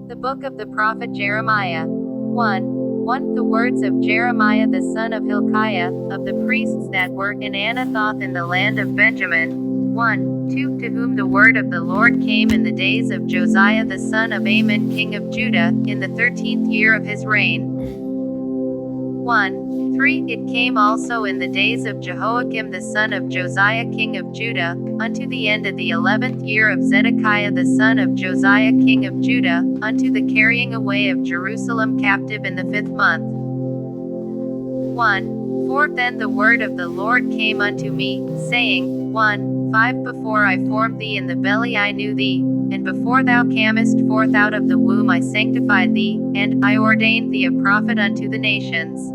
The book of the prophet Jeremiah. 1. The words of Jeremiah the son of Hilkiah, of the priests that were in Anathoth in the land of Benjamin. 2. To whom the word of the Lord came in the days of Josiah the son of Amon king of Judah, in the 13th year of his reign. 3. It came also in the days of Jehoiakim the son of Josiah king of Judah, unto the end of the 11th year of Zedekiah the son of Josiah king of Judah, unto the carrying away of Jerusalem captive in the 5th month. 4. Then the word of the Lord came unto me, saying, 5. Before I formed thee in the belly I knew thee, and before thou camest forth out of the womb I sanctified thee, and I ordained thee a prophet unto the nations.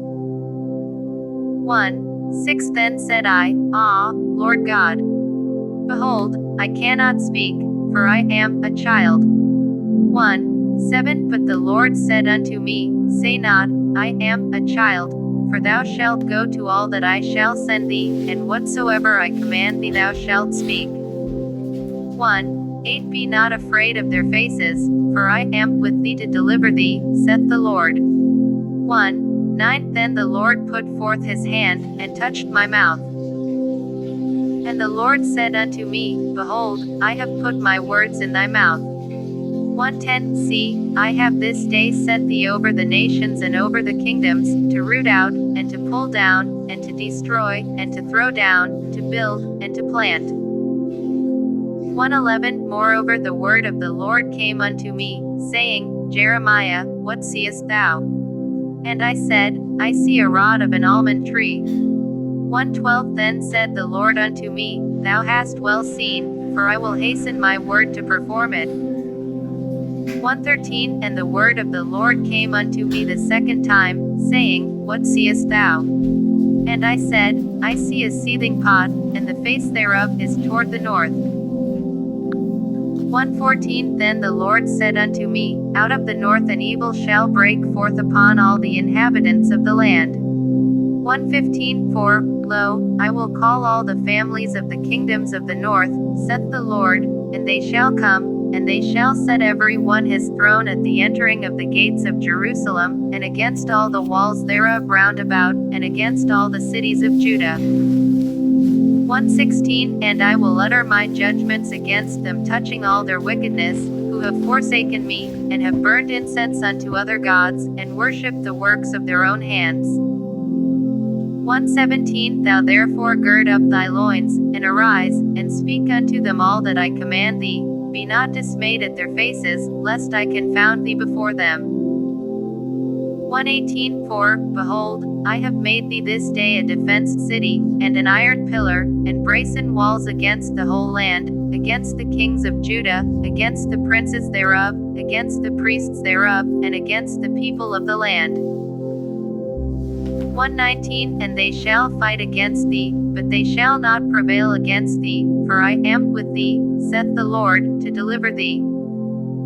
6. Then said I, Lord God, behold, I cannot speak, for I am a child. 7. But the Lord said unto me, Say not, I am a child, for thou shalt go to all that I shall send thee, and whatsoever I command thee thou shalt speak. 8. Be not afraid of their faces, for I am with thee to deliver thee, saith the Lord. 9. Then the Lord put forth his hand, and touched my mouth. And the Lord said unto me, Behold, I have put my words in thy mouth. 10. See, I have this day set thee over the nations and over the kingdoms, to root out, and to pull down, and to destroy, and to throw down, to build, and to plant. 11. Moreover the word of the Lord came unto me, saying, Jeremiah, what seest thou? And I said, I see a rod of an almond tree. 12. Then said the Lord unto me, Thou hast well seen, for I will hasten my word to perform it. 13. And the word of the Lord came unto me the second time, saying, What seest thou? And I said, I see a seething pot, and the face thereof is toward the north. 14. Then the Lord said unto me, Out of the north an evil shall break forth upon all the inhabitants of the land. 15. For, lo, I will call all the families of the kingdoms of the north, saith the Lord, and they shall come, and they shall set every one his throne at the entering of the gates of Jerusalem, and against all the walls thereof round about, and against all the cities of Judah. 16. And I will utter my judgments against them touching all their wickedness, who have forsaken me, and have burned incense unto other gods, and worshipped the works of their own hands. 17. Thou therefore gird up thy loins, and arise, and speak unto them all that I command thee. Be not dismayed at their faces, lest I confound thee before them. 18. For, behold, I have made thee this day a defenced city, and an iron pillar, and brazen walls against the whole land, against the kings of Judah, against the princes thereof, against the priests thereof, and against the people of the land. 19. And they shall fight against thee, but they shall not prevail against thee, for I am with thee, saith the Lord, to deliver thee.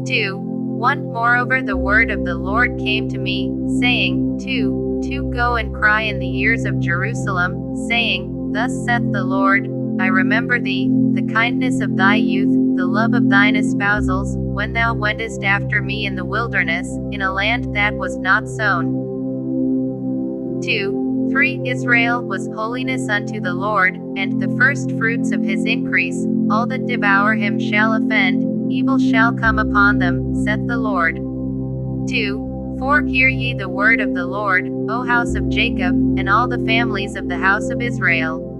2. Moreover the word of the Lord came to me, saying, 2. Go and cry in the ears of Jerusalem, saying, Thus saith the Lord, I remember thee, the kindness of thy youth, the love of thine espousals, when thou wentest after me in the wilderness, in a land that was not sown. 3. Israel was holiness unto the Lord, and the first fruits of his increase. All that devour him shall offend, evil shall come upon them, saith the Lord. 4. Hear ye the word of the Lord, O house of Jacob, and all the families of the house of Israel.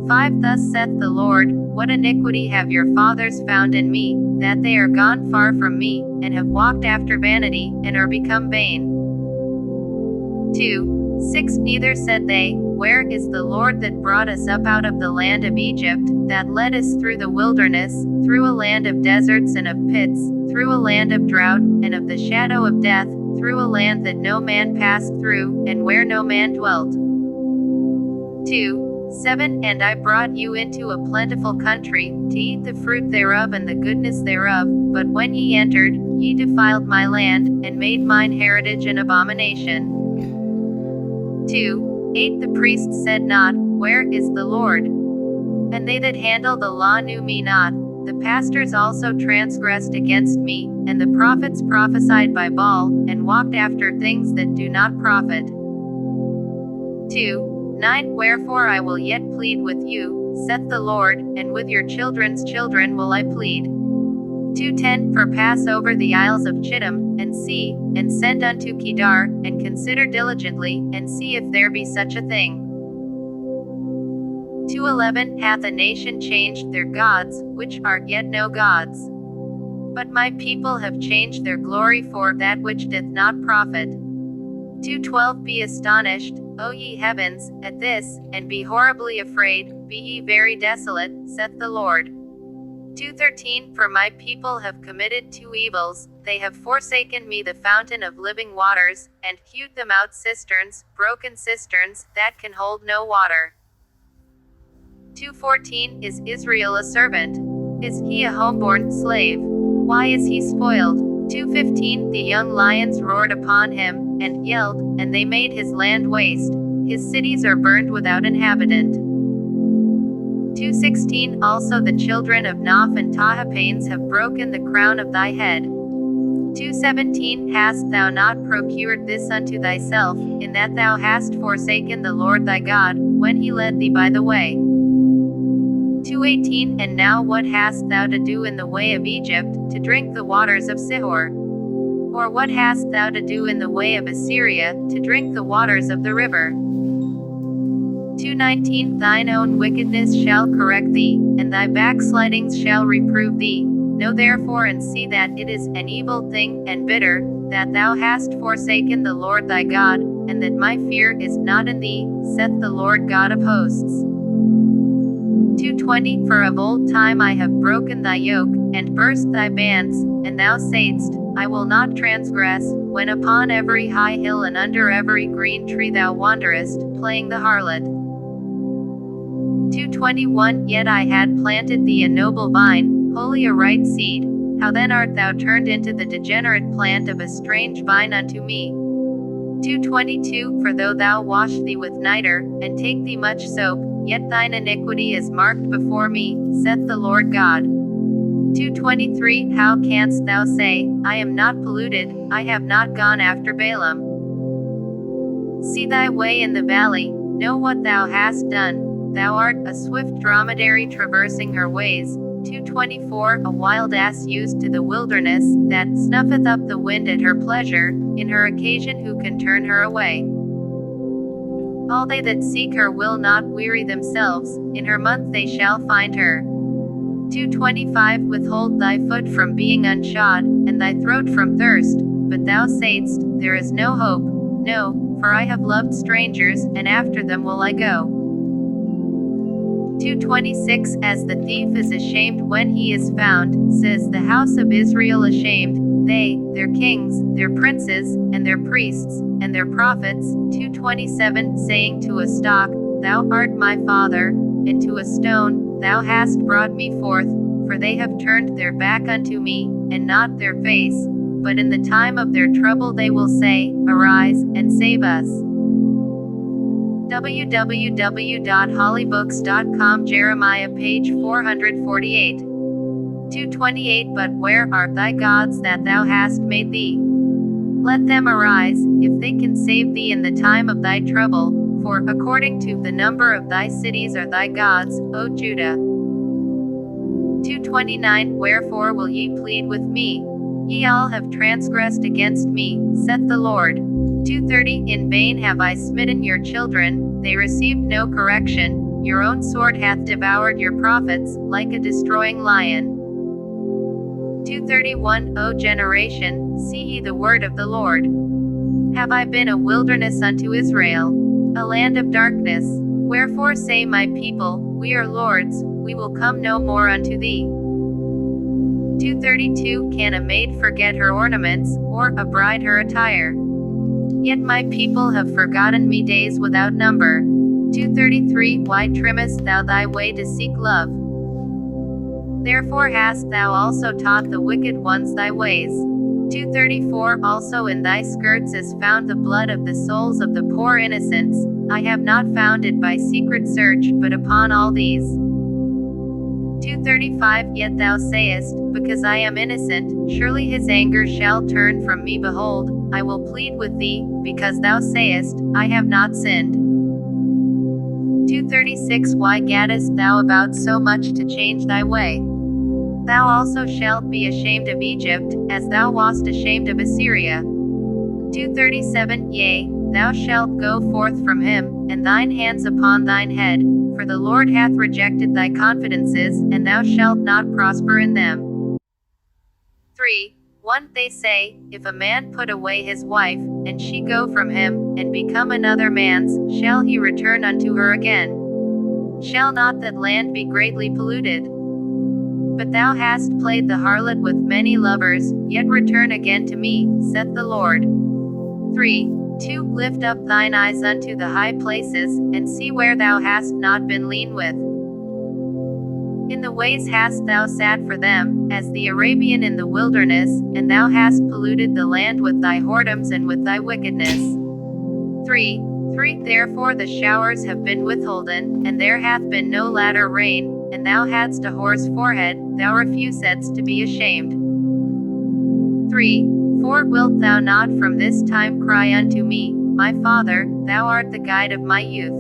5. Thus saith the Lord, What iniquity have your fathers found in me, that they are gone far from me, and have walked after vanity, and are become vain. 6. Neither said they, Where is the Lord that brought us up out of the land of Egypt, that led us through the wilderness, through a land of deserts and of pits, through a land of drought, and of the shadow of death, through a land that no man passed through, and where no man dwelt. 7. And I brought you into a plentiful country, to eat the fruit thereof and the goodness thereof, but when ye entered, ye defiled my land, and made mine heritage an abomination. 8. The priests said not, Where is the Lord? And they that handle the law knew me not, The pastors also transgressed against me, and the prophets prophesied by Baal, and walked after things that do not profit. 2:9 Wherefore I will yet plead with you, saith the Lord, and with your children's children will I plead. 2:10 For pass over the isles of Chittim, and see, and send unto Kedar, and consider diligently, and see if there be such a thing. 2:11 Hath a nation changed their gods, which are yet no gods? But my people have changed their glory for that which doth not profit. 2:12 Be astonished, O ye heavens, at this, and be horribly afraid, be ye very desolate, saith the Lord. 2:13 For my people have committed two evils, they have forsaken me the fountain of living waters, and hewed them out cisterns, broken cisterns, that can hold no water. 2:14 Is Israel a servant? Is he a homeborn slave? Why is he spoiled? 2:15 The young lions roared upon him, and yelled, and they made his land waste. His cities are burned without inhabitant. 2:16 Also the children of Noph and Tahapanes have broken the crown of thy head. 2:17 Hast thou not procured this unto thyself, in that thou hast forsaken the Lord thy God, when he led thee by the way? 2:18 And now what hast thou to do in the way of Egypt, to drink the waters of Sihor? Or what hast thou to do in the way of Assyria, to drink the waters of the river? 2:19 Thine own wickedness shall correct thee, and thy backslidings shall reprove thee. Know therefore and see that it is an evil thing, and bitter, that thou hast forsaken the Lord thy God, and that my fear is not in thee, saith the Lord God of hosts. 2:20 For of old time I have broken thy yoke, and burst thy bands, and thou saidst, I will not transgress, when upon every high hill and under every green tree thou wanderest, playing the harlot. 2:21 Yet I had planted thee a noble vine, wholly a right seed. How then art thou turned into the degenerate plant of a strange vine unto me? 2:22 For though thou wash thee with nitre, and take thee much soap, yet thine iniquity is marked before me, saith the Lord God. 2:23 How canst thou say, I am not polluted, I have not gone after Balaam? See thy way in the valley, know what thou hast done. Thou art a swift dromedary traversing her ways. 2:24 A wild ass used to the wilderness, that snuffeth up the wind at her pleasure, in her occasion who can turn her away? All they that seek her will not weary themselves, in her month they shall find her. 2:25 Withhold thy foot from being unshod, and thy throat from thirst, but thou saidst, there is no hope, no, for I have loved strangers, and after them will I go. 2:26 As the thief is ashamed when he is found, says the house of Israel ashamed, they, their kings, their princes, and their priests, and their prophets. 2:27 Saying to a stock, Thou art my father, and to a stone, Thou hast brought me forth, for they have turned their back unto me, and not their face. But in the time of their trouble they will say, Arise, and save us. www.hollybooks.com Jeremiah page 448. 2:28 But where are thy gods that thou hast made thee? Let them arise, if they can save thee in the time of thy trouble, for according to the number of thy cities are thy gods, O Judah. 2:29 Wherefore will ye plead with me? Ye all have transgressed against me, saith the Lord. 2:30 In vain have I smitten your children, they received no correction, your own sword hath devoured your prophets, like a destroying lion. 2:31 O generation, see ye the word of the Lord. Have I been a wilderness unto Israel, a land of darkness? Wherefore say my people, We are lords, we will come no more unto thee. 2:32 Can a maid forget her ornaments, or a bride her attire? Yet my people have forgotten me days without number. 2:33 Why trimmest thou thy way to seek love? Therefore hast thou also taught the wicked ones thy ways. 2:34 Also in thy skirts is found the blood of the souls of the poor innocents. I have not found it by secret search, but upon all these. 2:35 Yet thou sayest, Because I am innocent, surely his anger shall turn from me. Behold, I will plead with thee, because thou sayest, I have not sinned. 2:36 Why gaddest thou about so much to change thy way? Thou also shalt be ashamed of Egypt, as thou wast ashamed of Assyria. 2:37 Yea, thou shalt go forth from him, and thine hands upon thine head, for the Lord hath rejected thy confidences, and thou shalt not prosper in them. 3:1 They say, If a man put away his wife, and she go from him, and become another man's, shall he return unto her again? Shall not that land be greatly polluted? But thou hast played the harlot with many lovers, yet return again to me, saith the Lord. 3:2 Lift up thine eyes unto the high places, and see where thou hast not been lean with. In the ways hast thou sat for them, as the Arabian in the wilderness, and thou hast polluted the land with thy whoredoms and with thy wickedness. 3:3 Therefore the showers have been withholden, and there hath been no latter rain, and thou hadst a whore's forehead, thou refusedst to be ashamed. 3:4 Wilt thou not from this time cry unto me, My Father, thou art the guide of my youth?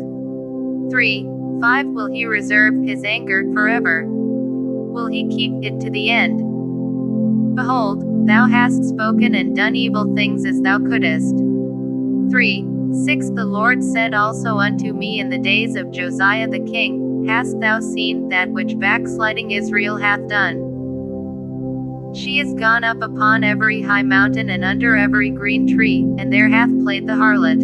3:5 Will he reserve his anger forever? Will he keep it to the end? Behold, thou hast spoken and done evil things as thou couldest. 3:6 The Lord said also unto me in the days of Josiah the king, Hast thou seen that which backsliding Israel hath done? She is gone up upon every high mountain and under every green tree, and there hath played the harlot.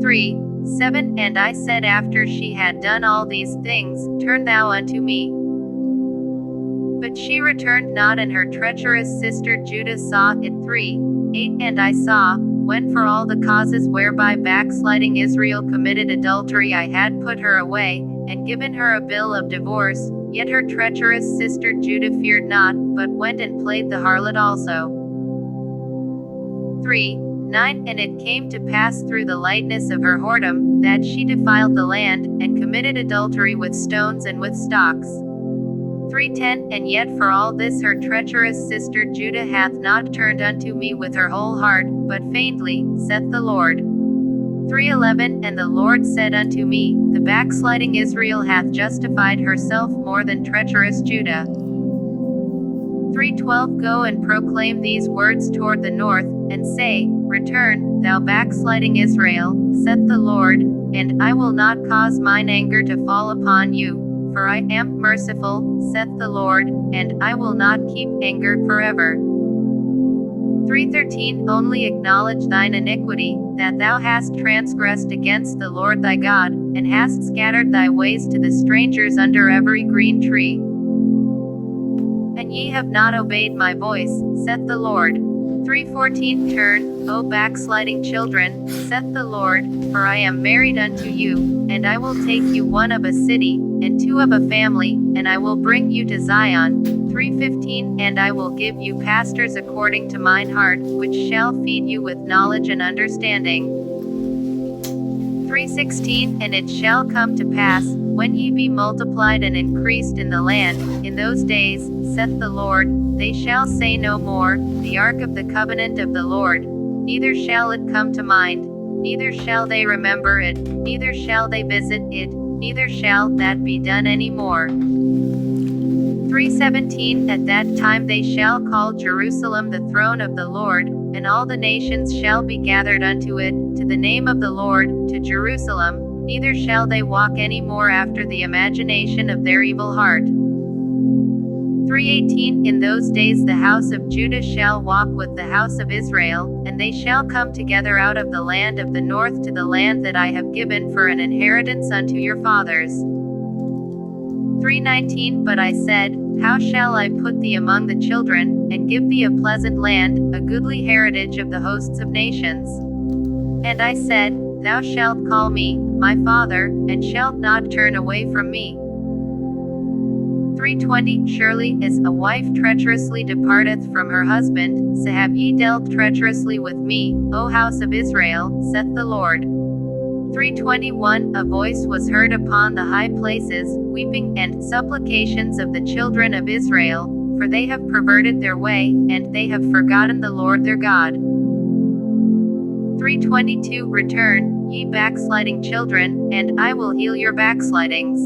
3:7 And I said after she had done all these things, Turn thou unto me. But she returned not, and her treacherous sister Judah saw it. 3:8 And I saw, when for all the causes whereby backsliding Israel committed adultery I had put her away, and given her a bill of divorce, yet her treacherous sister Judah feared not, but went and played the harlot also. 3:9 And it came to pass through the lightness of her whoredom, that she defiled the land, and committed adultery with stones and with stocks. 3:10 And yet for all this her treacherous sister Judah hath not turned unto me with her whole heart, but faintly, saith the Lord. 3:11 And the Lord said unto me, The backsliding Israel hath justified herself more than treacherous Judah. 3:12 Go and proclaim these words toward the north, and say, Return, thou backsliding Israel, saith the Lord, and I will not cause mine anger to fall upon you, for I am merciful, saith the Lord, and I will not keep anger forever. 3:13 Only acknowledge thine iniquity, that thou hast transgressed against the Lord thy God, and hast scattered thy ways to the strangers under every green tree. And ye have not obeyed my voice, saith the Lord. 3:14 Turn, O backsliding children, saith the Lord, for I am married unto you, and I will take you one of a city, and two of a family, and I will bring you to Zion. 3:15 And I will give you pastors according to mine heart, which shall feed you with knowledge and understanding. 3:16 And it shall come to pass, when ye be multiplied and increased in the land, in those days, saith the Lord, they shall say no more, the ark of the covenant of the Lord, neither shall it come to mind, neither shall they remember it, neither shall they visit it, neither shall that be done any more. 3:17 At that time they shall call Jerusalem the throne of the Lord, and all the nations shall be gathered unto it, to the name of the Lord, to Jerusalem, neither shall they walk any more after the imagination of their evil heart. 3:18 In those days the house of Judah shall walk with the house of Israel, and they shall come together out of the land of the north to the land that I have given for an inheritance unto your fathers. 3:19 But I said, How shall I put thee among the children, and give thee a pleasant land, a goodly heritage of the hosts of nations? And I said, Thou shalt call me, my Father, and shalt not turn away from me. 3:20 Surely, as a wife treacherously departeth from her husband, so have ye dealt treacherously with me, O house of Israel, saith the Lord. 321 A voice was heard upon the high places, weeping and supplications of the children of Israel, for they have perverted their way, and they have forgotten the Lord their God. 322 Return, ye backsliding children, and I will heal your backslidings.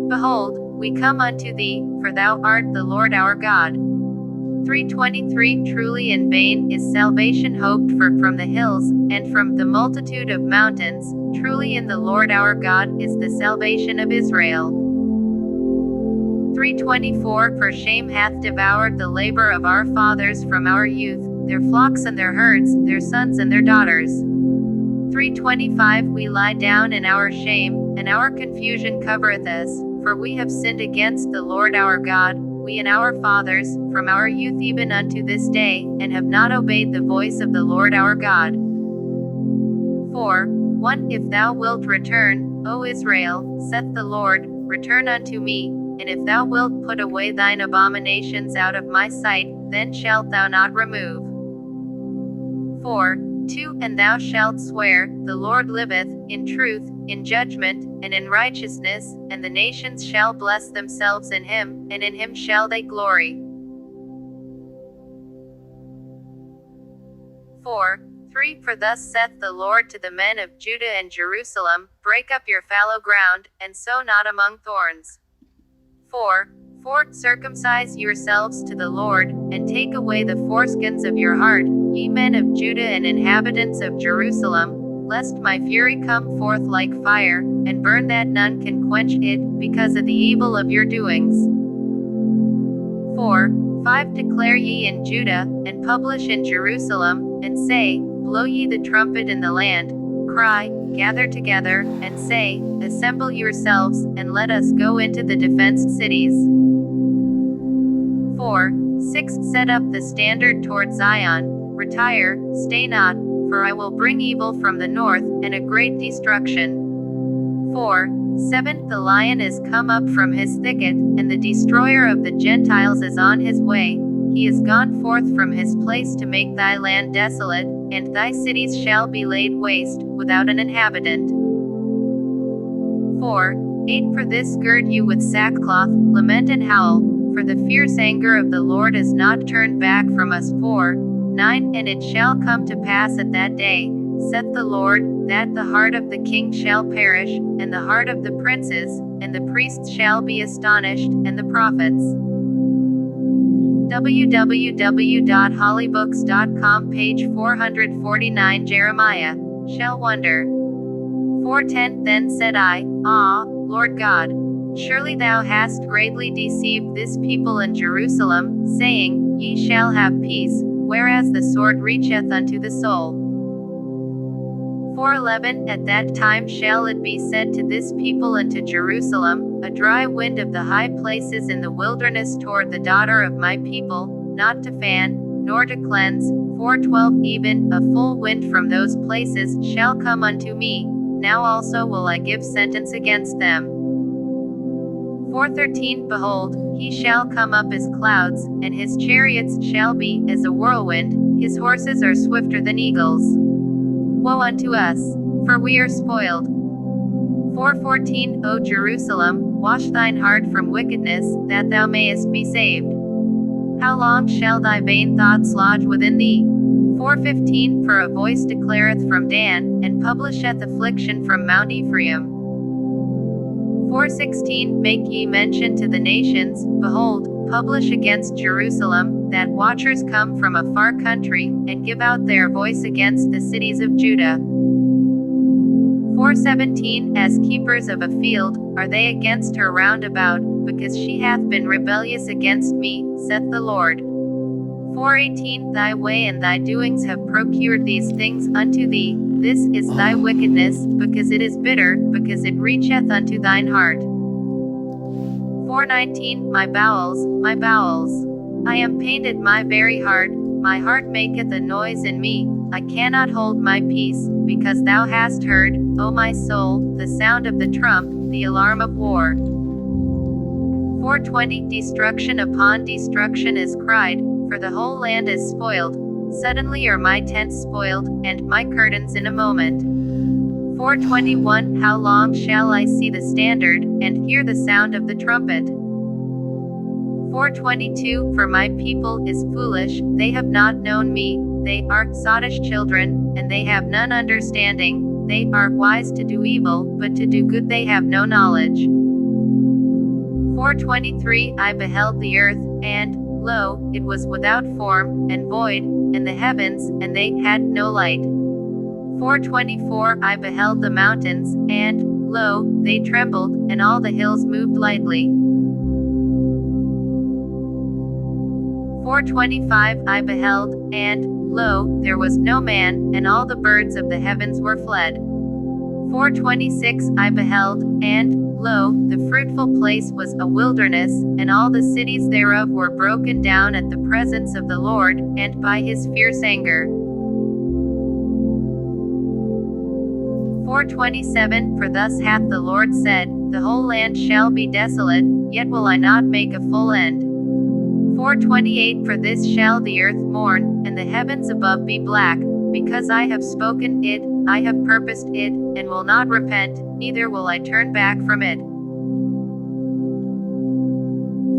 Behold, we come unto thee, for thou art the Lord our God. 323 Truly in vain is salvation hoped for from the hills, and from the multitude of mountains. Truly in the Lord our God is the salvation of Israel. 324 For shame hath devoured the labor of our fathers from our youth, their flocks and their herds, their sons and their daughters. 325 We lie down in our shame, and our confusion covereth us, for we have sinned against the Lord our God, we and our fathers, from our youth even unto this day, and have not obeyed the voice of the Lord our God. 4. 1 If thou wilt return, O Israel, saith the Lord, return unto me, and if thou wilt put away thine abominations out of my sight, then shalt thou not remove. 4. 2 And thou shalt swear, the Lord liveth, in truth, in judgment, and in righteousness, and the nations shall bless themselves in him, and in him shall they glory. 4. 3 For thus saith the Lord to the men of Judah and Jerusalem, break up your fallow ground, and sow not among thorns. 4. Circumcise yourselves to the Lord, and take away the foreskins of your heart, ye men of Judah and inhabitants of Jerusalem, lest my fury come forth like fire, and burn that none can quench it, because of the evil of your doings. 4. 5 Declare ye in Judah, and publish in Jerusalem, and say, blow ye the trumpet in the land, cry, gather together, and say, assemble yourselves, and let us go into the defenced cities. 4. 6 Set up the standard toward Zion, retire, stay not, for I will bring evil from the north, and a great destruction. 4. 7 The lion is come up from his thicket, and the destroyer of the Gentiles is on his way. He is gone forth from his place to make thy land desolate, and thy cities shall be laid waste, without an inhabitant. 4. 8 For this gird you with sackcloth, lament and howl, for the fierce anger of the Lord is not turned back from us. 4. 9 And it shall come to pass at that day, saith the Lord, that the heart of the king shall perish, and the heart of the princes, and the priests shall be astonished, and the prophets. www.hollybooks.com Page 449 Jeremiah shall wonder. 4:10 Then said I, Ah, Lord God, surely thou hast greatly deceived this people in Jerusalem, saying, Ye shall have peace, whereas the sword reacheth unto the soul. 4:11 At that time shall it be said to this people and to Jerusalem, a dry wind of the high places in the wilderness toward the daughter of my people, not to fan, nor to cleanse. 4:12 Even a full wind from those places shall come unto me, now also will I give sentence against them. 4:13 Behold, he shall come up as clouds, and his chariots shall be as a whirlwind, his horses are swifter than eagles. Woe unto us, for we are spoiled. 4:14 O Jerusalem, wash thine heart from wickedness, that thou mayest be saved. How long shall thy vain thoughts lodge within thee? 4:15 For a voice declareth from Dan, and publisheth affliction from Mount Ephraim. 4:16 Make ye mention to the nations, behold, publish against Jerusalem, that watchers come from a far country, and give out their voice against the cities of Judah. 4:17 As keepers of a field, are they against her round about, because she hath been rebellious against me, saith the Lord. 4:18 Thy way and thy doings have procured these things unto thee, this is thy wickedness, because it is bitter, because it reacheth unto thine heart. 4:19 My bowels, I am pained my very heart, my heart maketh a noise in me, I cannot hold my peace, because thou hast heard, O my soul, the sound of the trump, the alarm of war. 4:20 Destruction upon destruction is cried, for the whole land is spoiled. Suddenly are my tents spoiled, and my curtains in a moment. 4:21 How long shall I see the standard, and hear the sound of the trumpet? 4:22 For my people is foolish, they have not known me, they are sottish children, and they have none understanding, they are wise to do evil, but to do good they have no knowledge. 4:23 I beheld the earth, and, lo, it was without form, and void, and the heavens, and they had no light. 4:24 I beheld the mountains, and, lo, they trembled, and all the hills moved lightly. 4:25 I beheld, and, lo, there was no man, and all the birds of the heavens were fled. 4:26 I beheld, and, lo, the fruitful place was a wilderness, and all the cities thereof were broken down at the presence of the Lord, and by his fierce anger. 4:27 For thus hath the Lord said, the whole land shall be desolate, yet will I not make a full end. 4:28 For this shall the earth mourn, and the heavens above be black, because I have spoken it, I have purposed it, and will not repent, neither will I turn back from it.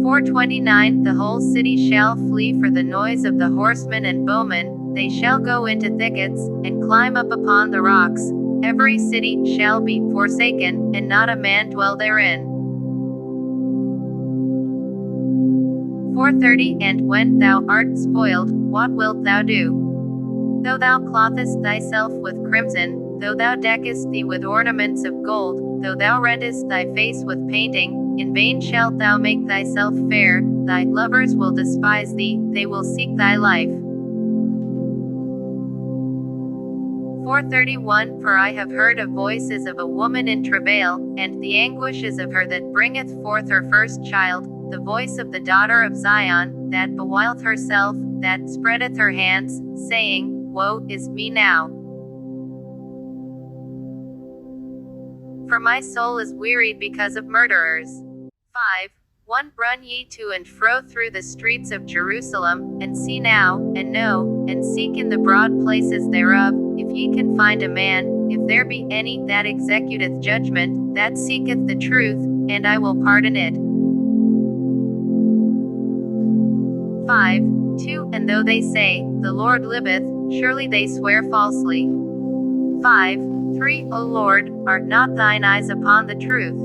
4:29 The whole city shall flee for the noise of the horsemen and bowmen, they shall go into thickets, and climb up upon the rocks, every city shall be forsaken, and not a man dwell therein. 4:30 And when thou art spoiled, what wilt thou do? Though thou clothest thyself with crimson, though thou deckest thee with ornaments of gold, though thou rendest thy face with painting, in vain shalt thou make thyself fair, thy lovers will despise thee, they will seek thy life. 4:31 For I have heard of voices of a woman in travail, and the anguishes of her that bringeth forth her first child, the voice of the daughter of Zion, that bewaileth herself, that spreadeth her hands, saying, Woe is me now! For my soul is wearied because of murderers. 5:1 Run ye to and fro through the streets of Jerusalem, and see now, and know, and seek in the broad places thereof, if ye can find a man, if there be any that executeth judgment, that seeketh the truth, and I will pardon it. 5:2 And though they say, The Lord liveth, surely they swear falsely. 5:3 O Lord, art not thine eyes upon the truth?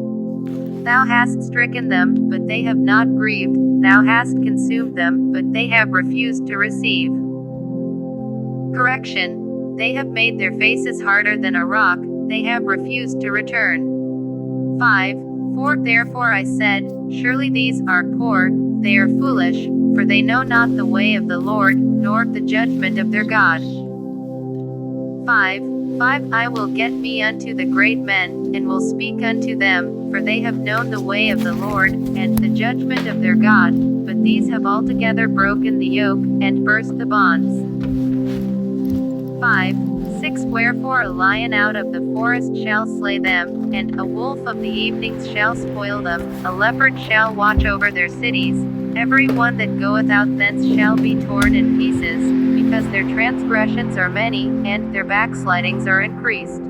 Thou hast stricken them, but they have not grieved, thou hast consumed them, but they have refused to receive correction. They have made their faces harder than a rock, they have refused to return. 5:4 Therefore I said, Surely these are poor, they are foolish, for they know not the way of the Lord, nor the judgment of their God. 5:5 I will get me unto the great men, and will speak unto them, for they have known the way of the Lord, and the judgment of their God, but these have altogether broken the yoke, and burst the bonds. 5:6 Wherefore a lion out of the forest shall slay them, and a wolf of the evenings shall spoil them, a leopard shall watch over their cities, every one that goeth out thence shall be torn in pieces, because their transgressions are many, and their backslidings are increased.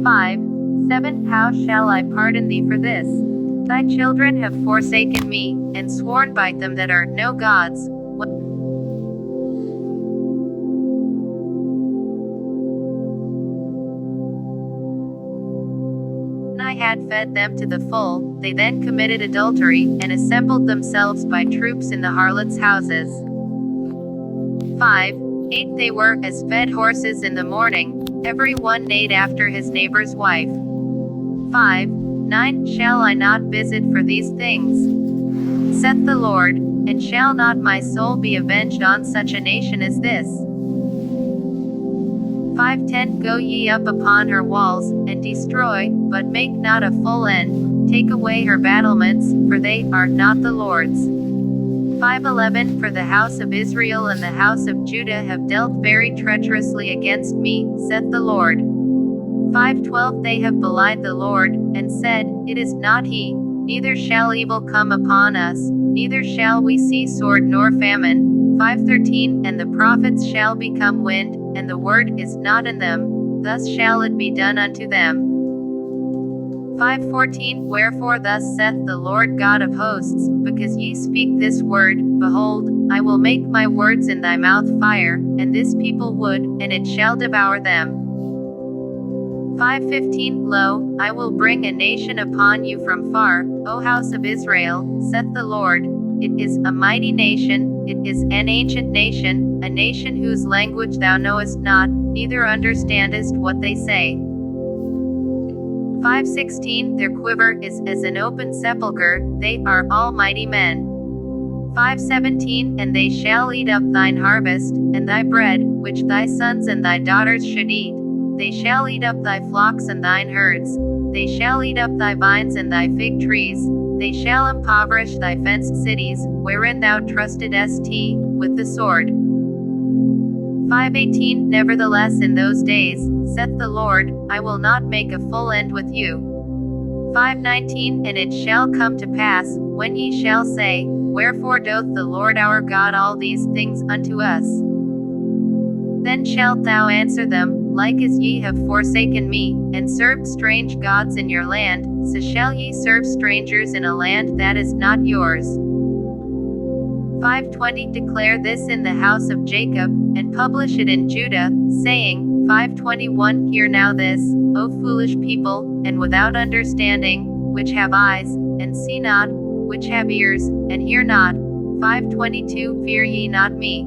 5:7 How shall I pardon thee for this? Thy children have forsaken me, and sworn by them that are no gods. When I had fed them to the full, they then committed adultery, and assembled themselves by troops in the harlots' houses. 5:8 They were as fed horses in the morning, every one neighed after his neighbor's wife. 5:9 Shall I not visit for these things? Saith the Lord, and shall not my soul be avenged on such a nation as this? 5:10 Go ye up upon her walls, and destroy, but make not a full end, take away her battlements, for they are not the Lord's. 5:11 For the house of Israel and the house of Judah have dealt very treacherously against me, saith the Lord. 5:12 They have belied the Lord, and said, It is not he, neither shall evil come upon us, neither shall we see sword nor famine. 5:13 And the prophets shall become wind, and the word is not in them, thus shall it be done unto them. 5:14 Wherefore thus saith the Lord God of hosts, because ye speak this word, behold, I will make my words in thy mouth fire, and this people wood, and it shall devour them. 5:15 Lo, I will bring a nation upon you from far, O house of Israel, saith the Lord. It is a mighty nation, it is an ancient nation, a nation whose language thou knowest not, neither understandest what they say. 5:16 Their quiver is as an open sepulchre, they are almighty men. 5:17 And they shall eat up thine harvest, and thy bread, which thy sons and thy daughters should eat. They shall eat up thy flocks and thine herds. They shall eat up thy vines and thy fig trees. They shall impoverish thy fenced cities, wherein thou trustedst, with the sword. 5:18 Nevertheless in those days, saith the Lord, I will not make a full end with you. 5:19 And it shall come to pass, when ye shall say, Wherefore doth the Lord our God all these things unto us? Then shalt thou answer them, like as ye have forsaken me, and served strange gods in your land, so shall ye serve strangers in a land that is not yours. 5:20 Declare this in the house of Jacob, and publish it in Judah, saying, 5:21 Hear now this, O foolish people, and without understanding, which have eyes, and see not, which have ears, and hear not. 5:22 Fear ye not me,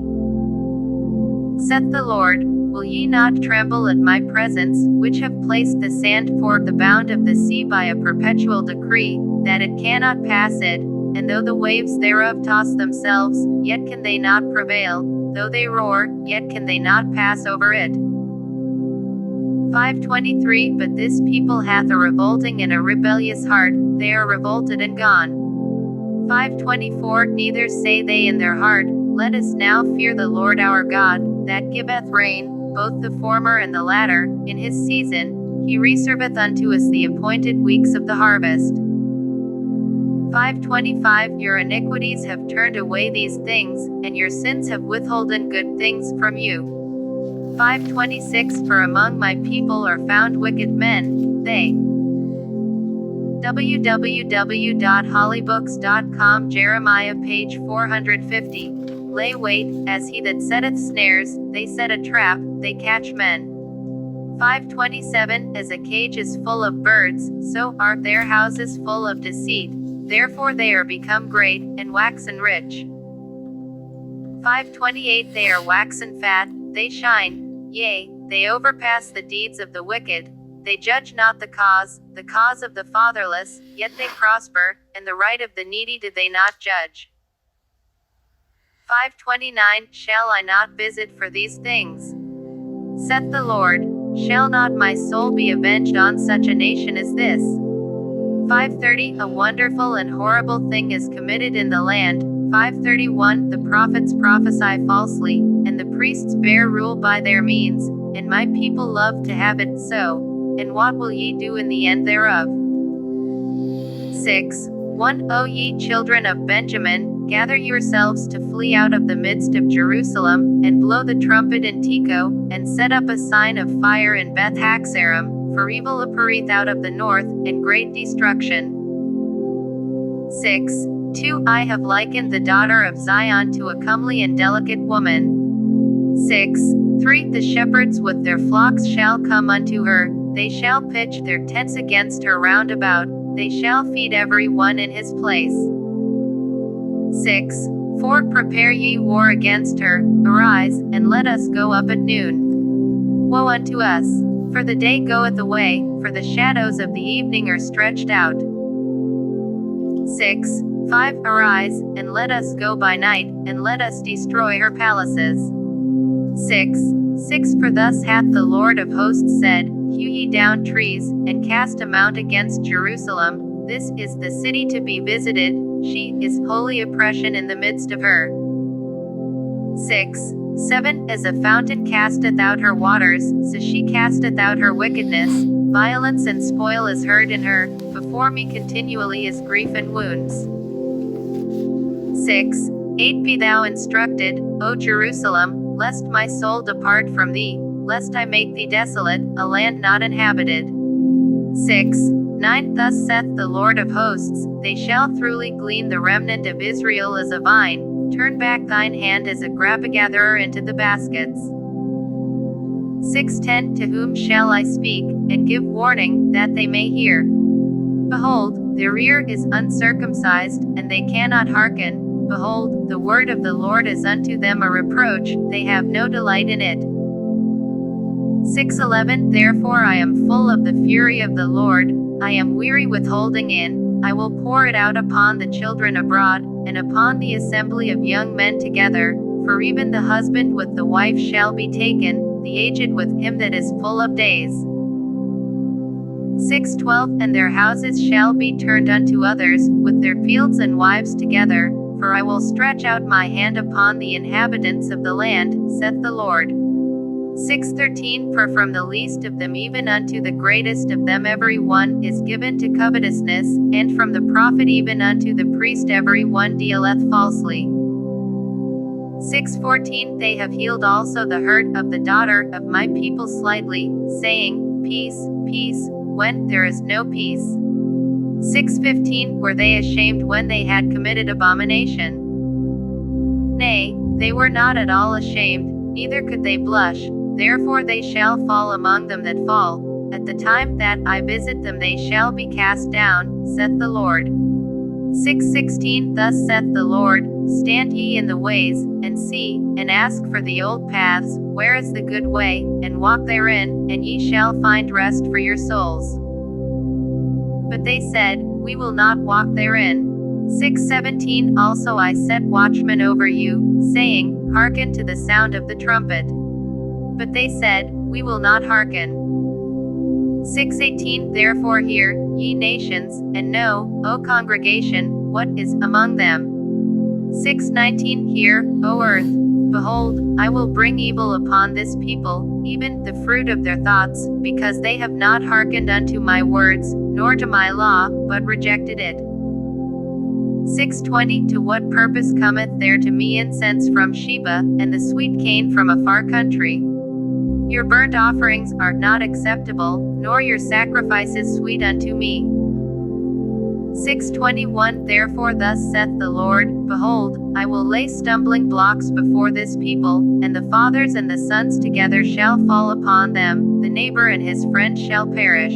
saith the Lord. Will ye not tremble at my presence, which have placed the sand for the bound of the sea by a perpetual decree, that it cannot pass it? And though the waves thereof toss themselves, yet can they not prevail. Though they roar, yet can they not pass over it. 5:23 But this people hath a revolting and a rebellious heart, they are revolted and gone. 5:24 Neither say they in their heart, Let us now fear the Lord our God, that giveth rain, both the former and the latter, in his season. He reserveth unto us the appointed weeks of the harvest. 5:25 Your iniquities have turned away these things, and your sins have withholden good things from you. 5:26 For among my people are found wicked men, they. www.hollybooks.com Jeremiah page 450 Lay wait, as he that setteth snares, they set a trap, they catch men. 5:27 As a cage is full of birds, so are their houses full of deceit, therefore they are become great, and waxen rich. 5:28 They are waxen fat, they shine, yea, they overpass the deeds of the wicked. They judge not the cause of the fatherless, yet they prosper, and the right of the needy do they not judge. 5:29 Shall I not visit for these things? Saith the Lord. Shall not my soul be avenged on such a nation as this? 5:30 A wonderful and horrible thing is committed in the land. 5:31 The prophets prophesy falsely, and the priests bear rule by their means, and my people love to have it so. And what will ye do in the end thereof? 6:1 O ye children of Benjamin, gather yourselves to flee out of the midst of Jerusalem, and blow the trumpet in Tekoa, and set up a sign of fire in Beth Haxarim, for evil appeareth out of the north, and great destruction. 6:2 I have likened the daughter of Zion to a comely and delicate woman. 6:3 The shepherds with their flocks shall come unto her, they shall pitch their tents against her round about, they shall feed every one in his place. 6:4 Prepare ye war against her, arise, and let us go up at noon. Woe unto us! For the day goeth away, for the shadows of the evening are stretched out. 6:5 Arise, and let us go by night, and let us destroy her palaces. 6:6 For thus hath the Lord of hosts said, Hew ye down trees, and cast a mount against Jerusalem. This is the city to be visited, she is holy oppression in the midst of her. 6:7 As a fountain casteth out her waters, so she casteth out her wickedness. Violence and spoil is heard in her, before me continually is grief and wounds. 6. 8 Be thou instructed, O Jerusalem, lest my soul depart from thee, lest I make thee desolate, a land not inhabited. 6. 9 Thus saith the Lord of hosts, they shall throughly glean the remnant of Israel as a vine, turn back thine hand as a grappa-gatherer into the baskets. 6:10 To whom shall I speak, and give warning, that they may hear? Behold, their ear is uncircumcised, and they cannot hearken. Behold, the word of the Lord is unto them a reproach, they have no delight in it. 6:11 Therefore I am full of the fury of the Lord, I am weary with holding in, I will pour it out upon the children abroad, and upon the assembly of young men together, for even the husband with the wife shall be taken, the aged with him that is full of days. 6:12 And their houses shall be turned unto others, with their fields and wives together, for I will stretch out my hand upon the inhabitants of the land, saith the Lord. 6:13 For from the least of them even unto the greatest of them every one is given to covetousness, and from the prophet even unto the priest every one dealeth falsely. 6:14 They have healed also the hurt of the daughter of my people slightly, saying, Peace, peace, when there is no peace. 6:15 Were they ashamed when they had committed abomination? Nay, they were not at all ashamed, neither could they blush, therefore they shall fall among them that fall. At the time that I visit them they shall be cast down, saith the Lord. 6:16 Thus saith the Lord, Stand ye in the ways, and see, and ask for the old paths, where is the good way, and walk therein, and ye shall find rest for your souls. But they said, We will not walk therein. 6:17 Also I set watchmen over you, saying, Hearken to the sound of the trumpet. But they said, We will not hearken. 6:18 Therefore hear, ye nations, and know, O congregation, what is among them. 6:19 Hear, O earth. Behold, I will bring evil upon this people, even the fruit of their thoughts, because they have not hearkened unto my words, nor to my law, but rejected it. 6:20 To what purpose cometh there to me incense from Sheba, and the sweet cane from a far country? Your burnt offerings are not acceptable, nor your sacrifices sweet unto me. 6:21 Therefore thus saith the Lord, Behold, I will lay stumbling blocks before this people, and the fathers and the sons together shall fall upon them, the neighbor and his friend shall perish.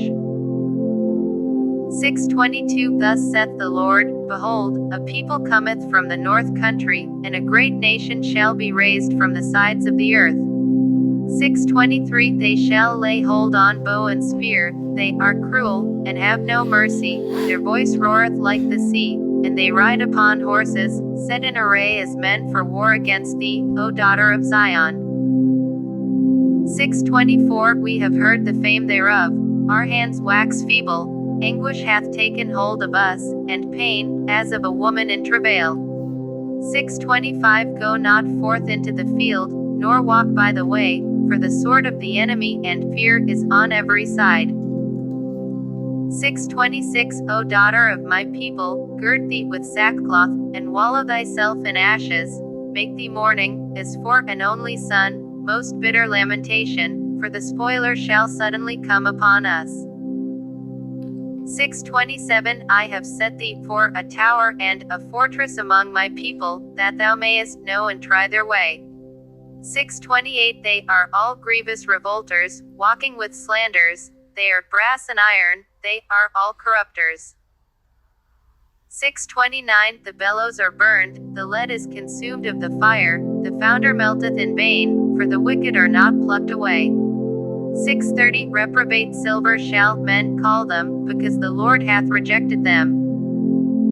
6:22 Thus saith the Lord, Behold, a people cometh from the north country, and a great nation shall be raised from the sides of the earth. 6:23 They shall lay hold on bow and spear, they are cruel, and have no mercy, their voice roareth like the sea, and they ride upon horses, set in array as men for war against thee, O daughter of Zion. 6:24 We have heard the fame thereof, our hands wax feeble, anguish hath taken hold of us, and pain, as of a woman in travail. 6:25 Go not forth into the field, nor walk by the way, for the sword of the enemy and fear is on every side. 6:26 O daughter of my people, gird thee with sackcloth, and wallow thyself in ashes, make thee mourning, as for an only son, most bitter lamentation, for the spoiler shall suddenly come upon us. 6:27 I have set thee for a tower and a fortress among my people, that thou mayest know and try their way. 6:28 They are all grievous revolters, walking with slanders, they are brass and iron, they are all corrupters. 6:29 The bellows are burned, the lead is consumed of the fire, the founder melteth in vain, for the wicked are not plucked away. 6:30 Reprobate silver shall men call them, because the Lord hath rejected them.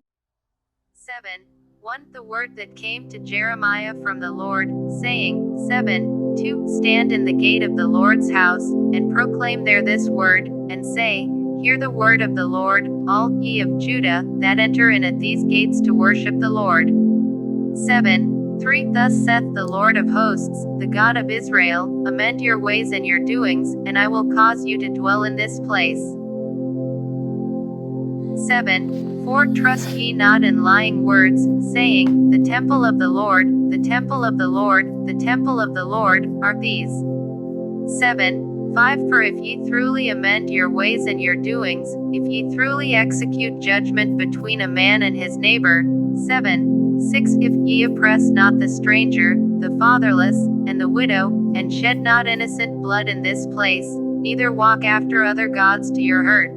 7:1 The word that came to Jeremiah from the Lord, saying, 7:2 Stand in the gate of the Lord's house, and proclaim there this word, and say, Hear the word of the Lord, all ye of Judah, that enter in at these gates to worship the Lord. 7:3 Thus saith the Lord of hosts, the God of Israel, amend your ways and your doings, and I will cause you to dwell in this place. 7. For trust ye not in lying words, saying, The temple of the Lord, the temple of the Lord, the temple of the Lord, are these. 7. 5. For if ye truly amend your ways and your doings, if ye truly execute judgment between a man and his neighbor. 7. 6. If ye oppress not the stranger, the fatherless, and the widow, and shed not innocent blood in this place, neither walk after other gods to your hurt.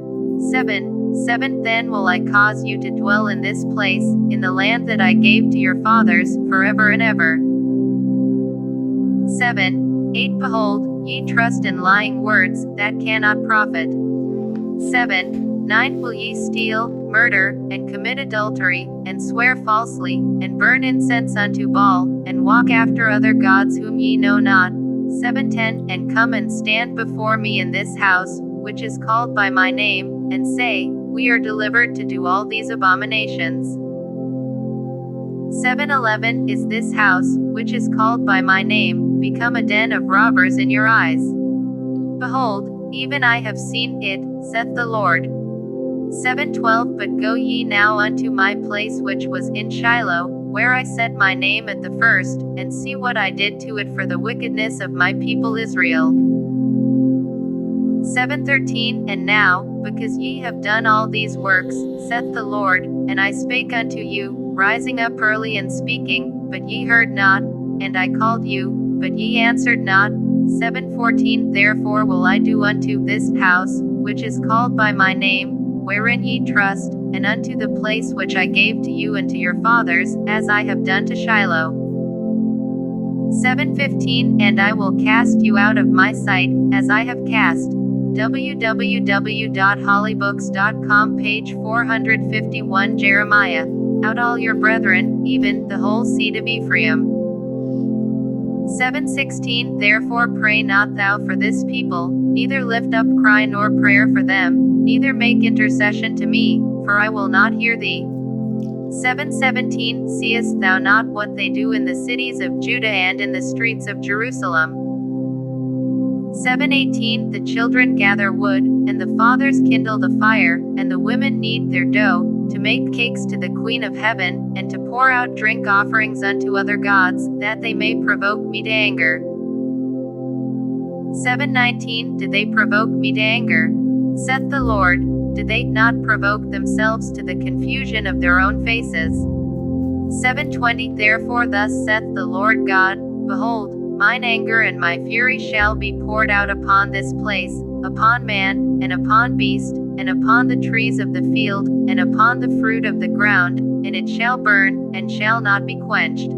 7. 7. Then will I cause you to dwell in this place, in the land that I gave to your fathers, forever and ever. 7. 8. Behold, ye trust in lying words, that cannot profit. 7. 9. Will ye steal, murder, and commit adultery, and swear falsely, and burn incense unto Baal, and walk after other gods whom ye know not. 7. 10. And come and stand before me in this house, which is called by my name, and say, We are delivered to do all these abominations. 7. 11. Is this house, which is called by my name, become a den of robbers in your eyes? Behold, even I have seen it, saith the Lord. 7. 12. But go ye now unto my place which was in Shiloh, where I set my name at the first, and see what I did to it for the wickedness of my people Israel. 7. 13. And now, because ye have done all these works, saith the Lord, and I spake unto you, rising up early and speaking, but ye heard not, and I called you, but ye answered not. 7. 14. Therefore will I do unto this house, which is called by my name, wherein ye trust, and unto the place which I gave to you and to your fathers, as I have done to Shiloh. 7. 15. And I will cast you out of my sight, as I have cast. www.hollybooks.com, page 451. Jeremiah. Out all your brethren, even the whole seed of Ephraim. 7:16 Therefore pray not thou for this people, neither lift up cry nor prayer for them, neither make intercession to me, for I will not hear thee. 7:17 Seest thou not what they do in the cities of Judah and in the streets of Jerusalem? 7:18 The children gather wood, and the fathers kindle the fire, and the women knead their dough, to make cakes to the Queen of Heaven, and to pour out drink offerings unto other gods, that they may provoke me to anger. 7:19 Did they provoke me to anger? Saith the Lord. Did they not provoke themselves to the confusion of their own faces? 7:20 Therefore thus saith the Lord God, Behold, mine anger and my fury shall be poured out upon this place, upon man, and upon beast, and upon the trees of the field, and upon the fruit of the ground, and it shall burn, and shall not be quenched.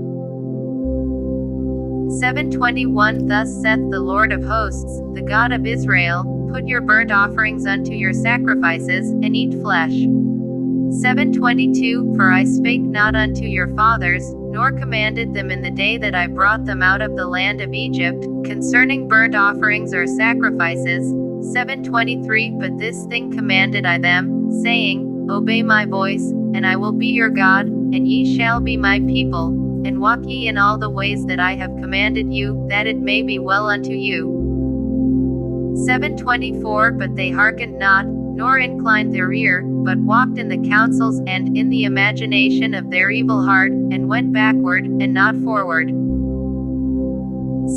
7:21 Thus saith the Lord of hosts, the God of Israel, Put your burnt offerings unto your sacrifices, and eat flesh. 7:22 For I spake not unto your fathers, nor commanded them in the day that I brought them out of the land of Egypt, concerning burnt offerings or sacrifices. 7:23 But this thing commanded I them, saying, Obey my voice, and I will be your God, and ye shall be my people, and walk ye in all the ways that I have commanded you, that it may be well unto you. 7:24 But they hearkened not, nor inclined their ear, but walked in the counsels and in the imagination of their evil heart, and went backward, and not forward.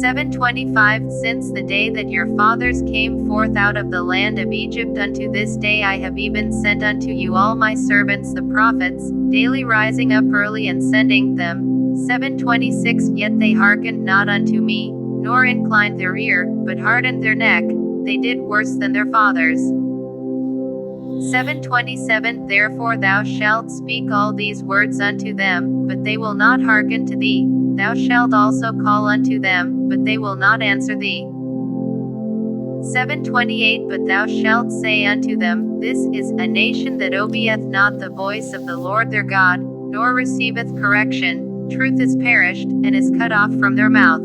7:25 Since the day that your fathers came forth out of the land of Egypt unto this day I have even sent unto you all my servants the prophets, daily rising up early and sending them. 7:26 Yet they hearkened not unto me, nor inclined their ear, but hardened their neck. They did worse than their fathers. 7:27 Therefore thou shalt speak all these words unto them, but they will not hearken to thee. Thou shalt also call unto them, but they will not answer thee. 7:28 But thou shalt say unto them, This is a nation that obeyeth not the voice of the Lord their God, nor receiveth correction. Truth is perished, and is cut off from their mouth.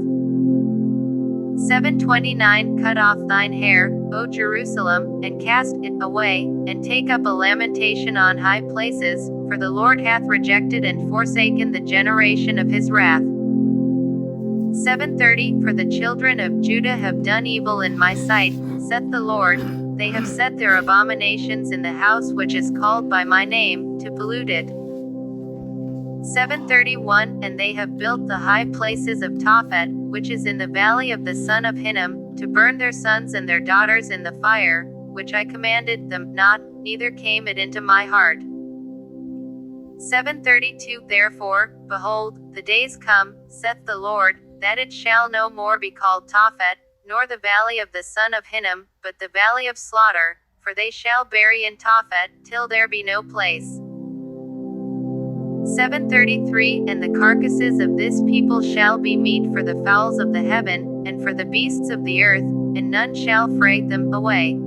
7:29 Cut off thine hair, O Jerusalem, and cast it away, and take up a lamentation on high places, for the Lord hath rejected and forsaken the generation of his wrath. 7:30 For the children of Judah have done evil in my sight, saith the Lord. they have set their abominations in the house which is called by my name, to pollute it. 7:31 And they have built the high places of Tophet, which is in the valley of the son of Hinnom, to burn their sons and their daughters in the fire, which I commanded them not, neither came it into my heart. 7:32 Therefore, behold, the days come, saith the Lord, that it shall no more be called Tophet, nor the valley of the son of Hinnom, but the valley of slaughter, for they shall bury in Tophet, till there be no place. 7:33 And the carcasses of this people shall be meat for the fowls of the heaven, and for the beasts of the earth, and none shall freight them away.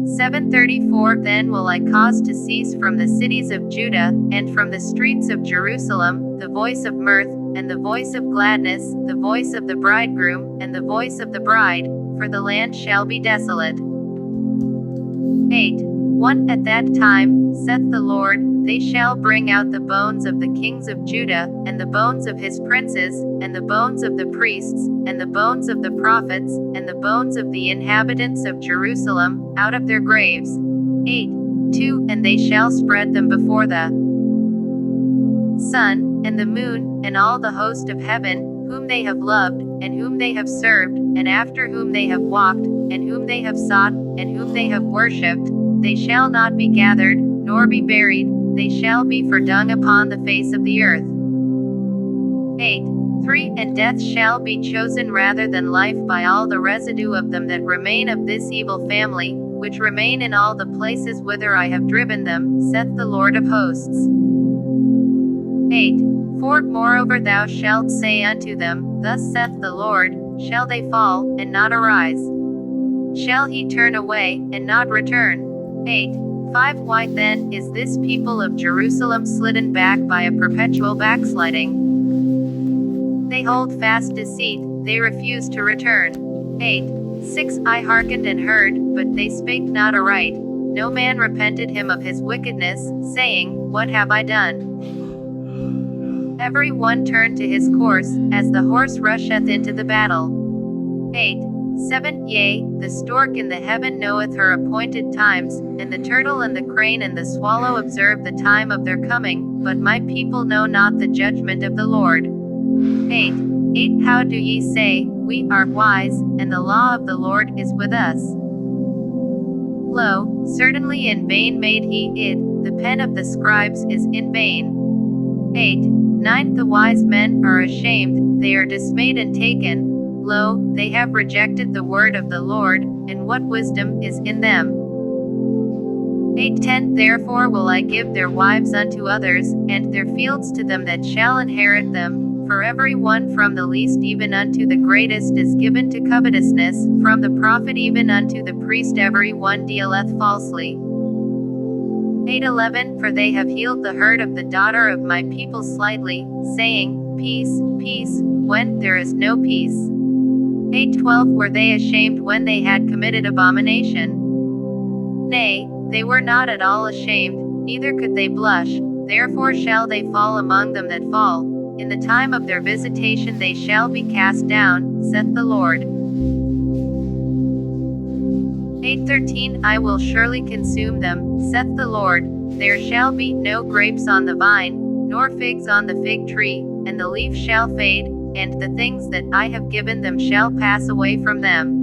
7:34 Then will I cause to cease from the cities of Judah, and from the streets of Jerusalem, the voice of mirth, and the voice of gladness, the voice of the bridegroom, and the voice of the bride, for the land shall be desolate. 8:1 At that time, saith the Lord, they shall bring out the bones of the kings of Judah, and the bones of his princes, and the bones of the priests, and the bones of the prophets, and the bones of the inhabitants of Jerusalem, out of their graves. 8:2 And they shall spread them before the sun, and the moon, and all the host of heaven, whom they have loved, and whom they have served, and after whom they have walked, and whom they have sought, and whom they have worshipped. They shall not be gathered, nor be buried, they shall be for dung upon the face of the earth. 8:3 And death shall be chosen rather than life by all the residue of them that remain of this evil family, which remain in all the places whither I have driven them, saith the Lord of hosts. 8:4 Moreover thou shalt say unto them, Thus saith the Lord, shall they fall, and not arise? Shall he turn away, and not return? 8:5 Why then is this people of Jerusalem slidden back by a perpetual backsliding? They hold fast deceit, they refuse to return. 8:6 I hearkened and heard, but they spake not aright. No man repented him of his wickedness, saying, What have I done? Every one turned to his course, as the horse rusheth into the battle. 8:7 Yea, the stork in the heaven knoweth her appointed times, and the turtle and the crane and the swallow observe the time of their coming, but my people know not the judgment of the Lord. 8:8 How do ye say, We are wise, and the law of the Lord is with us? Lo, certainly in vain made he it, the pen of the scribes is in vain. 8:9 The wise men are ashamed, they are dismayed and taken. Lo, they have rejected the word of the Lord, and what wisdom is in them? 8:10 Therefore will I give their wives unto others, and their fields to them that shall inherit them. For every one from the least even unto the greatest is given to covetousness, from the prophet even unto the priest every one dealeth falsely. 8:11 For they have healed the hurt of the daughter of my people slightly, saying, Peace, peace, when there is no peace. 8:12 Were they ashamed when they had committed abomination? Nay, they were not at all ashamed, neither could they blush. Therefore shall they fall among them that fall. In the time of their visitation they shall be cast down, saith the Lord. 8:13 I will surely consume them, saith the Lord. There shall be no grapes on the vine, nor figs on the fig tree, and the leaf shall fade, and the things that I have given them shall pass away from them.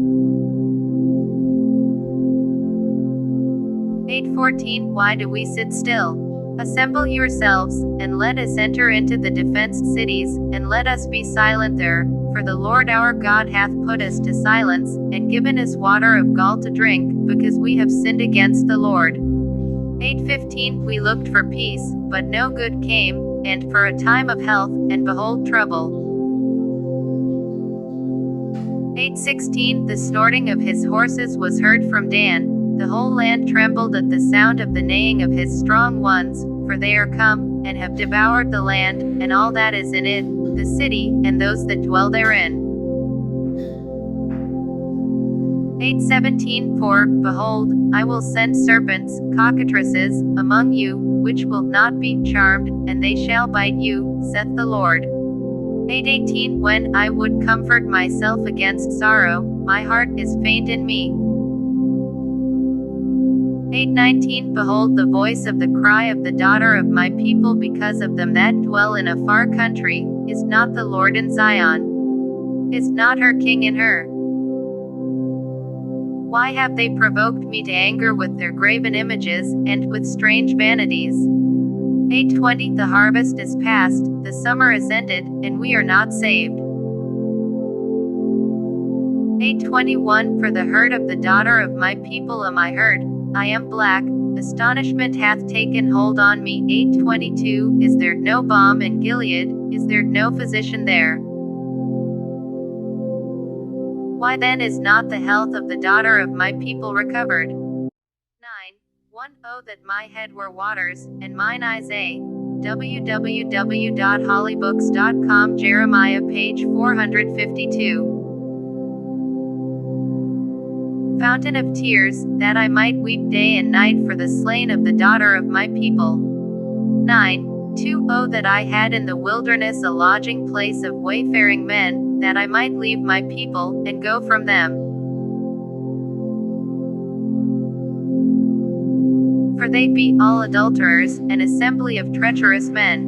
8:14 Why do we sit still? Assemble yourselves, and let us enter into the defenced cities, and let us be silent there, for the Lord our God hath put us to silence, and given us water of gall to drink, because we have sinned against the Lord. 8:15 We looked for peace, but no good came, and for a time of health, and behold trouble. 8:16 The snorting of his horses was heard from Dan. The whole land trembled at the sound of the neighing of his strong ones, for they are come, and have devoured the land, and all that is in it, the city, and those that dwell therein. 8:17 For, behold, I will send serpents, cockatrices, among you, which will not be charmed, and they shall bite you, saith the Lord. 8:18 When I would comfort myself against sorrow, my heart is faint in me. 8:19 Behold, the voice of the cry of the daughter of my people because of them that dwell in a far country. Is not the Lord in Zion? Is not her king in her? Why have they provoked me to anger with their graven images, and with strange vanities? 8:20 The harvest is past, the summer is ended, and we are not saved. 8:21 For the hurt of the daughter of my people am I hurt, I am black, astonishment hath taken hold on me. 8:22 Is there no balm in Gilead, is there no physician there? Why then is not the health of the daughter of my people recovered? 9:1 Oh that my head were waters, and mine eyes www.hollybooks.com Jeremiah page 452. Fountain of tears, that I might weep day and night for the slain of the daughter of my people. 9:2 Oh that I had in the wilderness a lodging place of wayfaring men, that I might leave my people, and go from them. For they be all adulterers, an assembly of treacherous men.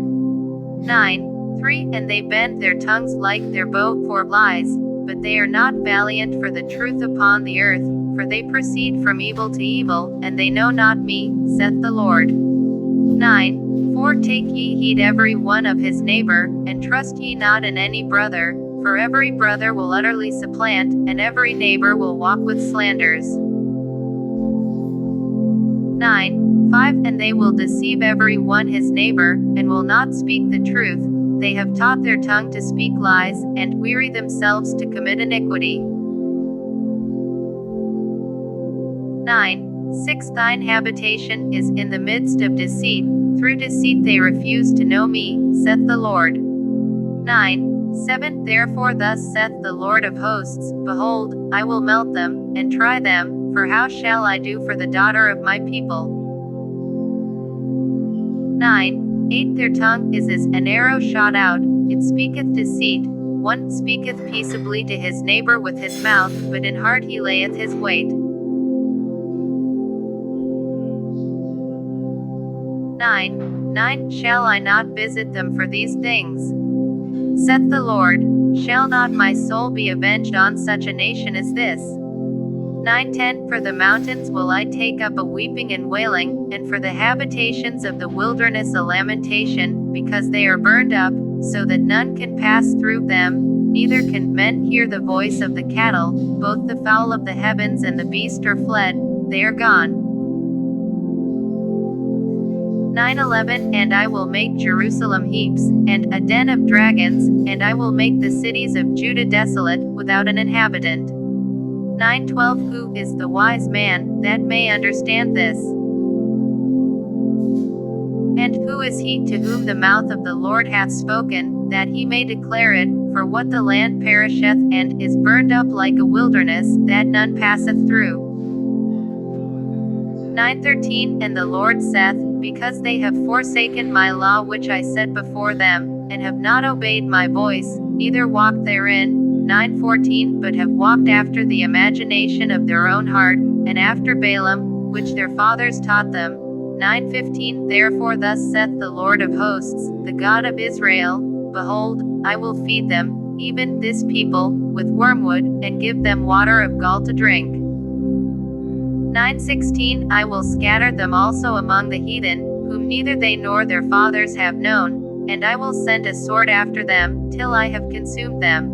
9:3 And they bend their tongues like their bow for lies, but they are not valiant for the truth upon the earth, for they proceed from evil to evil, and they know not me, saith the Lord. 9:4 Take ye heed every one of his neighbor, and trust ye not in any brother, for every brother will utterly supplant, and every neighbor will walk with slanders. 9:5 And they will deceive every one his neighbor, and will not speak the truth. They have taught their tongue to speak lies, and weary themselves to commit iniquity. 9:6 Thine habitation is in the midst of deceit, through deceit they refuse to know me, saith the Lord. 9:7 Therefore thus saith the Lord of hosts, Behold, I will melt them, and try them, for how shall I do for the daughter of my people? 9:8 Their tongue is as an arrow shot out, it speaketh deceit. One speaketh peaceably to his neighbor with his mouth, but in heart he layeth his wait. 9:9 Shall I not visit them for these things? Saith the Lord, shall not my soul be avenged on such a nation as this? 9:10 For the mountains will I take up a weeping and wailing, and for the habitations of the wilderness a lamentation, because they are burned up, so that none can pass through them, neither can men hear the voice of the cattle, both the fowl of the heavens and the beast are fled, they are gone. 9:11 And I will make Jerusalem heaps, and a den of dragons, and I will make the cities of Judah desolate, without an inhabitant. 9:12 Who is the wise man, that may understand this? And who is he to whom the mouth of the Lord hath spoken, that he may declare it? For what the land perisheth, and is burned up like a wilderness, that none passeth through. 9:13 And the Lord saith, Because they have forsaken my law which I set before them, and have not obeyed my voice, neither walked therein. 9:14 But have walked after the imagination of their own heart, and after Balaam, which their fathers taught them. 9:15 Therefore thus saith the Lord of hosts, the God of Israel, Behold, I will feed them, even this people, with wormwood, and give them water of gall to drink. 9:16 I will scatter them also among the heathen, whom neither they nor their fathers have known, and I will send a sword after them, till I have consumed them.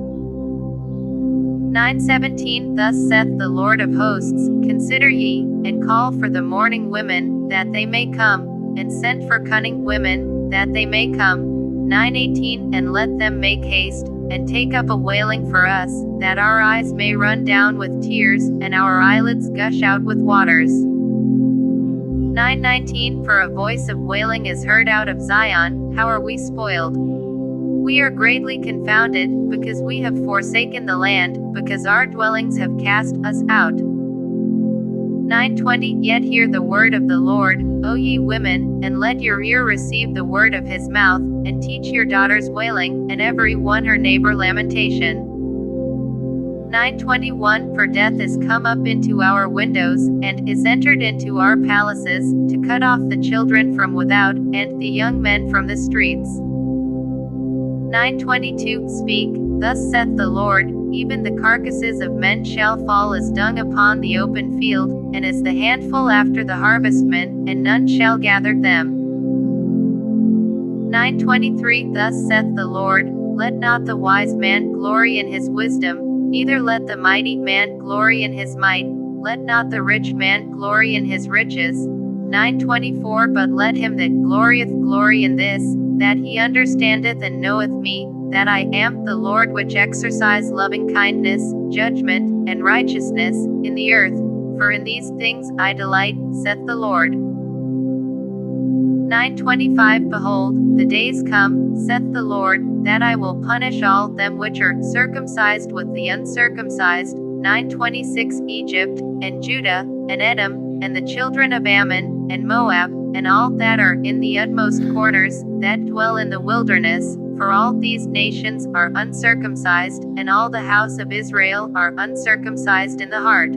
9:17 Thus saith the Lord of hosts, Consider ye, and call for the mourning women, that they may come, and send for cunning women, that they may come. 9:18 And let them make haste, and take up a wailing for us, that our eyes may run down with tears, and our eyelids gush out with waters. 9:19 For a voice of wailing is heard out of Zion, how are we spoiled? We are greatly confounded, because we have forsaken the land, because our dwellings have cast us out. 9:20 Yet hear the word of the Lord, O ye women, and let your ear receive the word of his mouth, and teach your daughters wailing, and every one her neighbor lamentation. 9:21 For death is come up into our windows, and is entered into our palaces, to cut off the children from without, and the young men from the streets. 9:22 Speak, thus saith the Lord, even the carcasses of men shall fall as dung upon the open field, and as the handful after the harvestmen, and none shall gather them. 9:23 Thus saith the Lord, let not the wise man glory in his wisdom, neither let the mighty man glory in his might, let not the rich man glory in his riches. 9:24 But let him that glorieth glory in this, that he understandeth and knoweth me, that I am the Lord which exercise loving kindness, judgment, and righteousness, in the earth, for in these things I delight, saith the Lord. 9:25 Behold, the days come, saith the Lord, that I will punish all them which are circumcised with the uncircumcised. 9:26 Egypt, and Judah, and Edom, and the children of Ammon, and Moab, and all that are in the utmost corners, that dwell in the wilderness, for all these nations are uncircumcised, and all the house of Israel are uncircumcised in the heart.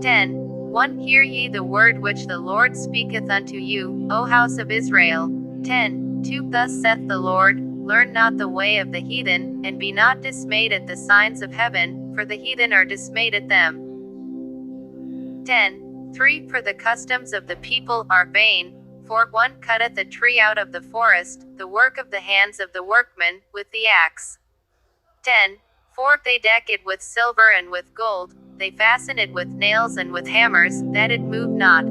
10:1 Hear ye the word which the Lord speaketh unto you, O house of Israel. 10:2 Thus saith the Lord, learn not the way of the heathen, and be not dismayed at the signs of heaven, for the heathen are dismayed at them. 10:3 For the customs of the people are vain, for one cutteth a tree out of the forest, the work of the hands of the workman, with the axe. 10:4 They deck it with silver and with gold, they fasten it with nails and with hammers, that it move not.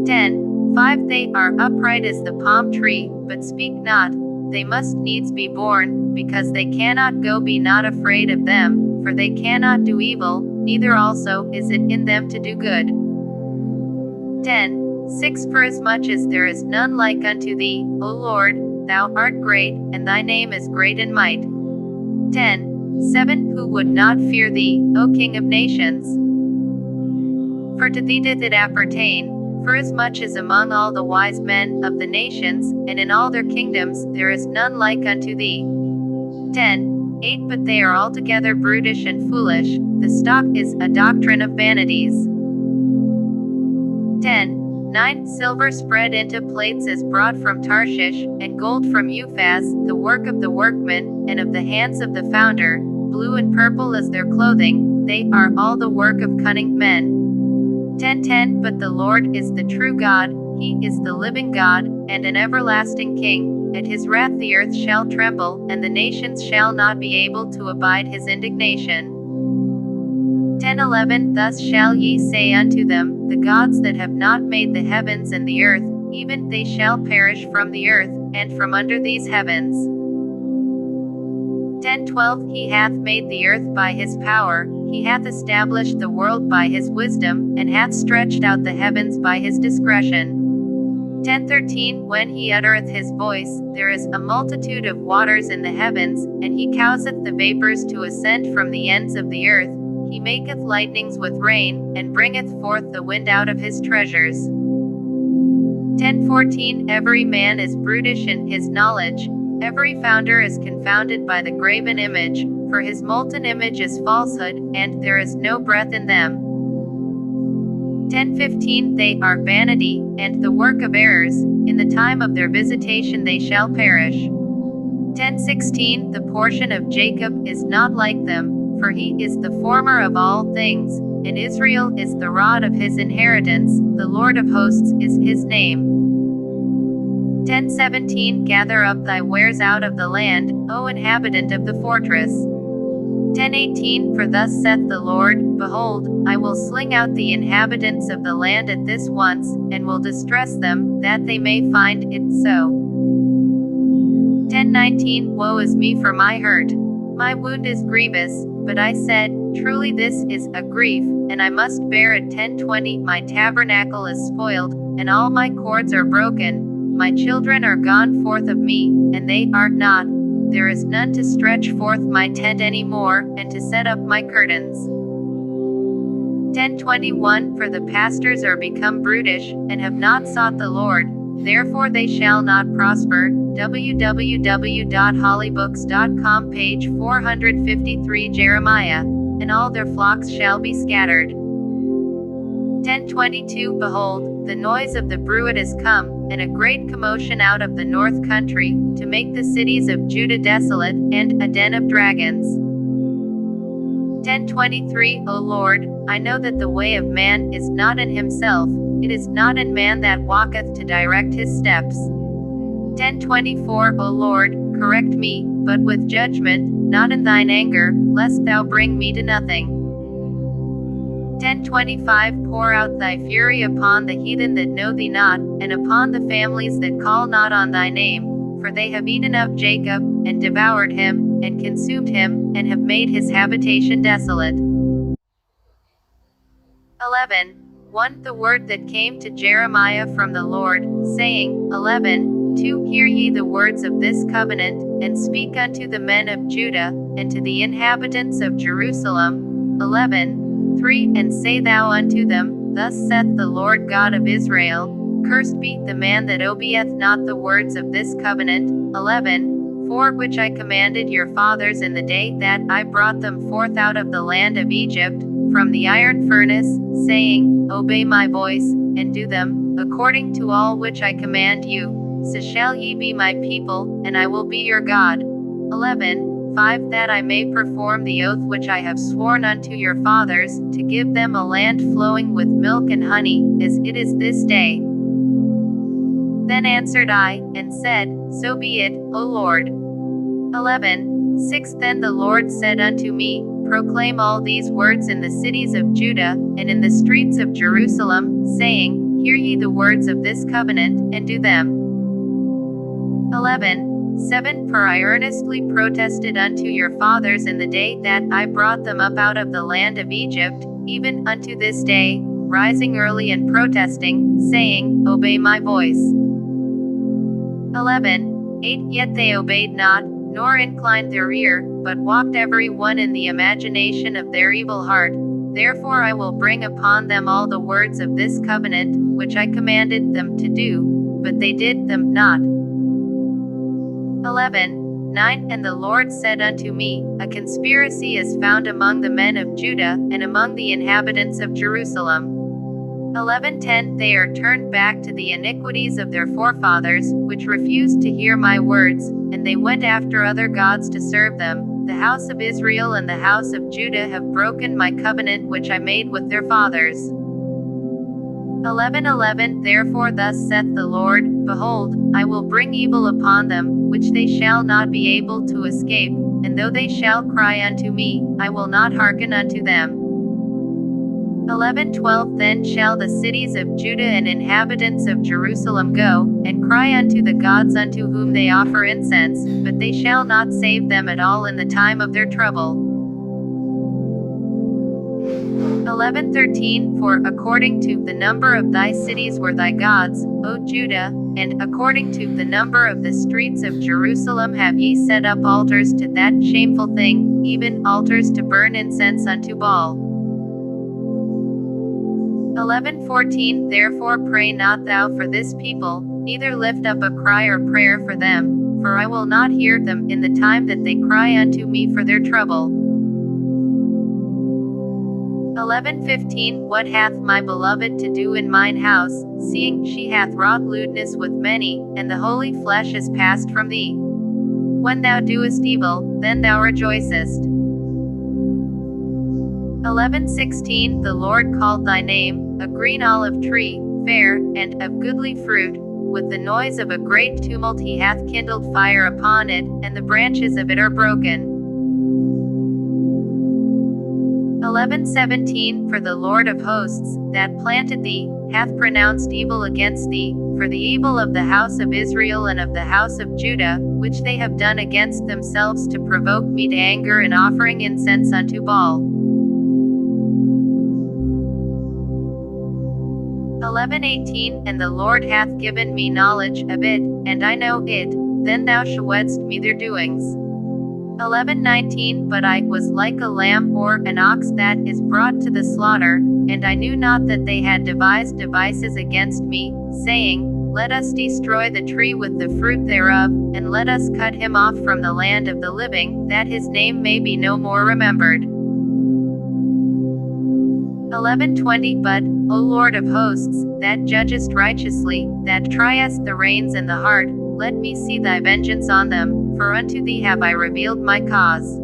10:5 They are upright as the palm tree, but speak not, they must needs be borne, because they cannot go. Be not afraid of them, for they cannot do evil, neither also is it in them to do good. 10:6 For as much as there is none like unto thee, O Lord, thou art great, and thy name is great in might. 10:7 Who would not fear thee, O King of nations? For to thee doth it appertain, for as much as among all the wise men of the nations, and in all their kingdoms, there is none like unto thee. 10:8 But they are altogether brutish and foolish, the stock is a doctrine of vanities. 10:9 Silver spread into plates is brought from Tarshish, and gold from Uphaz, the work of the workman, and of the hands of the founder. Blue and purple is their clothing, they are all the work of cunning men. 10:10 But the Lord is the true God, he is the living God, and an everlasting King. At his wrath the earth shall tremble, and the nations shall not be able to abide his indignation. 10:11 Thus shall ye say unto them, the gods that have not made the heavens and the earth, even they shall perish from the earth, and from under these heavens. 10:12 He hath made the earth by his power, he hath established the world by his wisdom, and hath stretched out the heavens by his discretion. 10:13 When he uttereth his voice, there is a multitude of waters in the heavens, and he causeth the vapors to ascend from the ends of the earth. He maketh lightnings with rain, and bringeth forth the wind out of his treasures. 10:14 Every man is brutish in his knowledge, every founder is confounded by the graven image, for his molten image is falsehood, and there is no breath in them. 10:15 They are vanity, and the work of errors, in the time of their visitation they shall perish. 10:16 The portion of Jacob is not like them, for he is the former of all things, and Israel is the rod of his inheritance, the Lord of hosts is his name. 10:17 Gather up thy wares out of the land, O inhabitant of the fortress. 10:18 For thus saith the Lord, behold, I will sling out the inhabitants of the land at this once, and will distress them, that they may find it so. 10:19 Woe is me for my hurt, my wound is grievous, but I said, truly this is a grief, and I must bear it. 10:20 My tabernacle is spoiled, and all my cords are broken, my children are gone forth of me, and they are not. There is none to stretch forth my tent any more, and to set up my curtains. 10:21 For the pastors are become brutish, and have not sought the Lord. therefore they shall not prosper. www.hollybooks.com, page 453. Jeremiah. And all their flocks shall be scattered. 10:22 Behold, the noise of the bruit is come, and a great commotion out of the north country, to make the cities of Judah desolate, and a den of dragons. 10:23 O Lord, I know that the way of man is not in himself, it is not in man that walketh to direct his steps. 10:24 O Lord, correct me, but with judgment, not in thine anger, lest thou bring me to nothing. 10:25 Pour out thy fury upon the heathen that know thee not, and upon the families that call not on thy name, for they have eaten up Jacob, and devoured him, and consumed him, and have made his habitation desolate. 11:1 The word that came to Jeremiah from the Lord, saying, 11:2 Hear ye the words of this covenant, and speak unto the men of Judah, and to the inhabitants of Jerusalem. 11:3 And say thou unto them, Thus saith the Lord God of Israel, Cursed be the man that obeyeth not the words of this covenant. 11:4 Which I commanded your fathers in the day that I brought them forth out of the land of Egypt, from the iron furnace, saying, Obey my voice, and do them, according to all which I command you. So shall ye be my people, and I will be your God. 11:5 That I may perform the oath which I have sworn unto your fathers, to give them a land flowing with milk and honey, as it is this day. Then answered I, and said, So be it, O Lord. 11:6 Then the Lord said unto me, Proclaim all these words in the cities of Judah, and in the streets of Jerusalem, saying, Hear ye the words of this covenant, and do them. 11:7 For I earnestly protested unto your fathers in the day that I brought them up out of the land of Egypt, even unto this day, rising early and protesting, saying, Obey my voice. 11:8 Yet they obeyed not, nor inclined their ear, but walked every one in the imagination of their evil heart. Therefore I will bring upon them all the words of this covenant, which I commanded them to do, but they did them not. 11:9 And the Lord said unto me, A conspiracy is found among the men of Judah, and among the inhabitants of Jerusalem. 11:10 They are turned back to the iniquities of their forefathers, which refused to hear my words, and they went after other gods to serve them. The house of Israel and the house of Judah have broken my covenant which I made with their fathers. 11:11 Therefore thus saith the Lord, Behold, I will bring evil upon them, which they shall not be able to escape, and though they shall cry unto me, I will not hearken unto them. 11:12 Then shall the cities of Judah and inhabitants of Jerusalem go, and cry unto the gods unto whom they offer incense, but they shall not save them at all in the time of their trouble. 11:13 For according to the number of thy cities were thy gods, O Judah, and according to the number of the streets of Jerusalem have ye set up altars to that shameful thing, even altars to burn incense unto Baal. 11:14 Therefore pray not thou for this people, neither lift up a cry or prayer for them, for I will not hear them in the time that they cry unto me for their trouble. 11:15 What hath my beloved to do in mine house, seeing she hath wrought lewdness with many, and the holy flesh is passed from thee? When thou doest evil, then thou rejoicest. 11:16 The Lord called thy name, a green olive tree, fair, and of goodly fruit. With the noise of a great tumult he hath kindled fire upon it, and the branches of it are broken. 11:17 For the Lord of hosts, that planted thee, hath pronounced evil against thee, for the evil of the house of Israel and of the house of Judah, which they have done against themselves to provoke me to anger in offering incense unto Baal. 11:18 And the Lord hath given me knowledge of it, and I know it, then thou shewedst me their doings. 11:19 But I was like a lamb or an ox that is brought to the slaughter, and I knew not that they had devised devices against me, saying, let us destroy the tree with the fruit thereof, and let us cut him off from the land of the living, that his name may be no more remembered. 11:20 But, O Lord of hosts, that judgest righteously, that triest the reins and the heart, let me see thy vengeance on them, for unto thee have I revealed my cause.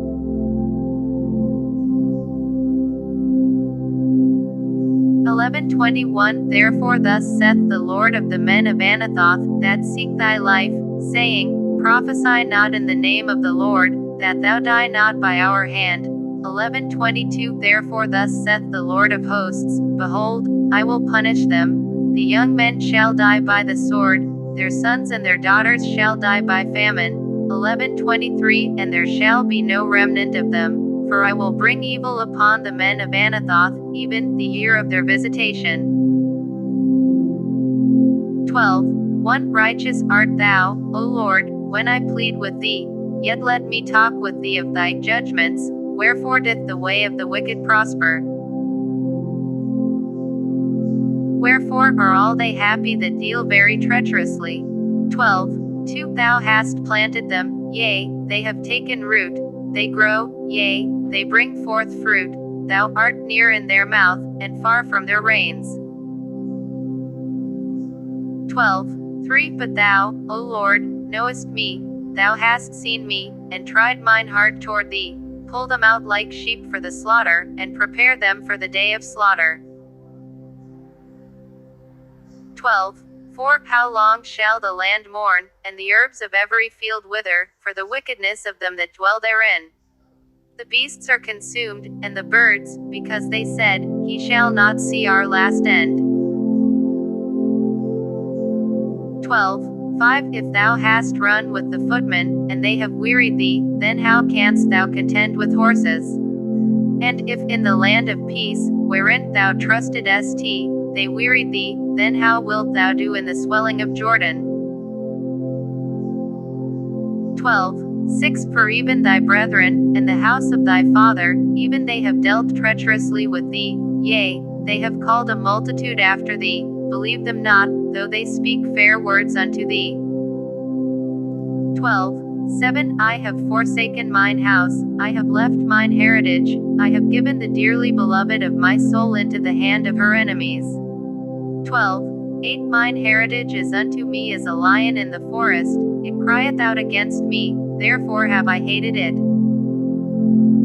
11:21 Therefore thus saith the Lord of the men of Anathoth, that seek thy life, saying, Prophesy not in the name of the Lord, that thou die not by our hand. 11:22 Therefore thus saith the Lord of hosts, Behold, I will punish them. The young men shall die by the sword, their sons and their daughters shall die by famine. 11:23 And there shall be no remnant of them. For I will bring evil upon the men of Anathoth, even the year of their visitation. 12:1 Righteous art thou, O Lord, when I plead with thee. Yet let me talk with thee of thy judgments. Wherefore doth the way of the wicked prosper? Wherefore are all they happy that deal very treacherously? 12:2 Thou hast planted them, yea, they have taken root. They grow, yea, they bring forth fruit. Thou art near in their mouth, and far from their reins. 12:3 But thou, O Lord, knowest me. Thou hast seen me, and tried mine heart toward thee. Pull them out like sheep for the slaughter, and prepare them for the day of slaughter. 12:4 How long shall the land mourn, and the herbs of every field wither, for the wickedness of them that dwell therein? The beasts are consumed, and the birds, because they said, He shall not see our last end. 12:5 If thou hast run with the footmen, and they have wearied thee, then how canst thou contend with horses? And if in the land of peace, wherein thou trustedst, they wearied thee, then how wilt thou do in the swelling of Jordan? 12:6 For even thy brethren, and the house of thy father, even they have dealt treacherously with thee, yea, they have called a multitude after thee. Believe them not, though they speak fair words unto thee. 12:7 I have forsaken mine house, I have left mine heritage, I have given the dearly beloved of my soul into the hand of her enemies. 12:8 Mine heritage is unto me as a lion in the forest, it crieth out against me, therefore have I hated it.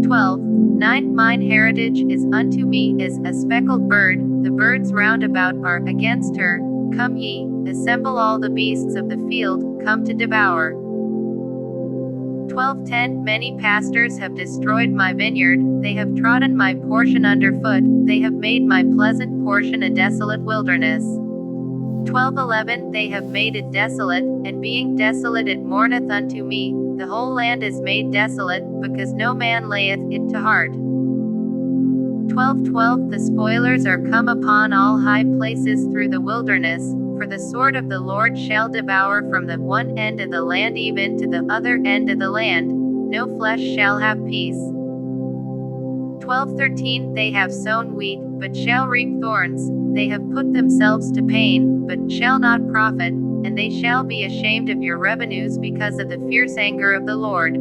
12:9 Mine heritage is unto me as a speckled bird, the birds round about are against her. Come ye, assemble all the beasts of the field, come to devour. 12:10 Many pastors have destroyed my vineyard, they have trodden my portion underfoot, they have made my pleasant portion a desolate wilderness. 12:11 They have made it desolate, and being desolate it mourneth unto me, the whole land is made desolate, because no man layeth it to heart. 12:12 The spoilers are come upon all high places through the wilderness, for the sword of the Lord shall devour from the one end of the land even to the other end of the land, no flesh shall have peace. 12:13 They have sown wheat, but shall reap thorns, they have put themselves to pain, but shall not profit, and they shall be ashamed of your revenues because of the fierce anger of the Lord.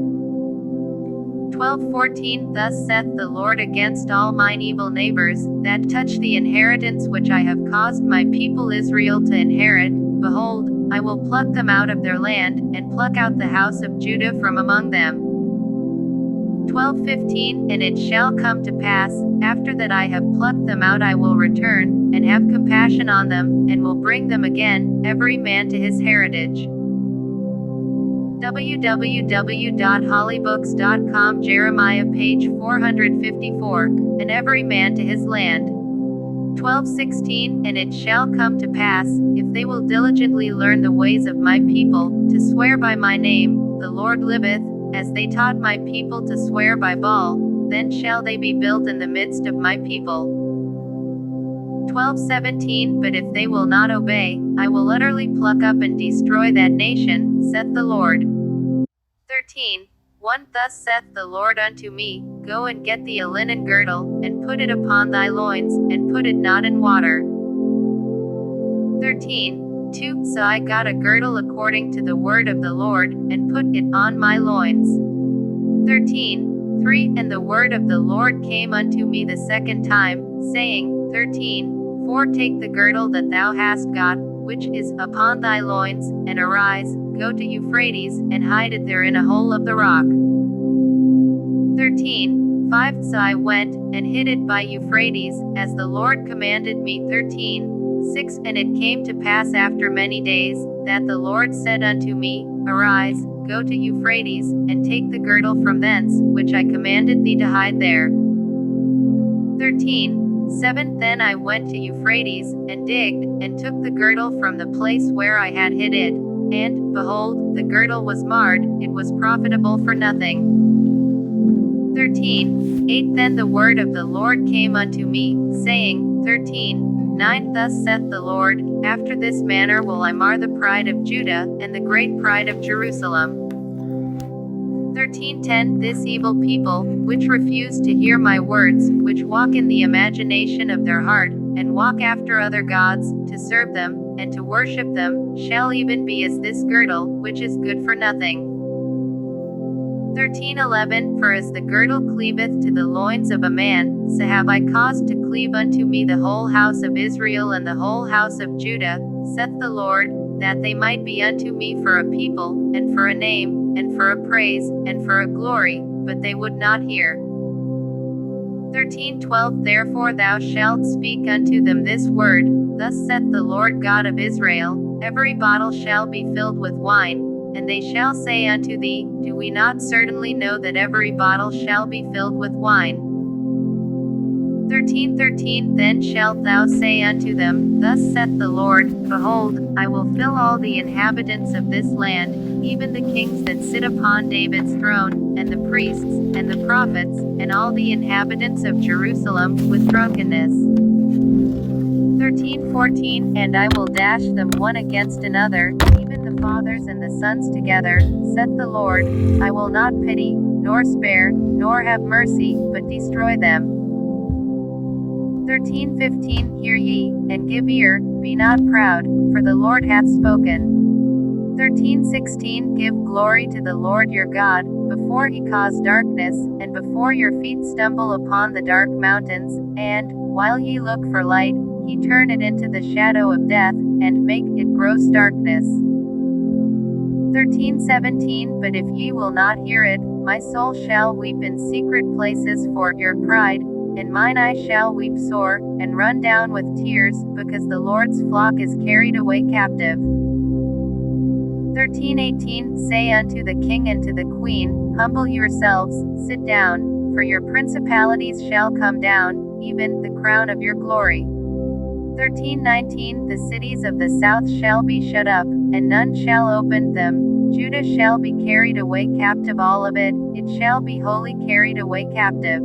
12:14 Thus saith the Lord against all mine evil neighbors, that touch the inheritance which I have caused my people Israel to inherit, behold, I will pluck them out of their land, and pluck out the house of Judah from among them. 12:15 And it shall come to pass, after that I have plucked them out I will return, and have compassion on them, and will bring them again, every man to his heritage. www.hollybooks.com Jeremiah page 454, and every man to his land. 12:16 And it shall come to pass, if they will diligently learn the ways of my people, to swear by my name, the Lord liveth, as they taught my people to swear by Baal, then shall they be built in the midst of my people. 12:17 But if they will not obey, I will utterly pluck up and destroy that nation, saith the Lord. 13:1 Thus saith the Lord unto me, Go and get thee a linen girdle, and put it upon thy loins, and put it not in water. 13 2. So I got a girdle according to the word of the Lord, and put it on my loins. 13. 3. And the word of the Lord came unto me the second time, saying, 13. 4. Take the girdle that thou hast got, which is upon thy loins, and arise, go to Euphrates, and hide it there in a hole of the rock. 13. 5. So I went, and hid it by Euphrates, as the Lord commanded me. 13. 6. And it came to pass after many days, that the Lord said unto me, Arise, go to Euphrates, and take the girdle from thence, which I commanded thee to hide there. 13. 7. Then I went to Euphrates, and digged, and took the girdle from the place where I had hid it. And, behold, the girdle was marred, it was profitable for nothing. 13. 8. Then the word of the Lord came unto me, saying, 13. 9. Thus saith the Lord, After this manner will I mar the pride of Judah, and the great pride of Jerusalem. 13:10 This evil people, which refuse to hear my words, which walk in the imagination of their heart, and walk after other gods, to serve them, and to worship them, shall even be as this girdle, which is good for nothing. 13:11 For as the girdle cleaveth to the loins of a man, so have I caused to cleave unto me the whole house of Israel and the whole house of Judah, saith the Lord, that they might be unto me for a people, and for a name, and for a praise, and for a glory, but they would not hear. 13:12 Therefore thou shalt speak unto them this word, Thus saith the Lord God of Israel, Every bottle shall be filled with wine, and they shall say unto thee, Do we not certainly know that every bottle shall be filled with wine? 13:13 Then shalt thou say unto them, Thus saith the Lord, Behold, I will fill all the inhabitants of this land, even the kings that sit upon David's throne, and the priests, and the prophets, and all the inhabitants of Jerusalem, with drunkenness. 13:14 And I will dash them one against another, even the fathers and the sons together, saith the Lord, I will not pity, nor spare, nor have mercy, but destroy them. 13:15 Hear ye, and give ear, be not proud, for the Lord hath spoken. 13:16 Give glory to the Lord your God, before he cause darkness, and before your feet stumble upon the dark mountains, and, while ye look for light, he turn it into the shadow of death, and make it gross darkness. 13:17 But if ye will not hear it, my soul shall weep in secret places for your pride, and mine eye shall weep sore, and run down with tears, because the Lord's flock is carried away captive. 13:18 Say unto the king and to the queen, Humble yourselves, sit down, for your principalities shall come down, even the crown of your glory. 13:19 The cities of the south shall be shut up, and none shall open them. Judah shall be carried away captive, all of it, it shall be wholly carried away captive.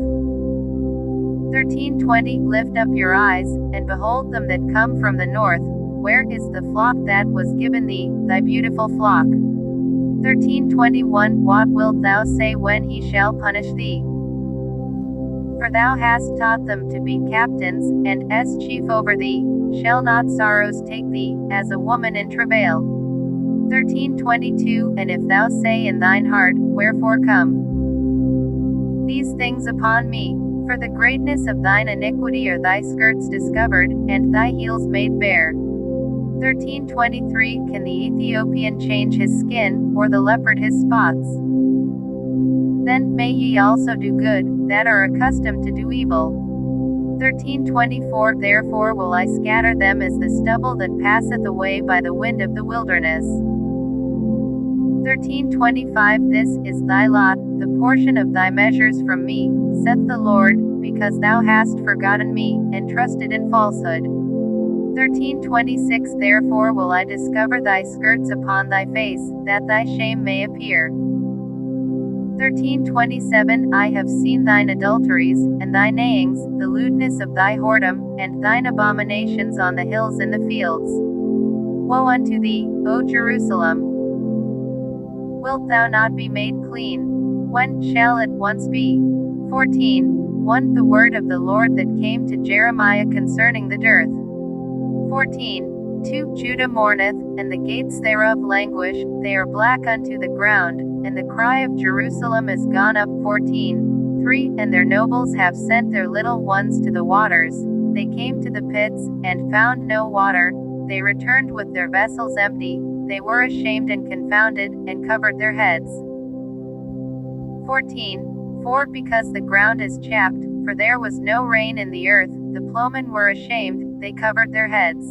13:20 Lift up your eyes, and behold them that come from the north. Where is the flock that was given thee, thy beautiful flock? 13:21 What wilt thou say when he shall punish thee? For thou hast taught them to be captains, and as chief over thee, shall not sorrows take thee, as a woman in travail? 13:22 And if thou say in thine heart, Wherefore come these things upon me? For the greatness of thine iniquity are thy skirts discovered, and thy heels made bare. 13:23 Can the Ethiopian change his skin, or the leopard his spots? Then may ye also do good, that are accustomed to do evil. 13:24 Therefore will I scatter them as the stubble that passeth away by the wind of the wilderness. 13:25 This is thy lot, the portion of thy measures from me, saith the Lord, because thou hast forgotten me, and trusted in falsehood. 13:26 Therefore will I discover thy skirts upon thy face, that thy shame may appear. 13:27 I have seen thine adulteries, and thy neighings, the lewdness of thy whoredom, and thine abominations on the hills and the fields. Woe unto thee, O Jerusalem! Wilt thou not be made clean? When shall it once be? 14:1 The word of the Lord that came to Jeremiah concerning the dearth. 14 2. Judah mourneth, and the gates thereof languish, they are black unto the ground, and the cry of Jerusalem is gone up. 14. 3. And their nobles have sent their little ones to the waters, they came to the pits, and found no water, they returned with their vessels empty, they were ashamed and confounded, and covered their heads. 14. 4. Because the ground is chapped, for there was no rain in the earth, the plowmen were ashamed, they covered their heads.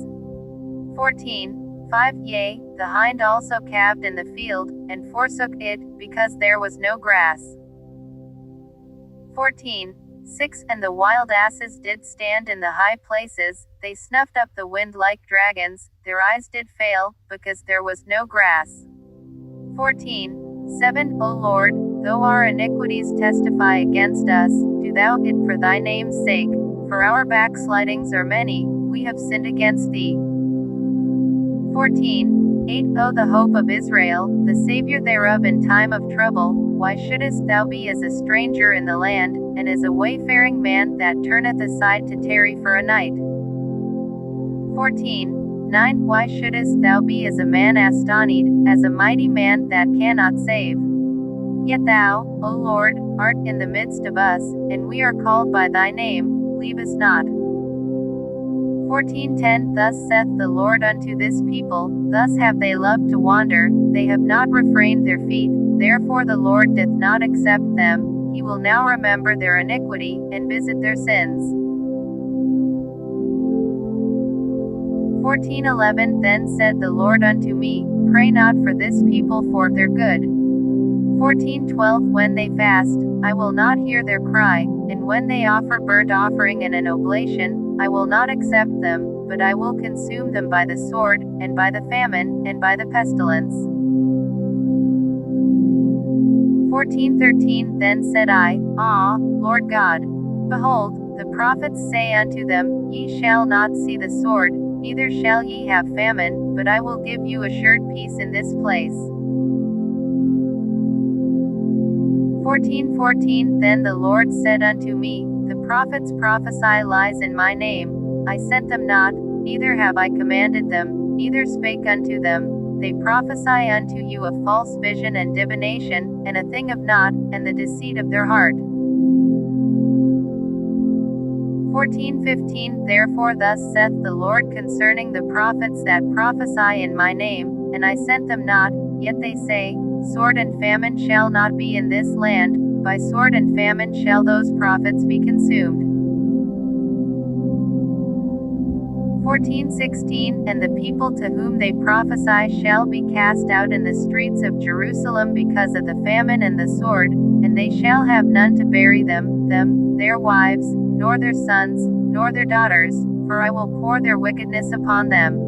14. 5. Yea, the hind also calved in the field, and forsook it, because there was no grass. 14. 6. And the wild asses did stand in the high places, they snuffed up the wind like dragons, their eyes did fail, because there was no grass. 14. 7. O Lord, though our iniquities testify against us, do thou it for thy name's sake, for our backslidings are many, we have sinned against thee. 14. 8. O the hope of Israel, the Savior thereof in time of trouble, why shouldest thou be as a stranger in the land, and as a wayfaring man that turneth aside to tarry for a night? 14. 9. Why shouldest thou be as a man astonied, as a mighty man that cannot save? Yet thou, O Lord, art in the midst of us, and we are called by thy name, leave us not. 14:10 Thus saith the Lord unto this people, thus have they loved to wander, they have not refrained their feet, therefore the Lord doth not accept them, he will now remember their iniquity, and visit their sins. 14:11 Then said the Lord unto me, pray not for this people for their good. 14:12 When they fast, I will not hear their cry, and when they offer burnt offering and an oblation, I will not accept them, but I will consume them by the sword, and by the famine, and by the pestilence. 14:13 Then said I, Ah, Lord God, behold, the prophets say unto them, Ye shall not see the sword, neither shall ye have famine, but I will give you assured peace in this place. 14:14 Then the Lord said unto me, The prophets prophesy lies in my name, I sent them not, neither have I commanded them, neither spake unto them, they prophesy unto you a false vision and divination, and a thing of naught, and the deceit of their heart. 14:15 Therefore thus saith the Lord concerning the prophets that prophesy in my name, and I sent them not, yet they say, Sword and famine shall not be in this land, by sword and famine shall those prophets be consumed. 14:16 And the people to whom they prophesy shall be cast out in the streets of Jerusalem because of the famine and the sword, and they shall have none to bury them, their wives, nor their sons, nor their daughters, for I will pour their wickedness upon them.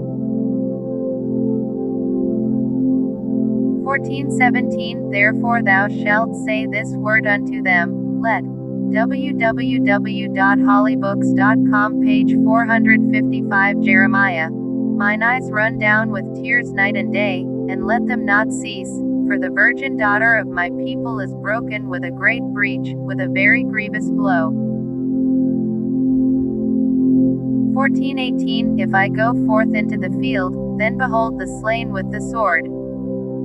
14:17 Therefore thou shalt say this word unto them, let www.hollybooks.com page 455 Jeremiah. Mine eyes run down with tears night and day, and let them not cease, for the virgin daughter of my people is broken with a great breach, with a very grievous blow. 14:18 If I go forth into the field, then behold the slain with the sword.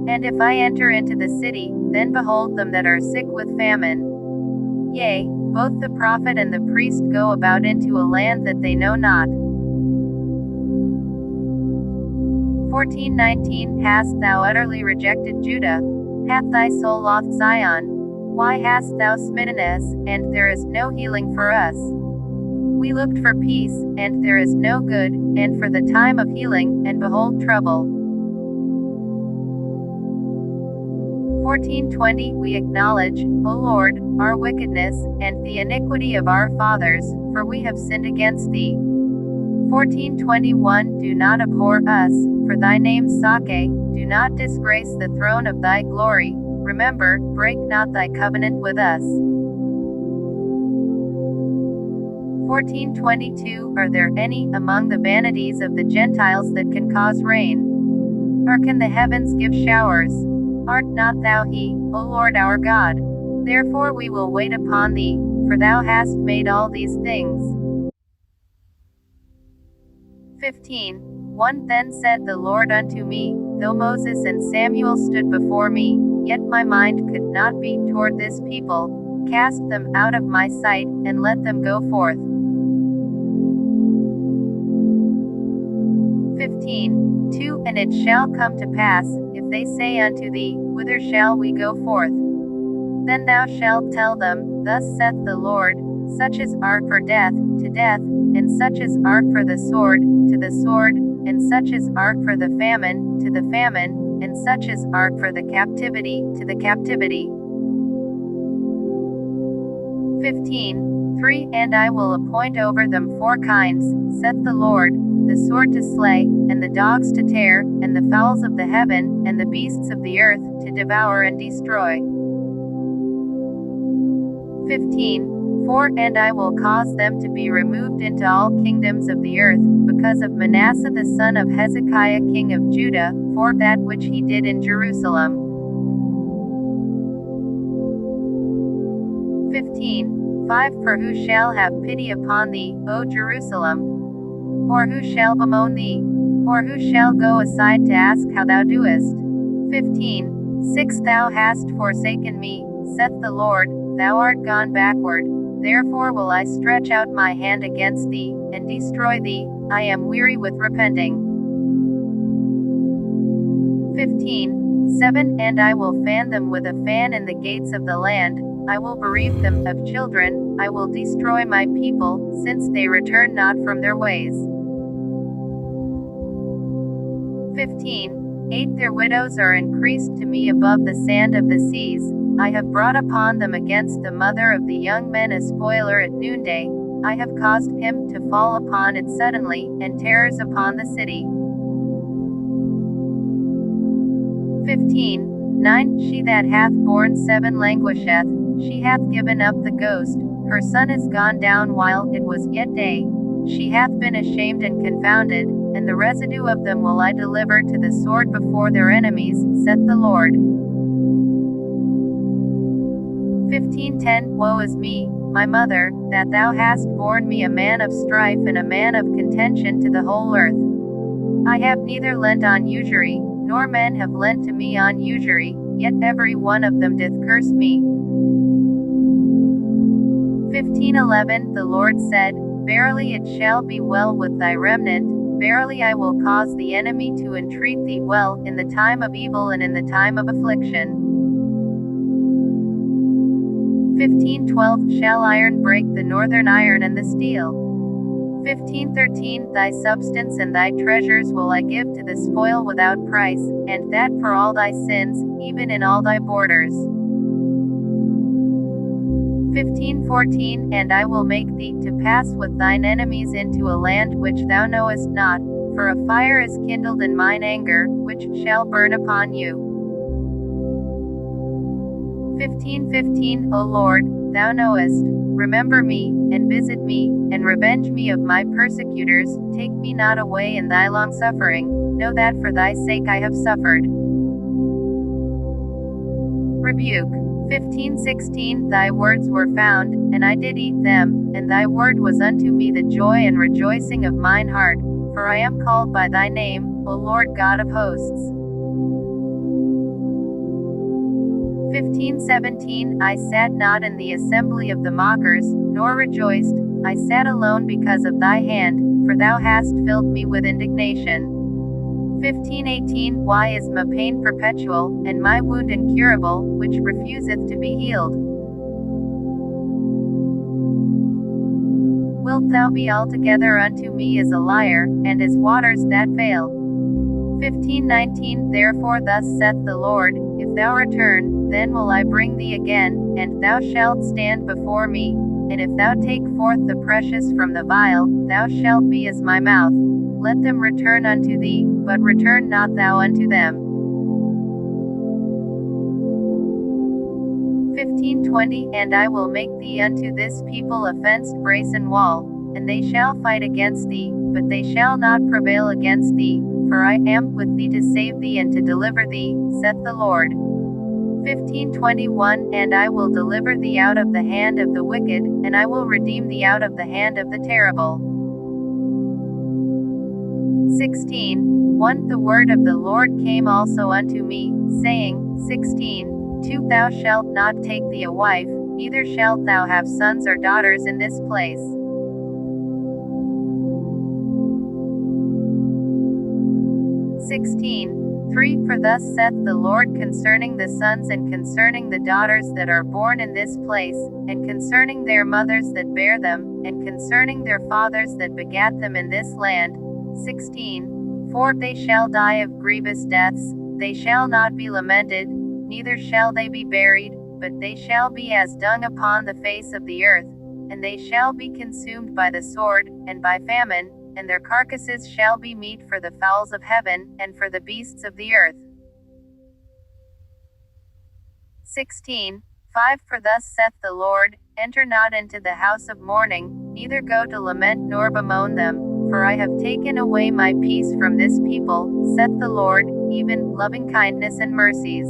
And if I enter into the city, then behold them that are sick with famine. Yea, both the prophet and the priest go about into a land that they know not. 14:19 Hast thou utterly rejected Judah? Hath thy soul lost Zion? Why hast thou smitten us, and there is no healing for us? We looked for peace, and there is no good, and for the time of healing, and behold trouble. 14:20 We acknowledge, O Lord, our wickedness, and the iniquity of our fathers, for we have sinned against thee. 14:21 Do not abhor us, for thy name's sake, do not disgrace the throne of thy glory, remember, break not thy covenant with us. 14:22 Are there any among the vanities of the Gentiles that can cause rain? Or can the heavens give showers? Art not thou he, O Lord our God? Therefore we will wait upon thee, for thou hast made all these things. 15. 1 Then said the Lord unto me, though Moses and Samuel stood before me, yet my mind could not be toward this people. Cast them out of my sight, and let them go forth. 15:2 And it shall come to pass, if they say unto thee, Whither shall we go forth? Then thou shalt tell them, Thus saith the Lord, such as are for death, to death, and such as are for the sword, to the sword, and such as are for the famine, to the famine, and such as are for the captivity, to the captivity. 15:3 And I will appoint over them 4 kinds, saith the Lord, the sword to slay, and the dogs to tear, and the fowls of the heaven, and the beasts of the earth, to devour and destroy. 15:4 And I will cause them to be removed into all kingdoms of the earth, because of Manasseh the son of Hezekiah king of Judah, for that which he did in Jerusalem. 15:5 For who shall have pity upon thee, O Jerusalem? Or who shall bemoan thee? Or who shall go aside to ask how thou doest? 15:6 Thou hast forsaken me, saith the Lord, thou art gone backward. Therefore will I stretch out my hand against thee, and destroy thee. I am weary with repenting. 15:7 And I will fan them with a fan in the gates of the land. I will bereave them of children. I will destroy my people, since they return not from their ways. 15:8 Their widows are increased to me above the sand of the seas. I have brought upon them against the mother of the young men a spoiler at noonday. I have caused him to fall upon it suddenly, and terrors upon the city. 15:9 She that hath borne 7 languisheth, she hath given up the ghost, her son is gone down while it was yet day. She hath been ashamed and confounded, and the residue of them will I deliver to the sword before their enemies, saith the Lord. 15:10 Woe is me, my mother, that thou hast borne me a man of strife and a man of contention to the whole earth. I have neither lent on usury, nor men have lent to me on usury, yet every one of them doth curse me. 15:11 The Lord said, Verily it shall be well with thy remnant, verily I will cause the enemy to entreat thee well, in the time of evil and in the time of affliction. 15:12 Shall iron break the northern iron and the steel? 15:13 Thy substance and thy treasures will I give to the spoil without price, and that for all thy sins, even in all thy borders. 15:14 And I will make thee to pass with thine enemies into a land which thou knowest not, for a fire is kindled in mine anger, which shall burn upon you. 15:15 O Lord, thou knowest, remember me, and visit me, and revenge me of my persecutors, take me not away in thy long suffering, know that for thy sake I have suffered. Rebuke. 15:16 Thy words were found, and I did eat them, and thy word was unto me the joy and rejoicing of mine heart, for I am called by thy name, O Lord God of hosts. 15:17 I sat not in the assembly of the mockers, nor rejoiced, I sat alone because of thy hand, for thou hast filled me with indignation. 15:18 Why is my pain perpetual, and my wound incurable, which refuseth to be healed? Wilt thou be altogether unto me as a liar, and as waters that fail? 15:19 Therefore thus saith the Lord, if thou return, then will I bring thee again, and thou shalt stand before me, and if thou take forth the precious from the vial, thou shalt be as my mouth. Let them return unto thee, but return not thou unto them. 15:20 And I will make thee unto this people a fenced brazen wall, and they shall fight against thee, but they shall not prevail against thee, for I am with thee to save thee and to deliver thee, saith the Lord. 15:21 And I will deliver thee out of the hand of the wicked, and I will redeem thee out of the hand of the terrible. 16:1 The word of the Lord came also unto me, saying, 16:2 Thou shalt not take thee a wife, neither shalt thou have sons or daughters in this place. 16:3 For thus saith the Lord concerning the sons and concerning the daughters that are born in this place, and concerning their mothers that bear them, and concerning their fathers that begat them in this land. 16:4 They shall die of grievous deaths, they shall not be lamented, neither shall they be buried, but they shall be as dung upon the face of the earth, and they shall be consumed by the sword, and by famine, and their carcasses shall be meat for the fowls of heaven, and for the beasts of the earth. 16:5 For thus saith the Lord, Enter not into the house of mourning, neither go to lament nor bemoan them, for I have taken away my peace from this people, saith the Lord, even loving kindness and mercies.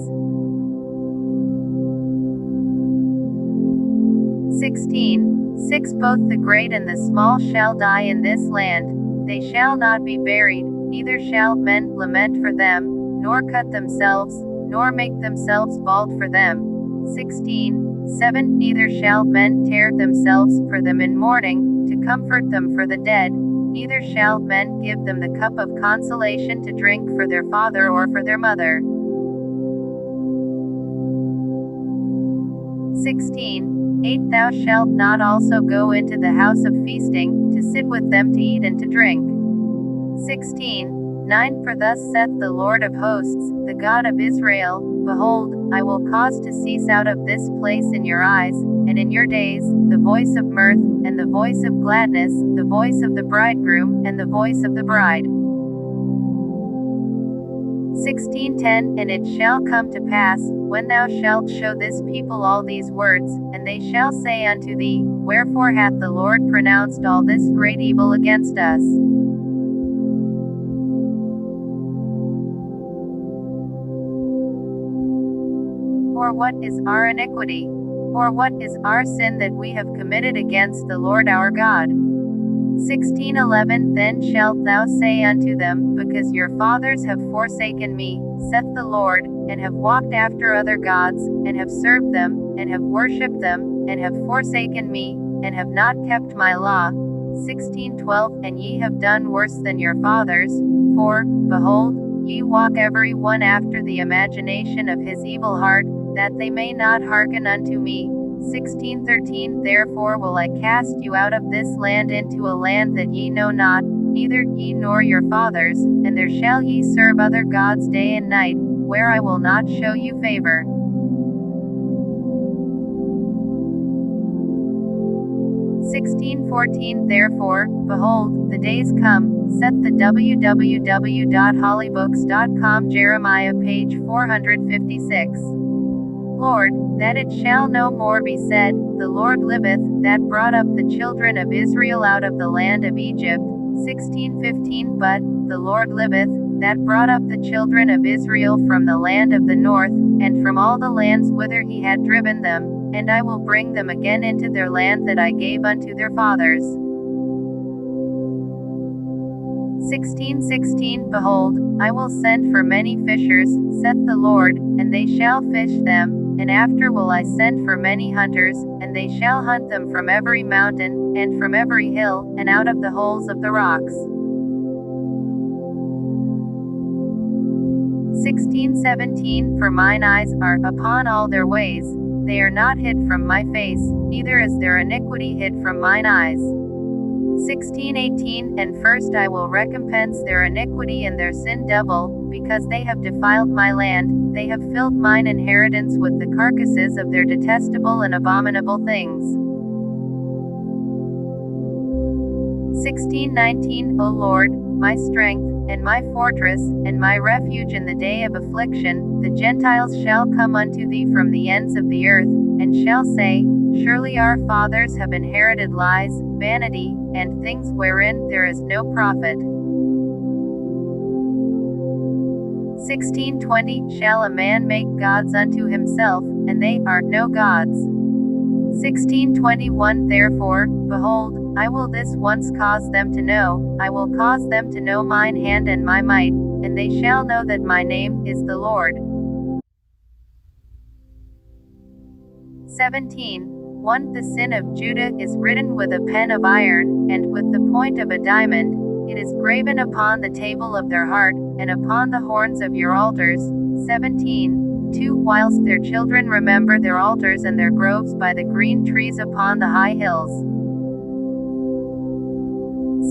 16:6 Both the great and the small shall die in this land, they shall not be buried, neither shall men lament for them, nor cut themselves, nor make themselves bald for them. 16:7 Neither shall men tear themselves for them in mourning, to comfort them for the dead, neither shall men give them the cup of consolation to drink for their father or for their mother. 16:8 Thou shalt not also go into the house of feasting, to sit with them to eat and to drink. 16:9 For thus saith the Lord of hosts, the God of Israel, Behold, I will cause to cease out of this place in your eyes, and in your days, the voice of mirth, and the voice of gladness, the voice of the bridegroom, and the voice of the bride. 16:10 And it shall come to pass, when thou shalt show this people all these words, and they shall say unto thee, Wherefore hath the Lord pronounced all this great evil against us? Or what is our iniquity? Or what is our sin that we have committed against the Lord our God? 16:11 Then shalt thou say unto them, Because your fathers have forsaken me, saith the Lord, and have walked after other gods, and have served them, and have worshipped them, and have forsaken me, and have not kept my law. 16:12 And ye have done worse than your fathers, for, behold, ye walk every one after the imagination of his evil heart, that they may not hearken unto me. 16:13 Therefore will I cast you out of this land into a land that ye know not, neither ye nor your fathers, and there shall ye serve other gods day and night, where I will not show you favor. 16:14 Therefore, behold, the days come, saith the www.hollybooks.com Jeremiah page 456. Lord, that it shall no more be said, The Lord liveth, that brought up the children of Israel out of the land of Egypt. 16:15 But, the Lord liveth, that brought up the children of Israel from the land of the north, and from all the lands whither he had driven them, and I will bring them again into their land that I gave unto their fathers. 16:16 Behold, I will send for many fishers, saith the Lord, and they shall fish them, and after will I send for many hunters, and they shall hunt them from every mountain, and from every hill, and out of the holes of the rocks. 16:17 For mine eyes are upon all their ways, they are not hid from my face, neither is their iniquity hid from mine eyes. 16:18 And first I will recompense their iniquity and their sin double, because they have defiled my land, they have filled mine inheritance with the carcasses of their detestable and abominable things. 16:19 O Lord, my strength, and my fortress, and my refuge in the day of affliction, the Gentiles shall come unto thee from the ends of the earth, and shall say, Surely our fathers have inherited lies, vanity, and things wherein there is no profit. 16:20 Shall a man make gods unto himself, and they are no gods? 16:21 Therefore, behold, I will this once cause them to know, I will cause them to know mine hand and my might, and they shall know that my name is the Lord. 17. 1. The sin of Judah is written with a pen of iron, and with the point of a diamond. It is graven upon the table of their heart, and upon the horns of your altars. 17. 2. Whilst their children remember their altars and their groves by the green trees upon the high hills.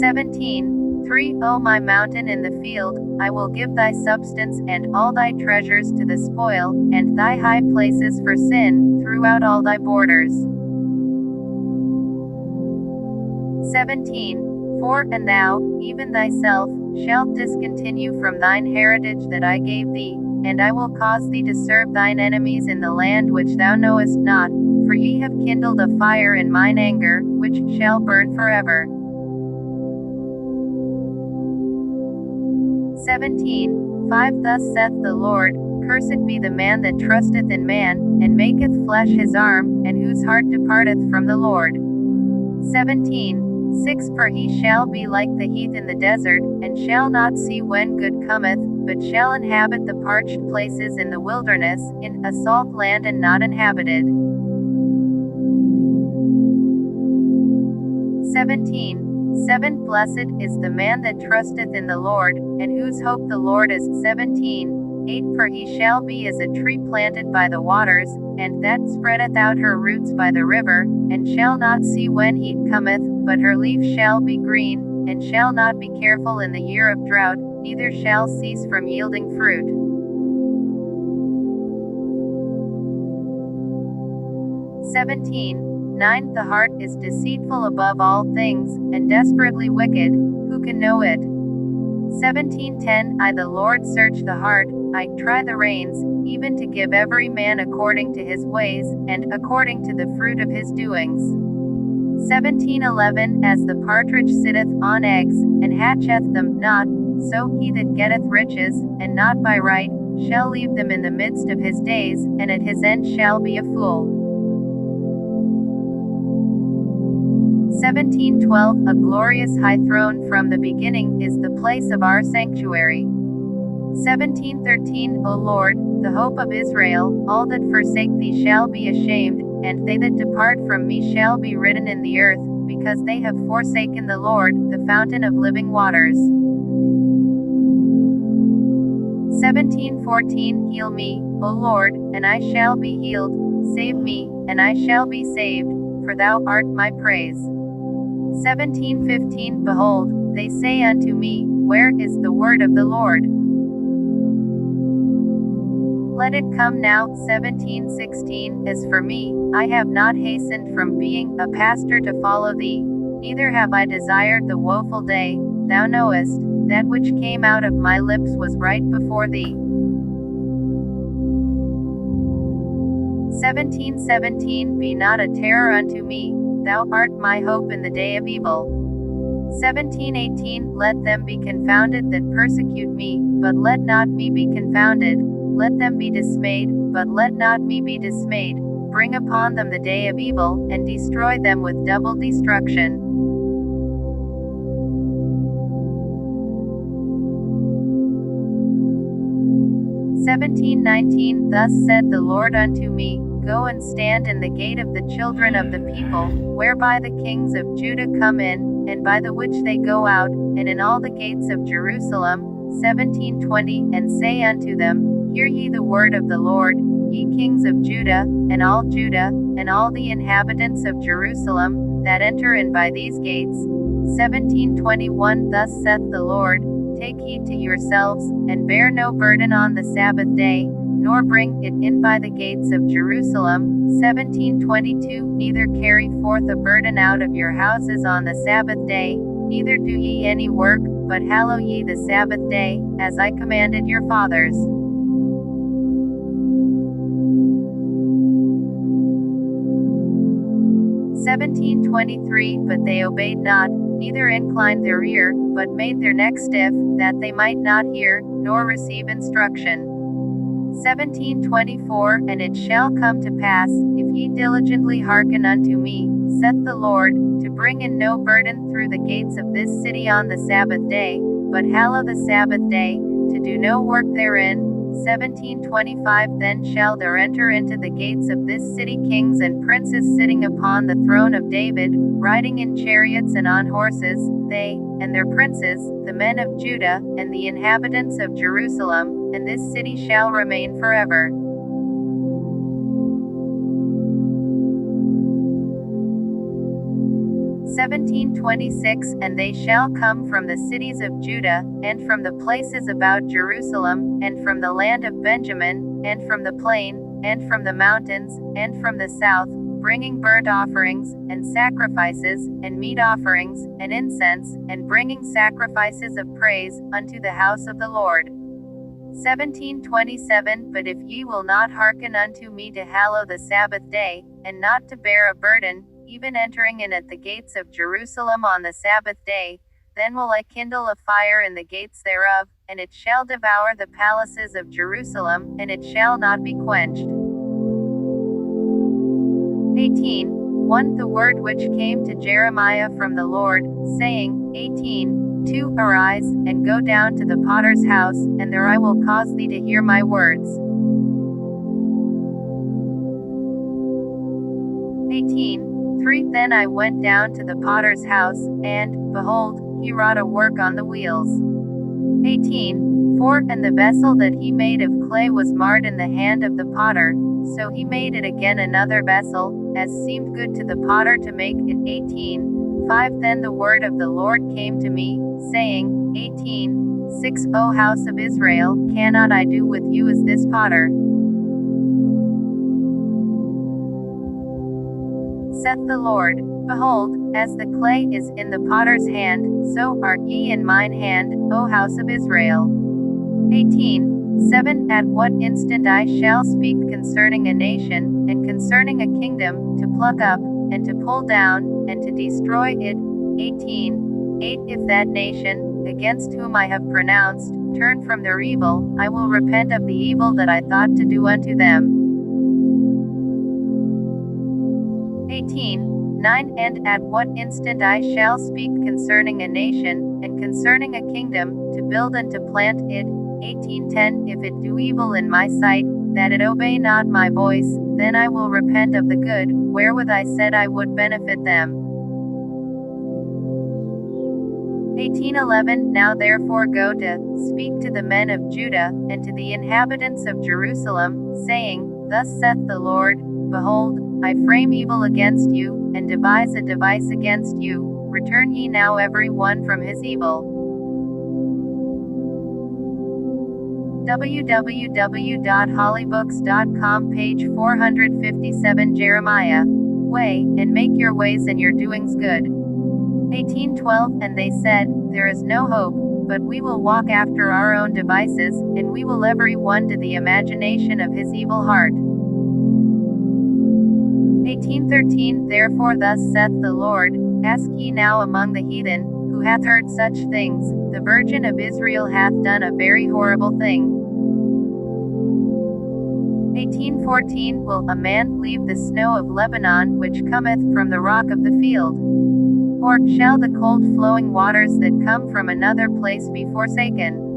17. 3. O my mountain in the field, I will give thy substance and all thy treasures to the spoil, and thy high places for sin, throughout all thy borders. 17. 4. And thou, even thyself, shalt discontinue from thine heritage that I gave thee, and I will cause thee to serve thine enemies in the land which thou knowest not, for ye have kindled a fire in mine anger, which shall burn forever. 17. 5. Thus saith the Lord, Cursed be the man that trusteth in man, and maketh flesh his arm, and whose heart departeth from the Lord. 17. 6. For he shall be like the heath in the desert, and shall not see when good cometh, but shall inhabit the parched places in the wilderness, in a salt land and not inhabited. 17. 7. Blessed is the man that trusteth in the Lord, and whose hope the Lord is. 17. 8. For he shall be as a tree planted by the waters, and that spreadeth out her roots by the river, and shall not see when heat cometh, but her leaf shall be green, and shall not be careful in the year of drought, neither shall cease from yielding fruit. 17. 9. The heart is deceitful above all things, and desperately wicked, who can know it? 17:10 I the Lord search the heart, I try the reins, even to give every man according to his ways, and according to the fruit of his doings. 17:11 As the partridge sitteth on eggs, and hatcheth them not, so he that getteth riches, and not by right, shall leave them in the midst of his days, and at his end shall be a fool. 17:12 A glorious high throne from the beginning is the place of our sanctuary. 17:13 O Lord, the hope of Israel, all that forsake thee shall be ashamed, and they that depart from me shall be written in the earth, because they have forsaken the Lord, the fountain of living waters. 17:14 Heal me, O Lord, and I shall be healed, save me, and I shall be saved, for thou art my praise. 17:15 Behold, they say unto me, Where is the word of the Lord? Let it come now. 17:16 As for me, I have not hastened from being a pastor to follow thee, neither have I desired the woeful day. Thou knowest, that which came out of my lips was right before thee. 17:17 Be not a terror unto me, thou art my hope in the day of evil. 17:18 Let them be confounded that persecute me, but let not me be confounded. Let them be dismayed, but let not me be dismayed. Bring upon them the day of evil, and destroy them with double destruction. 17:19 Thus said the Lord unto me, Go and stand in the gate of the children of the people, whereby the kings of Judah come in, and by the which they go out, and in all the gates of Jerusalem. 17:20 And say unto them, Hear ye the word of the Lord, ye kings of Judah, and all the inhabitants of Jerusalem, that enter in by these gates. 17:21 Thus saith the Lord, Take heed to yourselves, and bear no burden on the Sabbath day, nor bring it in by the gates of Jerusalem. 17:22 Neither carry forth a burden out of your houses on the Sabbath day, neither do ye any work, but hallow ye the Sabbath day, as I commanded your fathers. 17:23 But they obeyed not, neither inclined their ear, but made their neck stiff, that they might not hear, nor receive instruction. 17:24 And it shall come to pass, if ye diligently hearken unto me, saith the Lord, to bring in no burden through the gates of this city on the Sabbath day, but hallow the Sabbath day, to do no work therein. 17:25 Then shall there enter into the gates of this city kings and princes sitting upon the throne of David, riding in chariots and on horses, they, and their princes, the men of Judah, and the inhabitants of Jerusalem, and this city shall remain forever. 17:26 And they shall come from the cities of Judah, and from the places about Jerusalem, and from the land of Benjamin, and from the plain, and from the mountains, and from the south, bringing burnt offerings, and sacrifices, and meat offerings, and incense, and bringing sacrifices of praise, unto the house of the Lord. 17:27 But if ye will not hearken unto me to hallow the Sabbath day, and not to bear a burden, even entering in at the gates of Jerusalem on the Sabbath day, then will I kindle a fire in the gates thereof, and it shall devour the palaces of Jerusalem, and it shall not be quenched. 18:1 The word which came to Jeremiah from the Lord, saying, 18:2 Arise, and go down to the potter's house, and there I will cause thee to hear my words. 18:3 Then I went down to the potter's house, and, behold, he wrought a work on the wheels. 18:4 And the vessel that he made of clay was marred in the hand of the potter, so he made it again another vessel, as seemed good to the potter to make it. 18:5 Then the word of the Lord came to me, saying, 18:6 O house of Israel, cannot I do with you as this potter? Saith the Lord, Behold, as the clay is in the potter's hand, so are ye in mine hand, O house of Israel. 18:7 At what instant I shall speak concerning a nation, and concerning a kingdom, to pluck up, and to pull down, and to destroy it. 18:8 If that nation, against whom I have pronounced, turn from their evil, I will repent of the evil that I thought to do unto them. 18:9 And at what instant I shall speak concerning a nation, and concerning a kingdom, to build and to plant it. 18:10 If it do evil in my sight, that it obey not my voice, then I will repent of the good, wherewith I said I would benefit them. 18:11 Now therefore go to, speak to the men of Judah, and to the inhabitants of Jerusalem, saying, Thus saith the Lord, Behold, I frame evil against you, and devise a device against you. Return ye now every one from his evil. www.hollybooks.com Page 457 Jeremiah. Way, and make your ways and your doings good. 18:12 And they said, There is no hope, but we will walk after our own devices, and we will every one to the imagination of his evil heart. 18:13 Therefore thus saith the Lord, Ask ye now among the heathen, who hath heard such things, the Virgin of Israel hath done a very horrible thing. 18:14 Will a man leave the snow of Lebanon which cometh from the rock of the field? Or shall the cold flowing waters that come from another place be forsaken?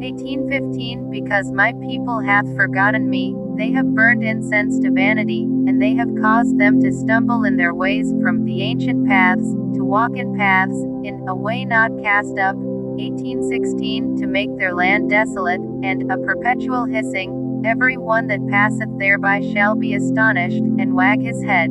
18:15 Because my people hath forgotten me, they have burned incense to vanity, and they have caused them to stumble in their ways from the ancient paths, to walk in paths, in a way not cast up. 18:16 To make their land desolate, and a perpetual hissing, every one that passeth thereby shall be astonished, and wag his head.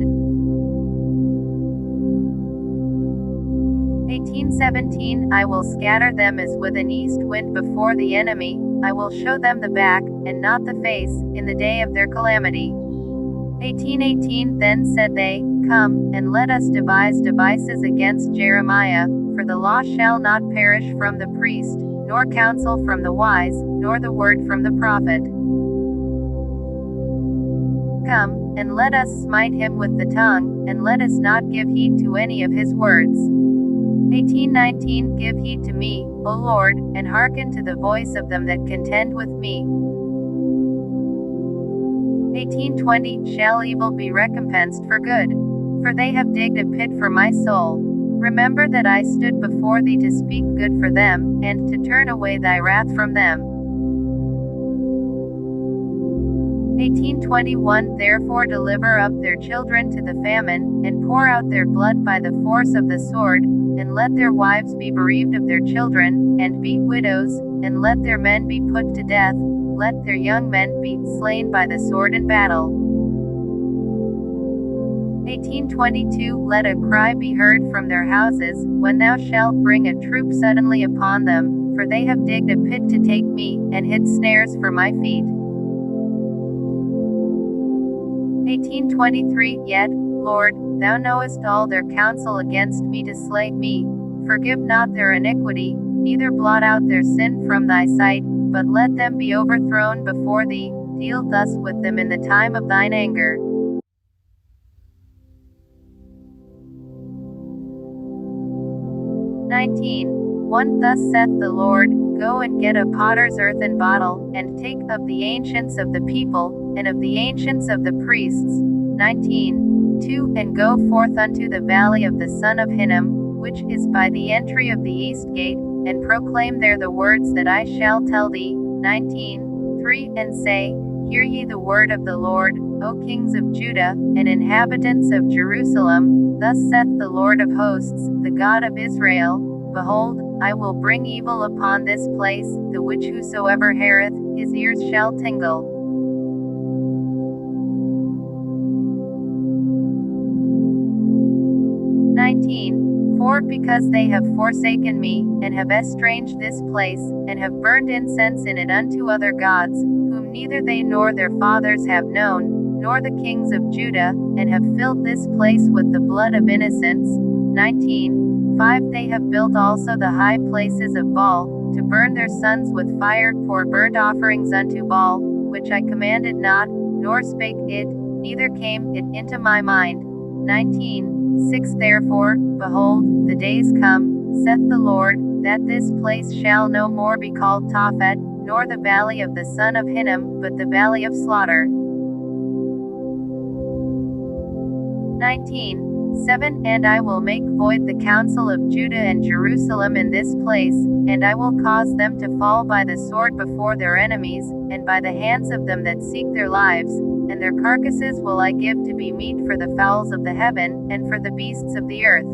18:17 I will scatter them as with an east wind before the enemy, I will show them the back, and not the face, in the day of their calamity. 18:18 Then said they, Come, and let us devise devices against Jeremiah, for the law shall not perish from the priest, nor counsel from the wise, nor the word from the prophet. Come, and let us smite him with the tongue, and let us not give heed to any of his words. 18:19 Give heed to me, O Lord, and hearken to the voice of them that contend with me. 18:20 Shall evil be recompensed for good? For they have digged a pit for my soul. Remember that I stood before thee to speak good for them, and to turn away thy wrath from them. 18:21 Therefore deliver up their children to the famine, and pour out their blood by the force of the sword, and let their wives be bereaved of their children, and be widows, and let their men be put to death, let their young men be slain by the sword in battle. 18:22 Let a cry be heard from their houses, when thou shalt bring a troop suddenly upon them, for they have digged a pit to take me, and hid snares for my feet. 18:23 Yet, Lord, thou knowest all their counsel against me to slay me. Forgive not their iniquity, neither blot out their sin from thy sight, but let them be overthrown before thee. Deal thus with them in the time of thine anger. 19:1 Thus saith the Lord, Go and get a potter's earthen bottle, and take of the ancients of the people, and of the ancients of the priests. 19:2 And go forth unto the valley of the son of Hinnom, which is by the entry of the east gate, and proclaim there the words that I shall tell thee. 19:3 And say, Hear ye the word of the Lord, O kings of Judah, and inhabitants of Jerusalem. Thus saith the Lord of hosts, the God of Israel, Behold, I will bring evil upon this place, the which whosoever heareth, his ears shall tingle. 19:4 Because they have forsaken me, and have estranged this place, and have burned incense in it unto other gods, whom neither they nor their fathers have known, nor the kings of Judah, and have filled this place with the blood of innocents. 19:5 They have built also the high places of Baal, to burn their sons with fire for burnt offerings unto Baal, which I commanded not, nor spake it, neither came it into my mind. 19:6 Therefore, behold, the days come, saith the Lord, that this place shall no more be called Tophet, nor the valley of the son of Hinnom, but the valley of slaughter. 19:7 And I will make void the counsel of Judah and Jerusalem in this place, and I will cause them to fall by the sword before their enemies, and by the hands of them that seek their lives, and their carcasses will I give to be meat for the fowls of the heaven, and for the beasts of the earth.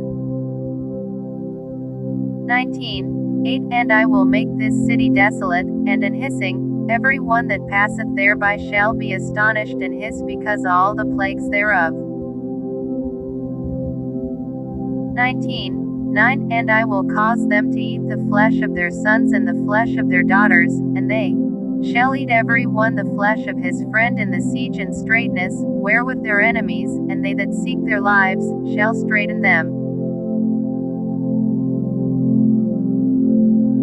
19:8 And I will make this city desolate, and an hissing, every one that passeth thereby shall be astonished and hiss because of all the plagues thereof. 19:9 And I will cause them to eat the flesh of their sons and the flesh of their daughters, and they shall eat every one the flesh of his friend in the siege and straitness, wherewith their enemies, and they that seek their lives, shall straiten them.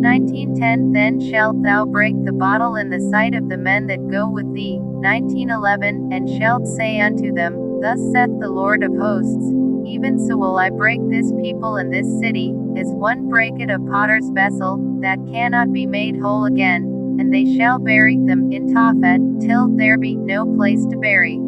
19:10 Then shalt thou break the bottle in the sight of the men that go with thee. 19:11 And shalt say unto them, Thus saith the Lord of hosts, Even so will I break this people and this city, as one breaketh a potter's vessel, that cannot be made whole again, and they shall bury them in Tophet, till there be no place to bury.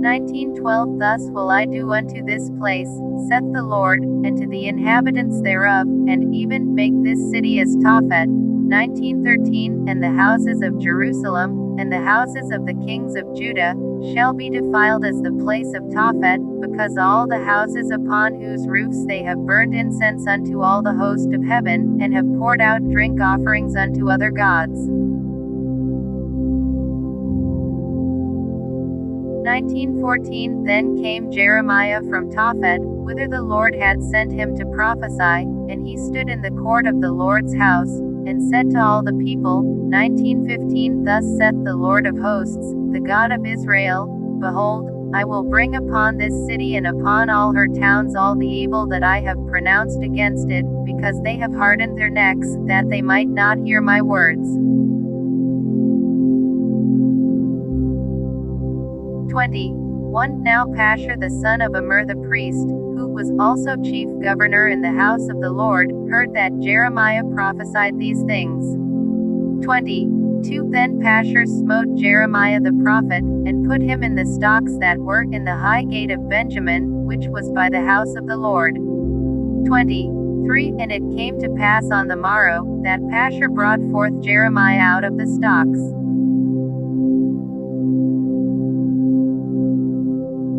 19:12 Thus will I do unto this place, saith the Lord, and to the inhabitants thereof, and even make this city as Tophet. 19:13 And the houses of Jerusalem, and the houses of the kings of Judah, shall be defiled as the place of Tophet, because all the houses upon whose roofs they have burned incense unto all the host of heaven, and have poured out drink offerings unto other gods. 19:14 Then came Jeremiah from Tophet, whither the Lord had sent him to prophesy, and he stood in the court of the Lord's house, and said to all the people. 19:15 Thus saith the Lord of hosts, the God of Israel, Behold, I will bring upon this city and upon all her towns all the evil that I have pronounced against it, because they have hardened their necks, that they might not hear my words. 20 1 Now Pashur the son of Immer the priest, who was also chief governor in the house of the Lord, heard that Jeremiah prophesied these things. 22 Then Pashur smote Jeremiah the prophet, and put him in the stocks that were in the high gate of Benjamin, which was by the house of the Lord. 23 And it came to pass on the morrow, that Pashur brought forth Jeremiah out of the stocks.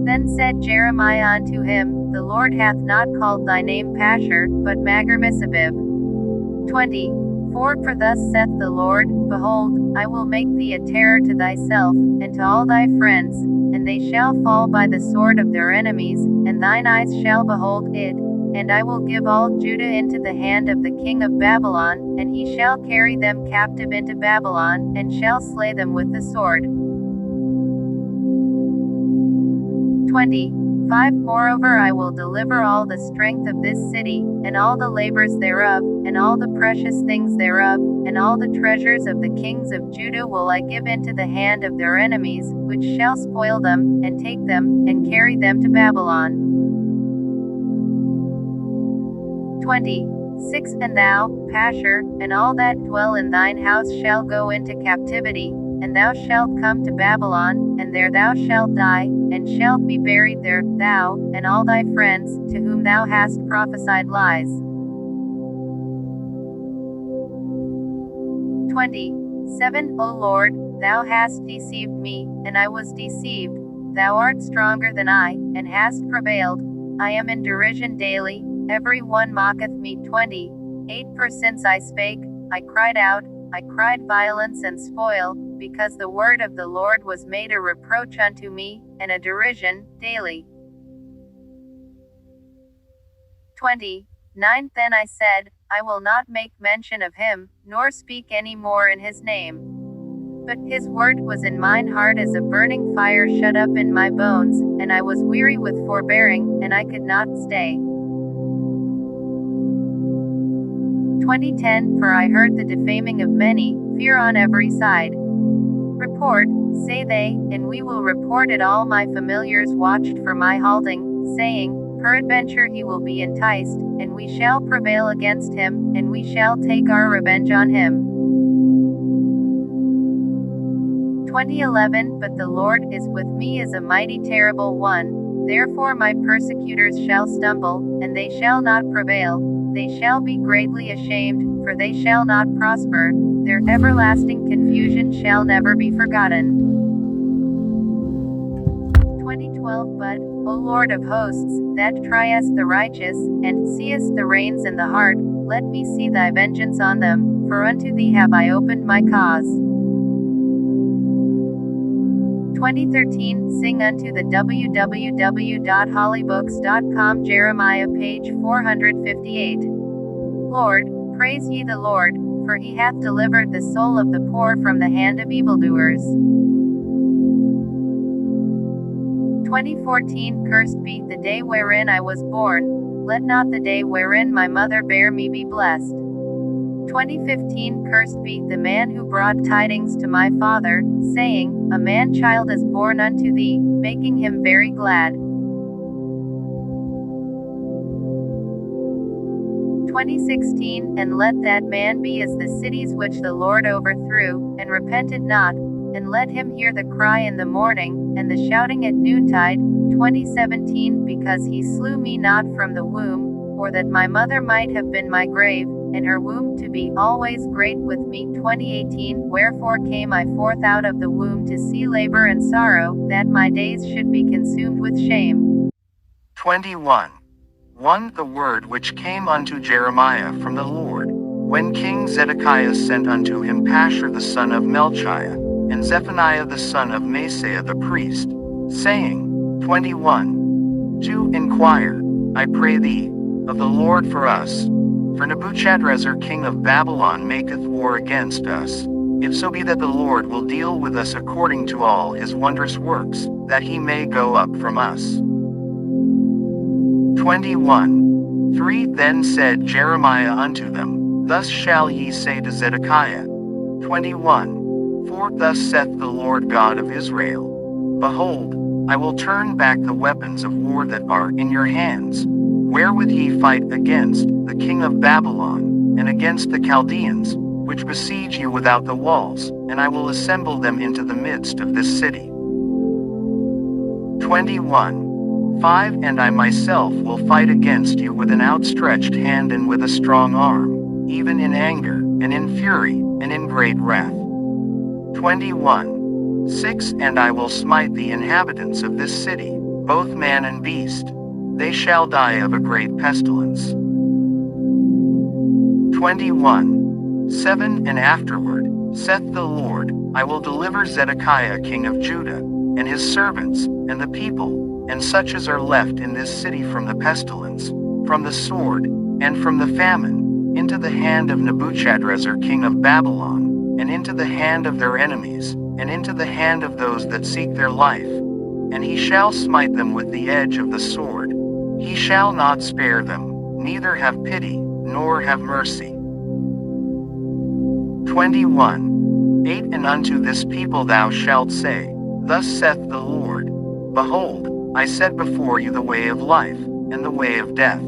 Then said Jeremiah unto him, The Lord hath not called thy name Pashur, but Magar-Missabib. 24 For thus saith the Lord, Behold, I will make thee a terror to thyself, and to all thy friends, and they shall fall by the sword of their enemies, and thine eyes shall behold it, and I will give all Judah into the hand of the king of Babylon, and he shall carry them captive into Babylon, and shall slay them with the sword. 25 Moreover I will deliver all the strength of this city, and all the labors thereof, and all the precious things thereof, and all the treasures of the kings of Judah will I give into the hand of their enemies, which shall spoil them, and take them, and carry them to Babylon. 26 And thou, Pashur, and all that dwell in thine house shall go into captivity, and thou shalt come to Babylon, and there thou shalt die, and shalt be buried there, thou, and all thy friends, to whom thou hast prophesied lies. 27 O Lord, thou hast deceived me, and I was deceived. Thou art stronger than I, and hast prevailed. I am in derision daily, every one mocketh me. 28 For since I spake, I cried out, I cried violence and spoil, because the word of the Lord was made a reproach unto me, and a derision, daily. 29 Then I said, I will not make mention of him, nor speak any more in his name. But his word was in mine heart as a burning fire shut up in my bones, and I was weary with forbearing, and I could not stay. 2010 For I heard the defaming of many, fear on every side. Report, say they, and we will report it. All my familiars watched for my halting, saying, Peradventure he will be enticed, and we shall prevail against him, and we shall take our revenge on him. 2011 But the Lord is with me as a mighty terrible one. Therefore my persecutors shall stumble, and they shall not prevail. They shall be greatly ashamed, for they shall not prosper. Their everlasting confusion shall never be forgotten. 2012 But, O Lord of hosts, that triest the righteous, and seest the reins in the heart, let me see thy vengeance on them, for unto thee have I opened my cause. 2013 Sing unto the www.hollybooks.com Jeremiah page 458. Lord, praise ye the Lord, for he hath delivered the soul of the poor from the hand of evildoers. 2014 Cursed be the day wherein I was born, let not the day wherein my mother bare me be blessed. 2015 Cursed be the man who brought tidings to my father, saying, A man-child is born unto thee, making him very glad. 2016 And let that man be as the cities which the Lord overthrew, and repented not, and let him hear the cry in the morning, and the shouting at noontide. 2017 Because he slew me not from the womb, or that my mother might have been my grave, and her womb to be always great with me. 2018 Wherefore came I forth out of the womb to see labor and sorrow, that my days should be consumed with shame. 21. 1 The word which came unto Jeremiah from the Lord, when King Zedekiah sent unto him Pashur the son of Melchiah, and Zephaniah the son of Maaseiah the priest, saying, 21. To inquire, I pray thee, of the Lord for us. For Nebuchadrezzar king of Babylon maketh war against us. If so be that the Lord will deal with us according to all his wondrous works, that he may go up from us. 21. 3 Then said Jeremiah unto them, Thus shall ye say to Zedekiah. 21. For thus saith the Lord God of Israel, Behold, I will turn back the weapons of war that are in your hands, wherewith ye fight against the king of Babylon, and against the Chaldeans, which besiege you without the walls, and I will assemble them into the midst of this city. 21:5 And I myself will fight against you with an outstretched hand and with a strong arm, even in anger, and in fury, and in great wrath. 21:6 And I will smite the inhabitants of this city, both man and beast. They shall die of a great pestilence. 21:7 And afterward, saith the Lord, I will deliver Zedekiah king of Judah, and his servants, and the people, and such as are left in this city from the pestilence, from the sword, and from the famine, into the hand of Nebuchadrezzar king of Babylon, and into the hand of their enemies, and into the hand of those that seek their life. And he shall smite them with the edge of the sword. He shall not spare them, neither have pity, nor have mercy. 21:8 And unto this people thou shalt say, Thus saith the Lord, Behold, I set before you the way of life, and the way of death.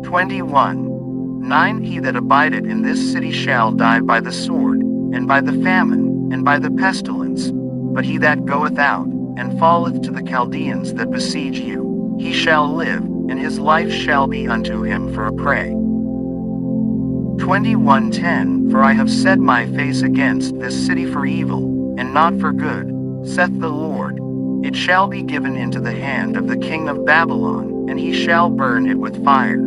21:9 He that abideth in this city shall die by the sword, and by the famine, and by the pestilence. But he that goeth out, and falleth to the Chaldeans that besiege you, he shall live, and his life shall be unto him for a prey. 21:10 For I have set my face against this city for evil, and not for good, saith the Lord. It shall be given into the hand of the king of Babylon, and he shall burn it with fire.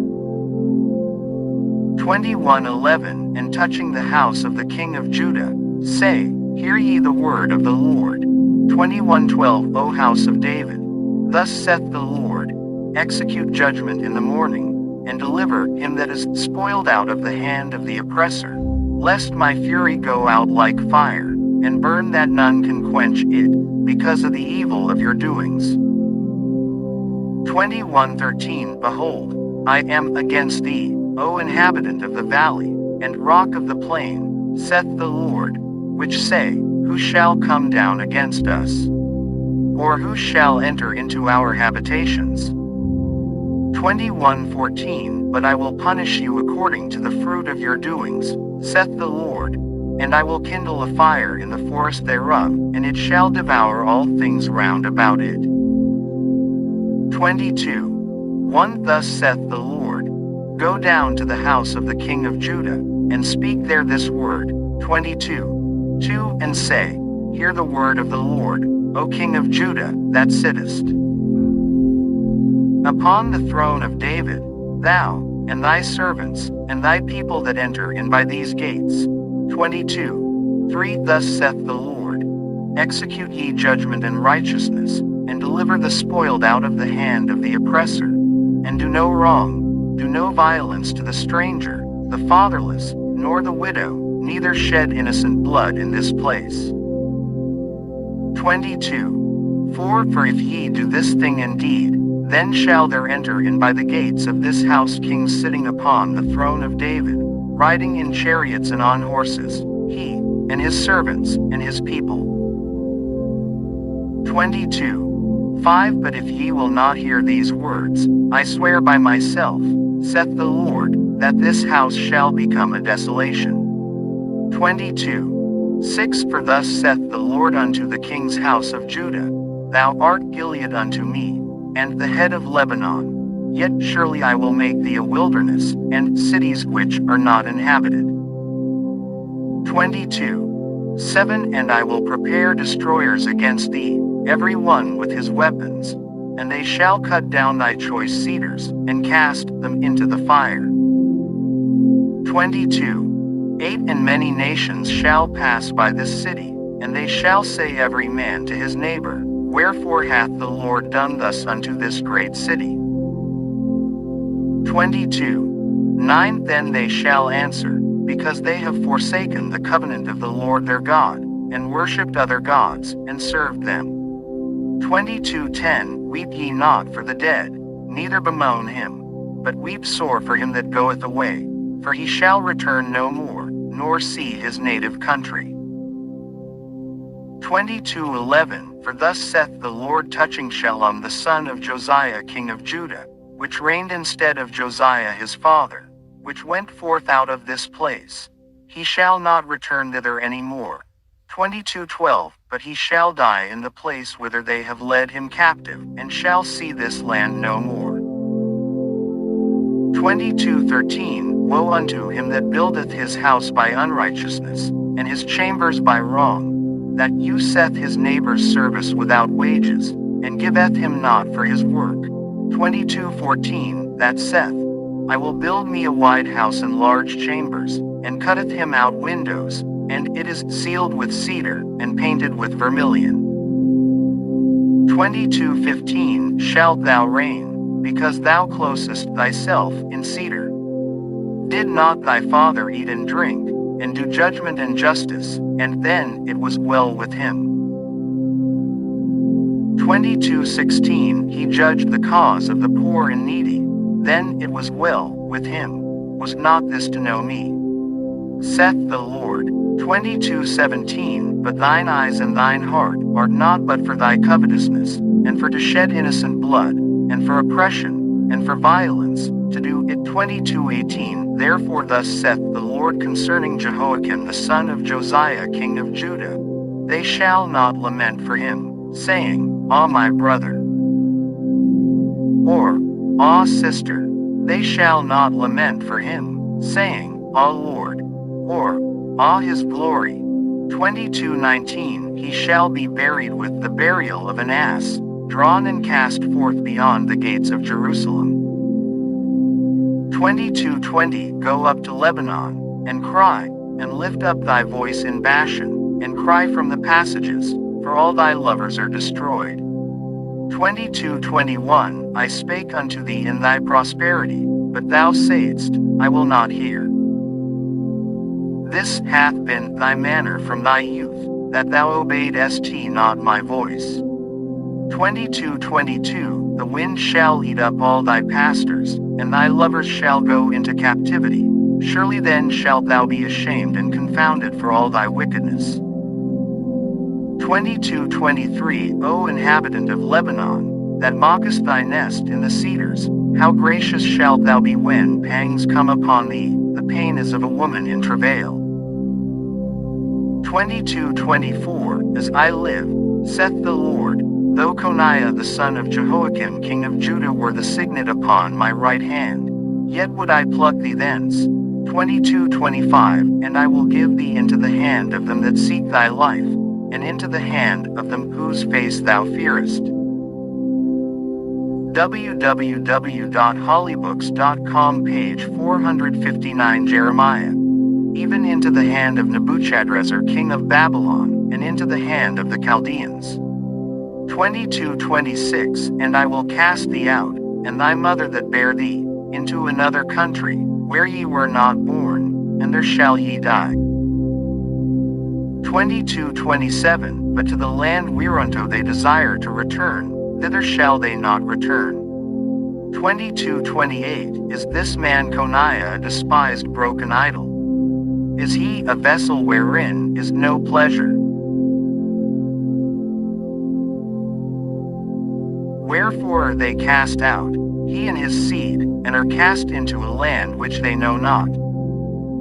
21:11 And touching the house of the king of Judah, say, Hear ye the word of the Lord. 21:12 O house of David, thus saith the Lord, Execute judgment in the morning, and deliver him that is spoiled out of the hand of the oppressor, lest my fury go out like fire, and burn that none can quench it, because of the evil of your doings. 21:13 Behold, I am against thee, O inhabitant of the valley, and rock of the plain, saith the Lord, which say, Who shall come down against us? Or who shall enter into our habitations? 21:14 But I will punish you according to the fruit of your doings, saith the Lord, and I will kindle a fire in the forest thereof, and it shall devour all things round about it. 22:1 Thus saith the Lord, Go down to the house of the king of Judah, and speak there this word. 22:2 And say, Hear the word of the Lord, O king of Judah, that sittest upon the throne of David, thou, and thy servants, and thy people that enter in by these gates. 22:3 Thus saith the Lord, Execute ye judgment and righteousness, and deliver the spoiled out of the hand of the oppressor, and do no wrong, do no violence to the stranger, the fatherless, nor the widow, neither shed innocent blood in this place. 22:4 For if ye do this thing indeed, then shall there enter in by the gates of this house kings sitting upon the throne of David, riding in chariots and on horses, he, and his servants, and his people. 22:5 But if ye will not hear these words, I swear by myself, saith the Lord, that this house shall become a desolation. 22:6 For thus saith the Lord unto the king's house of Judah, Thou art Gilead unto me, and the head of Lebanon, yet surely I will make thee a wilderness, and cities which are not inhabited. 22:7 And I will prepare destroyers against thee, every one with his weapons, and they shall cut down thy choice cedars, and cast them into the fire. 22:8 And many nations shall pass by this city, and they shall say every man to his neighbor, Wherefore hath the Lord done thus unto this great city? 22:9 Then they shall answer, because they have forsaken the covenant of the Lord their God, and worshipped other gods, and served them. 22:10 Weep ye not for the dead, neither bemoan him, but weep sore for him that goeth away, for he shall return no more, nor see his native country. 22:11 For thus saith the Lord touching Shallum the son of Josiah king of Judah, which reigned instead of Josiah his father, which went forth out of this place. He shall not return thither any more. 22:12 But he shall die in the place whither they have led him captive, and shall see this land no more. 22:13 Woe unto him that buildeth his house by unrighteousness, and his chambers by wrong, that useth his neighbor's service without wages, and giveth him not for his work. 22:14 That saith, I will build me a wide house and large chambers, and cutteth him out windows, and it is sealed with cedar, and painted with vermilion. 22:15 Shalt thou reign, because thou closest thyself in cedar? Did not thy father eat and drink, and do judgment and justice, and then it was well with him? 22:16 He judged the cause of the poor and needy, then it was well with him. Was not this to know me? Saith the Lord. 22:17 But thine eyes and thine heart are not but for thy covetousness, and for to shed innocent blood, and for oppression, and for violence, to do it. 22:18 Therefore thus saith the Lord concerning Jehoiakim the son of Josiah king of Judah, they shall not lament for him, saying, Ah my brother, or, Ah sister. They shall not lament for him, saying, Ah Lord, or, Ah his glory. 22:19 He shall be buried with the burial of an ass, drawn and cast forth beyond the gates of Jerusalem. 22:20 Go up to Lebanon, and cry, and lift up thy voice in Bashan, and cry from the passages, for all thy lovers are destroyed. 22:21 I spake unto thee in thy prosperity, but thou saidst, I will not hear. This hath been thy manner from thy youth, that thou obeyedst not my voice. 22:22 The wind shall eat up all thy pastors, and thy lovers shall go into captivity. Surely then shalt thou be ashamed and confounded for all thy wickedness. 22:23 O inhabitant of Lebanon, that mockest thy nest in the cedars, how gracious shalt thou be when pangs come upon thee, the pain is of a woman in travail. 22:24 As I live, saith the Lord, though Coniah the son of Jehoiakim king of Judah were the signet upon my right hand, yet would I pluck thee thence. 22:25 And I will give thee into the hand of them that seek thy life, and into the hand of them whose face thou fearest. www.hollybooks.com Page 459 Jeremiah. Even into the hand of Nebuchadrezzar king of Babylon, and into the hand of the Chaldeans. 22:26 And I will cast thee out, and thy mother that bare thee, into another country, where ye were not born, and there shall ye die. 22:27 But to the land whereunto they desire to return, thither shall they not return. 22:28 Is this man Coniah a despised broken idol? Is he a vessel wherein is no pleasure? Wherefore are they cast out, he and his seed, and are cast into a land which they know not?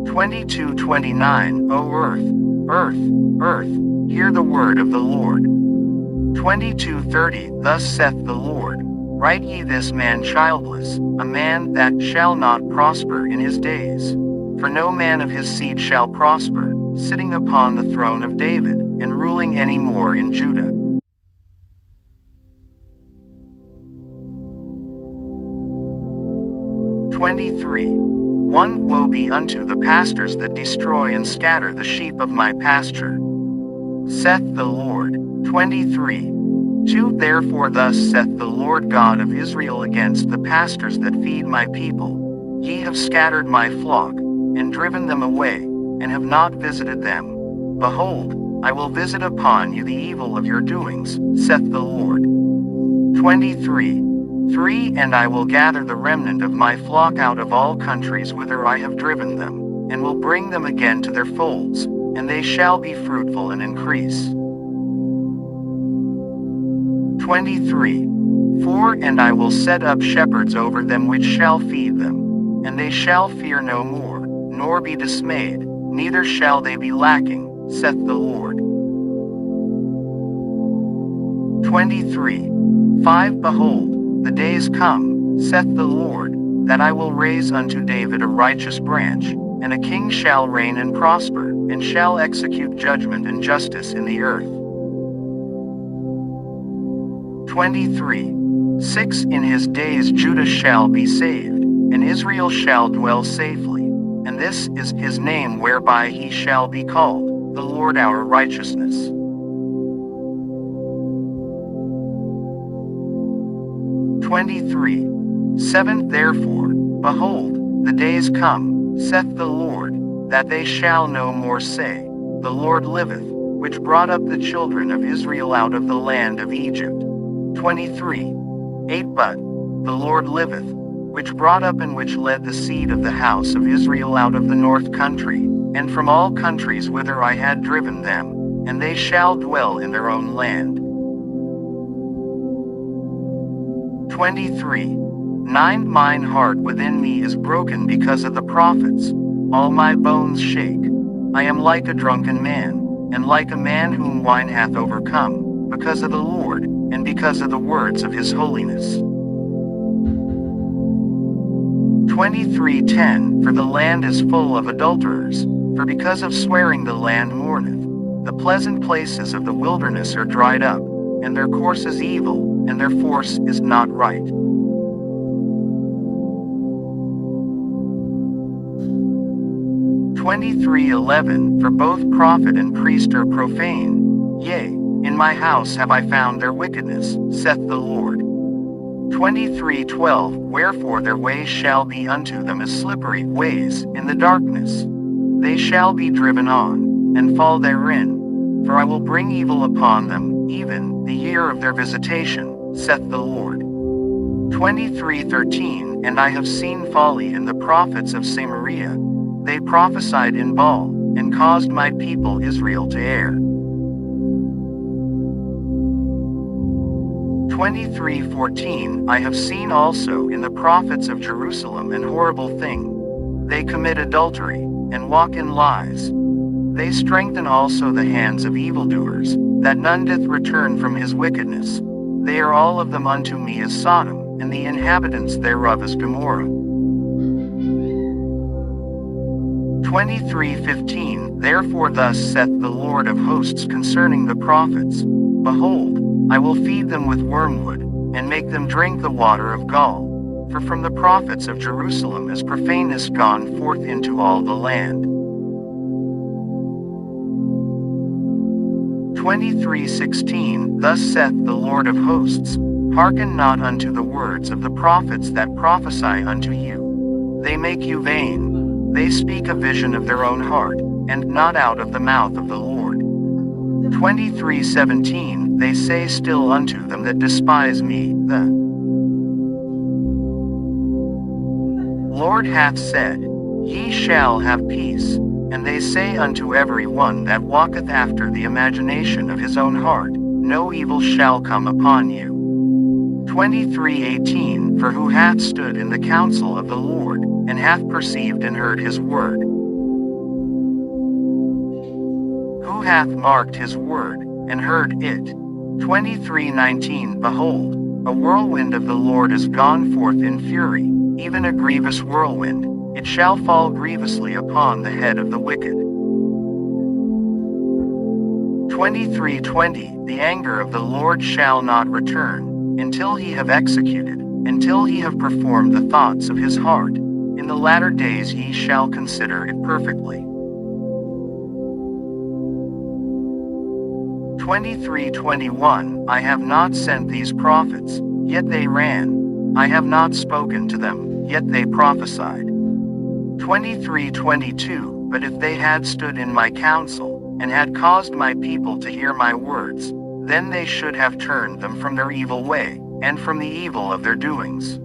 22:29 O earth, earth, earth, hear the word of the Lord. 22:30 Thus saith the Lord, write ye this man childless, a man that shall not prosper in his days. For no man of his seed shall prosper, sitting upon the throne of David, and ruling any more in Judah. 23. 1 Woe be unto the pastors that destroy and scatter the sheep of my pasture, saith the Lord. 23. 2 Therefore thus saith the Lord God of Israel against the pastors that feed my people, ye have scattered my flock, and driven them away, and have not visited them. Behold, I will visit upon you the evil of your doings, saith the Lord. 23. 3 And I will gather the remnant of my flock out of all countries whither I have driven them, and will bring them again to their folds, and they shall be fruitful and increase. 23. 4 And I will set up shepherds over them which shall feed them, and they shall fear no more, nor be dismayed, neither shall they be lacking, saith the Lord. 23. 5 Behold, the days come, saith the Lord, that I will raise unto David a righteous branch, and a king shall reign and prosper, and shall execute judgment and justice in the earth. 23. 6 In his days Judah shall be saved, and Israel shall dwell safely, and this is his name whereby he shall be called, the Lord our righteousness. 23. 7 Therefore, behold, the days come, saith the Lord, that they shall no more say, The Lord liveth, which brought up the children of Israel out of the land of Egypt. 23. 8 But the Lord liveth, which brought up and which led the seed of the house of Israel out of the north country, and from all countries whither I had driven them, and they shall dwell in their own land. 23. 9 Mine heart within me is broken because of the prophets, all my bones shake. I am like a drunken man, and like a man whom wine hath overcome, because of the Lord, and because of the words of his holiness. 23:10 For the land is full of adulterers, for because of swearing the land mourneth. The pleasant places of the wilderness are dried up, and their course is evil, and their force is not right. 23:11 For both prophet and priest are profane. Yea, in my house have I found their wickedness, saith the Lord. 23:12 Wherefore their ways shall be unto them as slippery ways in the darkness. They shall be driven on, and fall therein. For I will bring evil upon them, even the year of their visitation, saith the Lord. 23:13 And I have seen folly in the prophets of Samaria. They prophesied in Baal, and caused my people Israel to err. 23:14 I have seen also in the prophets of Jerusalem an horrible thing. They commit adultery, and walk in lies. They strengthen also the hands of evildoers, that none doth return from his wickedness. They are all of them unto me as Sodom, and the inhabitants thereof as Gomorrah. 23:15 Therefore thus saith the Lord of hosts concerning the prophets, Behold, I will feed them with wormwood, and make them drink the water of gall. For from the prophets of Jerusalem is profaneness gone forth into all the land. 23:16 Thus saith the Lord of hosts, Hearken not unto the words of the prophets that prophesy unto you. They make you vain. They speak a vision of their own heart, and not out of the mouth of the Lord. 23:17 They say still unto them that despise me, The Lord hath said, Ye shall have peace. And they say unto every one that walketh after the imagination of his own heart, No evil shall come upon you. 23:18 For who hath stood in the counsel of the Lord, and hath perceived and heard his word? Who hath marked his word, and heard it? 23:19 Behold, a whirlwind of the Lord is gone forth in fury, even a grievous whirlwind. It shall fall grievously upon the head of the wicked. 23:20 The anger of the Lord shall not return, until he have executed, until he have performed the thoughts of his heart. In the latter days ye shall consider it perfectly. 23:21 I have not sent these prophets, yet they ran. I have not spoken to them, yet they prophesied. 23:22 But if they had stood in my counsel, and had caused my people to hear my words, then they should have turned them from their evil way, and from the evil of their doings.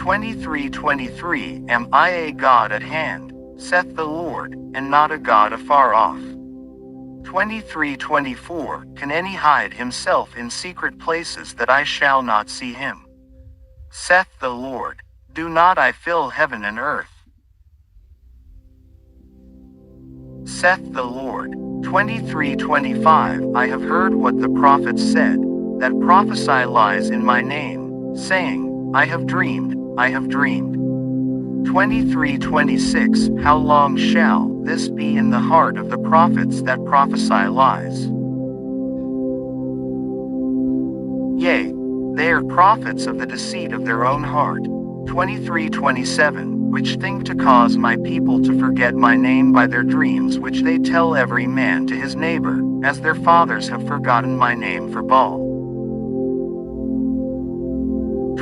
23:23 Am I a God at hand, saith the Lord, and not a God afar off? 23:24 Can any hide himself in secret places that I shall not see him? Saith the Lord, do not I fill heaven and earth? Saith the Lord. 23:25 I have heard what the prophets said, that prophesy lies in my name, saying, I have dreamed, I have dreamed. 23:26 How long shall this be in the heart of the prophets that prophesy lies? Yea, they are prophets of the deceit of their own heart. 23:27 Which think to cause my people to forget my name by their dreams which they tell every man to his neighbor, as their fathers have forgotten my name for Baal.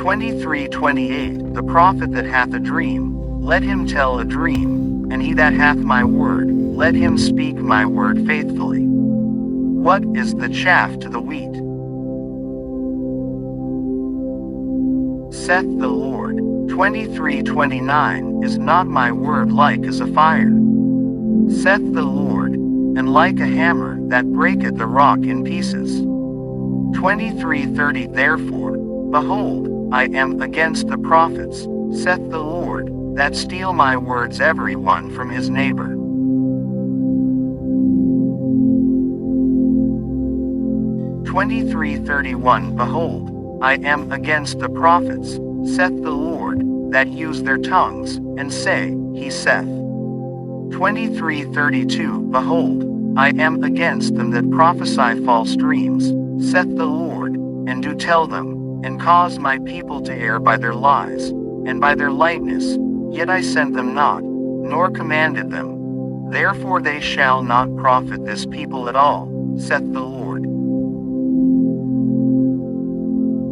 23:28 The prophet that hath a dream, let him tell a dream, and he that hath my word, let him speak my word faithfully. What is the chaff to the wheat? Saith the Lord. 23:29 Is not my word like as a fire? Saith the Lord, and like a hammer that breaketh the rock in pieces. 23:30 Therefore, behold, I am against the prophets, saith the Lord, that steal my words every one from his neighbor. 23:31 Behold, I am against the prophets, saith the Lord, that use their tongues, and say, He saith. 23:32 Behold, I am against them that prophesy false dreams, saith the Lord, and do tell them, and cause my people to err by their lies, and by their lightness, yet I sent them not, nor commanded them. Therefore they shall not profit this people at all, saith the Lord.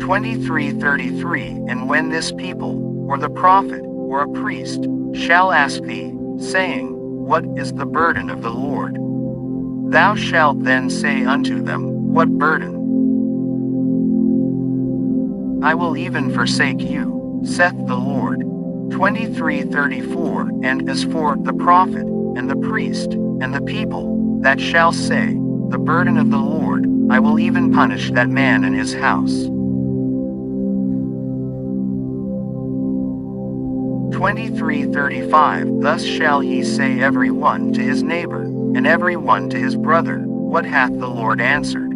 23:33 And when this people, or the prophet, or a priest, shall ask thee, saying, What is the burden of the Lord? Thou shalt then say unto them, What burden? I will even forsake you, saith the Lord. 23:34 And as for the prophet, and the priest, and the people, that shall say, The burden of the Lord, I will even punish that man and his house. 23:35 Thus shall ye say every one to his neighbor, and every one to his brother, What hath the Lord answered?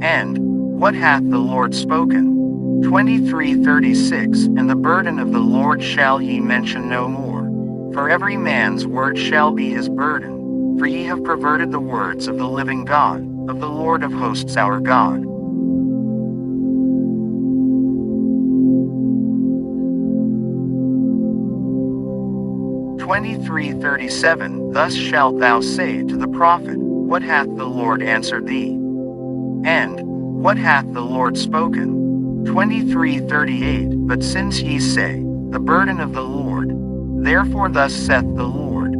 And, What hath the Lord spoken? 23:36 And the burden of the Lord shall ye mention no more. For every man's word shall be his burden, for ye have perverted the words of the living God, of the Lord of hosts our God. 23:37 Thus shalt thou say to the prophet, What hath the Lord answered thee? And, What hath the Lord spoken? 23:38 But since ye say, The burden of the Lord, therefore thus saith the Lord,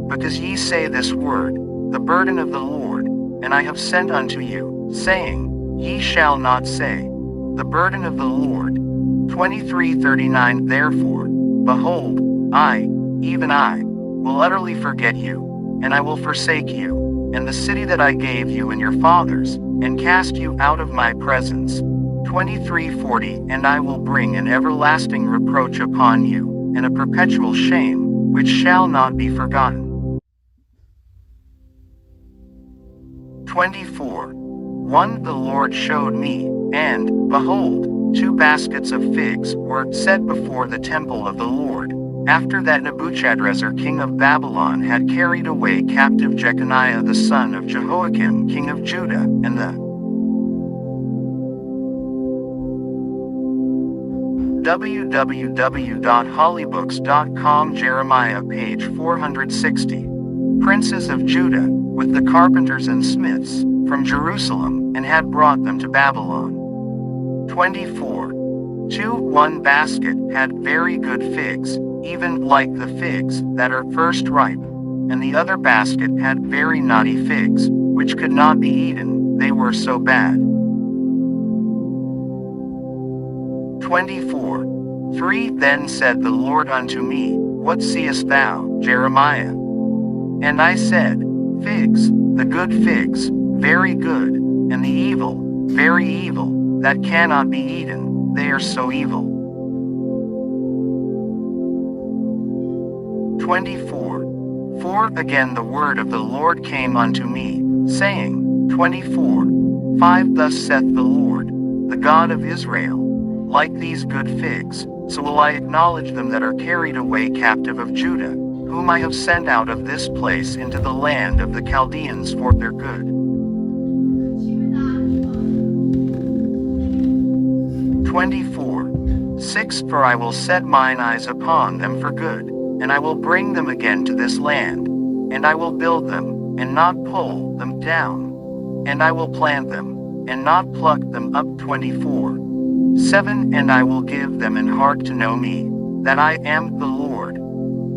because ye say this word, The burden of the Lord, and I have sent unto you, saying, Ye shall not say, The burden of the Lord. 23:39 Therefore, behold, I, even I, will utterly forget you, and I will forsake you, and the city that I gave you and your fathers, and cast you out of my presence. 23:40 And I will bring an everlasting reproach upon you, and a perpetual shame, which shall not be forgotten. 24:1 The Lord showed me, and, behold, 2 baskets of figs were set before the temple of the Lord, after that Nebuchadrezzar king of Babylon had carried away captive Jeconiah the son of Jehoiakim king of Judah, and the www.hollybooks.com Jeremiah page 460. Princes of Judah, with the carpenters and smiths, from Jerusalem, and had brought them to Babylon. 24:2 One basket had very good figs, even like the figs that are first ripe, and the other basket had very naughty figs, which could not be eaten, they were so bad. 24:3 Then said the Lord unto me, What seest thou, Jeremiah? And I said, Figs. the good figs, very good, and the evil, very evil, that cannot be eaten, they are so evil. 24. For again the word of the Lord came unto me, saying, 24. 5 Thus saith the Lord, the God of Israel, like these good figs, so will I acknowledge them that are carried away captive of Judah, whom I have sent out of this place into the land of the Chaldeans for their good. 24. 6 For I will set mine eyes upon them for good, and I will bring them again to this land, and I will build them, and not pull them down, and I will plant them, and not pluck them up. 24. 7 And I will give them an heart to know me, that I am the Lord.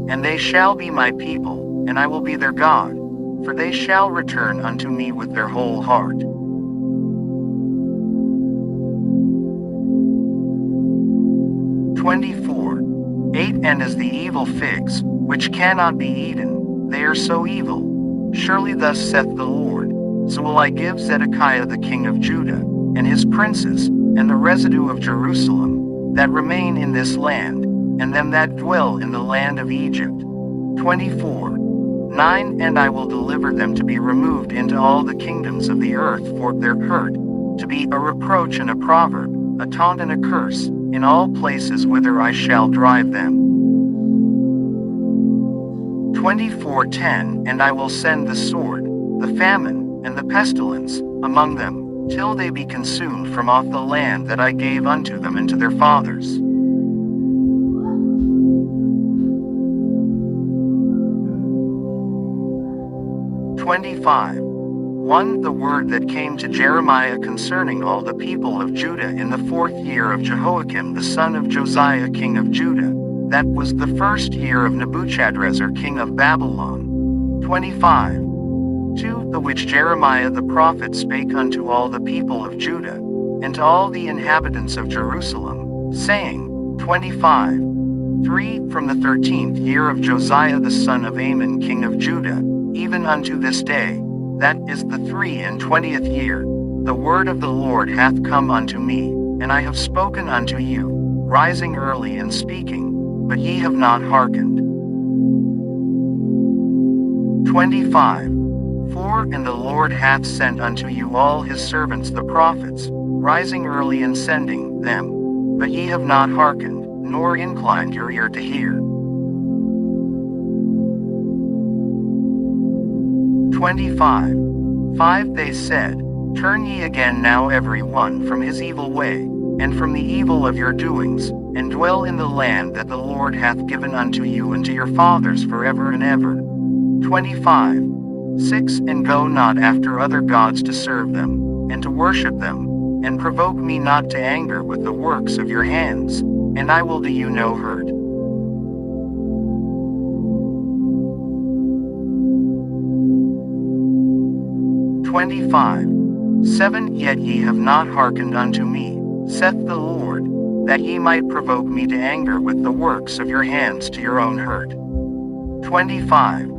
And they shall be my people, and I will be their God, for they shall return unto me with their whole heart. 24. 8 And as the evil figs, which cannot be eaten, they are so evil. Surely thus saith the Lord, so will I give Zedekiah the king of Judah, and his princes, and the residue of Jerusalem, that remain in this land, and them that dwell in the land of Egypt. 24. 9 And I will deliver them to be removed into all the kingdoms of the earth for their hurt, to be a reproach and a proverb, a taunt and a curse, in all places whither I shall drive them. 24:10 And I will send the sword, the famine, and the pestilence, among them, till they be consumed from off the land that I gave unto them and to their fathers. 25. 1 The word that came to Jeremiah concerning all the people of Judah in the 4th year of Jehoiakim the son of Josiah king of Judah, that was the 1st year of Nebuchadrezzar king of Babylon. 25. 2 The which Jeremiah the prophet spake unto all the people of Judah, and to all the inhabitants of Jerusalem, saying, 25. 3 From the 13th year of Josiah the son of Amon king of Judah, even unto this day, that is the 23rd year, the word of the Lord hath come unto me, and I have spoken unto you, rising early and speaking, but ye have not hearkened. 25. 4 And the Lord hath sent unto you all his servants the prophets, rising early and sending them, but ye have not hearkened, nor inclined your ear to hear. 25. 5 They said, Turn ye again now every one from his evil way, and from the evil of your doings, and dwell in the land that the Lord hath given unto you and to your fathers forever and ever. 25. 6 And go not after other gods to serve them, and to worship them, and provoke me not to anger with the works of your hands, and I will do you no hurt. 25. 7 Yet ye have not hearkened unto me, saith the Lord, that ye might provoke me to anger with the works of your hands to your own hurt. 25.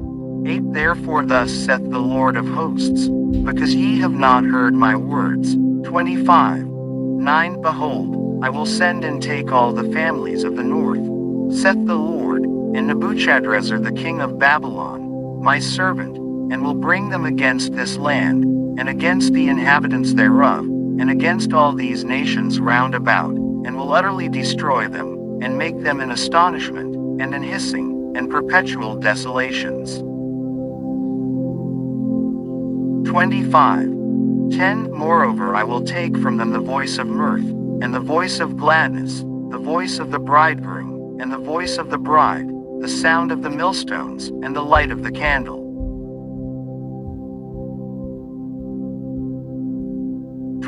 8 Therefore thus saith the Lord of hosts, because ye have not heard my words. 25. 9 Behold, I will send and take all the families of the north, saith the Lord, and Nebuchadrezzar the king of Babylon, my servant, and will bring them against this land, and against the inhabitants thereof, and against all these nations round about, and will utterly destroy them, and make them an astonishment, and an hissing, and perpetual desolations. 25. 10 Moreover I will take from them the voice of mirth, and the voice of gladness, the voice of the bridegroom, and the voice of the bride, the sound of the millstones, and the light of the candle.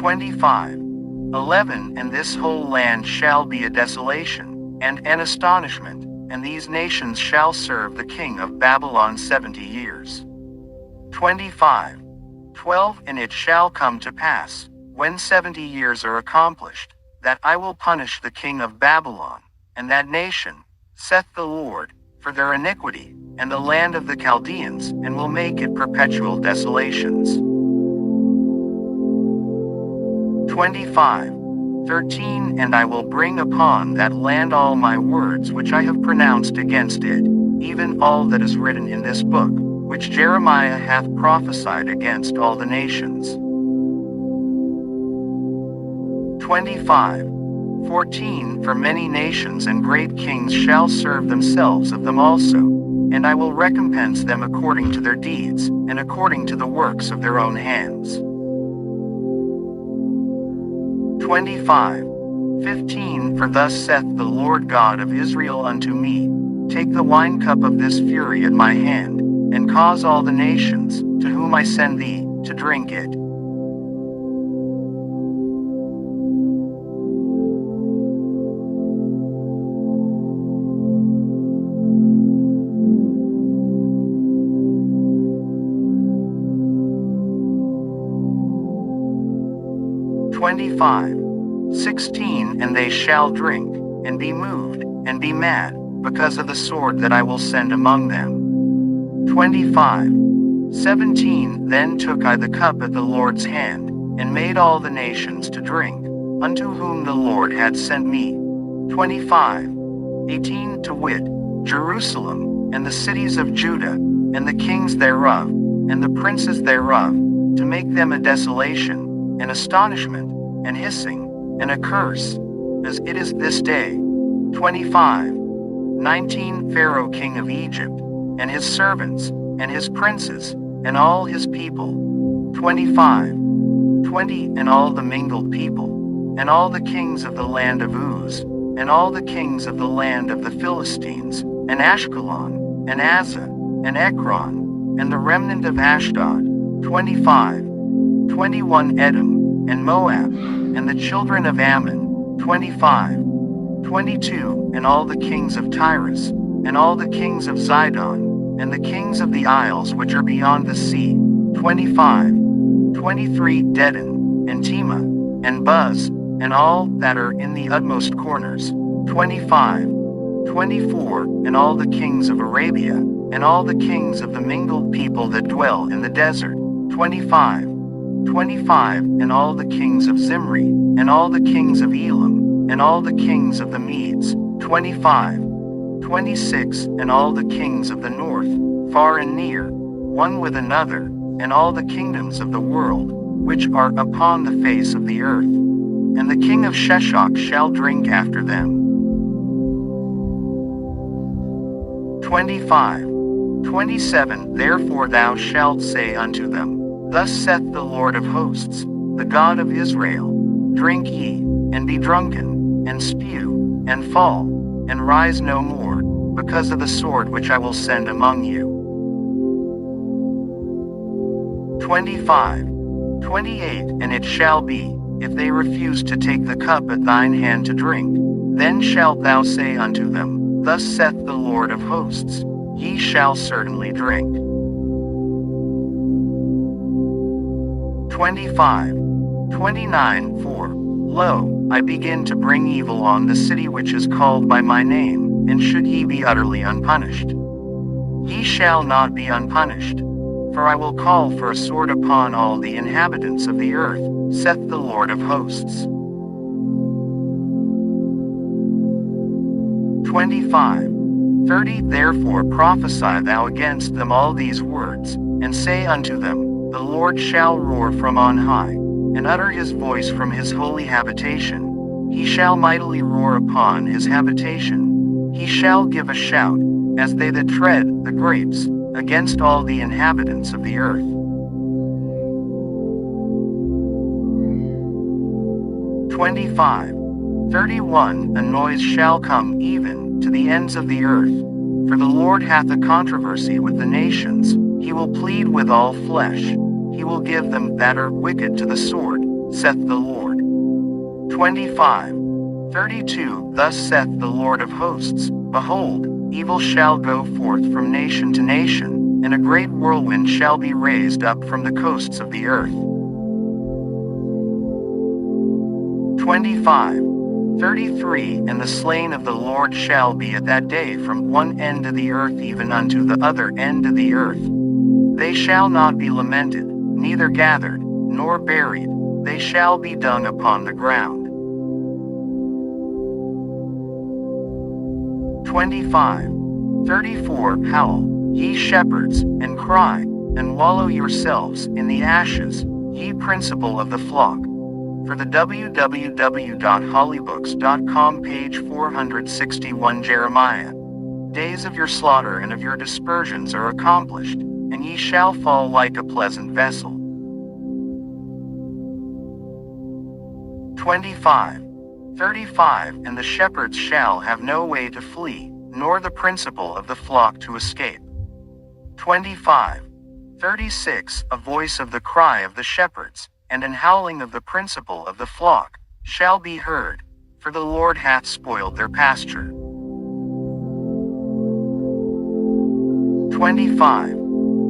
25. 11 And this whole land shall be a desolation, and an astonishment, and these nations shall serve the king of Babylon 70 years. 25. 12 And it shall come to pass, when 70 years are accomplished, that I will punish the king of Babylon, and that nation, saith the Lord, for their iniquity, and the land of the Chaldeans, and will make it perpetual desolations. 25:13 And I will bring upon that land all my words which I have pronounced against it, even all that is written in this book, which Jeremiah hath prophesied against all the nations. 25:14 For many nations and great kings shall serve themselves of them also, and I will recompense them according to their deeds, and according to the works of their own hands. 25:15 For thus saith the Lord God of Israel unto me, Take the wine cup of this fury at my hand, and cause all the nations, to whom I send thee, to drink it. 25:16 And they shall drink, and be moved, and be mad, because of the sword that I will send among them. 25:17 Then took I the cup at the Lord's hand, and made all the nations to drink, unto whom the Lord had sent me. 25:18 To wit, Jerusalem, and the cities of Judah, and the kings thereof, and the princes thereof, to make them a desolation, an astonishment, and hissing, and a curse, as it is this day. 25:19 Pharaoh king of Egypt, and his servants, and his princes, and all his people. 25:20 And all the mingled people, and all the kings of the land of Uz, and all the kings of the land of the Philistines, and Ashkelon, and Azza, and Ekron, and the remnant of Ashdod. 25:21 Edom, and Moab, and the children of Ammon. 25:22 And all the kings of Tyrus, and all the kings of Zidon, and the kings of the isles which are beyond the sea. 25:23 Dedan, and Tema, and Buz, and all that are in the utmost corners. 25:24 And all the kings of Arabia, and all the kings of the mingled people that dwell in the desert. 25:25 And all the kings of Zimri, and all the kings of Elam, and all the kings of the Medes. 25:26 And all the kings of the north, far and near, one with another, and all the kingdoms of the world, which are upon the face of the earth. And the king of Sheshach shall drink after them. 25:27 Therefore thou shalt say unto them, Thus saith the Lord of hosts, the God of Israel, Drink ye, and be drunken, and spew, and fall, and rise no more, because of the sword which I will send among you. 25:28 And it shall be, if they refuse to take the cup at thine hand to drink, then shalt thou say unto them, Thus saith the Lord of hosts, Ye shall certainly drink. 25:29 For, lo, I begin to bring evil on the city which is called by my name, and should ye be utterly unpunished? Ye shall not be unpunished. For I will call for a sword upon all the inhabitants of the earth, saith the Lord of hosts. 25:30 Therefore prophesy thou against them all these words, and say unto them, The Lord shall roar from on high, and utter his voice from his holy habitation. He shall mightily roar upon his habitation. He shall give a shout, as they that tread the grapes, against all the inhabitants of the earth. 25:31 A noise shall come even to the ends of the earth. For the Lord hath a controversy with the nations, he will plead with all flesh. He will give them that are wicked to the sword, saith the Lord. 25:32 Thus saith the Lord of hosts, Behold, evil shall go forth from nation to nation, and a great whirlwind shall be raised up from the coasts of the earth. 33 And the slain of the Lord shall be at that day from one end of the earth even unto the other end of the earth. They shall not be lamented, neither gathered, nor buried, they shall be dung upon the ground. 25. 34 Howl, ye shepherds, and cry, and wallow yourselves in the ashes, ye principal of the flock. For the www.hollybooks.com page 461 Jeremiah. Days of your slaughter and of your dispersions are accomplished, and ye shall fall like a pleasant vessel. 25. 35 And the shepherds shall have no way to flee, nor the principal of the flock to escape. 25. 36 A voice of the cry of the shepherds, and an howling of the principal of the flock, shall be heard, for the Lord hath spoiled their pasture. 25.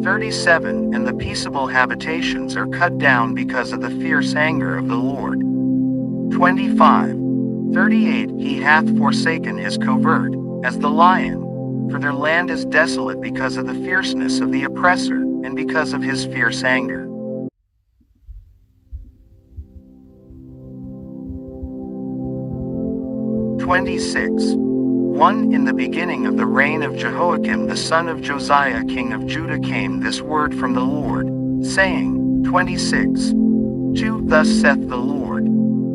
37 And the peaceable habitations are cut down because of the fierce anger of the Lord. 25. 38 He hath forsaken his covert, as the lion, for their land is desolate because of the fierceness of the oppressor, and because of his fierce anger. 26. 1 In the beginning of the reign of Jehoiakim the son of Josiah king of Judah came this word from the Lord, saying, 26. 2 Thus saith the Lord,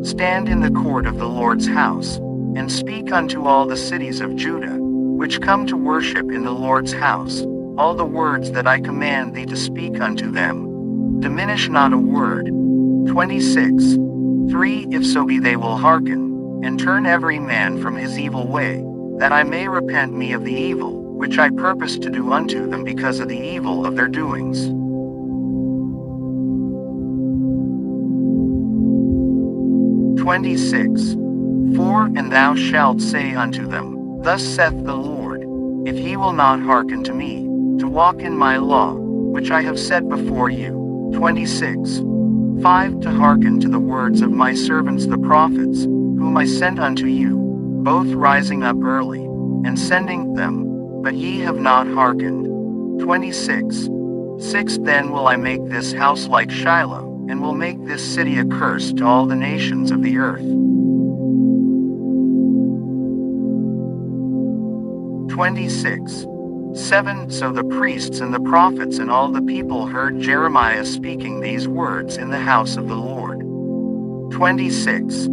Stand in the court of the Lord's house, and speak unto all the cities of Judah, which come to worship in the Lord's house, all the words that I command thee to speak unto them. Diminish not a word. 26. 3 If so be they will hearken, and turn every man from his evil way, that I may repent me of the evil, which I purpose to do unto them because of the evil of their doings. 26. 4 And thou shalt say unto them, Thus saith the Lord, if ye will not hearken to me, to walk in my law, which I have set before you. 26. 5 To hearken to the words of my servants the prophets, whom I sent unto you, both rising up early, and sending them, but ye have not hearkened. 26. 6 Then will I make this house like Shiloh, and will make this city a curse to all the nations of the earth. 26. 7 So the priests and the prophets and all the people heard Jeremiah speaking these words in the house of the Lord. 26.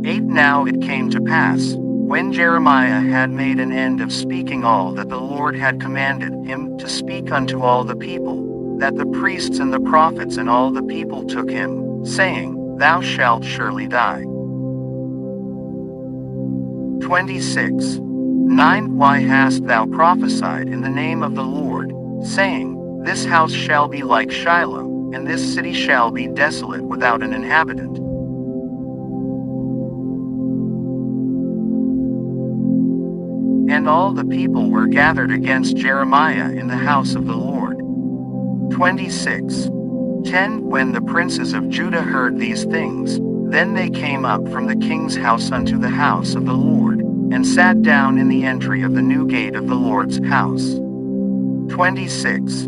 8 Now it came to pass, when Jeremiah had made an end of speaking all that the Lord had commanded him to speak unto all the people, that the priests and the prophets and all the people took him, saying, Thou shalt surely die. 26. 9 Why hast thou prophesied in the name of the Lord, saying, This house shall be like Shiloh, and this city shall be desolate without an inhabitant? And all the people were gathered against Jeremiah in the house of the Lord. 26. 10 When the princes of Judah heard these things, then they came up from the king's house unto the house of the Lord, and sat down in the entry of the new gate of the Lord's house. 26.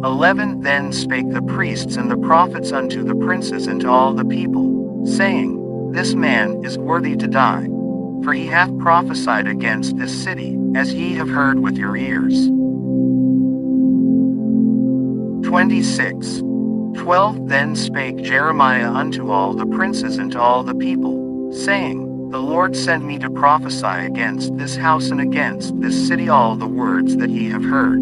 11 Then spake the priests and the prophets unto the princes and to all the people, saying, This man is worthy to die, for he hath prophesied against this city, as ye have heard with your ears. 26. 12 Then spake Jeremiah unto all the princes and to all the people, saying, The Lord sent me to prophesy against this house and against this city all the words that ye have heard.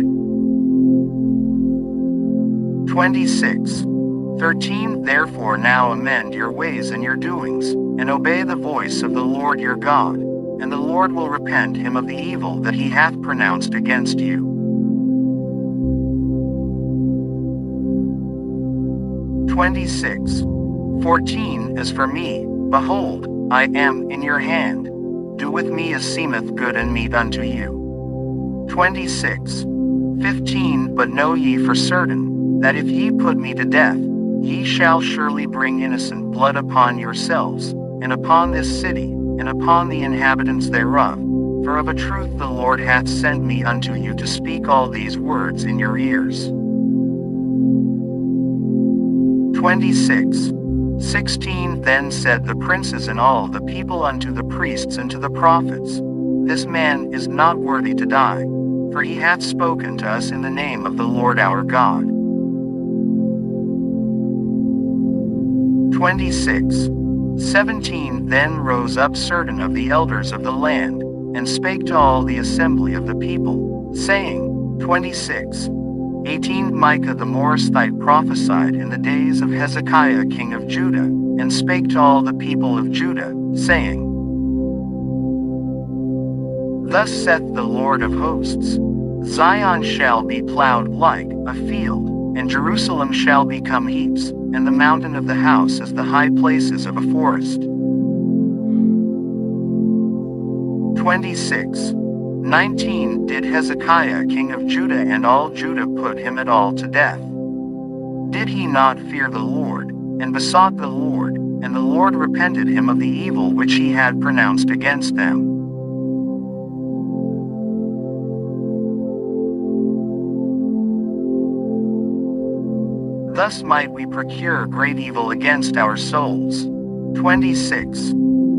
26. 13 Therefore now amend your ways and your doings, and obey the voice of the Lord your God, and the Lord will repent him of the evil that he hath pronounced against you. 26. 14 As for me, behold, I am in your hand. Do with me as seemeth good and meet unto you. 26. 15 But know ye for certain, that if ye put me to death, ye shall surely bring innocent blood upon yourselves, and upon this city, and upon the inhabitants thereof. For of a truth the Lord hath sent me unto you to speak all these words in your ears. 26. 16 Then said the princes and all the people unto the priests and to the prophets, This man is not worthy to die, for he hath spoken to us in the name of the Lord our God. 26. 17 Then rose up certain of the elders of the land, and spake to all the assembly of the people, saying, 26. 18 Micah the Morasthite prophesied in the days of Hezekiah king of Judah, and spake to all the people of Judah, saying, Thus saith the Lord of hosts, Zion shall be plowed like a field, and Jerusalem shall become heaps, and the mountain of the house as the high places of a forest. 26. 19 Did Hezekiah king of Judah and all Judah put him at all to death? Did he not fear the Lord, and besought the Lord, and the Lord repented him of the evil which he had pronounced against them? Thus might we procure great evil against our souls. 26.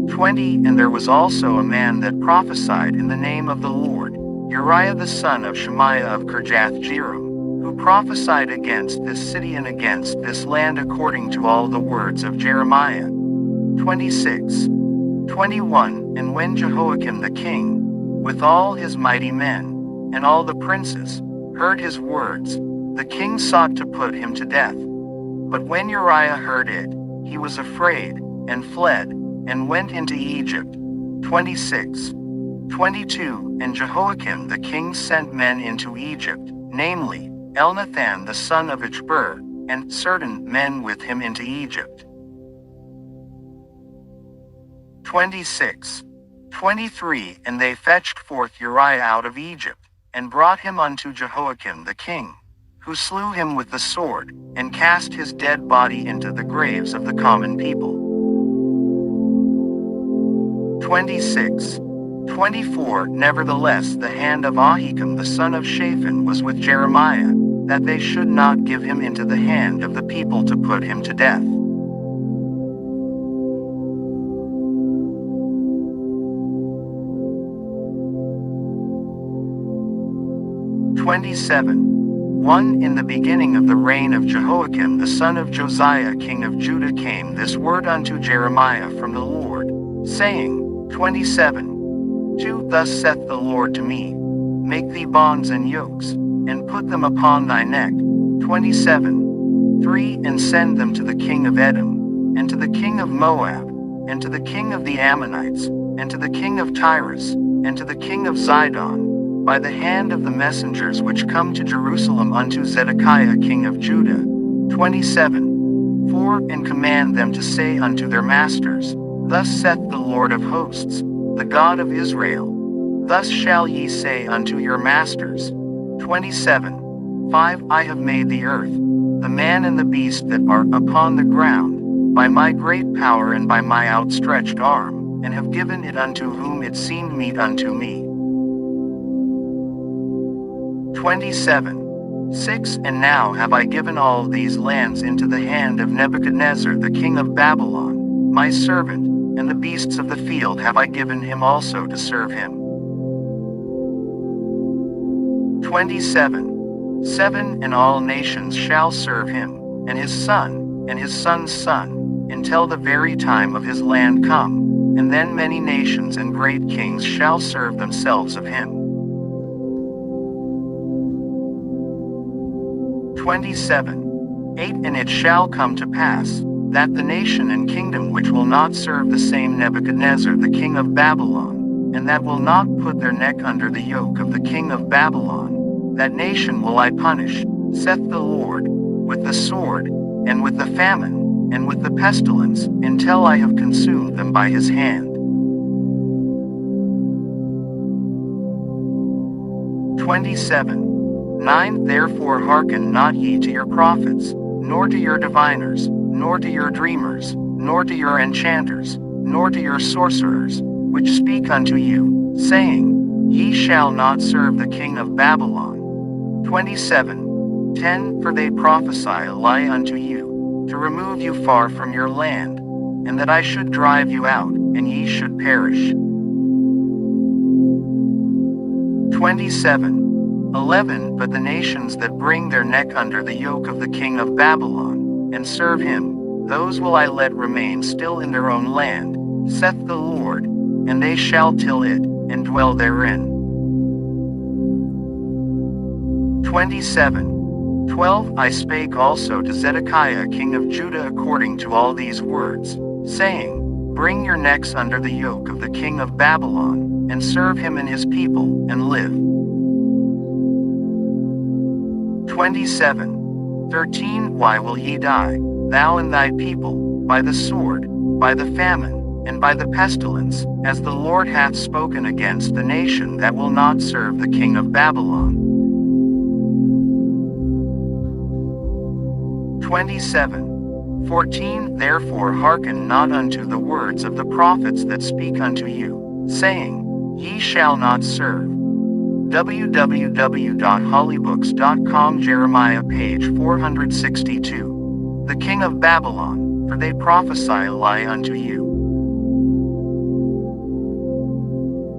20 And there was also a man that prophesied in the name of the Lord, Uriah the son of Shemaiah of Kirjath-jearim, who prophesied against this city and against this land according to all the words of Jeremiah. 26. 21 And when Jehoiakim the king, with all his mighty men, and all the princes, heard his words, the king sought to put him to death. But when Uriah heard it, he was afraid, and fled, and went into Egypt. 26. 22 And Jehoiakim the king sent men into Egypt, namely, Elnathan the son of Achbor, and certain men with him into Egypt. 26. 23 And they fetched forth Uriah out of Egypt, and brought him unto Jehoiakim the king, who slew him with the sword, and cast his dead body into the graves of the common people. 26. 24 Nevertheless the hand of Ahikam the son of Shaphan was with Jeremiah, that they should not give him into the hand of the people to put him to death. 27. 1 In the beginning of the reign of Jehoiakim the son of Josiah king of Judah came this word unto Jeremiah from the Lord, saying, 27. 2 Thus saith the Lord to me, Make thee bonds and yokes, and put them upon thy neck. 27. 3 And send them to the king of Edom, and to the king of Moab, and to the king of the Ammonites, and to the king of Tyrus, and to the king of Zidon, by the hand of the messengers which come to Jerusalem unto Zedekiah king of Judah. 27. 4 And command them to say unto their masters, Thus saith the Lord of hosts, the God of Israel, Thus shall ye say unto your masters. 27. 5 I have made the earth, the man and the beast that are upon the ground, by my great power and by my outstretched arm, and have given it unto whom it seemed meet unto me. 27. 6 And now have I given all these lands into the hand of Nebuchadnezzar the king of Babylon, my servant, and the beasts of the field have I given him also to serve him. 27. 7 And all nations shall serve him, and his son, and his son's son, until the very time of his land come, and then many nations and great kings shall serve themselves of him. 27. 8 And it shall come to pass, that the nation and kingdom which will not serve the same Nebuchadnezzar the king of Babylon, and that will not put their neck under the yoke of the king of Babylon, that nation will I punish, saith the Lord, with the sword, and with the famine, and with the pestilence, until I have consumed them by his hand. 27. 9 Therefore hearken not ye to your prophets, nor to your diviners, nor to your dreamers, nor to your enchanters, nor to your sorcerers, which speak unto you, saying, Ye shall not serve the king of Babylon. 27:10 For they prophesy a lie unto you, to remove you far from your land, and that I should drive you out, and ye should perish. 27:11 But the nations that bring their neck under the yoke of the king of Babylon, and serve him, those will I let remain still in their own land, saith the Lord, and they shall till it, and dwell therein. 27:12 I spake also to Zedekiah king of Judah according to all these words, saying, Bring your necks under the yoke of the king of Babylon, and serve him and his people, and live. 27:13 Why will ye die, thou and thy people, by the sword, by the famine, and by the pestilence, as the Lord hath spoken against the nation that will not serve the king of Babylon? 27:14 Therefore hearken not unto the words of the prophets that speak unto you, saying, Ye shall not serve. www.hollybooks.com Jeremiah page 462. The king of Babylon, for they prophesy a lie unto you.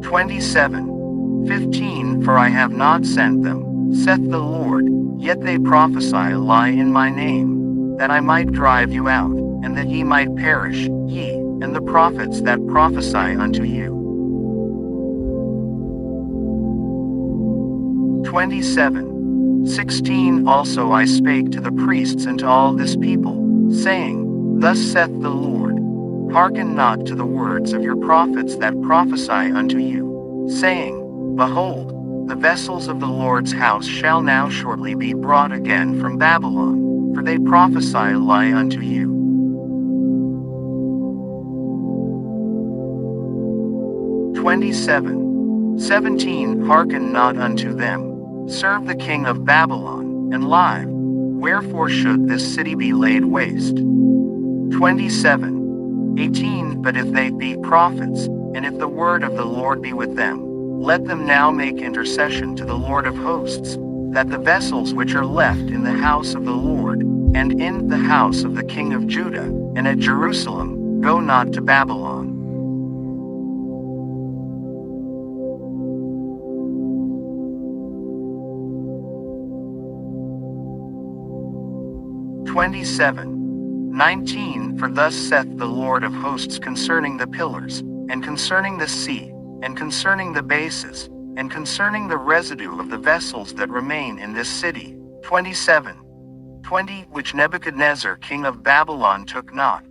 27:15 For I have not sent them, saith the Lord, yet they prophesy a lie in my name, that I might drive you out, and that ye might perish, ye, and the prophets that prophesy unto you. 27:16 Also I spake to the priests and to all this people, saying, Thus saith the Lord, Hearken not to the words of your prophets that prophesy unto you, saying, Behold, the vessels of the Lord's house shall now shortly be brought again from Babylon, for they prophesy a lie unto you. 27:17 Hearken not unto them, serve the king of Babylon, and live. Wherefore should this city be laid waste? 27:18 But if they be prophets, and if the word of the Lord be with them, let them now make intercession to the Lord of hosts, that the vessels which are left in the house of the Lord, and in the house of the king of Judah, and at Jerusalem, go not to Babylon. 27:19 For thus saith the Lord of hosts concerning the pillars, and concerning the sea, and concerning the bases, and concerning the residue of the vessels that remain in this city. 27:20 Which Nebuchadnezzar king of Babylon took not,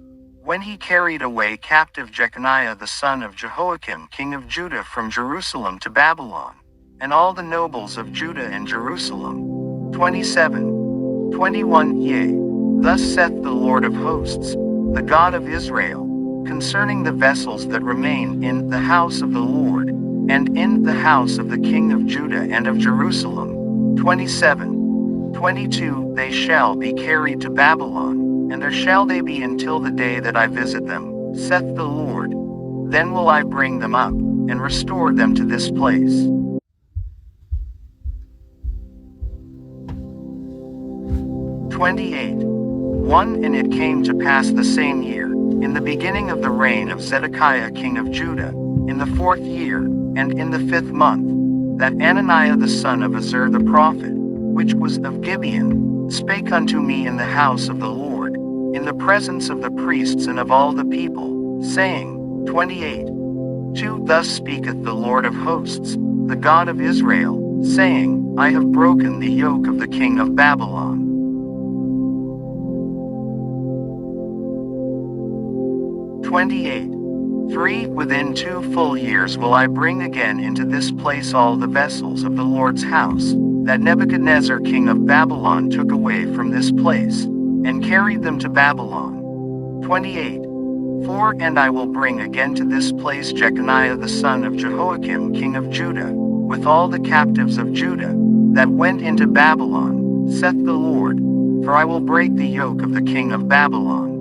when he carried away captive Jeconiah the son of Jehoiakim king of Judah from Jerusalem to Babylon, and all the nobles of Judah and Jerusalem. 27:21 Yea, thus saith the Lord of hosts, the God of Israel, concerning the vessels that remain in the house of the Lord, and in the house of the king of Judah and of Jerusalem. 27:22 They shall be carried to Babylon, and there shall they be until the day that I visit them, saith the Lord. Then will I bring them up, and restore them to this place. And it came to pass the same year, in the beginning of the reign of Zedekiah king of Judah, in the 4th year, and in the 5th month, that Ananiah the son of Azur the prophet, which was of Gibeon, spake unto me in the house of the Lord, in the presence of the priests and of all the people, saying, 2 Thus speaketh the Lord of hosts, the God of Israel, saying, I have broken the yoke of the king of Babylon. 3 Within 2 full years will I bring again into this place all the vessels of the Lord's house, that Nebuchadnezzar king of Babylon took away from this place, and carried them to Babylon. 4 And I will bring again to this place Jeconiah the son of Jehoiakim king of Judah, with all the captives of Judah, that went into Babylon, saith the Lord, for I will break the yoke of the king of Babylon.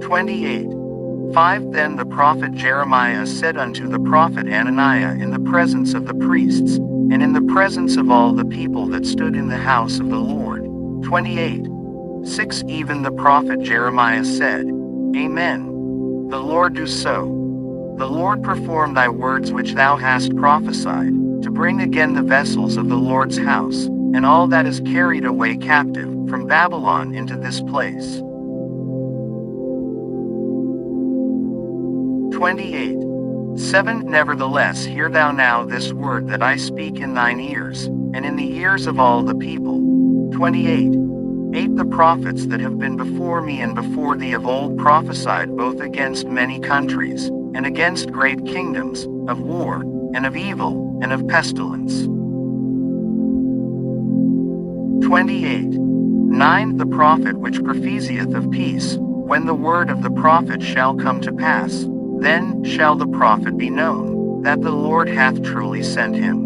28. 5 Then the prophet Jeremiah said unto the prophet Hananiah in the presence of the priests, and in the presence of all the people that stood in the house of the Lord. 28. 6 Even the prophet Jeremiah said, Amen. The Lord do so. The Lord perform thy words which thou hast prophesied, to bring again the vessels of the Lord's house, and all that is carried away captive from Babylon into this place. 28. 7 Nevertheless hear thou now this word that I speak in thine ears, and in the ears of all the people. 28. 8 The prophets that have been before me and before thee of old prophesied both against many countries, and against great kingdoms, of war, and of evil, and of pestilence. 28. 9 The prophet which prophesieth of peace, when the word of the prophet shall come to pass, then shall the prophet be known, that the Lord hath truly sent him.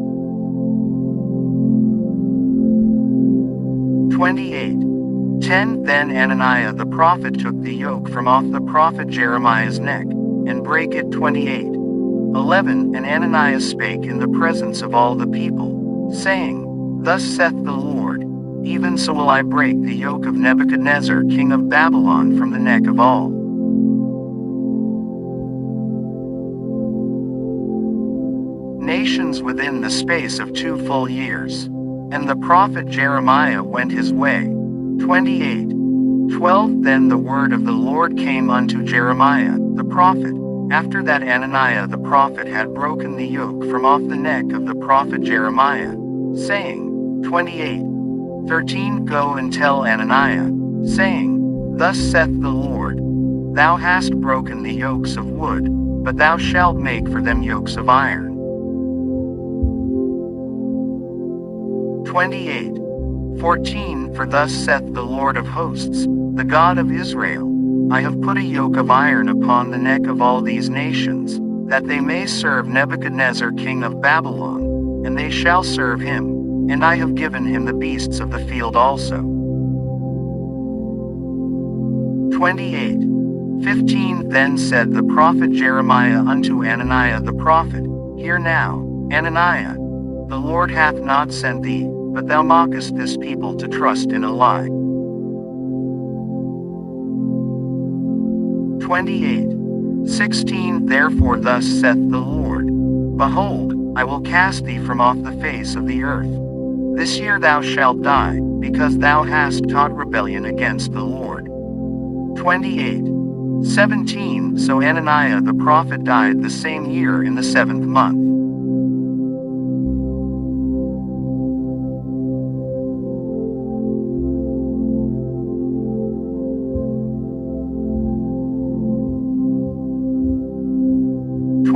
28. 10 Then Hananiah the prophet took the yoke from off the prophet Jeremiah's neck, and brake it. 28. 11 And Hananiah spake in the presence of all the people, saying, Thus saith the Lord, even so will I break the yoke of Nebuchadnezzar king of Babylon from the neck of all nations within the space of 2 full years. And the prophet Jeremiah went his way. 28. 12 Then the word of the Lord came unto Jeremiah the prophet, after that Hananiah the prophet had broken the yoke from off the neck of the prophet Jeremiah, saying, 28. 13 Go and tell Hananiah, saying, Thus saith the Lord, Thou hast broken the yokes of wood, but thou shalt make for them yokes of iron. 28. 14 For thus saith the Lord of hosts, the God of Israel, I have put a yoke of iron upon the neck of all these nations, that they may serve Nebuchadnezzar king of Babylon, and they shall serve him, and I have given him the beasts of the field also. 28. 15 Then said the prophet Jeremiah unto Hananiah the prophet, Hear now, Hananiah, the Lord hath not sent thee, but thou mockest this people to trust in a lie. 28. 16 Therefore thus saith the Lord, Behold, I will cast thee from off the face of the earth. This year thou shalt die, because thou hast taught rebellion against the Lord. 28. 17 So Hananiah the prophet died the same year in the 7th month.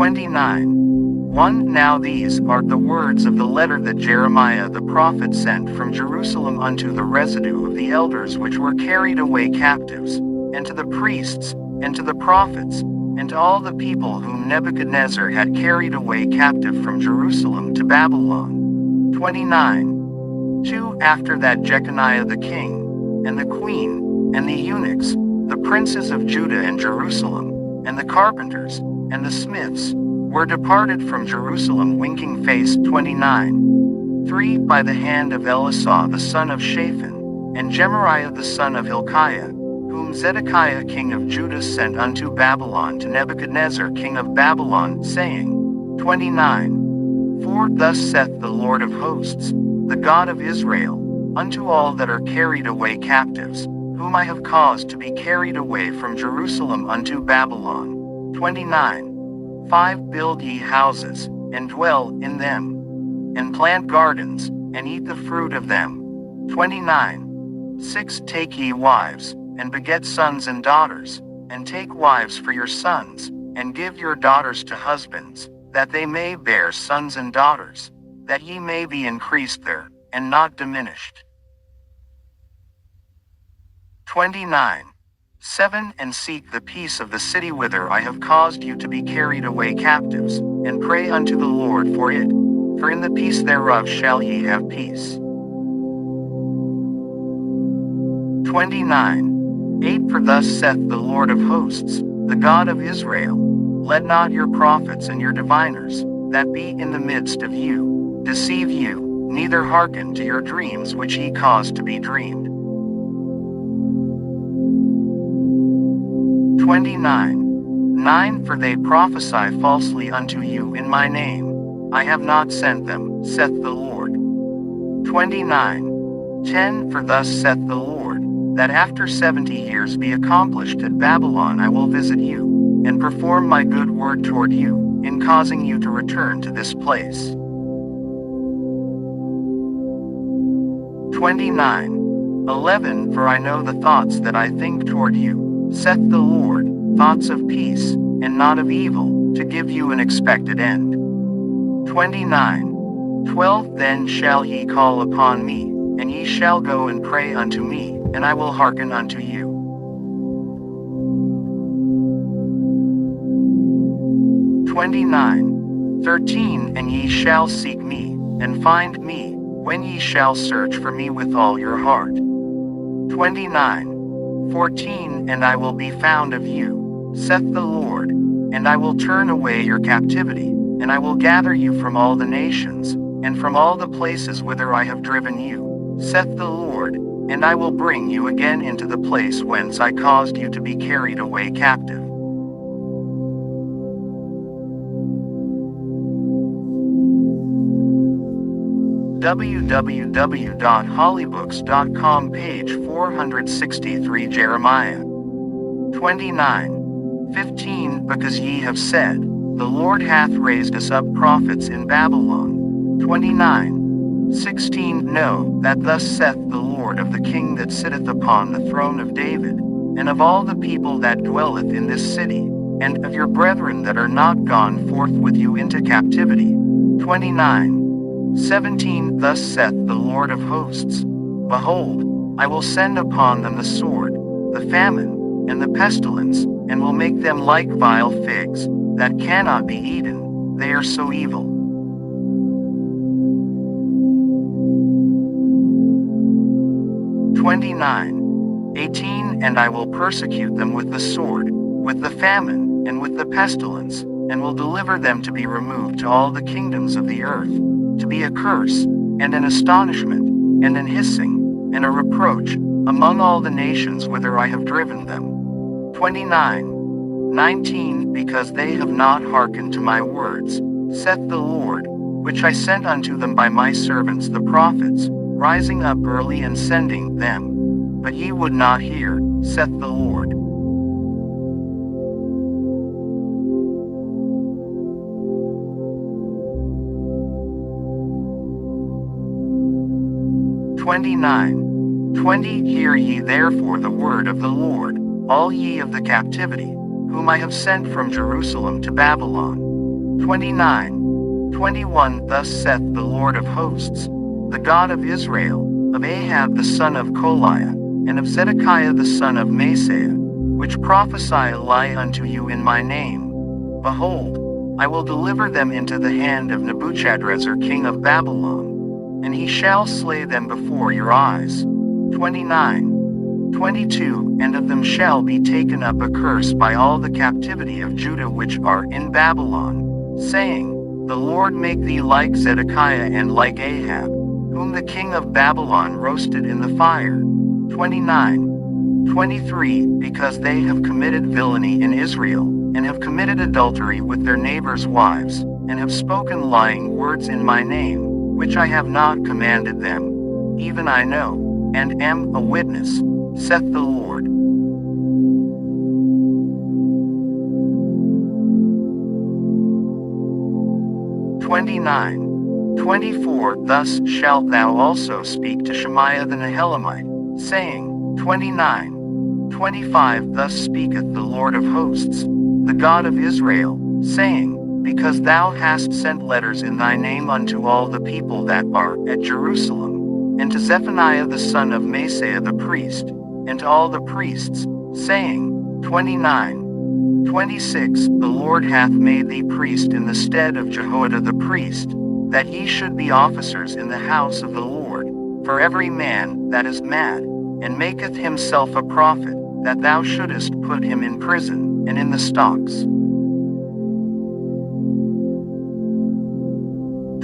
29. 1 Now these are the words of the letter that Jeremiah the prophet sent from Jerusalem unto the residue of the elders which were carried away captives, and to the priests, and to the prophets, and to all the people whom Nebuchadnezzar had carried away captive from Jerusalem to Babylon. 29. 2 After that Jeconiah the king, and the queen, and the eunuchs, the princes of Judah and Jerusalem, and the carpenters, and the smiths, were departed from Jerusalem winking-faced. 29. 3 By the hand of Elisah the son of Shaphan, and Gemariah the son of Hilkiah, whom Zedekiah king of Judah sent unto Babylon to Nebuchadnezzar king of Babylon, saying, 29. 4 Thus saith the Lord of hosts, the God of Israel, unto all that are carried away captives, whom I have caused to be carried away from Jerusalem unto Babylon. 29. 5 Build ye houses, and dwell in them, and plant gardens, and eat the fruit of them. 29. 6 Take ye wives, and beget sons and daughters, and take wives for your sons, and give your daughters to husbands, that they may bear sons and daughters, that ye may be increased there, and not diminished. 29. 7 And seek the peace of the city whither I have caused you to be carried away captives, and pray unto the Lord for it, for in the peace thereof shall ye have peace. 29. 8 For thus saith the Lord of hosts, the God of Israel, let not your prophets and your diviners, that be in the midst of you, deceive you, neither hearken to your dreams which ye cause to be dreamed. 29. 9 For they prophesy falsely unto you in my name. I have not sent them, saith the Lord. 29. 10 For thus saith the Lord, that after 70 years be accomplished at Babylon I will visit you, and perform my good word toward you, in causing you to return to this place. 29. 11 For I know the thoughts that I think toward you, saith the Lord, thoughts of peace, and not of evil, to give you an expected end. 29. 12 Then shall ye call upon me, and ye shall go and pray unto me, and I will hearken unto you. 29. 13 And ye shall seek me, and find me, when ye shall search for me with all your heart. 29. 14 And I will be found of you, saith the Lord, and I will turn away your captivity, and I will gather you from all the nations, and from all the places whither I have driven you, saith the Lord, and I will bring you again into the place whence I caused you to be carried away captive. www.hollybooks.com Page 463 Jeremiah 29. 15 Because ye have said, the Lord hath raised us up prophets in Babylon. 29. 16 Know that thus saith the Lord of the King that sitteth upon the throne of David, and of all the people that dwelleth in this city, and of your brethren that are not gone forth with you into captivity. 29. 17 Thus saith the Lord of hosts, Behold, I will send upon them the sword, the famine, and the pestilence, and will make them like vile figs, that cannot be eaten, they are so evil. 29. 18 And I will persecute them with the sword, with the famine, and with the pestilence, and will deliver them to be removed to all the kingdoms of the earth, to be a curse, and an astonishment, and an hissing, and a reproach, among all the nations whither I have driven them. 29. 19 Because they have not hearkened to my words, saith the Lord, which I sent unto them by my servants the prophets, rising up early and sending them. But ye would not hear, saith the Lord. 29. 20 Hear ye therefore the word of the Lord, all ye of the captivity, whom I have sent from Jerusalem to Babylon. 29. 21 Thus saith the Lord of hosts, the God of Israel, of Ahab the son of Koliah, and of Zedekiah the son of Maaseiah, which prophesy a lie unto you in my name. Behold, I will deliver them into the hand of Nebuchadrezzar king of Babylon, and he shall slay them before your eyes. 29. 22 And of them shall be taken up a curse by all the captivity of Judah which are in Babylon, saying, The Lord make thee like Zedekiah and like Ahab, whom the king of Babylon roasted in the fire. 29. 23 Because they have committed villainy in Israel, and have committed adultery with their neighbors' wives, and have spoken lying words in my name, which I have not commanded them, even I know, and am a witness, saith the Lord. 29. 24 Thus shalt thou also speak to Shemaiah the Nehelamite, saying, 29. 25 Thus speaketh the Lord of hosts, the God of Israel, saying, Because thou hast sent letters in thy name unto all the people that are at Jerusalem, and to Zephaniah the son of Maaseiah the priest, and to all the priests, saying, 29. 26 The Lord hath made thee priest in the stead of Jehoiada the priest, that ye should be officers in the house of the Lord, for every man that is mad, and maketh himself a prophet, that thou shouldest put him in prison, and in the stocks.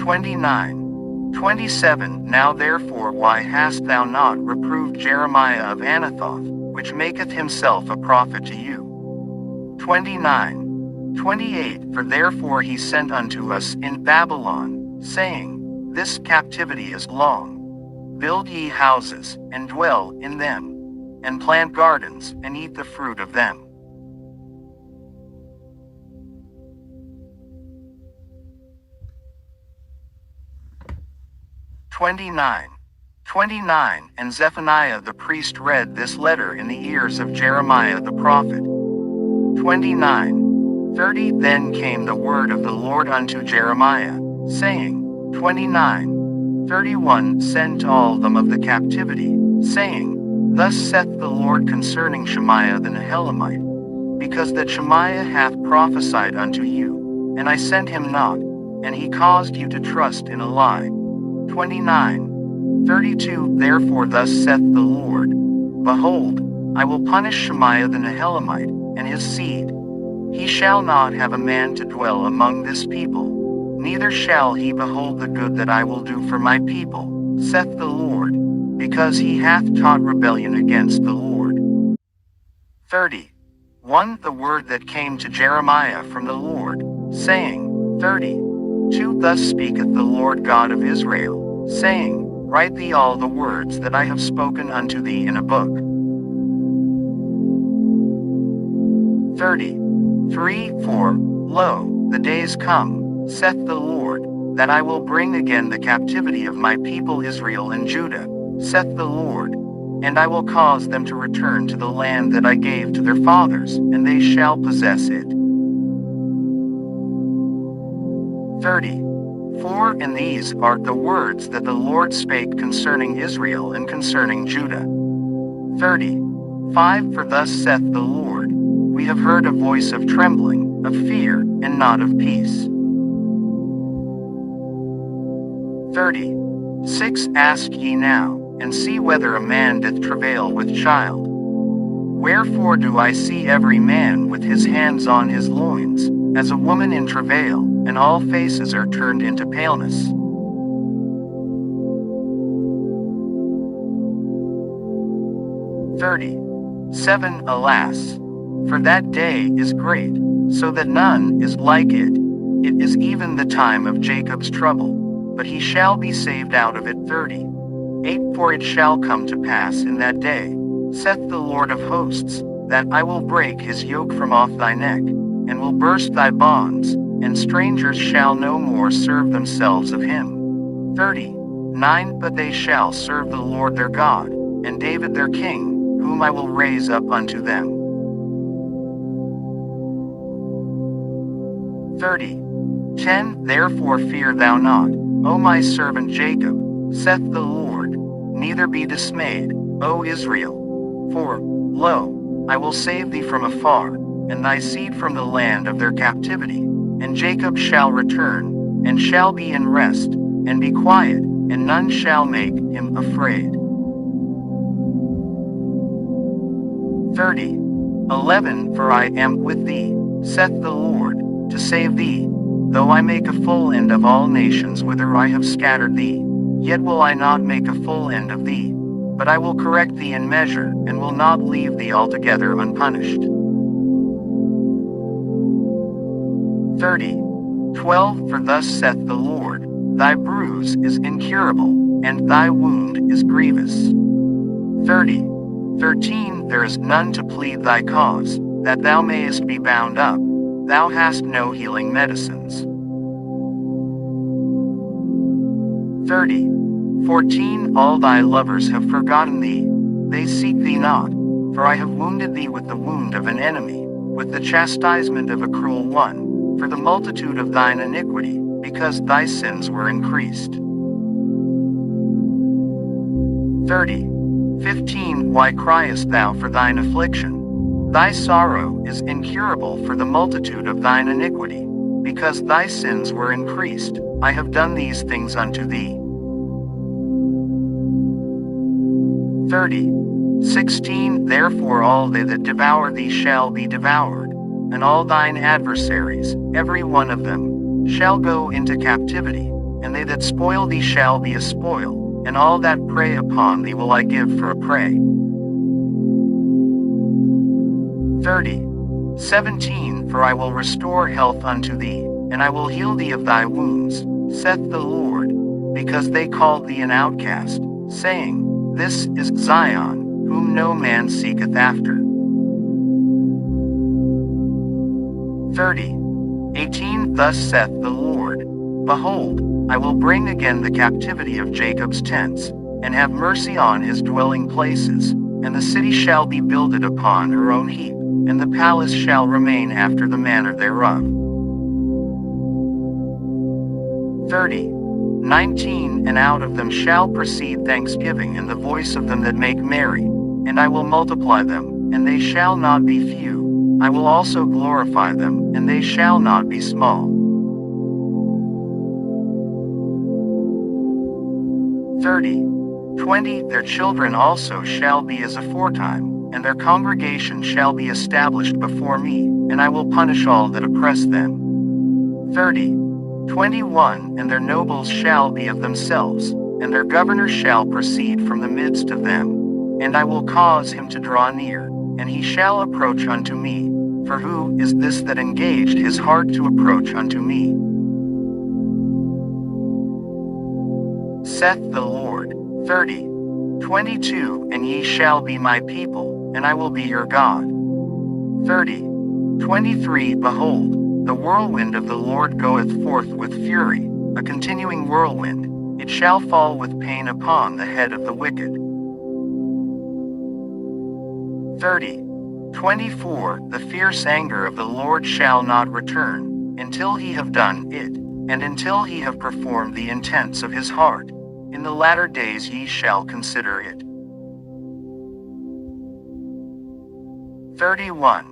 29. 27. Now therefore why hast thou not reproved Jeremiah of Anathoth, which maketh himself a prophet to you? 29. 28. For therefore he sent unto us in Babylon, saying, This captivity is long. Build ye houses, and dwell in them, and plant gardens, and eat the fruit of them. 29. 29. And Zephaniah the priest read this letter in the ears of Jeremiah the prophet. 29. 30. Then came the word of the Lord unto Jeremiah, saying, 29. 31. Send all them of the captivity, saying, Thus saith the Lord concerning Shemaiah the Nehelamite, because that Shemaiah hath prophesied unto you, and I sent him not, and he caused you to trust in a lie. 29. 32. Therefore thus saith the Lord, Behold, I will punish Shemaiah the Nehelamite, and his seed. He shall not have a man to dwell among this people, neither shall he behold the good that I will do for my people, saith the Lord, because he hath taught rebellion against the Lord. 30. 1. The word that came to Jeremiah from the Lord, saying, 32. Thus speaketh the Lord God of Israel, saying, Write thee all the words that I have spoken unto thee in a book. 33. For, lo, the days come, saith the Lord, that I will bring again the captivity of my people Israel and Judah, saith the Lord, and I will cause them to return to the land that I gave to their fathers, and they shall possess it. 34. And these are the words that the Lord spake concerning Israel and concerning Judah. 35. For thus saith the Lord, We have heard a voice of trembling, of fear, and not of peace. 36. Ask ye now, and see whether a man doth travail with child. Wherefore do I see every man with his hands on his loins, as a woman in travail, and all faces are turned into paleness. 37. Alas! For that day is great, so that none is like it. It is even the time of Jacob's trouble, but he shall be saved out of it. 38. For it shall come to pass in that day, saith the Lord of hosts, that I will break his yoke from off thy neck, and will burst thy bonds, and strangers shall no more serve themselves of him. 39. But they shall serve the Lord their God, and David their king, whom I will raise up unto them. 10. Therefore fear thou not, O my servant Jacob, saith the Lord, neither be dismayed, O Israel. For, lo, I will save thee from afar, and thy seed from the land of their captivity, and Jacob shall return, and shall be in rest, and be quiet, and none shall make him afraid. 11. For I am with thee, saith the Lord, to save thee, though I make a full end of all nations whither I have scattered thee, yet will I not make a full end of thee, but I will correct thee in measure, and will not leave thee altogether unpunished. 12. For thus saith the Lord, Thy bruise is incurable, and thy wound is grievous. 13. There is none to plead thy cause, that thou mayest be bound up, thou hast no healing medicines. 14. All thy lovers have forgotten thee, they seek thee not, for I have wounded thee with the wound of an enemy, with the chastisement of a cruel one, for the multitude of thine iniquity, because thy sins were increased. 15. Why criest thou for thine affliction? Thy sorrow is incurable for the multitude of thine iniquity, because thy sins were increased. I have done these things unto thee. 16 Therefore all they that devour thee shall be devoured, and all thine adversaries, every one of them, shall go into captivity, and they that spoil thee shall be a spoil, and all that prey upon thee will I give for a prey. 30. 17 For I will restore health unto thee, and I will heal thee of thy wounds, saith the Lord, because they called thee an outcast, saying, This is Zion, whom no man seeketh after. 30. 18 Thus saith the Lord, Behold, I will bring again the captivity of Jacob's tents, and have mercy on his dwelling places, and the city shall be builded upon her own heap, and the palace shall remain after the manner thereof. 30. 19 And out of them shall proceed thanksgiving and the voice of them that make merry, and I will multiply them, and they shall not be few. I will also glorify them, and they shall not be small. 30. 20 Their children also shall be as aforetime, and their congregation shall be established before me, and I will punish all that oppress them. 30. 21 And their nobles shall be of themselves, and their governor shall proceed from the midst of them, and I will cause him to draw near, and he shall approach unto me. For who is this that engaged his heart to approach unto me? Saith the Lord. 30. 22 And ye shall be my people, and I will be your God. 30. 23 Behold, the whirlwind of the Lord goeth forth with fury, a continuing whirlwind, it shall fall with pain upon the head of the wicked. 30. 24 The fierce anger of the Lord shall not return, until he have done it, and until he have performed the intents of his heart. In the latter days ye shall consider it. 31.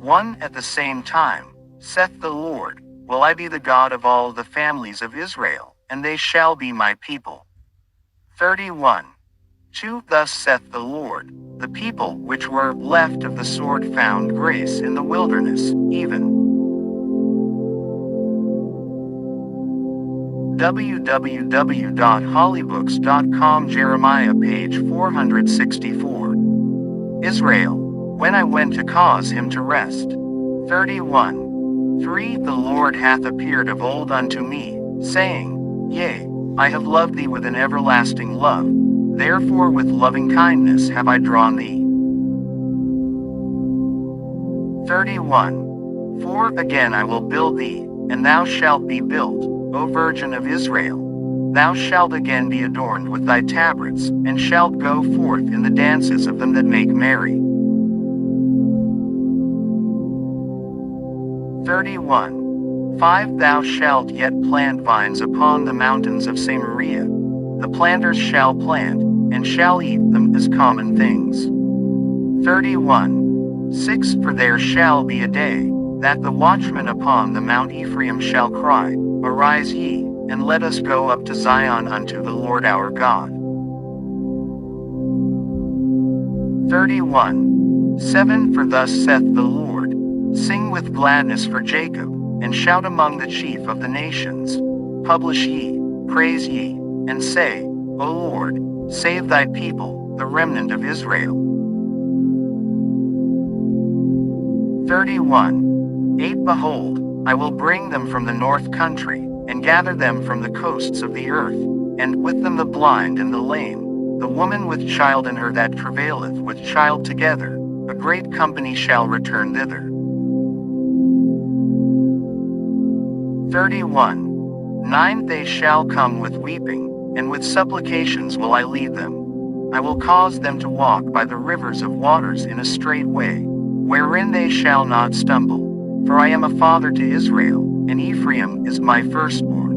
1 At the same time, saith the Lord, will I be the God of all the families of Israel, and they shall be my people. 31. 2 Thus saith the Lord, the people which were left of the sword found grace in the wilderness, even. www.hollybooks.com Jeremiah page 464. Israel, when I went to cause him to rest. 31. 3 The Lord hath appeared of old unto me, saying, Yea, I have loved thee with an everlasting love, therefore with loving kindness have I drawn thee. 31. 4 Again I will build thee, and thou shalt be built, O Virgin of Israel. Thou shalt again be adorned with thy tabrets, and shalt go forth in the dances of them that make merry. 31. 5 Thou shalt yet plant vines upon the mountains of Samaria. The planters shall plant, and shall eat them as common things. 31. 6 For there shall be a day, that the watchmen upon the Mount Ephraim shall cry, Arise ye, and let us go up to Zion unto the Lord our God. 31. 7 For thus saith the Lord, Sing with gladness for Jacob, and shout among the chief of the nations. Publish ye, praise ye, and say, O Lord, save thy people, the remnant of Israel. 31. 8 Behold, I will bring them from the north country, and gather them from the coasts of the earth, and with them the blind and the lame, the woman with child in her that travaileth with child together, a great company shall return thither. 31. 9 They shall come with weeping, and with supplications will I lead them. I will cause them to walk by the rivers of waters in a straight way, wherein they shall not stumble. For I am a father to Israel, and Ephraim is my firstborn.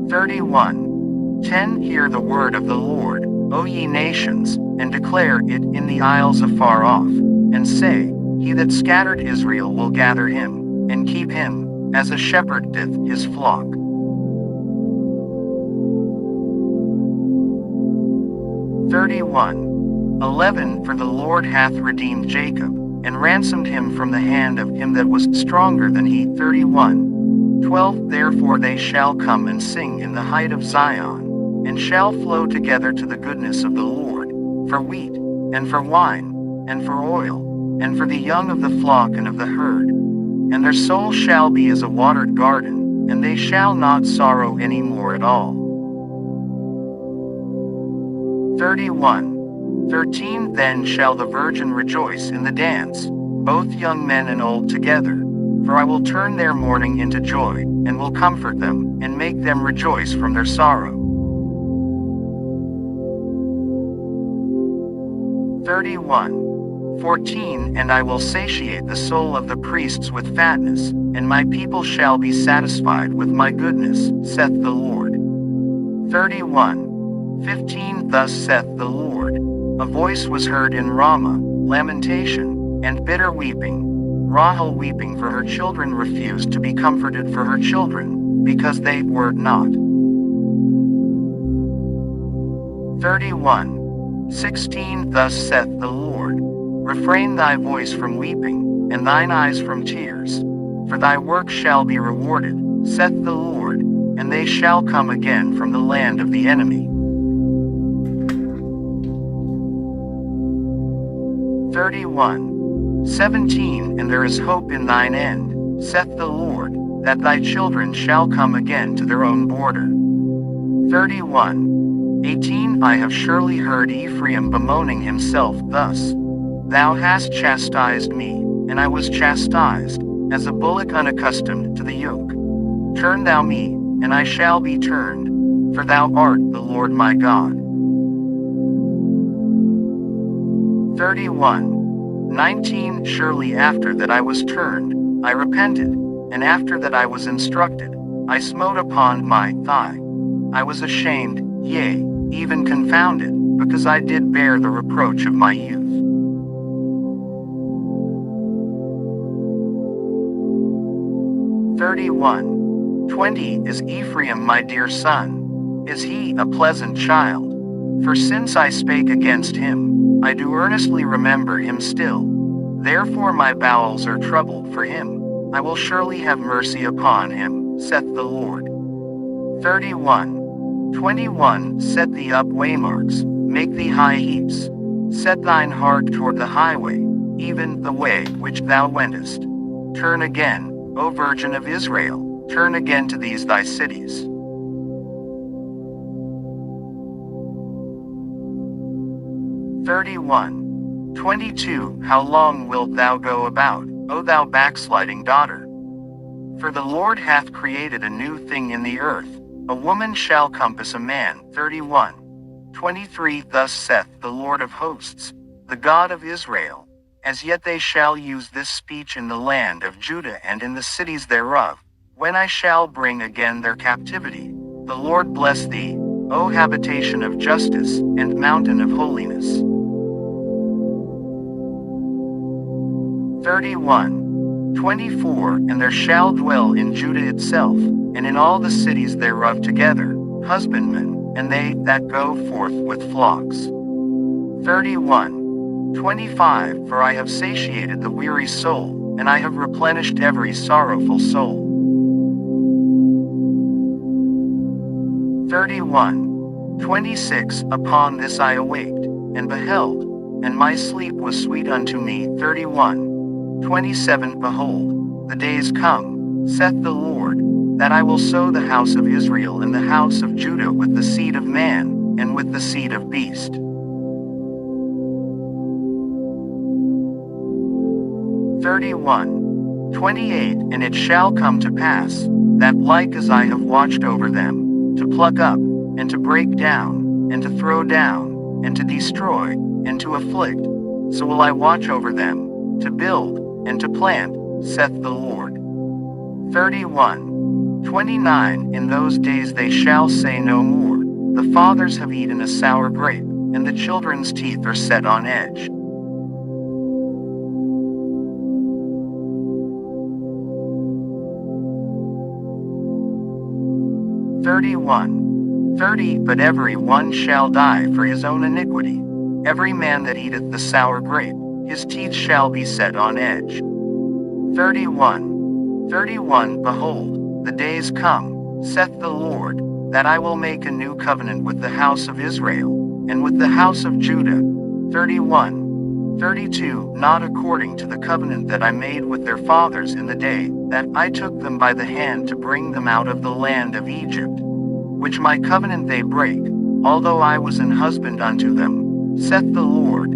31. 10 Hear the word of the Lord, O ye nations, and declare it in the isles afar off, and say, He that scattered Israel will gather him, and keep him, as a shepherd doth his flock. 31. 11 For the Lord hath redeemed Jacob, and ransomed him from the hand of him that was stronger than he. 31. 12 Therefore they shall come and sing in the height of Zion, and shall flow together to the goodness of the Lord, for wheat, and for wine, and for oil, and for the young of the flock and of the herd. And their soul shall be as a watered garden, and they shall not sorrow any more at all. 31. 13 Then shall the virgin rejoice in the dance, both young men and old together. For I will turn their mourning into joy, and will comfort them, and make them rejoice from their sorrow. 31. 14 And I will satiate the soul of the priests with fatness, and my people shall be satisfied with my goodness, saith the Lord. 31. 15 Thus saith the Lord, a voice was heard in Ramah, lamentation, and bitter weeping. Rahel weeping for her children refused to be comforted for her children, because they were not. 31. 16 Thus saith the Lord, refrain thy voice from weeping, and thine eyes from tears. For thy work shall be rewarded, saith the Lord, and they shall come again from the land of the enemy. 31. 17 And there is hope in thine end, saith the Lord, that thy children shall come again to their own border. 31. 18 I have surely heard Ephraim bemoaning himself thus. Thou hast chastised me, and I was chastised, as a bullock unaccustomed to the yoke. Turn thou me, and I shall be turned, for thou art the Lord my God. 31. 19 Surely after that I was turned, I repented, and after that I was instructed, I smote upon my thigh. I was ashamed, yea, even confounded, because I did bear the reproach of my youth. 31. 20 Is Ephraim my dear son? Is he a pleasant child? For since I spake against him, I do earnestly remember him still. Therefore my bowels are troubled for him. I will surely have mercy upon him, saith the Lord. 31. 21 Set thee up waymarks, make thee high heaps. Set thine heart toward the highway, even the way which thou wentest. Turn again, O Virgin of Israel, turn again to these thy cities. 31. 22 How long wilt thou go about, O thou backsliding daughter? For the Lord hath created a new thing in the earth, a woman shall compass a man. 31. 23 Thus saith the Lord of hosts, the God of Israel, as yet they shall use this speech in the land of Judah and in the cities thereof, when I shall bring again their captivity. The Lord bless thee, O habitation of justice, and mountain of holiness. 31. 24 And there shall dwell in Judah itself, and in all the cities thereof together, husbandmen, and they that go forth with flocks. 31. 25 For I have satiated the weary soul, and I have replenished every sorrowful soul. 31. 26 Upon this I awaked, and beheld, and my sleep was sweet unto me. 31. 27 Behold, the days come, saith the Lord, that I will sow the house of Israel and the house of Judah with the seed of man, and with the seed of beast. 31. 28 And it shall come to pass, that like as I have watched over them, to pluck up, and to break down, and to throw down, and to destroy, and to afflict, so will I watch over them, to build, and to plant, saith the Lord. 31. 29 In those days they shall say no more, the fathers have eaten a sour grape, and the children's teeth are set on edge. 31. 30 But every one shall die for his own iniquity. Every man that eateth the sour grape, his teeth shall be set on edge. 31 Behold, the days come, saith the Lord, that I will make a new covenant with the house of Israel, and with the house of Judah. 32 Not according to the covenant that I made with their fathers in the day that I took them by the hand to bring them out of the land of Egypt, which my covenant they break, although I was an husband unto them, saith the Lord.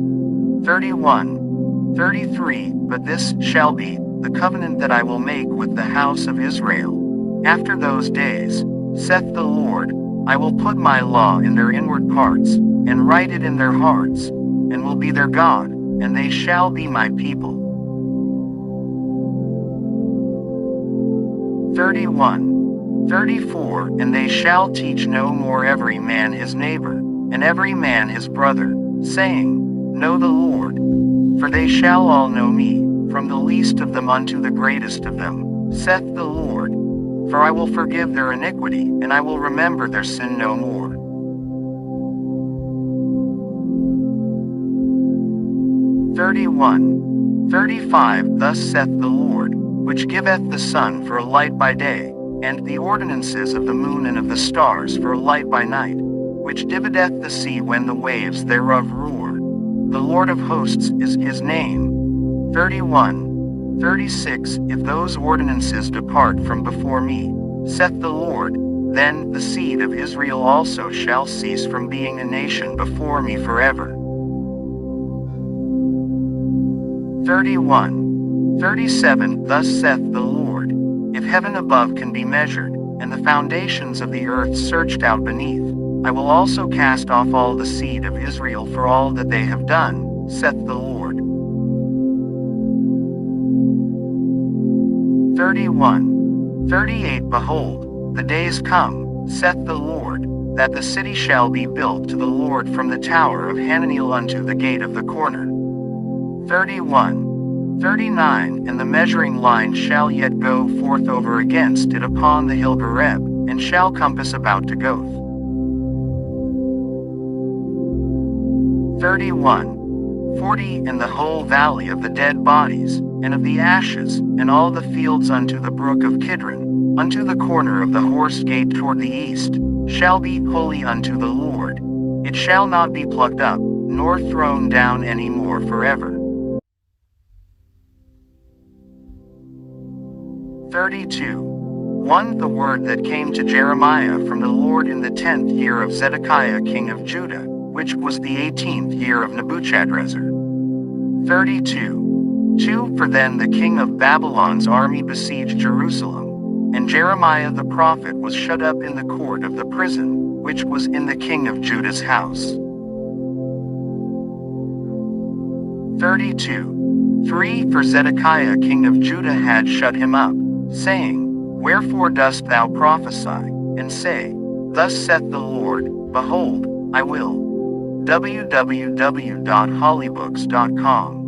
33 But this shall be the covenant that I will make with the house of Israel. After those days, saith the Lord, I will put my law in their inward parts, and write it in their hearts, and will be their God, and they shall be my people. 34 And they shall teach no more every man his neighbor, and every man his brother, saying, Know the Lord. For they shall all know me, from the least of them unto the greatest of them, saith the Lord. For I will forgive their iniquity, and I will remember their sin no more. 35 Thus saith the Lord, which giveth the sun for a light by day, and the ordinances of the moon and of the stars for a light by night, which divideth the sea when the waves thereof roar. The Lord of hosts is his name. 36 If those ordinances depart from before me, saith the Lord, then the seed of Israel also shall cease from being a nation before me forever. 37 Thus saith the Lord, if heaven above can be measured, and the foundations of the earth searched out beneath, I will also cast off all the seed of Israel for all that they have done, saith the Lord. 38 Behold, the days come, saith the Lord, that the city shall be built to the Lord from the tower of Hananeel unto the gate of the corner. 39 And the measuring line shall yet go forth over against it upon the hill Gareb, and shall compass about to Goth. 40 And the whole valley of the dead bodies, and of the ashes, and all the fields unto the brook of Kidron, unto the corner of the horse gate toward the east, shall be holy unto the Lord. It shall not be plucked up, nor thrown down any more forever. 1 The word that came to Jeremiah from the Lord in the 10th year of Zedekiah king of Judah, which was the 18th year of Nebuchadrezzar. 2 For then the king of Babylon's army besieged Jerusalem, and Jeremiah the prophet was shut up in the court of the prison, which was in the king of Judah's house. 3 For Zedekiah king of Judah had shut him up, saying, Wherefore dost thou prophesy, and say, Thus saith the Lord, Behold, I will. www.hollybooks.com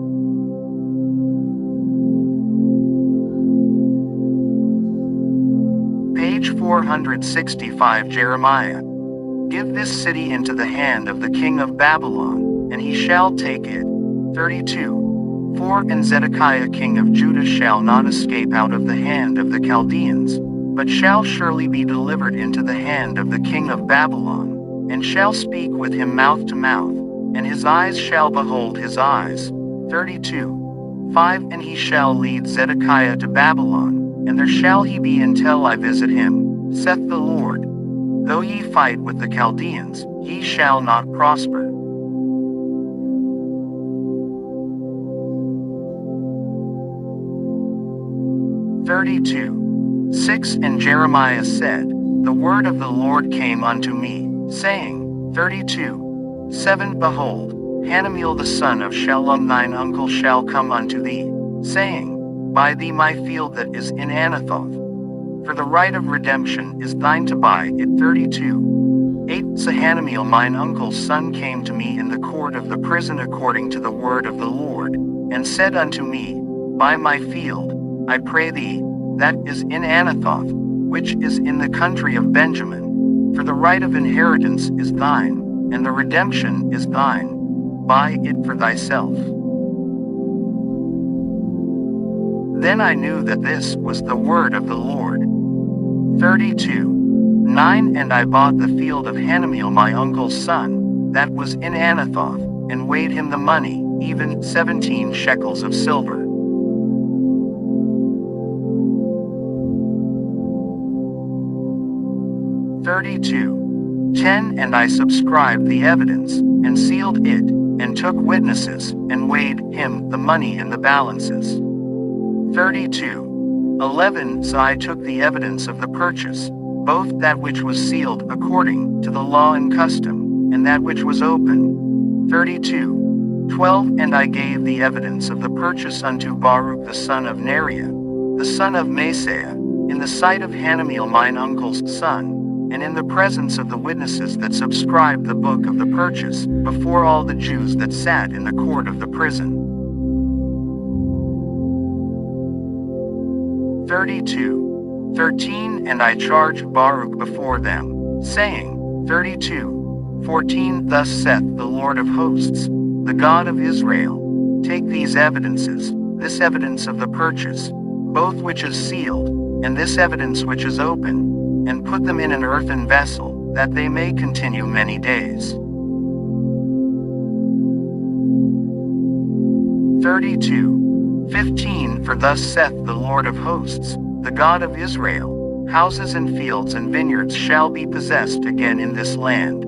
Page 465 Jeremiah. Give this city into the hand of the king of Babylon, and he shall take it. 32 And Zedekiah king of Judah shall not escape out of the hand of the Chaldeans, but shall surely be delivered into the hand of the king of Babylon, and shall speak with him mouth to mouth, and his eyes shall behold his eyes. 5 And he shall lead Zedekiah to Babylon, and there shall he be until I visit him, saith the Lord. Though ye fight with the Chaldeans, ye shall not prosper. 6 And Jeremiah said, The word of the Lord came unto me, saying, 7 Behold, Hanameel the son of Shallum thine uncle shall come unto thee, saying, Buy thee my field that is in Anathoth, for the right of redemption is thine to buy it. 8 So Hanameel mine uncle's son came to me in the court of the prison according to the word of the Lord, and said unto me, Buy my field, I pray thee, that is in Anathoth, which is in the country of Benjamin. For the right of inheritance is thine, and the redemption is thine. Buy it for thyself. Then I knew that this was the word of the Lord. 32:9 And I bought the field of Hanameel my uncle's son, that was in Anathoth, and weighed him the money, even 17 shekels of silver. 32:10 And I subscribed the evidence, and sealed it, and took witnesses, and weighed him the money in the balances. 32:11 So I took the evidence of the purchase, both that which was sealed according to the law and custom, and that which was open. 32:12 And I gave the evidence of the purchase unto Baruch the son of Neriah, the son of Maaseiah, in the sight of Hanameel mine uncle's son, and in the presence of the witnesses that subscribed the book of the purchase, before all the Jews that sat in the court of the prison. 32:13 And I charged Baruch before them, saying, 32:14 Thus saith the Lord of hosts, the God of Israel, take these evidences, this evidence of the purchase, both which is sealed, and this evidence which is open, and put them in an earthen vessel, that they may continue many days. 32:15 For thus saith the Lord of hosts, the God of Israel, houses and fields and vineyards shall be possessed again in this land.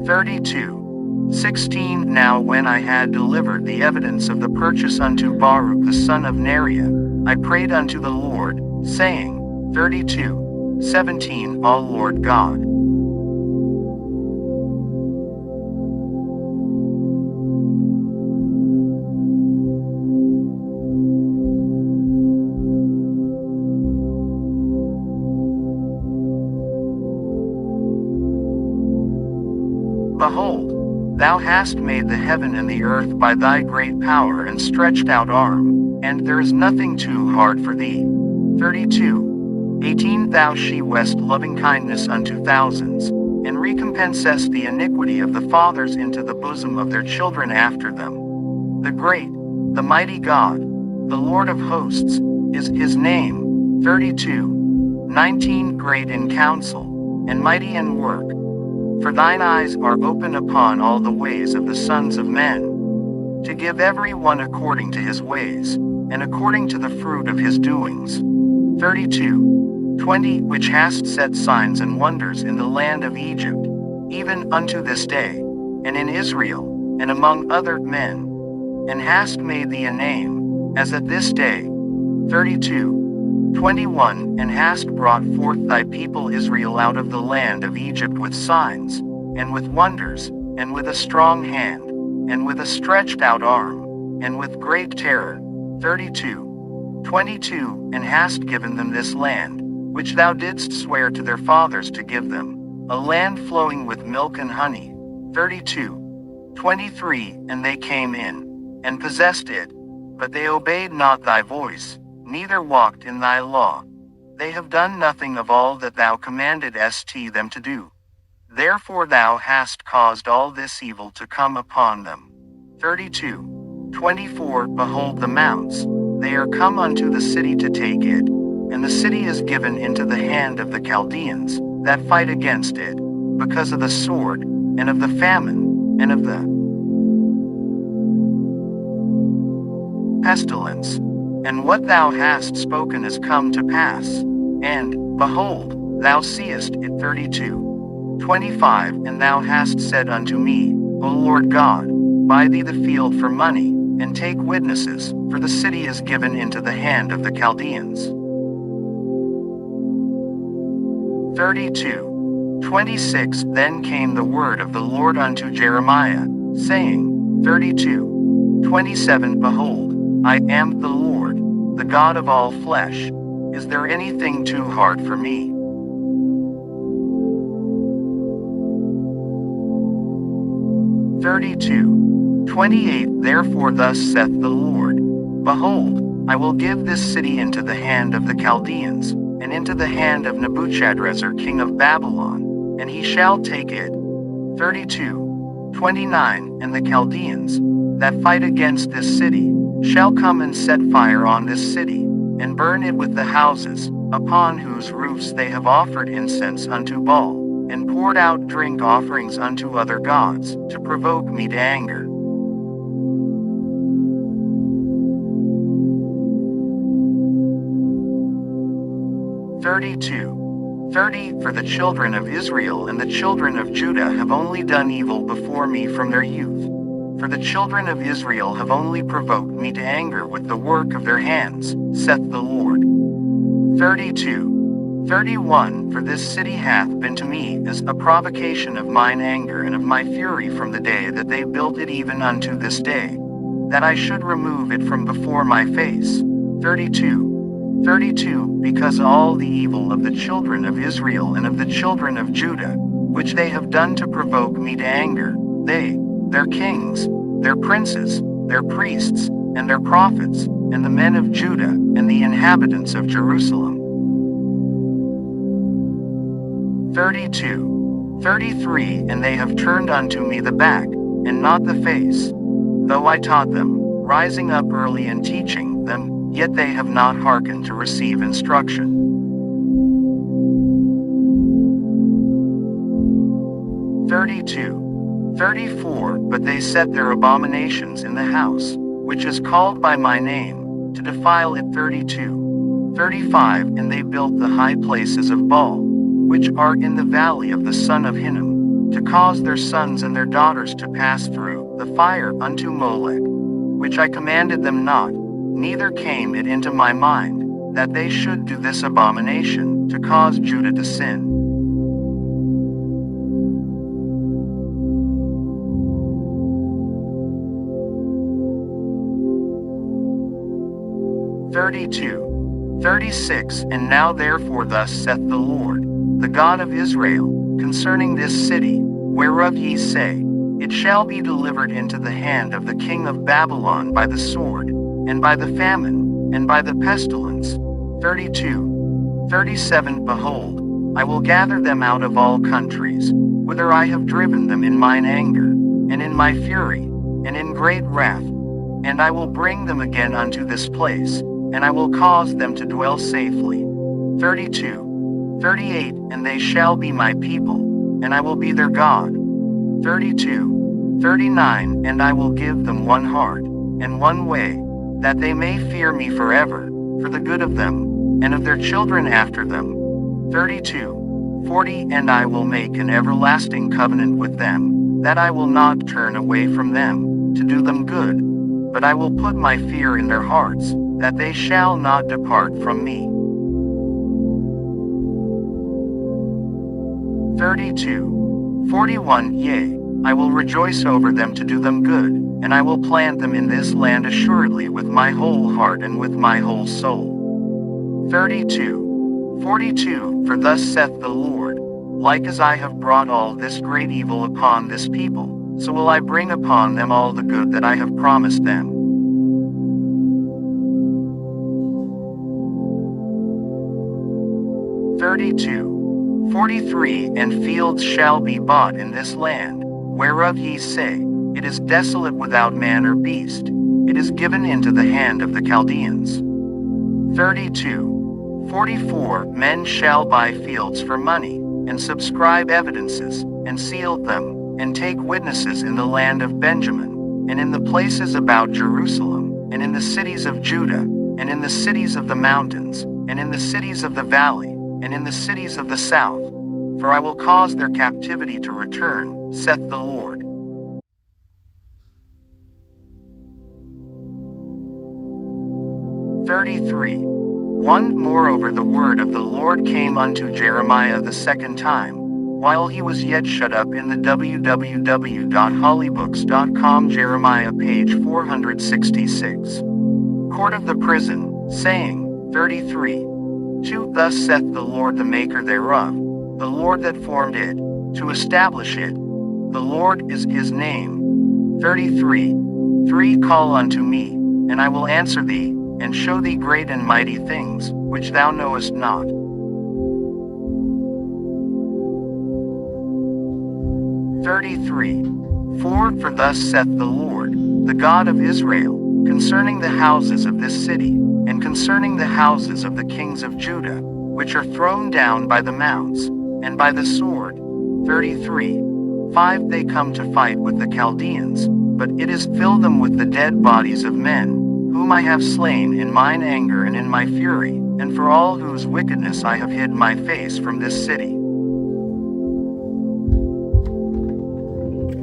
32:16 Now when I had delivered the evidence of the purchase unto Baruch the son of Neriah, I prayed unto the Lord, saying, 32:17 O Lord God, behold, thou hast made the heaven and the earth by thy great power and stretched out arm, and there is nothing too hard for thee. 32:18 Thou shewest loving kindness unto thousands, and recompensest the iniquity of the fathers into the bosom of their children after them. The great, the mighty God, the Lord of hosts, is his name. 32:19 Great in counsel, and mighty in work. For thine eyes are open upon all the ways of the sons of men, to give every one according to his ways, and according to the fruit of his doings. 32:20 Which hast set signs and wonders in the land of Egypt, even unto this day, and in Israel, and among other men, and hast made thee a name, as at this day. 32:21 And hast brought forth thy people Israel out of the land of Egypt with signs, and with wonders, and with a strong hand, and with a stretched out arm, and with great terror. 32:22 And hast given them this land, which thou didst swear to their fathers to give them, a land flowing with milk and honey. 32:23 And they came in, and possessed it, but they obeyed not thy voice, neither walked in thy law. They have done nothing of all that thou commandedst them to do. Therefore thou hast caused all this evil to come upon them. 32:24 Behold the mounts, they are come unto the city to take it, and the city is given into the hand of the Chaldeans, that fight against it, because of the sword, and of the famine, and of the pestilence. And what thou hast spoken is come to pass, and, behold, thou seest it. 32:25 And thou hast said unto me, O Lord God, buy thee the field for money, and take witnesses, for the city is given into the hand of the Chaldeans. 32:26 Then came the word of the Lord unto Jeremiah, saying, 32:27 Behold, I am the Lord, the God of all flesh. Is there anything too hard for me? 32:28 Therefore thus saith the Lord, Behold, I will give this city into the hand of the Chaldeans, and into the hand of Nebuchadrezzar king of Babylon, and he shall take it. 32:29 And the Chaldeans, that fight against this city, shall come and set fire on this city, and burn it with the houses, upon whose roofs they have offered incense unto Baal, and poured out drink offerings unto other gods, to provoke me to anger. 32:30 For the children of Israel and the children of Judah have only done evil before me from their youth. For the children of Israel have only provoked me to anger with the work of their hands, saith the Lord. 32:31 For this city hath been to me as a provocation of mine anger and of my fury from the day that they built it even unto this day, that I should remove it from before my face. 32:32 Because all the evil of the children of Israel and of the children of Judah, which they have done to provoke me to anger, they, their kings, their princes, their priests, and their prophets, and the men of Judah, and the inhabitants of Jerusalem. 32:33 And they have turned unto me the back, and not the face. Though I taught them, rising up early and teaching them, yet they have not hearkened to receive instruction. 32:34 But they set their abominations in the house, which is called by my name, to defile it. 32:35 And they built the high places of Baal, which are in the valley of the son of Hinnom, to cause their sons and their daughters to pass through the fire unto Molech, which I commanded them not, neither came it into my mind, that they should do this abomination, to cause Judah to sin. 32:36 And now therefore thus saith the Lord, the God of Israel, concerning this city, whereof ye say, It shall be delivered into the hand of the king of Babylon by the sword, and by the famine, and by the pestilence. 32:37 Behold, I will gather them out of all countries, whither I have driven them in mine anger, and in my fury, and in great wrath, and I will bring them again unto this place, and I will cause them to dwell safely. 32:38 And they shall be my people, and I will be their God. 32:39 And I will give them one heart, and one way, that they may fear me forever, for the good of them, and of their children after them. 32:40 And I will make an everlasting covenant with them, that I will not turn away from them, to do them good, but I will put my fear in their hearts, that they shall not depart from me. 32:41 Yea, I will rejoice over them to do them good, and I will plant them in this land assuredly with my whole heart and with my whole soul. 32:42 For thus saith the Lord, like as I have brought all this great evil upon this people, so will I bring upon them all the good that I have promised them. 32:43 And fields shall be bought in this land, whereof ye say, It is desolate without man or beast, it is given into the hand of the Chaldeans. 32:44 Men shall buy fields for money, and subscribe evidences, and seal them, and take witnesses in the land of Benjamin, and in the places about Jerusalem, and in the cities of Judah, and in the cities of the mountains, and in the cities of the valley, and in the cities of the south, for I will cause their captivity to return, saith the Lord. 33:1 Moreover the word of the Lord came unto Jeremiah the second time, while he was yet shut up in the www.hollybooks.com Jeremiah page 466. Court of the prison, saying, 33:2 Thus saith the Lord the maker thereof, the Lord that formed it, to establish it. The Lord is his name. 33:3 Call unto me, and I will answer thee, and show thee great and mighty things, which thou knowest not. 33. For thus saith the Lord, the God of Israel, concerning the houses of this city, and concerning the houses of the kings of Judah, which are thrown down by the mounts, and by the sword. 33. 5 They come to fight with the Chaldeans, but it is fill them with the dead bodies of men, whom I have slain in mine anger and in my fury, and for all whose wickedness I have hid my face from this city.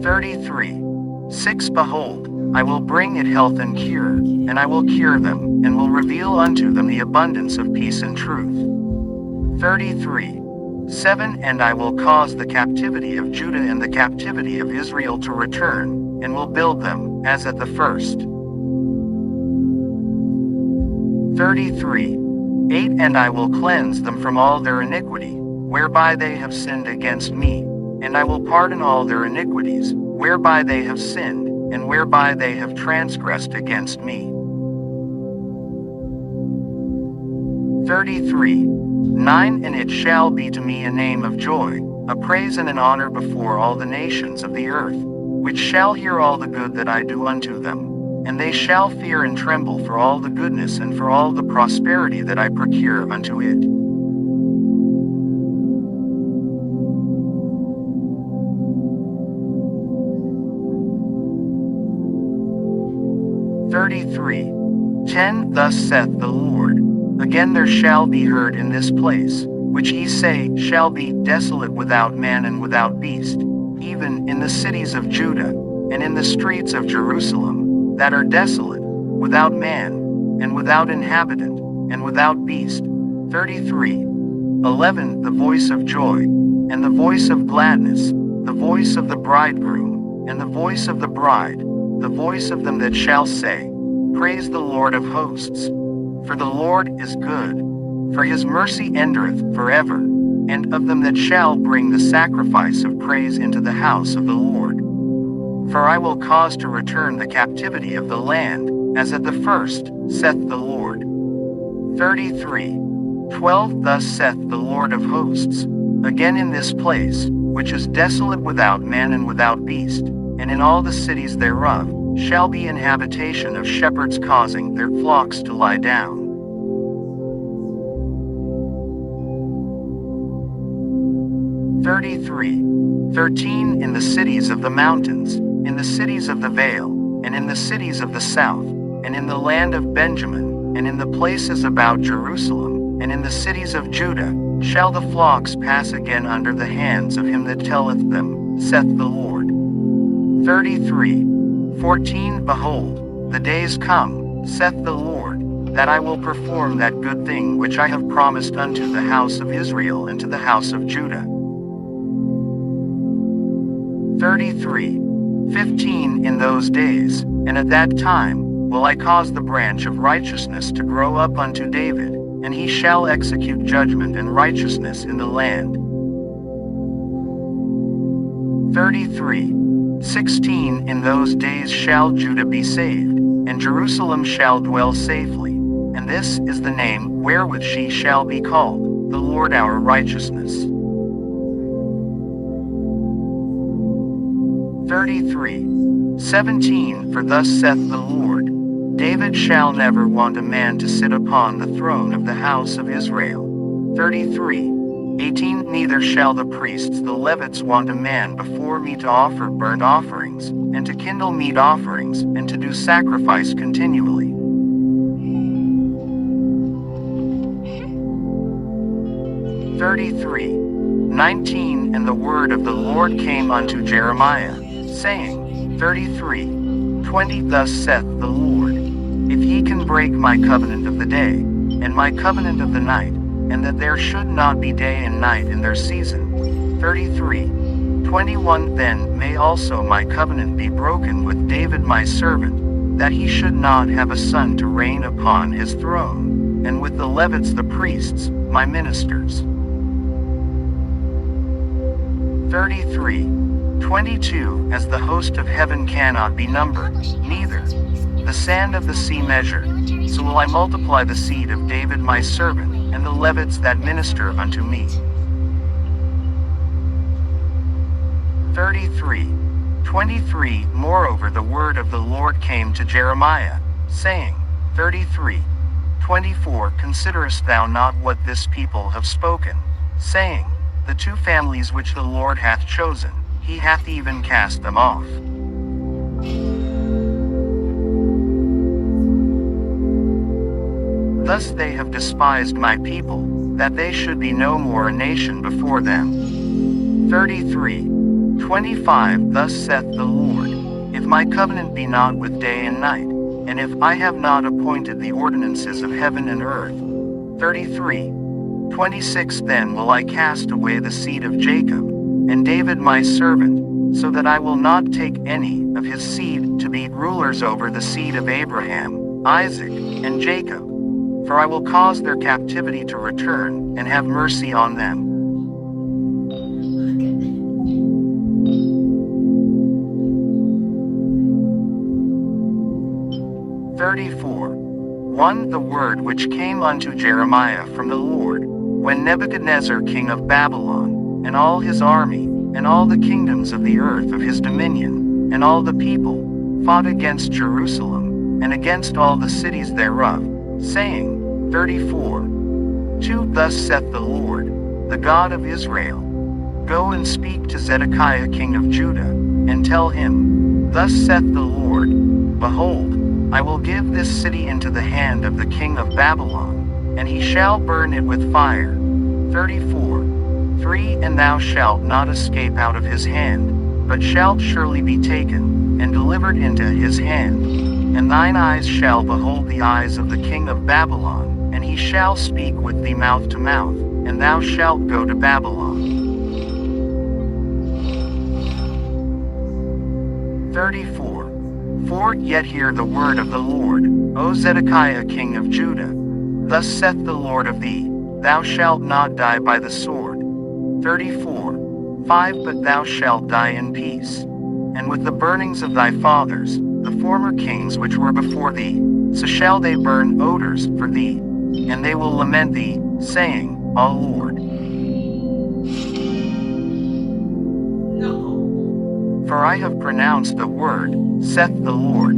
33. 6 Behold, I will bring it health and cure, and I will cure them, and will reveal unto them the abundance of peace and truth. 33. 7 And I will cause the captivity of Judah and the captivity of Israel to return, and will build them, as at the first. 33. 8 And I will cleanse them from all their iniquity, whereby they have sinned against me, and I will pardon all their iniquities, whereby they have sinned, and whereby they have transgressed against me. 33. 9 And it shall be to me a name of joy, a praise and an honor before all the nations of the earth, which shall hear all the good that I do unto them, and they shall fear and tremble for all the goodness and for all the prosperity that I procure unto it. 33. 10 Thus saith the Lord, again there shall be heard in this place, which ye say shall be desolate without man and without beast, even in the cities of Judah, and in the streets of Jerusalem, that are desolate, without man, and without inhabitant, and without beast. 33. 11 The voice of joy, and the voice of gladness, the voice of the bridegroom, and the voice of the bride, the voice of them that shall say, Praise the Lord of hosts. For the Lord is good, for his mercy endureth forever, and of them that shall bring the sacrifice of praise into the house of the Lord. For I will cause to return the captivity of the land, as at the first, saith the Lord. 33. 12 Thus saith the Lord of hosts, again in this place, which is desolate without man and without beast, and in all the cities thereof, shall be an habitation of shepherds causing their flocks to lie down. 33. 13 In the cities of the mountains, in the cities of the vale, and in the cities of the south, and in the land of Benjamin, and in the places about Jerusalem, and in the cities of Judah, shall the flocks pass again under the hands of him that telleth them, saith the Lord. 33. 14 Behold, the days come, saith the Lord, that I will perform that good thing which I have promised unto the house of Israel and to the house of Judah. 33. 15 In those days, and at that time, will I cause the branch of righteousness to grow up unto David, and he shall execute judgment and righteousness in the land. 33. 16 In those days shall Judah be saved, and Jerusalem shall dwell safely, and this is the name wherewith she shall be called, the Lord our righteousness. 33. 17 For thus saith the Lord, David shall never want a man to sit upon the throne of the house of Israel. 33. 18 Neither shall the priests the Levites want a man before me to offer burnt offerings, and to kindle meat offerings, and to do sacrifice continually. 33. 19 And the word of the Lord came unto Jeremiah, saying, 33. 20 Thus saith the Lord, If ye can break my covenant of the day, and my covenant of the night, and that there should not be day and night in their season. 33. 21 Then may also my covenant be broken with David my servant, that he should not have a son to reign upon his throne, and with the Levites the priests, my ministers. 33. 22 As the host of heaven cannot be numbered, neither the sand of the sea measured, so will I multiply the seed of David my servant, and the Levites that minister unto me. 33:23 Moreover the word of the Lord came to Jeremiah, saying, 33:24 Considerest thou not what this people have spoken, saying, the two families which the Lord hath chosen, he hath even cast them off. Thus they have despised my people, that they should be no more a nation before them. 33:25 Thus saith the Lord, if my covenant be not with day and night, and if I have not appointed the ordinances of heaven and earth. 33:26 Then will I cast away the seed of Jacob, and David my servant, so that I will not take any of his seed to be rulers over the seed of Abraham, Isaac, and Jacob. For I will cause their captivity to return, and have mercy on them. 34:1 The word which came unto Jeremiah from the Lord, when Nebuchadnezzar king of Babylon, and all his army, and all the kingdoms of the earth of his dominion, and all the people, fought against Jerusalem, and against all the cities thereof, saying, 34:2 Thus saith the Lord, the God of Israel, Go and speak to Zedekiah king of Judah, and tell him, Thus saith the Lord, Behold, I will give this city into the hand of the king of Babylon, and he shall burn it with fire. 34:3 And thou shalt not escape out of his hand, but shalt surely be taken, and delivered into his hand. And thine eyes shall behold the eyes of the king of Babylon, and he shall speak with thee mouth to mouth, and thou shalt go to Babylon. 34:4 Yet hear the word of the Lord, O Zedekiah king of Judah. Thus saith the Lord of thee, Thou shalt not die by the sword. 34:5 But thou shalt die in peace, and with the burnings of thy fathers, the former kings which were before thee, so shall they burn odors for thee, and they will lament thee, saying, O Lord. For I have pronounced the word, saith the Lord.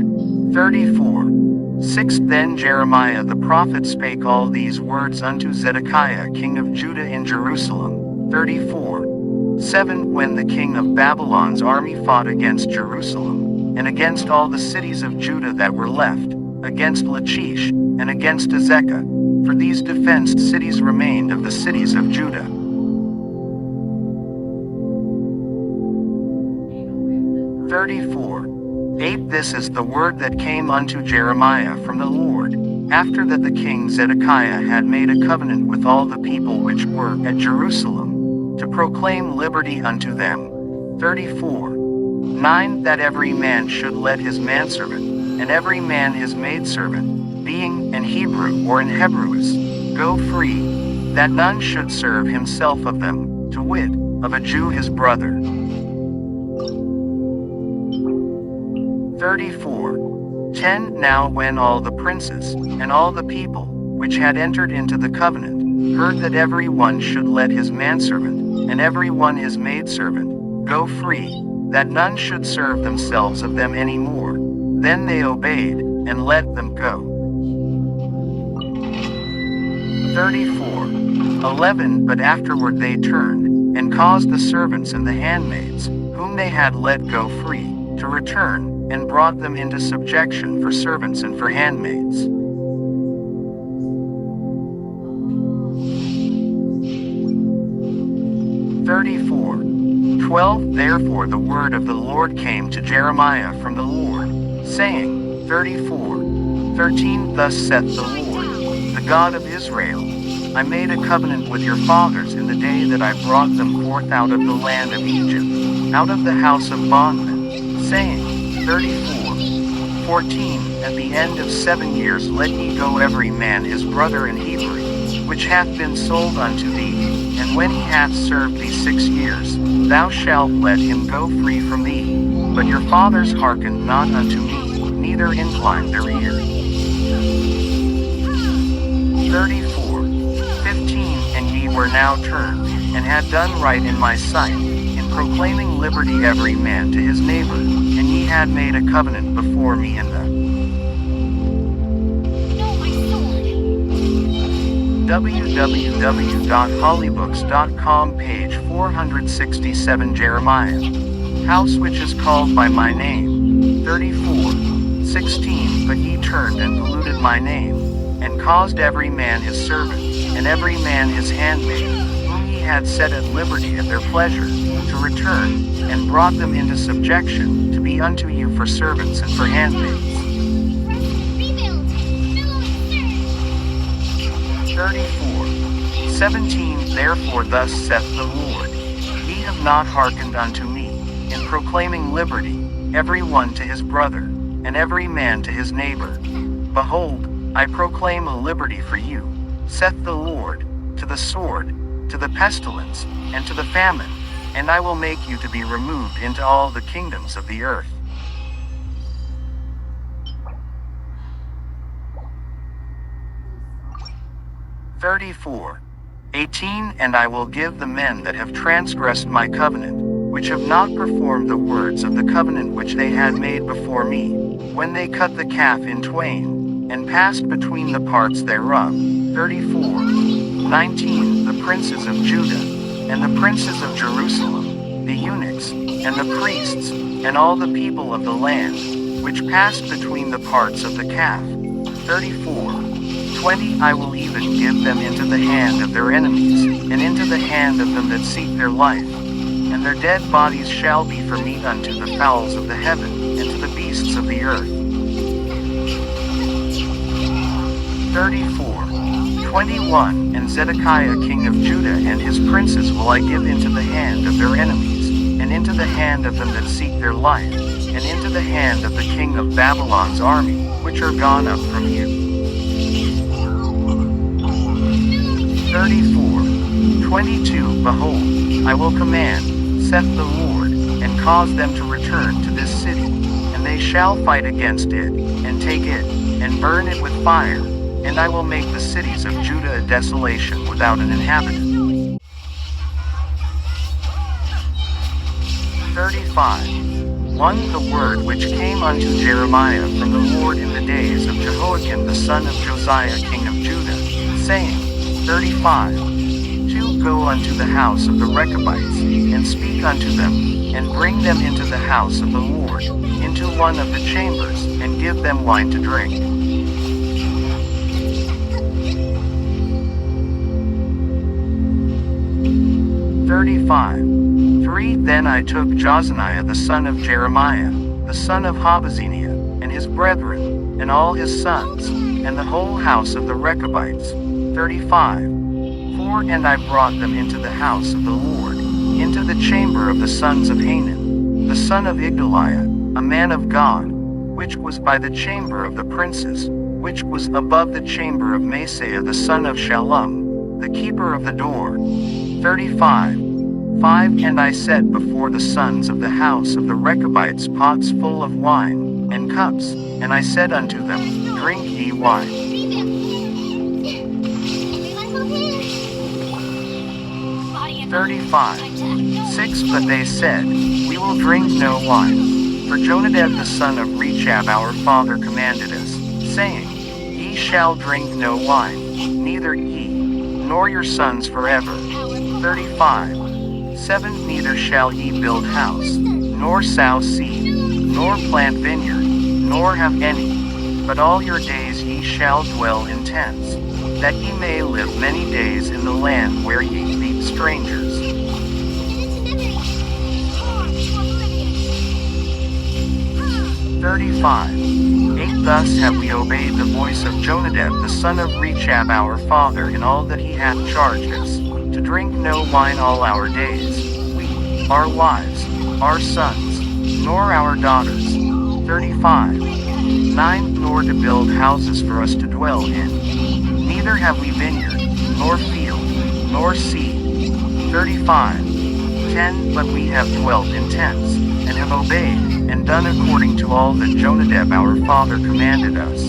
34:6 Then Jeremiah the prophet spake all these words unto Zedekiah king of Judah in Jerusalem. 34:7 When the king of Babylon's army fought against Jerusalem, and against all the cities of Judah that were left, against Lachish, and against Azekah, for these defenced cities remained of the cities of Judah. 34:8 This is the word that came unto Jeremiah from the Lord, after that the king Zedekiah had made a covenant with all the people which were at Jerusalem, to proclaim liberty unto them. 34:9 That every man should let his manservant, and every man his maidservant, being an Hebrew or an Hebrews, go free, that none should serve himself of them, to wit, of a Jew his brother. 34:10 Now when all the princes, and all the people, which had entered into the covenant, heard that every one should let his manservant, and every one his maidservant, go free, that none should serve themselves of them any more, then they obeyed, and let them go. 34:11 But afterward they turned, and caused the servants and the handmaids, whom they had let go free, to return, and brought them into subjection for servants and for handmaids. 34:12 Therefore the word of the Lord came to Jeremiah from the Lord, saying, 34:13 Thus saith the Lord, the God of Israel, I made a covenant with your fathers in the day that I brought them forth out of the land of Egypt, out of the house of bondmen, saying, 34:14 At the end of 7 years let ye go every man his brother in Hebrew, which hath been sold unto thee, and when he hath served thee 6 years, thou shalt let him go free from thee. But your fathers hearkened not unto me, neither inclined their ear. 34:15 And ye were now turned, and had done right in my sight, in proclaiming liberty every man to his neighbor, and ye had made a covenant before me in the www.hollybooks.com page 467 Jeremiah. House which is called by my name. 34:16 But ye turned and polluted my name, and caused every man his servant, and every man his handmaid, whom ye had set at liberty at their pleasure, to return, and brought them into subjection, to be unto you for servants and for handmaids. 34:17 Therefore thus saith the Lord, ye have not hearkened unto me, in proclaiming liberty, every one to his brother, and every man to his neighbor. Behold, I proclaim a liberty for you, saith the Lord, to the sword, to the pestilence, and to the famine, and I will make you to be removed into all the kingdoms of the earth. 34:18 And I will give the men that have transgressed my covenant, which have not performed the words of the covenant which they had made before me, when they cut the calf in twain, and passed between the parts thereof. 34:19 The princes of Judah, and the princes of Jerusalem, the eunuchs, and the priests, and all the people of the land, which passed between the parts of the calf. 34:20 I will even give them into the hand of their enemies, and into the hand of them that seek their life. And their dead bodies shall be for meat unto the fowls of the heaven, and to the beasts of the earth. 34:21 And Zedekiah king of Judah and his princes will I give into the hand of their enemies, and into the hand of them that seek their life, and into the hand of the king of Babylon's army, which are gone up from you. 34:22 Behold, I will command, saith the Lord, and cause them to return to this city, and they shall fight against it, and take it, and burn it with fire, and I will make the cities of Judah a desolation without an inhabitant. 35:1 The word which came unto Jeremiah from the Lord in the days of Jehoiakim the son of Josiah king of Judah, saying, 35:2 Go unto the house of the Rechabites, and speak unto them, and bring them into the house of the Lord, into one of the chambers, and give them wine to drink. 35:3 Then I took Jozaniah the son of Jeremiah, the son of Habazziniah, and his brethren, and all his sons, and the whole house of the Rechabites. 35:4 And I brought them into the house of the Lord, into the chamber of the sons of Hanan, the son of Igdaliah, a man of God, which was by the chamber of the princes, which was above the chamber of Maaseiah the son of Shallum, the keeper of the door. 35:5 And I set before the sons of the house of the Rechabites pots full of wine, and cups, and I said unto them, Drink ye wine. 35:6 But they said, We will drink no wine. For Jonadab the son of Rechab our father commanded us, saying, Ye shall drink no wine, neither ye, nor your sons forever. 35:7 Neither shall ye build house, nor sow seed, nor plant vineyard, nor have any, but all your days ye shall dwell in tents, that ye may live many days in the land where ye be strangers. 35:8 Thus have we obeyed the voice of Jonadab the son of Rechab our father in all that he hath charged us, to drink no wine all our days, we, our wives, our sons, nor our daughters. 35:9 Nor to build houses for us to dwell in, neither have we vineyard, nor field, nor seed. 35:10 But we have dwelt in tents, and have obeyed, and done according to all that Jonadab our father commanded us.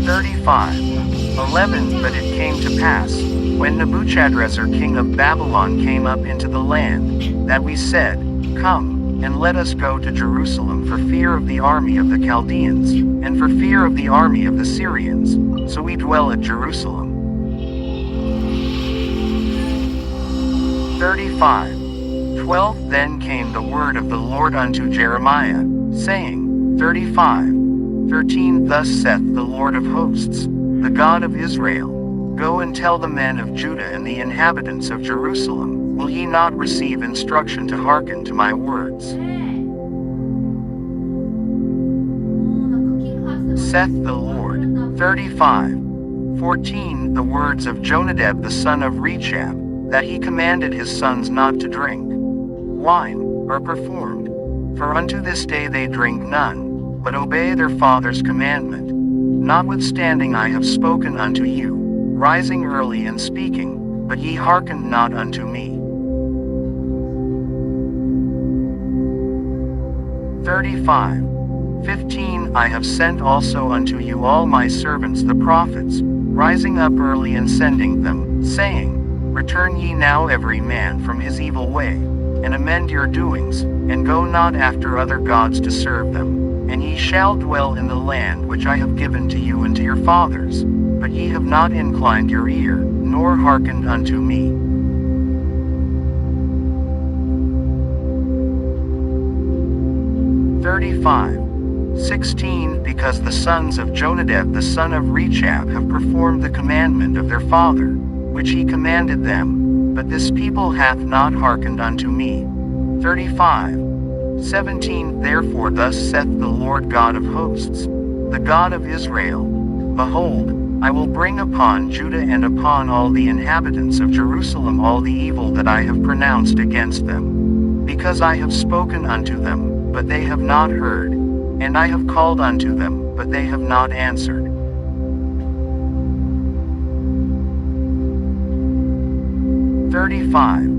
35 11 But it came to pass, when Nebuchadrezzar king of Babylon came up into the land, that we said, Come, and let us go to Jerusalem for fear of the army of the Chaldeans, and for fear of the army of the Syrians, so we dwell at Jerusalem. 35. 12 Then came the word of the Lord unto Jeremiah, saying, 35. 13 Thus saith the Lord of hosts, the God of Israel, Go and tell the men of Judah and the inhabitants of Jerusalem, will ye not receive instruction to hearken to my words? Saith the Lord. 35. 14 The words of Jonadab the son of Rechab, that he commanded his sons not to drink wine, are performed. For unto this day they drink none, but obey their father's commandment. Notwithstanding I have spoken unto you, rising early and speaking, but ye hearkened not unto me. 35. 15 I have sent also unto you all my servants the prophets, rising up early and sending them, saying, Return ye now every man from his evil way, and amend your doings, and go not after other gods to serve them, and ye shall dwell in the land which I have given to you and to your fathers, but ye have not inclined your ear, nor hearkened unto me. 35. 16 Because the sons of Jonadab the son of Rechab have performed the commandment of their father, which he commanded them, but this people hath not hearkened unto me. 35. 17 Therefore thus saith the Lord God of hosts, the God of Israel, Behold, I will bring upon Judah and upon all the inhabitants of Jerusalem all the evil that I have pronounced against them. Because I have spoken unto them, but they have not heard, and I have called unto them, but they have not answered. 35.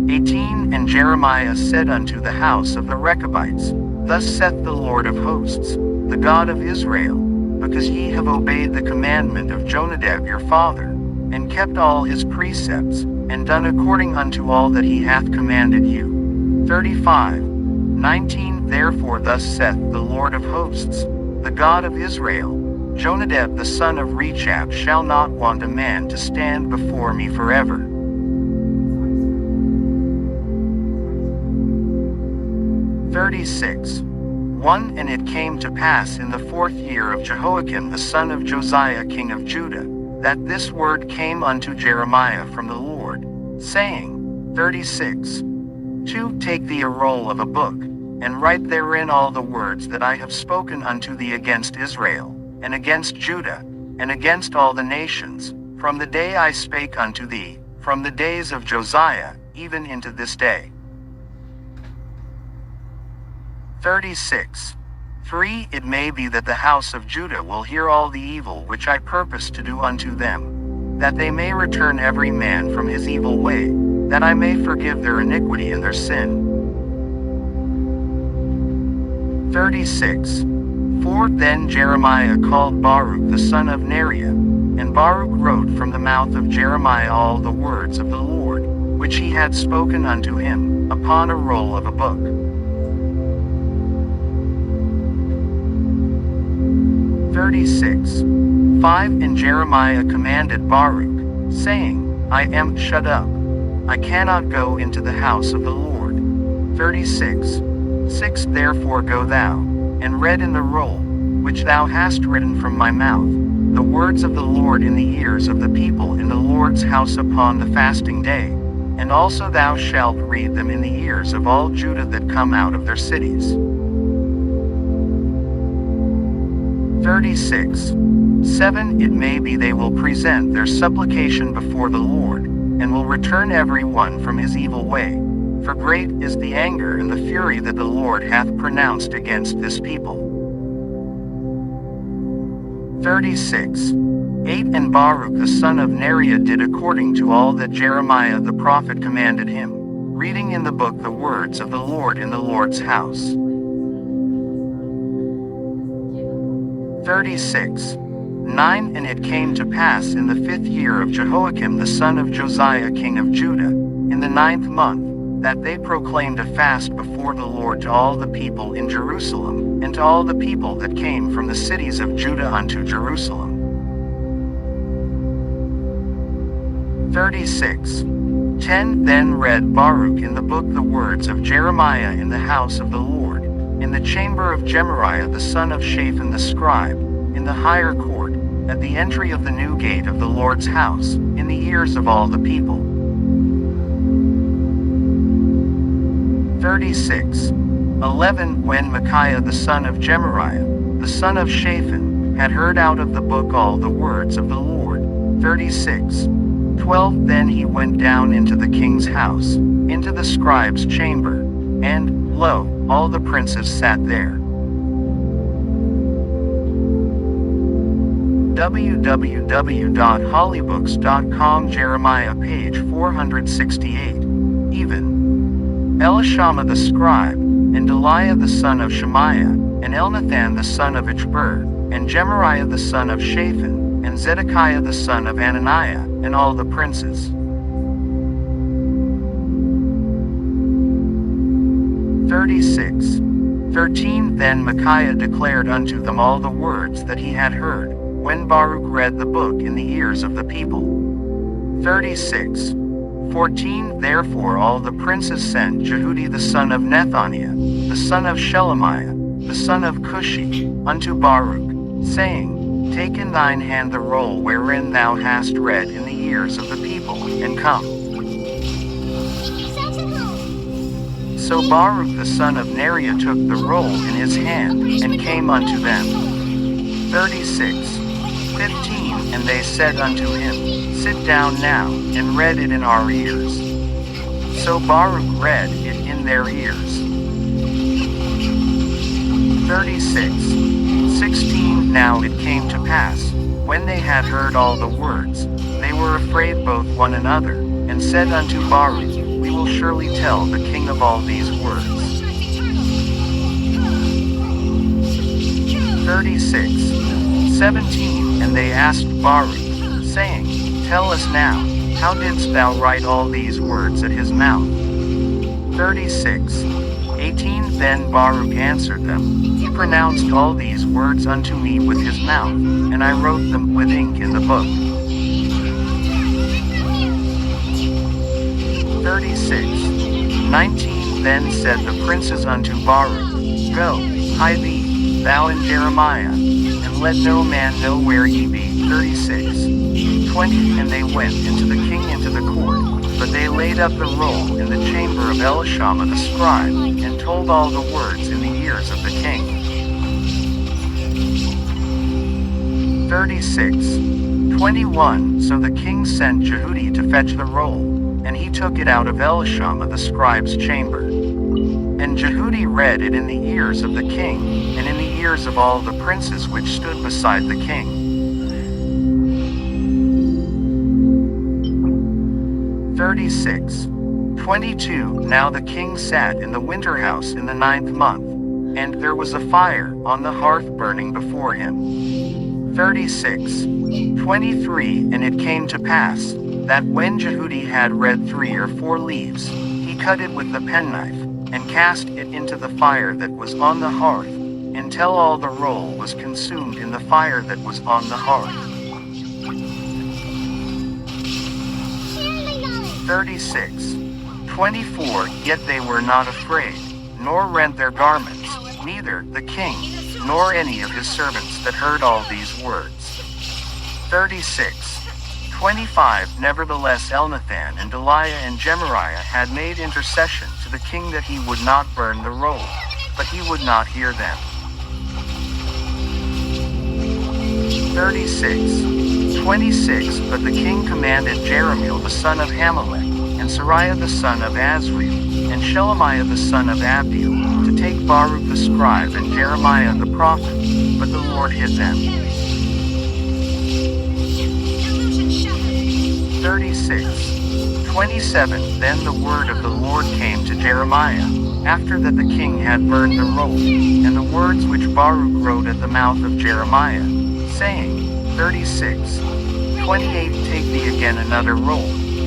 18 And Jeremiah said unto the house of the Rechabites, Thus saith the Lord of hosts, the God of Israel, because ye have obeyed the commandment of Jonadab your father, and kept all his precepts, and done according unto all that he hath commanded you. 35. 19 Therefore thus saith the Lord of hosts, the God of Israel, Jonadab the son of Rechab shall not want a man to stand before me forever. 36. 1 And it came to pass in the 4th year of Jehoiakim the son of Josiah king of Judah, that this word came unto Jeremiah from the Lord, saying, 36. 2 Take thee a roll of a book, and write therein all the words that I have spoken unto thee against Israel, and against Judah, and against all the nations, from the day I spake unto thee, from the days of Josiah, even into this day. 36. 3 It may be that the house of Judah will hear all the evil which I purpose to do unto them, that they may return every man from his evil way, that I may forgive their iniquity and their sin. 36. 4 Then Jeremiah called Baruch the son of Neriah, and Baruch wrote from the mouth of Jeremiah all the words of the Lord, which he had spoken unto him, upon a roll of a book. 36. 5 And Jeremiah commanded Baruch, saying, I am shut up. I cannot go into the house of the Lord. 36. 6 Therefore go thou, and read in the roll, which thou hast written from my mouth, the words of the Lord in the ears of the people in the Lord's house upon the fasting day, and also thou shalt read them in the ears of all Judah that come out of their cities. 36. 7 It may be they will present their supplication before the Lord, and will return every one from his evil way, for great is the anger and the fury that the Lord hath pronounced against this people. 36. 8 And Baruch the son of Neriah did according to all that Jeremiah the prophet commanded him, reading in the book the words of the Lord in the Lord's house. 36. 9 And it came to pass in the 5th year of Jehoiakim the son of Josiah king of Judah, in the 9th month, that they proclaimed a fast before the Lord to all the people in Jerusalem, and to all the people that came from the cities of Judah unto Jerusalem. 36. 10 Then read Baruch in the book the words of Jeremiah in the house of the Lord, in the chamber of Gemariah the son of Shaphan the scribe, in the higher court, at the entry of the new gate of the Lord's house, in the ears of all the people. 36. 11 When Micaiah the son of Gemariah, the son of Shaphan, had heard out of the book all the words of the Lord. 36. 12 Then he went down into the king's house, into the scribe's chamber, and, lo, all the princes sat there. www.hollybooks.com Jeremiah page 468. Even Elishama the scribe, and Delaiah the son of Shemaiah, and Elnathan the son of Ichbur, and Gemariah the son of Shaphan, and Zedekiah the son of Ananiah, and all the princes. 36. 13 Then Micaiah declared unto them all the words that he had heard, when Baruch read the book in the ears of the people. 36. 14 Therefore all the princes sent Jehudi the son of Nethaniah, the son of Shelemiah, the son of Cushi, unto Baruch, saying, Take in thine hand the roll wherein thou hast read in the ears of the people, and come. So Baruch the son of Neriah took the roll in his hand, and came unto them. 36. 15 And they said unto him, Sit down now, and read it in our ears. So Baruch read it in their ears. 36. 16 Now it came to pass, when they had heard all the words, they were afraid both one another, and said unto Baruch, We will surely tell the king of all these words. 36. 17 And they asked Baruch, saying, Tell us now, how didst thou write all these words at his mouth? 36. 18 Then Baruch answered them, He pronounced all these words unto me with his mouth, and I wrote them with ink in the book. 36. 19 Then said the princes unto Baruch, Go, hide thee, thou and Jeremiah, and let no man know where ye be. 36. 20 And they went into the king into the court, but they laid up the roll in the chamber of Elishama the scribe, and told all the words in the ears of the king. 36. 21 So the king sent Jehudi to fetch the roll, and he took it out of Elishama the scribe's chamber. And Jehudi read it in the ears of the king, and in the ears of all the princes which stood beside the king. 36. 22 Now the king sat in the winter house in the 9th month, and there was a fire on the hearth burning before him. 36. 23 And it came to pass, that when Jehudi had read 3 or 4 leaves, he cut it with the penknife, and cast it into the fire that was on the hearth, until all the roll was consumed in the fire that was on the hearth. 36. 24 Yet they were not afraid, nor rent their garments, neither the king, nor any of his servants that heard all these words. 36. 25 Nevertheless Elnathan and Delaiah and Gemariah had made intercession to the king that he would not burn the roll, but he would not hear them. 36. 26 But the king commanded Jeremiel the son of Hamelech, and Sariah the son of Azriel, and Shelemiah the son of Abdiel, to take Baruch the scribe and Jeremiah the prophet, but the Lord hid them. 36. 27 Then the word of the Lord came to Jeremiah, after that the king had burned the roll, and the words which Baruch wrote at the mouth of Jeremiah, saying, 36. 28 Take thee again another roll,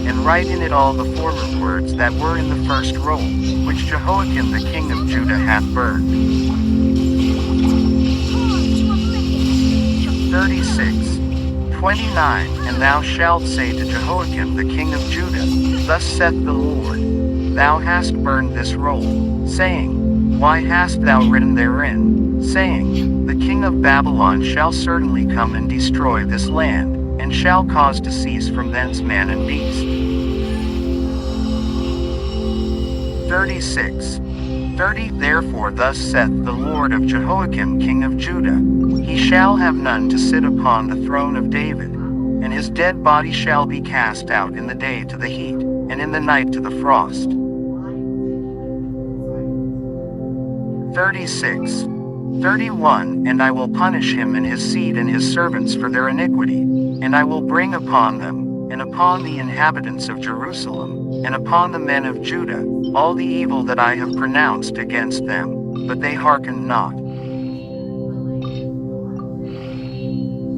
and write in it all the former words that were in the first roll, which Jehoiakim the king of Judah hath burned. 36. 29 And thou shalt say to Jehoiakim the king of Judah, Thus saith the Lord, Thou hast burned this roll, saying, Why hast thou written therein, saying, The king of Babylon shall certainly come and destroy this land, and shall cause to cease from thence man and beast. 36. 30 Therefore thus saith the Lord of Jehoiakim king of Judah, He shall have none to sit upon the throne of David, and his dead body shall be cast out in the day to the heat, and in the night to the frost. 36. 31 And I will punish him and his seed and his servants for their iniquity, and I will bring upon them, and upon the inhabitants of Jerusalem, and upon the men of Judah, all the evil that I have pronounced against them, but they hearkened not.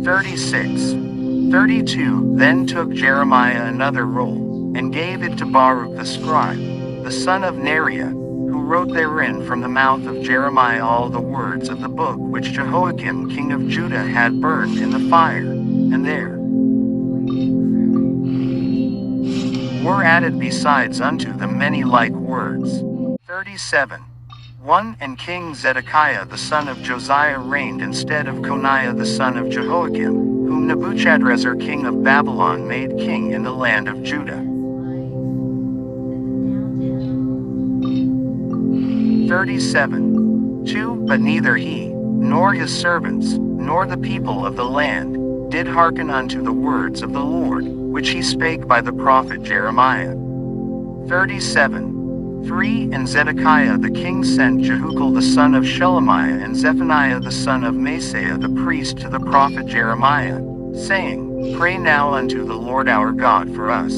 36. 32 Then took Jeremiah another roll, and gave it to Baruch the scribe, the son of Neriah, who wrote therein from the mouth of Jeremiah all the words of the book which Jehoiakim king of Judah had burned in the fire, and there were added besides unto them many like words. 37. 1 And King Zedekiah the son of Josiah reigned instead of Coniah the son of Jehoiakim, whom Nebuchadrezzar king of Babylon made king in the land of Judah. 37. 2 But neither he, nor his servants, nor the people of the land, did hearken unto the words of the Lord, which he spake by the prophet Jeremiah. 37. 3 And Zedekiah the king sent Jehukal the son of Shelemiah and Zephaniah the son of Maaseiah the priest to the prophet Jeremiah, saying, Pray now unto the Lord our God for us.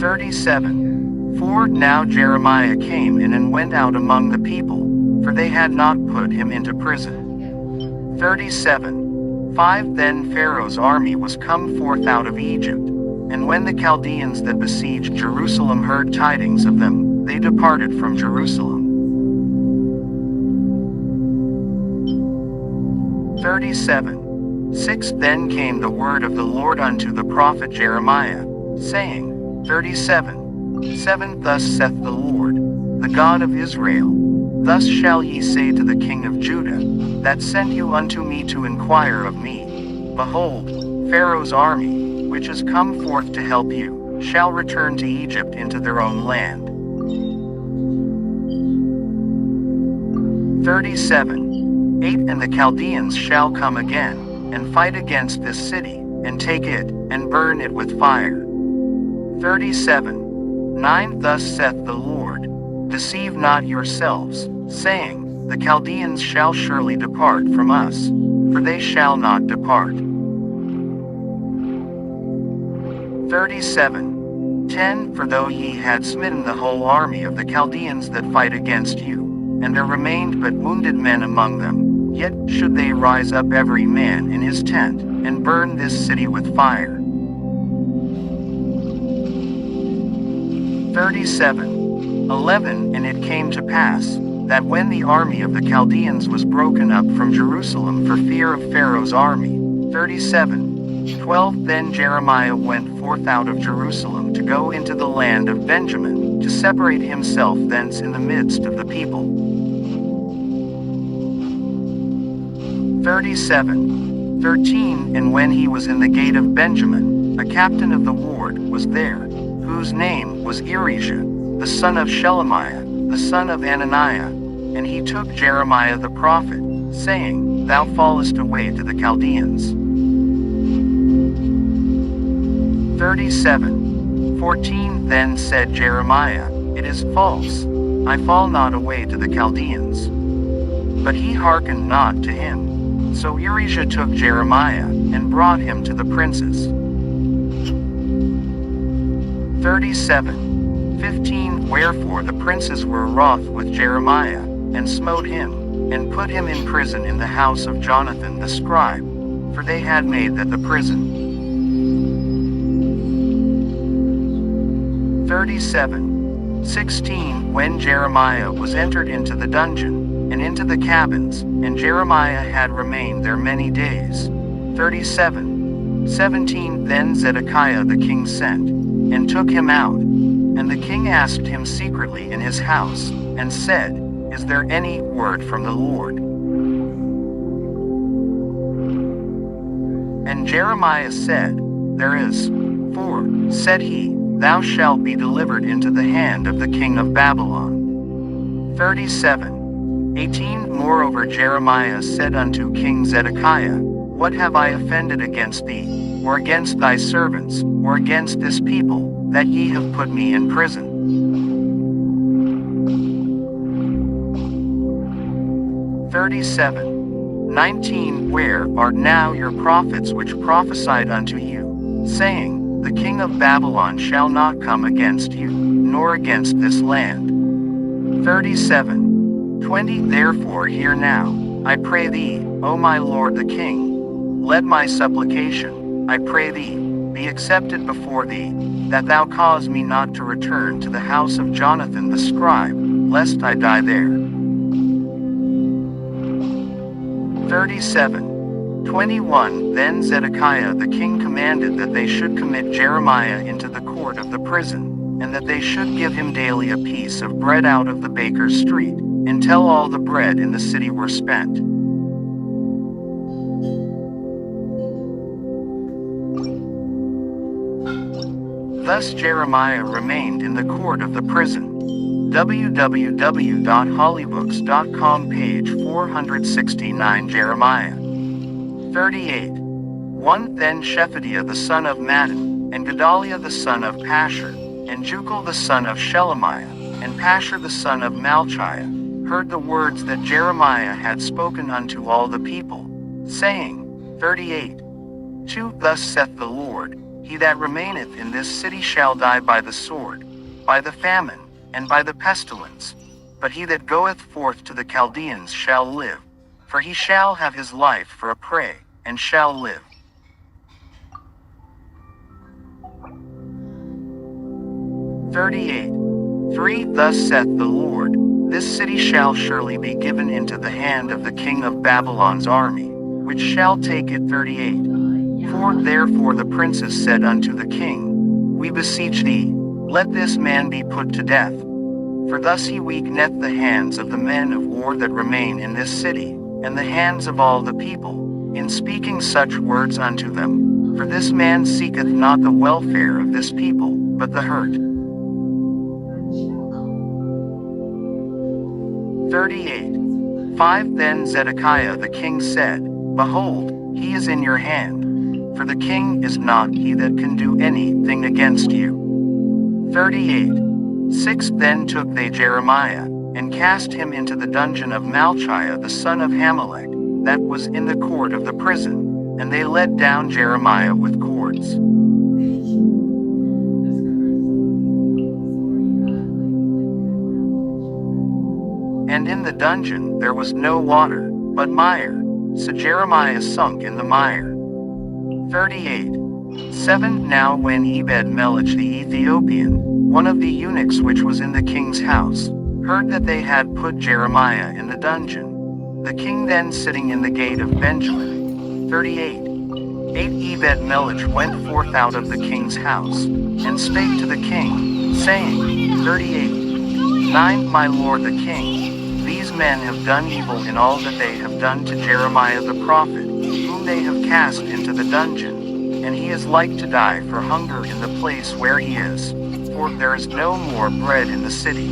37. 4 Now Jeremiah came in and went out among the people, for they had not put him into prison. 37. 5 Then Pharaoh's army was come forth out of Egypt, and when the Chaldeans that besieged Jerusalem heard tidings of them, they departed from Jerusalem. 37. 6 Then came the word of the Lord unto the prophet Jeremiah, saying, 37. 7 Thus saith the Lord, the God of Israel, Thus shall ye say to the king of Judah, that sent you unto me to inquire of me, Behold, Pharaoh's army, which is come forth to help you, shall return to Egypt into their own land. 37. 8 And the Chaldeans shall come again, and fight against this city, and take it, and burn it with fire. 37. 9 Thus saith the Lord, Deceive not yourselves, saying, The Chaldeans shall surely depart from us, for they shall not depart. 37. 10 For though ye had smitten the whole army of the Chaldeans that fight against you, and there remained but wounded men among them, yet should they rise up every man in his tent, and burn this city with fire. 37. 11 And it came to pass, that when the army of the Chaldeans was broken up from Jerusalem for fear of Pharaoh's army. 37. 12 Then Jeremiah went forth out of Jerusalem to go into the land of Benjamin, to separate himself thence in the midst of the people. 37. 13 And when he was in the gate of Benjamin, a captain of the ward was there, whose name was Erijah, the son of Shelemiah, the son of Ananiah, and he took Jeremiah the prophet, saying, Thou fallest away to the Chaldeans. 37. 14 Then said Jeremiah, It is false, I fall not away to the Chaldeans. But he hearkened not to him. So Erijah took Jeremiah, and brought him to the princes. 37. 15 Wherefore the princes were wroth with Jeremiah, and smote him, and put him in prison in the house of Jonathan the scribe, for they had made that the prison. 37:16 When Jeremiah was entered into the dungeon, and into the cabins, and Jeremiah had remained there many days. 37:17 Then Zedekiah the king sent, and took him out. And the king asked him secretly in his house, and said, Is there any word from the Lord? And Jeremiah said, There is. For, said he, Thou shalt be delivered into the hand of the king of Babylon. 37:18 Moreover Jeremiah said unto King Zedekiah, What have I offended against thee, or against thy servants, or against this people, that ye have put me in prison? 37:19 Where are now your prophets which prophesied unto you, saying, The king of Babylon shall not come against you, nor against this land? 37:20 Therefore hear now, I pray thee, O my lord the king. Let my supplication, I pray thee, be accepted before thee, that thou cause me not to return to the house of Jonathan the scribe, lest I die there. 37:21 Then Zedekiah the king commanded that they should commit Jeremiah into the court of the prison, and that they should give him daily a piece of bread out of the baker's street, until all the bread in the city were spent. Thus Jeremiah remained in the court of the prison. www.hollybooks.com page 469 Jeremiah 38:1 Then Shephatiah the son of Madden, and Gedaliah the son of Pashur, and Jucal the son of Shelemiah, and Pashur the son of Malchiah, heard the words that Jeremiah had spoken unto all the people, saying, 38:2 Thus saith the Lord, He that remaineth in this city shall die by the sword, by the famine, and by the pestilence. But he that goeth forth to the Chaldeans shall live, for he shall have his life for a prey, and shall live. 38:3 Thus saith the Lord, This city shall surely be given into the hand of the king of Babylon's army, which shall take it. 38:4 Therefore the princes said unto the king, We beseech thee, let this man be put to death. For thus he weakeneth the hands of the men of war that remain in this city, and the hands of all the people, in speaking such words unto them. For this man seeketh not the welfare of this people, but the hurt. 38:5 Then Zedekiah the king said, Behold, he is in your hand. For the king is not he that can do anything against you. 38:6 Then took they Jeremiah, and cast him into the dungeon of Malchiah the son of Hamelech, that was in the court of the prison, and they let down Jeremiah with cords. And in the dungeon there was no water, but mire, so Jeremiah sunk in the mire. 38:7 Now when Ebed-melech the Ethiopian, one of the eunuchs which was in the king's house, heard that they had put Jeremiah in the dungeon, the king then sitting in the gate of Benjamin. 38:8 Ebed-melech went forth out of the king's house, and spake to the king, saying, 38:9 My lord the king, these men have done evil in all that they have done to Jeremiah the prophet, whom they have cast into the dungeon, and he is like to die for hunger in the place where he is, for there is no more bread in the city.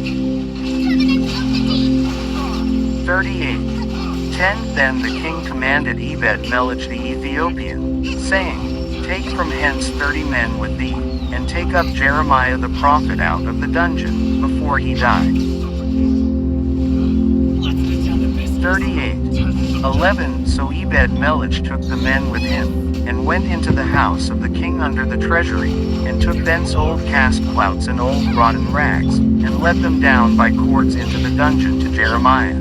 38:10 Then the king commanded Ebed-melech the Ethiopian, saying, Take from hence 30 men with thee, and take up Jeremiah the prophet out of the dungeon, before he die. 38:11 So Ebed-melech took the men with him, and went into the house of the king under the treasury, and took thence old cast clouts and old rotten rags, and let them down by cords into the dungeon to Jeremiah.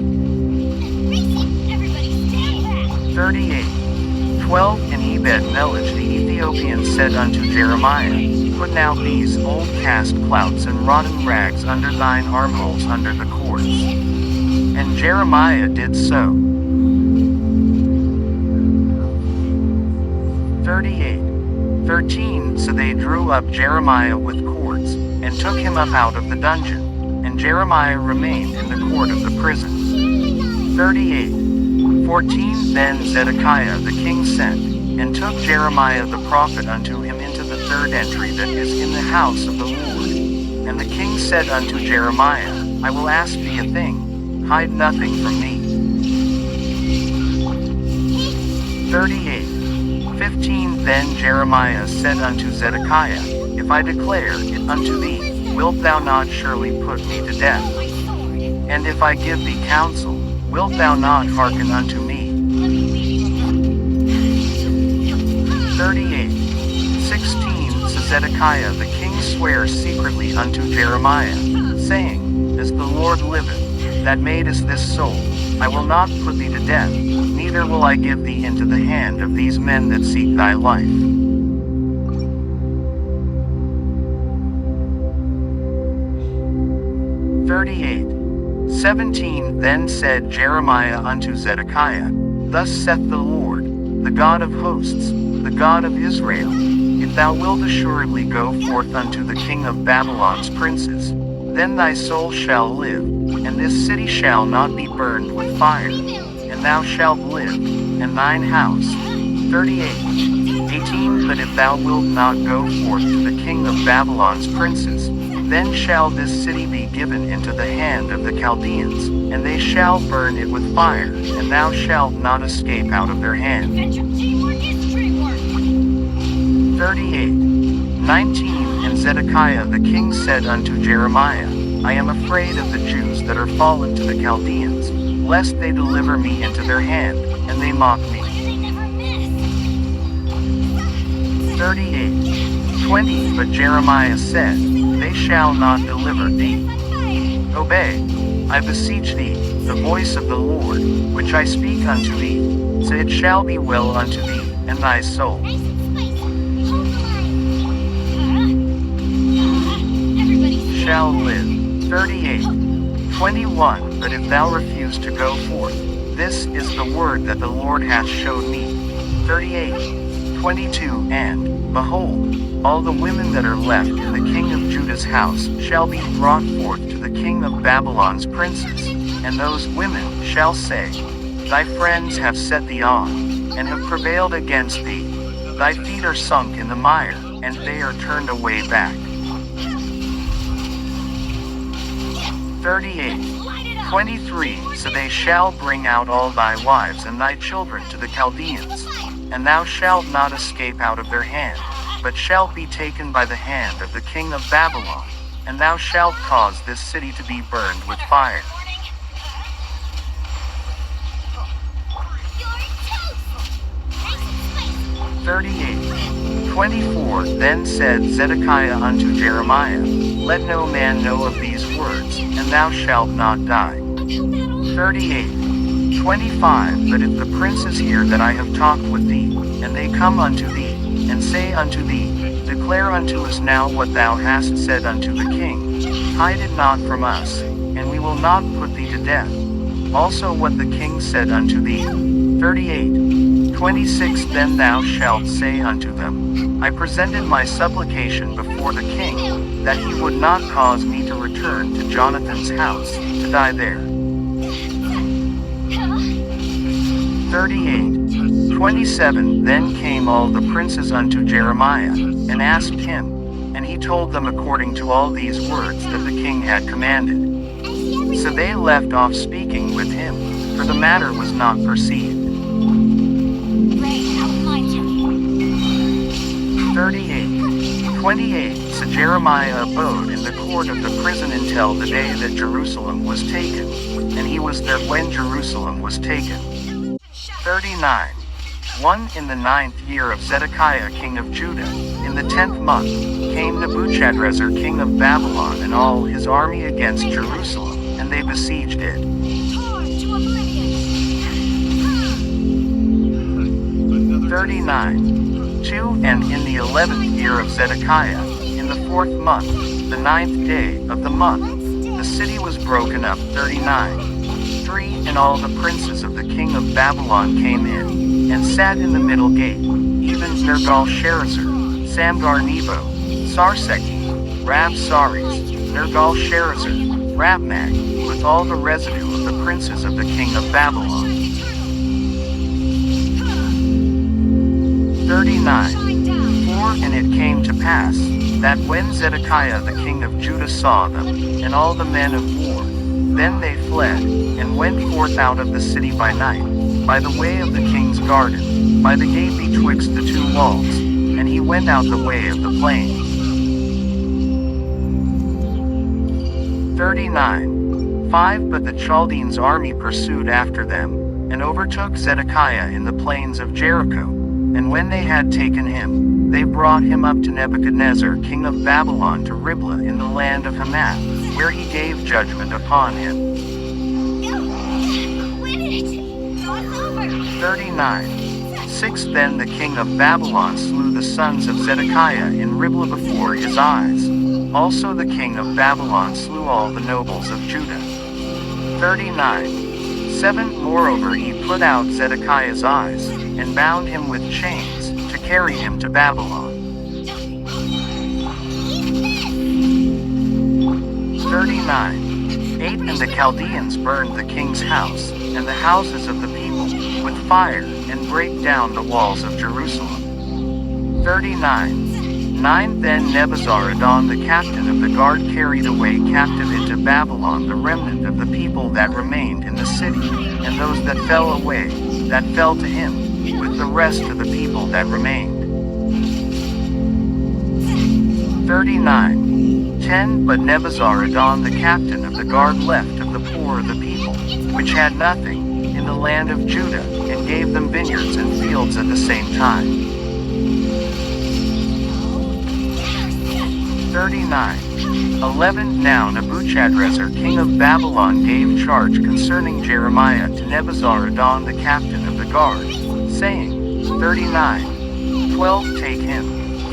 38. 12. And Ebed-melech the Ethiopian said unto Jeremiah, Put now these old cast clouts and rotten rags under thine armholes under the cords. And Jeremiah did so. 38. 13. So they drew up Jeremiah with cords, and took him up out of the dungeon, and Jeremiah remained in the court of the prison. 38. 14. Then Zedekiah the king sent, and took Jeremiah the prophet unto him into the third entry that is in the house of the Lord. And the king said unto Jeremiah, I will ask thee a thing, hide nothing from me. 38. 15. Then Jeremiah said unto Zedekiah, If I declare it unto thee, wilt thou not surely put me to death? And if I give thee counsel, wilt thou not hearken unto me? 38. 16. So Zedekiah the king sware secretly unto Jeremiah, saying, As the Lord liveth, that madest this soul, I will not put thee to death, neither will I give thee into the hand of these men that seek thy life. 38. 17. Then said Jeremiah unto Zedekiah, Thus saith the Lord, the God of hosts, the God of Israel, If thou wilt assuredly go forth unto the king of Babylon's princes, then thy soul shall live, and this city shall not be burned with fire, and thou shalt live, and thine house. 38. 18. But if thou wilt not go forth to the king of Babylon's princes, then shall this city be given into the hand of the Chaldeans, and they shall burn it with fire, and thou shalt not escape out of their hand. 38. 19. And Zedekiah the king said unto Jeremiah, I am afraid of the Jews that are fallen to the Chaldeans, lest they deliver me into their hand, and they mock me. 38. 20. But Jeremiah said, They shall not deliver thee. Obey, I beseech thee, the voice of the Lord, which I speak unto thee, so it shall be well unto thee, and thy soul. Shall live. 38. 21. But if thou refuse to go forth, this is the word that the Lord hath showed me. 38. 22. And, behold, all the women that are left in the king of Judah's house shall be brought forth to the king of Babylon's princes, and those women shall say, Thy friends have set thee on, and have prevailed against thee. Thy feet are sunk in the mire, and they are turned away back. 38. 23. So they shall bring out all thy wives and thy children to the Chaldeans, and thou shalt not escape out of their hand, but shalt be taken by the hand of the king of Babylon, and thou shalt cause this city to be burned with fire. 38. 24. Then said Zedekiah unto Jeremiah, Let no man know of these words, and thou shalt not die. 38. 25. But if the princes hear that I have talked with thee, and they come unto thee, and say unto thee, Declare unto us now what thou hast said unto the king, hide it not from us, and we will not put thee to death. Also what the king said unto thee. 38. 26. Then thou shalt say unto them, I presented my supplication before the king, that he would not cause me to return to Jonathan's house, to die there. 38. 27. Then came all the princes unto Jeremiah, and asked him, and he told them according to all these words that the king had commanded. So they left off speaking with him, for the matter was not perceived. 38. 28. So Jeremiah abode in the court of the prison until the day that Jerusalem was taken, and he was there when Jerusalem was taken. 39. 1. In the 9th year of Zedekiah king of Judah, in the 10th month, came Nebuchadrezzar king of Babylon and all his army against Jerusalem, and they besieged it. 39. 2. And in the 11th year of Zedekiah, in the 4th month, the 9th day of the month, the city was broken up. 39. 3. And all the princes of the king of Babylon came in, and sat in the middle gate, even Nergal-Sharezer, Samgar-Nebo, Sarseki, Rab-Saris, Nergal-Sharezer, Rabmag, with all the residue of the princes of the king of Babylon. 39. 4. And it came to pass, that when Zedekiah the king of Judah saw them, and all the men of war, then they fled, and went forth out of the city by night, by the way of the king's garden, by the gate betwixt the two walls, and he went out the way of the plain. 39. 5. But the Chaldeans' army pursued after them, and overtook Zedekiah in the plains of Jericho, and when they had taken him, they brought him up to Nebuchadnezzar king of Babylon to Riblah in the land of Hamath, where he gave judgment upon him. 39. 6. Then the king of Babylon slew the sons of Zedekiah in Riblah before his eyes. Also the king of Babylon slew all the nobles of Judah. 39. 7. Moreover he put out Zedekiah's eyes, and bound him with chains, to carry him to Babylon. 39. 8. And the Chaldeans burned the king's house, and the houses of the people, with fire, and brake down the walls of Jerusalem. 39. 9. Then Nebuzaradan the captain of the guard carried away captive into Babylon the remnant of the people that remained in the city, and those that fell away, that fell to him, with the rest of the people that remained. 39. 10. But Nebuzaradan the captain of the guard left of the poor of the people, which had nothing, in the land of Judah, and gave them vineyards and fields at the same time. 39. 11. Now Nebuchadrezzar king of Babylon gave charge concerning Jeremiah to Nebuzaradan the captain of the guard, saying, 39. 12. Take him,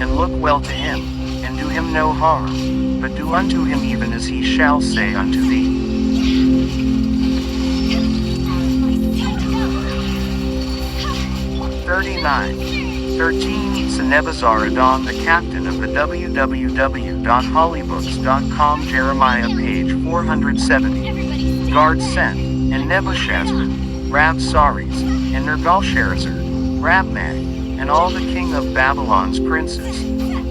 and look well to him, and do him no harm, but do unto him even as he shall say unto thee. 39. 13. So Nebuzaradan the captain of the www.hollybooks.com Jeremiah page 470. Guard sent, and Nebuchadnezzar, Rab-Saris, and Nergal-Sharezer, Rabmag, and all the king of Babylon's princes.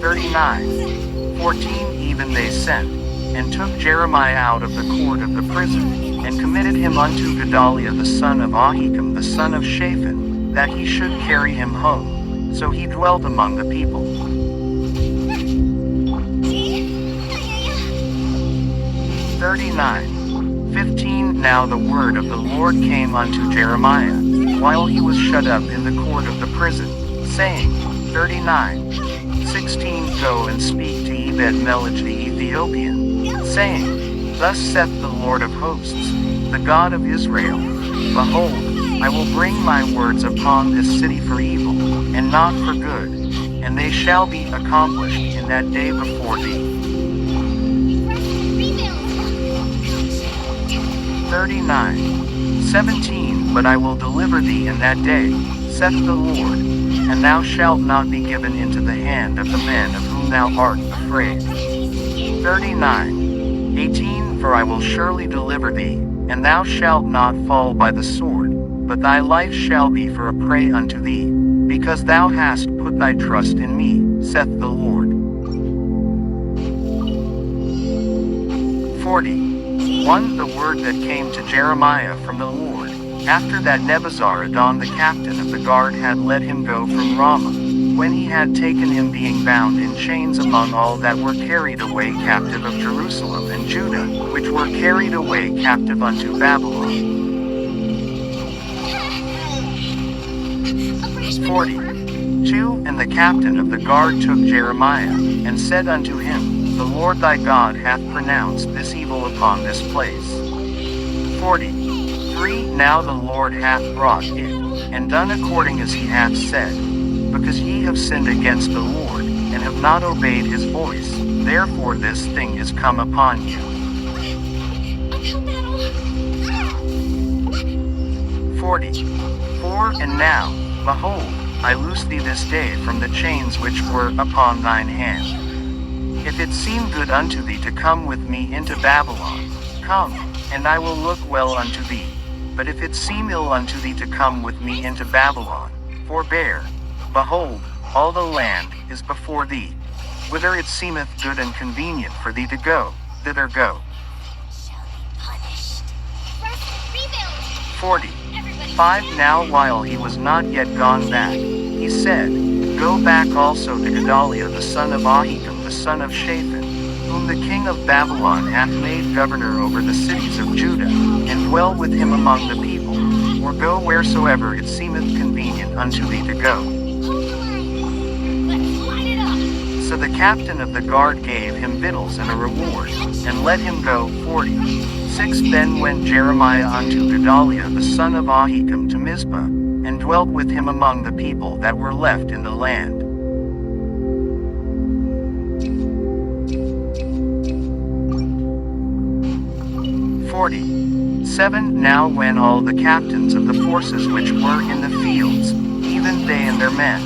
39. 14. Even they sent, and took Jeremiah out of the court of the prison, and committed him unto Gedaliah the son of Ahikam the son of Shaphan, that he should carry him home. So he dwelt among the people. 39. 15. Now the word of the Lord came unto Jeremiah, while he was shut up in the court of the prison, saying, 39. 16. Go and speak to Ebed-Melech the Ethiopian, saying, Thus saith the Lord of hosts, the God of Israel, Behold, I will bring my words upon this city for evil, and not for good, and they shall be accomplished in that day before thee. 39. 17. But I will deliver thee in that day, saith the Lord, and thou shalt not be given into the hand of the men of whom thou art afraid. 39. 18. For I will surely deliver thee, and thou shalt not fall by the sword, but thy life shall be for a prey unto thee, because thou hast put thy trust in me, saith the Lord. 40. 1. The word that came to Jeremiah from the Lord, after that Nebuzaradan the captain of the guard had let him go from Ramah, when he had taken him being bound in chains among all that were carried away captive of Jerusalem and Judah, which were carried away captive unto Babylon. 40. 2. And the captain of the guard took Jeremiah, and said unto him, The Lord thy God hath pronounced this evil upon this place. 40. 3. Now the Lord hath brought it, and done according as he hath said, because ye have sinned against the Lord, and have not obeyed his voice, therefore this thing is come upon you. 40. And now, behold, I loose thee this day from the chains which were upon thine hand. If it seem good unto thee to come with me into Babylon, come, and I will look well unto thee. But if it seem ill unto thee to come with me into Babylon, forbear. Behold, all the land is before thee. Whither it seemeth good and convenient for thee to go, thither go. 45. Now while he was not yet gone back, he said, Go back also to Gedaliah the son of Ahikam the son of Shaphan, whom the king of Babylon hath made governor over the cities of Judah, and dwell with him among the people, or go wheresoever it seemeth convenient unto thee to go. So the captain of the guard gave him victuals and a reward, and let him go. 46. Then went Jeremiah unto Gedaliah the son of Ahikam to Mizpah, and dwelt with him among the people that were left in the land. 47. Now when all the captains of the forces which were in the fields, even they and their men,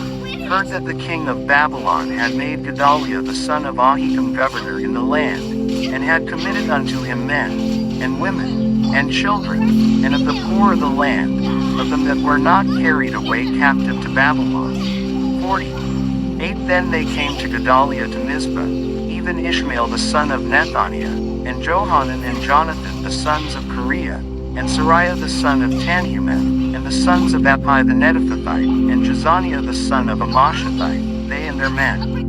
heard that the king of Babylon had made Gedaliah the son of Ahikam governor in the land, and had committed unto him men, and women, and children, and of the poor of the land, of them that were not carried away captive to Babylon. 48. Then they came to Gedaliah to Mizpah, even Ishmael the son of Nethaniah, and Johanan and Jonathan the sons of Kareah, and Sariah the son of Tanhumeth, and the sons of Appai the Netophathite, and Jezaniah the son of Amashathite, they and their men.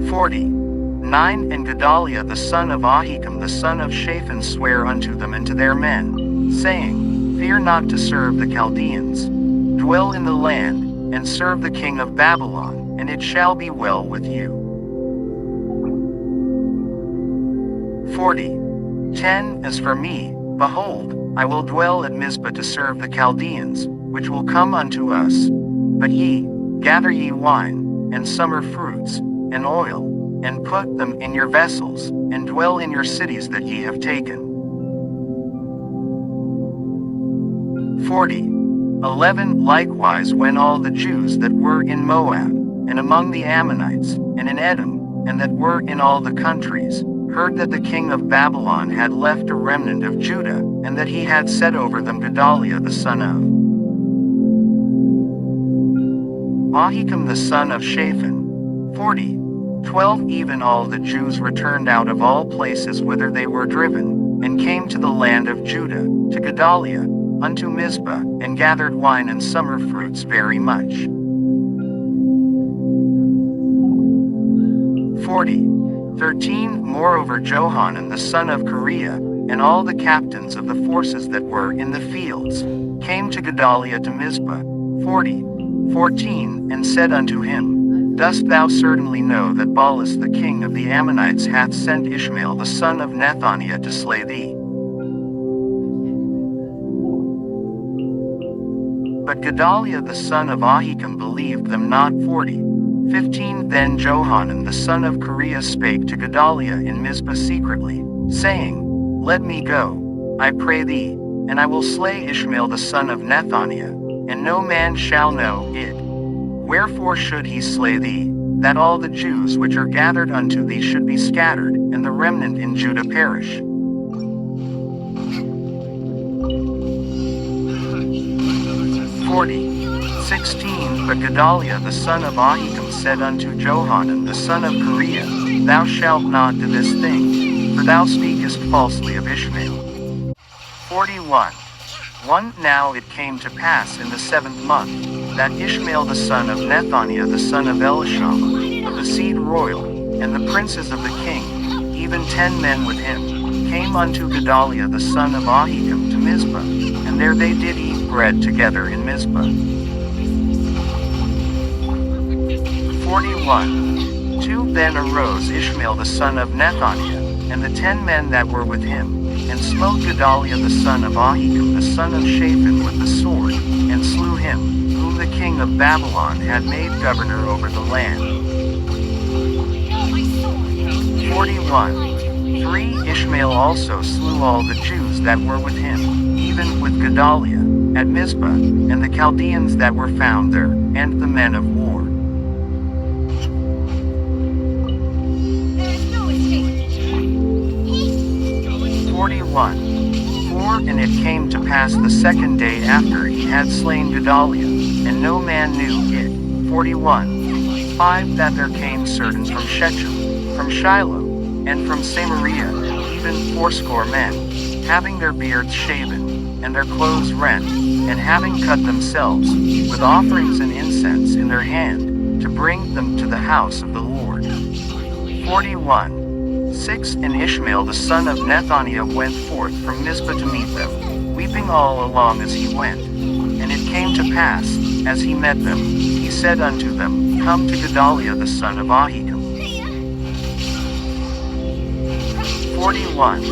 49. And Gedaliah the son of Ahikam the son of Shaphan sware unto them and to their men, saying, Fear not to serve the Chaldeans. Dwell in the land, and serve the king of Babylon, and it shall be well with you. 10. As for me, behold, I will dwell at Mizpah to serve the Chaldeans, which will come unto us. But ye, gather ye wine, and summer fruits, and oil, and put them in your vessels, and dwell in your cities that ye have taken. 11. Likewise when all the Jews that were in Moab, and among the Ammonites, and in Edom, and that were in all the countries, heard that the king of Babylon had left a remnant of Judah, and that he had set over them Gedaliah the son of Ahikam the son of Shaphan. 12. Even all the Jews returned out of all places whither they were driven, and came to the land of Judah, to Gedaliah, unto Mizpah, and gathered wine and summer fruits very much. 13. Moreover Johanan the son of Kareah, and all the captains of the forces that were in the fields, came to Gedaliah to Mizpah. 14. And said unto him, Dost thou certainly know that Baalis the king of the Ammonites hath sent Ishmael the son of Nethaniah to slay thee? But Gedaliah the son of Ahikam believed them not. 15. Then Johanan the son of Kareah spake to Gedaliah in Mizpah secretly, saying, Let me go, I pray thee, and I will slay Ishmael the son of Nethaniah, and no man shall know it. Wherefore should he slay thee, that all the Jews which are gathered unto thee should be scattered, and the remnant in Judah perish? 16. But Gedaliah the son of Ahikam said unto Johanan the son of Kareah, Thou shalt not do this thing, for thou speakest falsely of Ishmael. 41. Now it came to pass in the 7th month, that Ishmael the son of Nethaniah the son of Elishama, of the seed royal, and the princes of the king, even 10 men with him, came unto Gedaliah the son of Ahikam to Mizpah, and there they did eat bread together in Mizpah. 41. 2. Then arose Ishmael the son of Nethaniah, and the 10 men that were with him, and smote Gedaliah the son of Ahikam the son of Shaphan with the sword, and slew him. him, whom the king of Babylon had made governor over the land. 41. 3. Ishmael also slew all the Jews that were with him, even with Gedaliah, at Mizpah, and the Chaldeans that were found there, and the men of war. 41. 4. And it came to pass the second day after he had slain Gedaliah, and no man knew it. 41. 5. That there came certain from Shechem, from Shiloh, and from Samaria, even 80 men, having their beards shaven, and their clothes rent, and having cut themselves, with offerings and incense in their hand, to bring them to the house of the Lord. 41. 6. And Ishmael the son of Nethaniah went forth from Mizpah to meet them, weeping all along as he went. And it came to pass, as he met them, he said unto them, Come to Gedaliah the son of Ahikam. 41.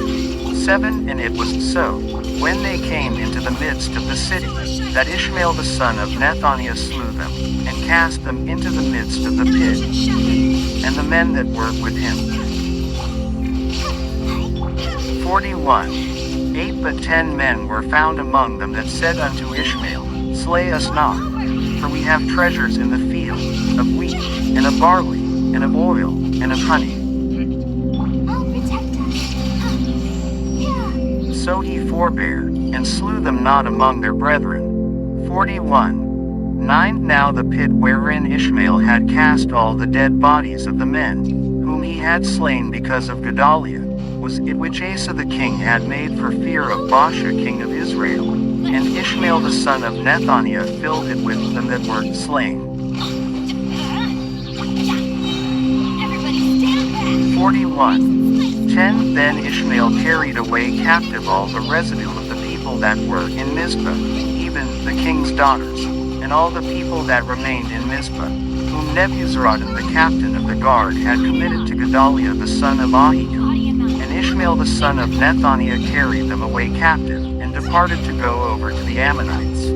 7. And it was so, when they came into the midst of the city, that Ishmael the son of Nethaniah slew them, and cast them into the midst of the pit, he, and the men that were with him. 41. 8. But 10 men were found among them that said unto Ishmael, Slay us not, for we have treasures in the field, of wheat, and of barley, and of oil, and of honey. So he forbare, and slew them not among their brethren. 41. 9. Now the pit wherein Ishmael had cast all the dead bodies of the men, whom he had slain because of Gedaliah, was it which Asa the king had made for fear of Baasha king of Israel, and Ishmael the son of Nethaniah filled it with them that were slain. 41. 10. Then Ishmael carried away captive all the residue of the people that were in Mizpah, even the king's daughters, and all the people that remained in Mizpah, whom Nebuzaradan the captain of the guard had committed to Gedaliah the son of Ahikam. And Ishmael the son of Nethaniah carried them away captive, and departed to go over to the Ammonites.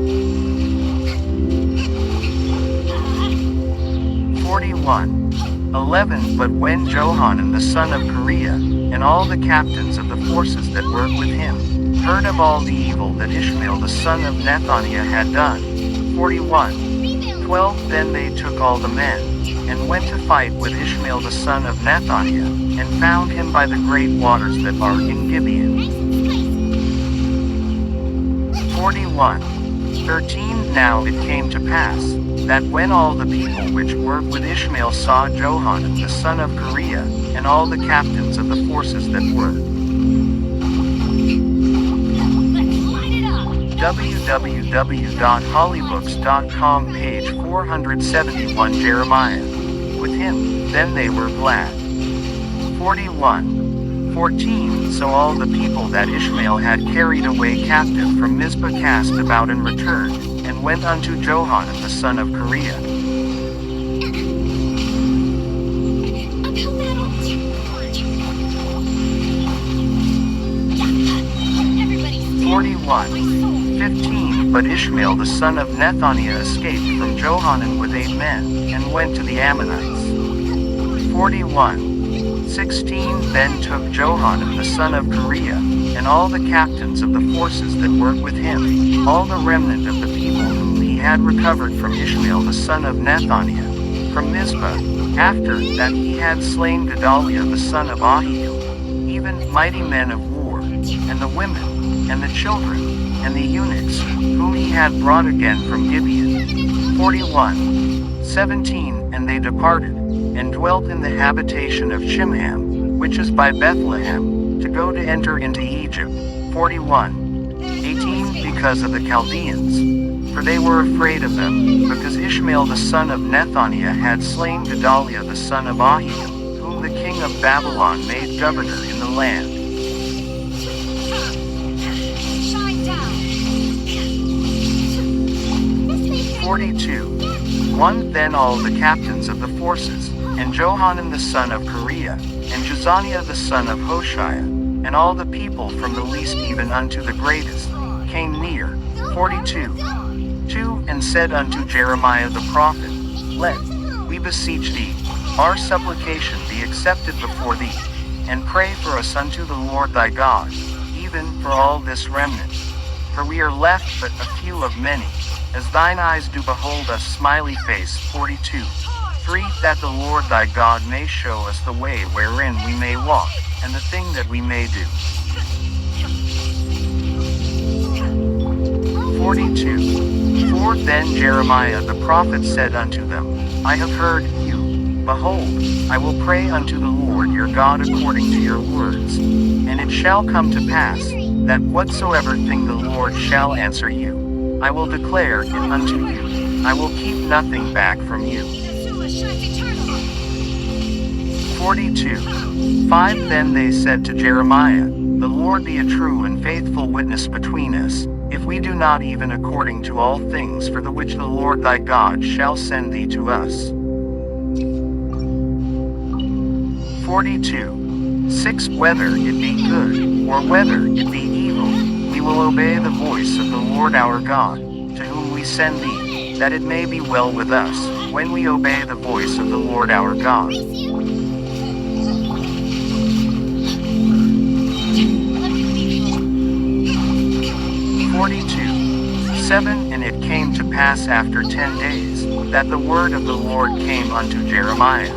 41. 11. But when Johanan the son of Kareah, and all the captains of the forces that were with him, heard of all the evil that Ishmael the son of Nethaniah had done. 41. 12. Then they took all the men, and went to fight with Ishmael the son of Nethaniah, and found him by the great waters that are in Gibeon. 41. 13. Now it came to pass, that when all the people which were with Ishmael saw Johanan the son of Kareah, and all the captains of the forces that were www.hollybooks.com page 471 Jeremiah. With him, then they were glad. 41. 14. So all the people that Ishmael had carried away captive from Mizpah cast about and returned, and went unto Johanan the son of Kareah. 41. 15. But Ishmael the son of Nethaniah escaped from Johanan with 8 men, and went to the Ammonites. 41. 16. Then took Johanan the son of Kareah, and all the captains of the forces that were with him, all the remnant of the people whom he had recovered from Ishmael the son of Nethaniah, from Mizpah, after that he had slain Gedaliah the son of Ahikam, even mighty men of war, and the women, and the children, and the eunuchs, whom he had brought again from Gibeon. 41. 17. And they departed, and dwelt in the habitation of Chimham, which is by Bethlehem, to go to enter into Egypt. 41. 18. Because of the Chaldeans, for they were afraid of them, because Ishmael the son of Nethaniah had slain Gedaliah the son of Ahikam, whom the king of Babylon made governor in the land. 42. 1. Then all the captains of the forces, and Johanan the son of Kareah, and Jezaniah the son of Hoshea, and all the people from the least even unto the greatest, came near. 42. 2. And and said unto Jeremiah the prophet, Let, we beseech thee, our supplication be accepted before thee, and pray for us unto the Lord thy God, even for all this remnant. For we are left but a few of many, as thine eyes do behold us. Smiley face 42. 3. That the Lord thy God may show us the way wherein we may walk, and the thing that we may do. 42. 4. Then Jeremiah the prophet said unto them, I have heard you. Behold, I will pray unto the Lord your God according to your words. And it shall come to pass, that whatsoever thing the Lord shall answer you, I will declare it unto you. I will keep nothing back from you. 42. 5. Then they said to Jeremiah, The Lord be a true and faithful witness between us, if we do not even according to all things for the which the Lord thy God shall send thee to us. 42. 6. Whether it be good, or whether it be evil, we will obey the voice of the Lord our God, to whom we send thee, that it may be well with us, when we obey the voice of the Lord our God. 42. 7. And it came to pass after 10 days, that the word of the Lord came unto Jeremiah.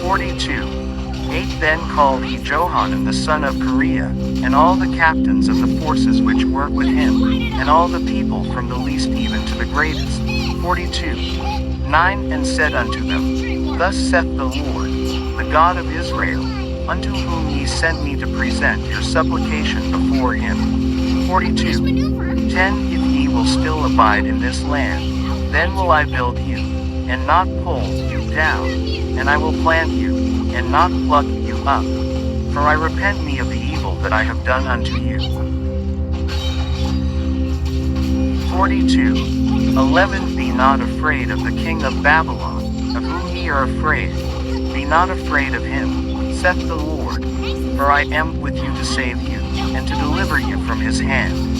42. 8. Then called he Johanan the son of Kareah, and all the captains of the forces which were with him, and all the people from the least even to the greatest. 42. 9. And said unto them, Thus saith the Lord, the God of Israel, unto whom ye sent me to present your supplication before him. 42. 10. If ye will still abide in this land, then will I build you, and not pull you down, and I will plant you, and not pluck you up. For I repent me of the evil that I have done unto you. 42. 11. Be not afraid of the king of Babylon, of whom ye are afraid. Be not afraid of him, saith the Lord, for I am with you to save you, and to deliver you from his hand.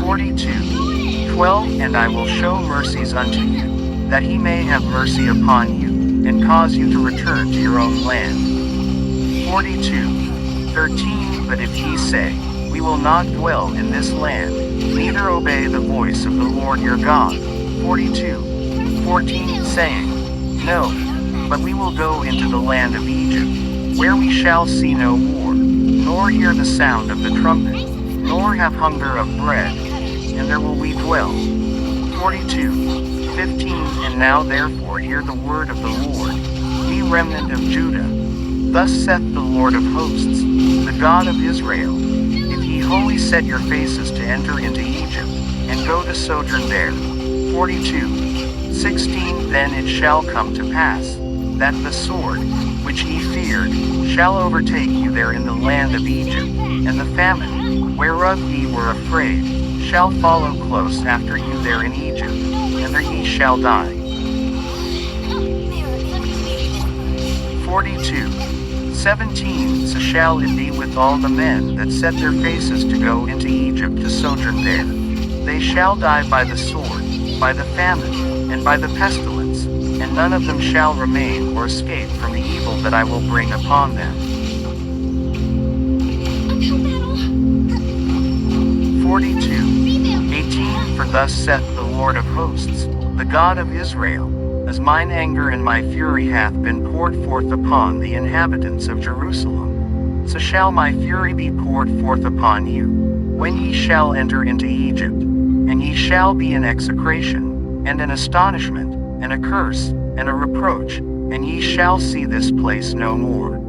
42. 12. And I will show mercies unto you, that he may have mercy upon you, and cause you to return to your own land. 42. 13. But if ye say, We will not dwell in this land, neither obey the voice of the Lord your God. 42. 14. Saying, No, but we will go into the land of Egypt, where we shall see no war, nor hear the sound of the trumpet, nor have hunger of bread, and there will we dwell. 42. 15. And now therefore hear the word of the Lord, ye remnant of Judah. Thus saith the Lord of hosts, the God of Israel, if ye wholly set your faces to enter into Egypt, and go to sojourn there. 42. 16. Then it shall come to pass, that the sword, which ye feared, shall overtake you there in the land of Egypt, and the famine, whereof ye were afraid, shall follow close after you there in Egypt, and there ye shall die. 42. 17. So shall it be with all the men that set their faces to go into Egypt to sojourn there. They shall die by the sword, by the famine, and by the pestilence, and none of them shall remain or escape from the evil that I will bring upon them. 42. 18. For thus saith the Lord of hosts, the God of Israel, as mine anger and my fury hath been poured forth upon the inhabitants of Jerusalem, so shall my fury be poured forth upon you, when ye shall enter into Egypt, and ye shall be an execration, and an astonishment, and a curse, and a reproach, and ye shall see this place no more.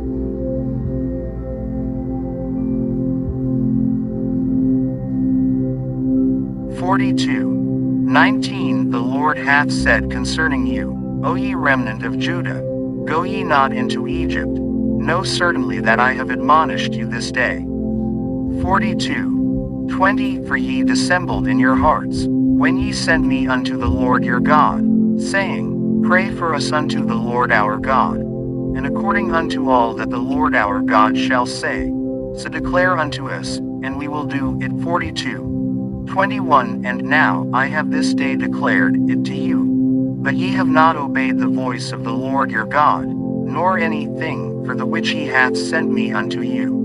42. 19. The Lord hath said concerning you, O ye remnant of Judah, go ye not into Egypt. Know certainly that I have admonished you this day. 42. 20. For ye dissembled in your hearts, when ye sent me unto the Lord your God, saying, Pray for us unto the Lord our God. and according unto all that the Lord our God shall say. So declare unto us, and we will do it. 42:21 And now I have this day declared it to you. But ye have not obeyed the voice of the Lord your God, nor anything for the which he hath sent me unto you.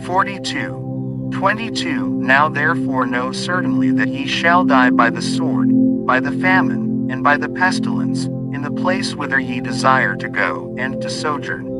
42:22 Now therefore know certainly that ye shall die by the sword, by the famine, and by the pestilence, in the place whither ye desire to go, and to sojourn.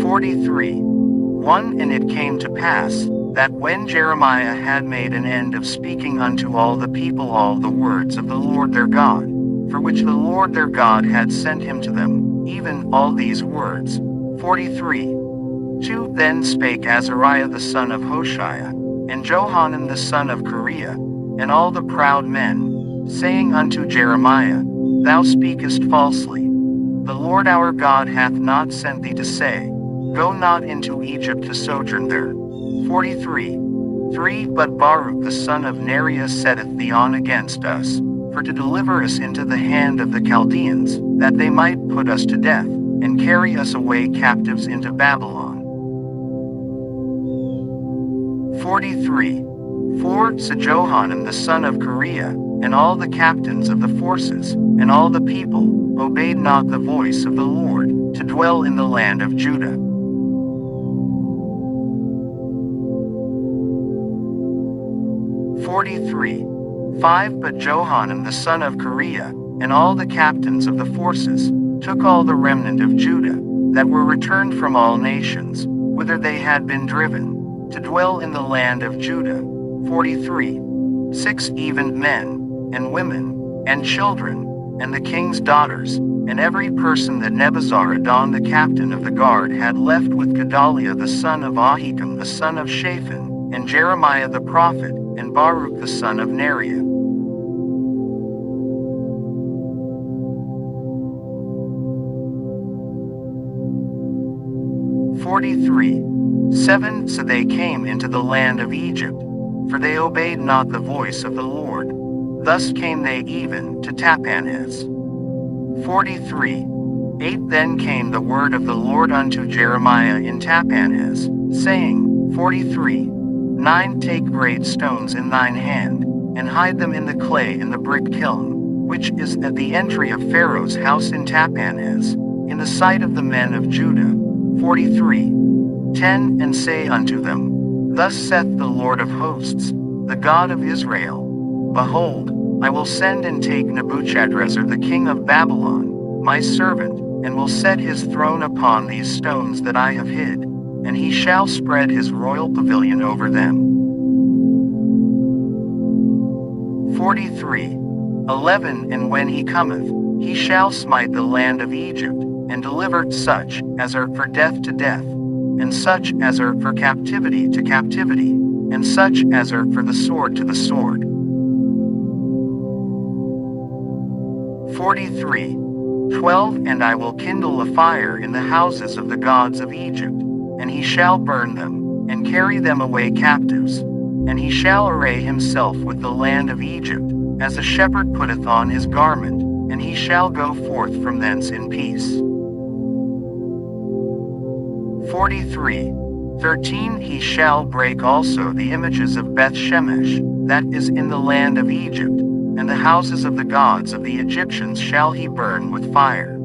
43:1 And it came to pass, that when Jeremiah had made an end of speaking unto all the people all the words of the Lord their God, for which the Lord their God had sent him to them, even all these words. 43:2 Then spake Azariah the son of Hoshea, and Johanan the son of Kareah, and all the proud men, saying unto Jeremiah, Thou speakest falsely. The Lord our God hath not sent thee to say, Go not into Egypt to sojourn there. 43:3 But Baruch the son of Neriah setteth thee on against us, for to deliver us into the hand of the Chaldeans, that they might put us to death, and carry us away captives into Babylon. 43:4 So Johanan the son of Kareah, and all the captains of the forces, and all the people, obeyed not the voice of the Lord, to dwell in the land of Judah. 43:5 But Johanan the son of Kareah, and all the captains of the forces, took all the remnant of Judah, that were returned from all nations, whither they had been driven, to dwell in the land of Judah. 43:6 Even men, and women, and children, and the king's daughters, and every person that Nebuzaradan the captain of the guard had left with Gedaliah the son of Ahikam the son of Shaphan, and Jeremiah the prophet, and Baruch the son of Neriah. 43:7 So they came into the land of Egypt, for they obeyed not the voice of the Lord. Thus came they even to Tahpanhes. 43:8 Then came the word of the Lord unto Jeremiah in Tahpanhes, saying, 43:9 Take great stones in thine hand, and hide them in the clay in the brick kiln, which is at the entry of Pharaoh's house in Tahpanhes, in the sight of the men of Judah. 43:10 And say unto them, Thus saith the Lord of hosts, the God of Israel, Behold, I will send and take Nebuchadrezzar the king of Babylon, my servant, and will set his throne upon these stones that I have hid, and he shall spread his royal pavilion over them. 43:11 And when he cometh, he shall smite the land of Egypt, and deliver such as are for death to death, and such as are for captivity to captivity, and such as are for the sword to the sword. 43:12 And I will kindle a fire in the houses of the gods of Egypt, and he shall burn them, and carry them away captives, and he shall array himself with the land of Egypt, as a shepherd putteth on his garment, and he shall go forth from thence in peace. 43:13 He shall break also the images of Beth Shemesh, that is in the land of Egypt, and the houses of the gods of the Egyptians shall he burn with fire.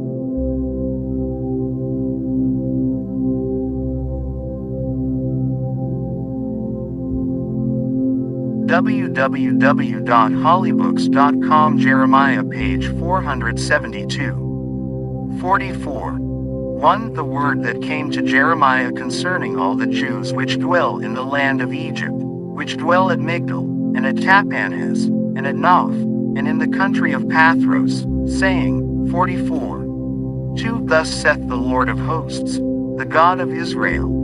www.hollybooks.com. Jeremiah page 472. 44. 1. The word that came to Jeremiah concerning all the Jews which dwell in the land of Egypt, which dwell at Migdol, and at Tahpanhes, and at Noph, and in the country of Pathros, saying, 44. 2. Thus saith the Lord of hosts, the God of Israel,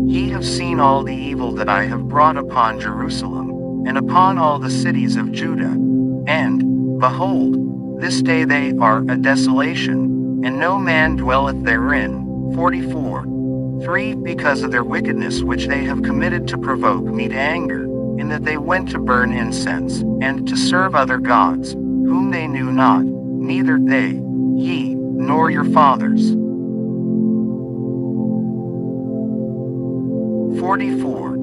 Ye have seen all the evil that I have brought upon Jerusalem, and upon all the cities of Judah, and, behold, this day they are a desolation, and no man dwelleth therein. 44. 3. Because of their wickedness which they have committed to provoke me to anger, in that they went to burn incense, and to serve other gods, whom they knew not, neither they, ye, nor your fathers. 44.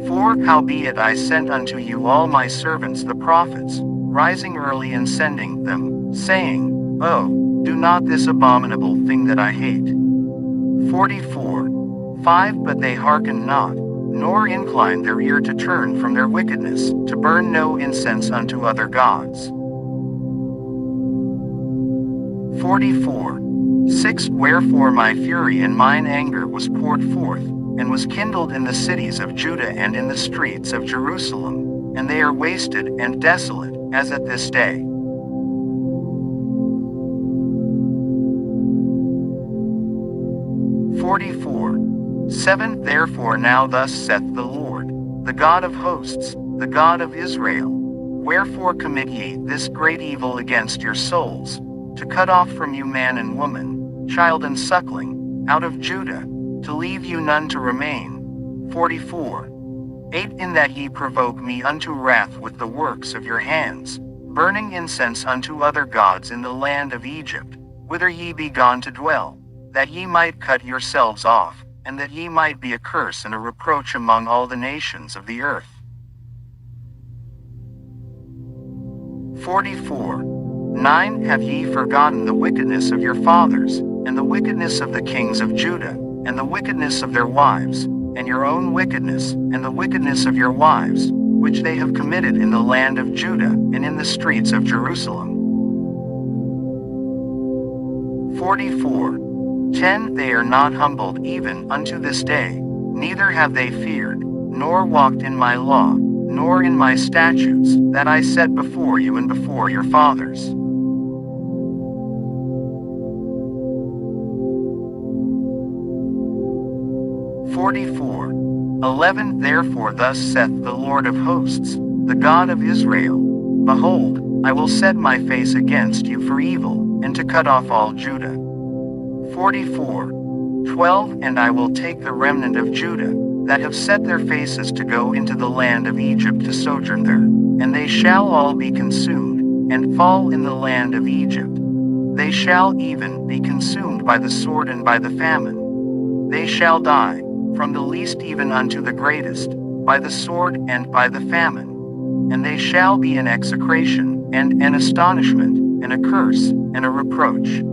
4. Howbeit I sent unto you all my servants the prophets, rising early and sending them, saying, Oh, do not this abominable thing that I hate. 44. 5. But they hearkened not, nor inclined their ear to turn from their wickedness, to burn no incense unto other gods. 44. 6. Wherefore my fury and mine anger was poured forth, and was kindled in the cities of Judah and in the streets of Jerusalem, and they are wasted and desolate, as at this day. 44. 7. Therefore now thus saith the Lord, the God of hosts, the God of Israel, Wherefore commit ye this great evil against your souls, to cut off from you man and woman, child and suckling, out of Judah, to leave you none to remain. 44. 8. In that ye provoke me unto wrath with the works of your hands, burning incense unto other gods in the land of Egypt, whither ye be gone to dwell, that ye might cut yourselves off, and that ye might be a curse and a reproach among all the nations of the earth. 44. 9. Have ye forgotten the wickedness of your fathers, and the wickedness of the kings of Judah, and the wickedness of their wives, and your own wickedness, and the wickedness of your wives, which they have committed in the land of Judah, and in the streets of Jerusalem? 44. 10. They are not humbled even unto this day, neither have they feared, nor walked in my law, nor in my statutes, that I set before you and before your fathers. 44. 11. Therefore thus saith the Lord of hosts, the God of Israel, Behold, I will set my face against you for evil, and to cut off all Judah. 44. 12. And I will take the remnant of Judah, that have set their faces to go into the land of Egypt to sojourn there, and they shall all be consumed, and fall in the land of Egypt. They shall even be consumed by the sword and by the famine. They shall die, from the least even unto the greatest, by the sword and by the famine. And they shall be an execration, and an astonishment, and a curse, and a reproach.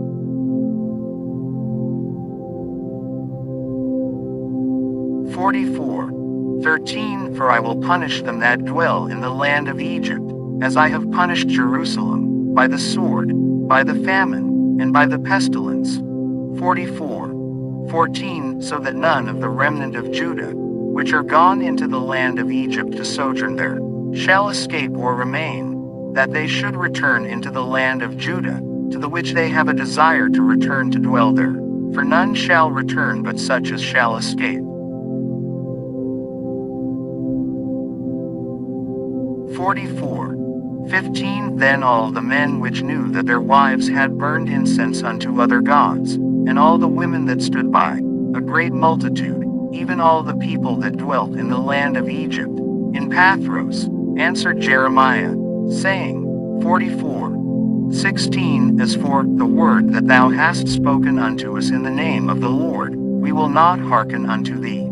44. 13. For I will punish them that dwell in the land of Egypt, as I have punished Jerusalem, by the sword, by the famine, and by the pestilence. 44. 14. So that none of the remnant of Judah, which are gone into the land of Egypt to sojourn there, shall escape or remain, that they should return into the land of Judah, to the which they have a desire to return to dwell there, for none shall return but such as shall escape. 44. 15. Then all the men which knew that their wives had burned incense unto other gods, and all the women that stood by, a great multitude, even all the people that dwelt in the land of Egypt, in Pathros, answered Jeremiah, saying, 44. 16. As for the word that thou hast spoken unto us in the name of the Lord, we will not hearken unto thee.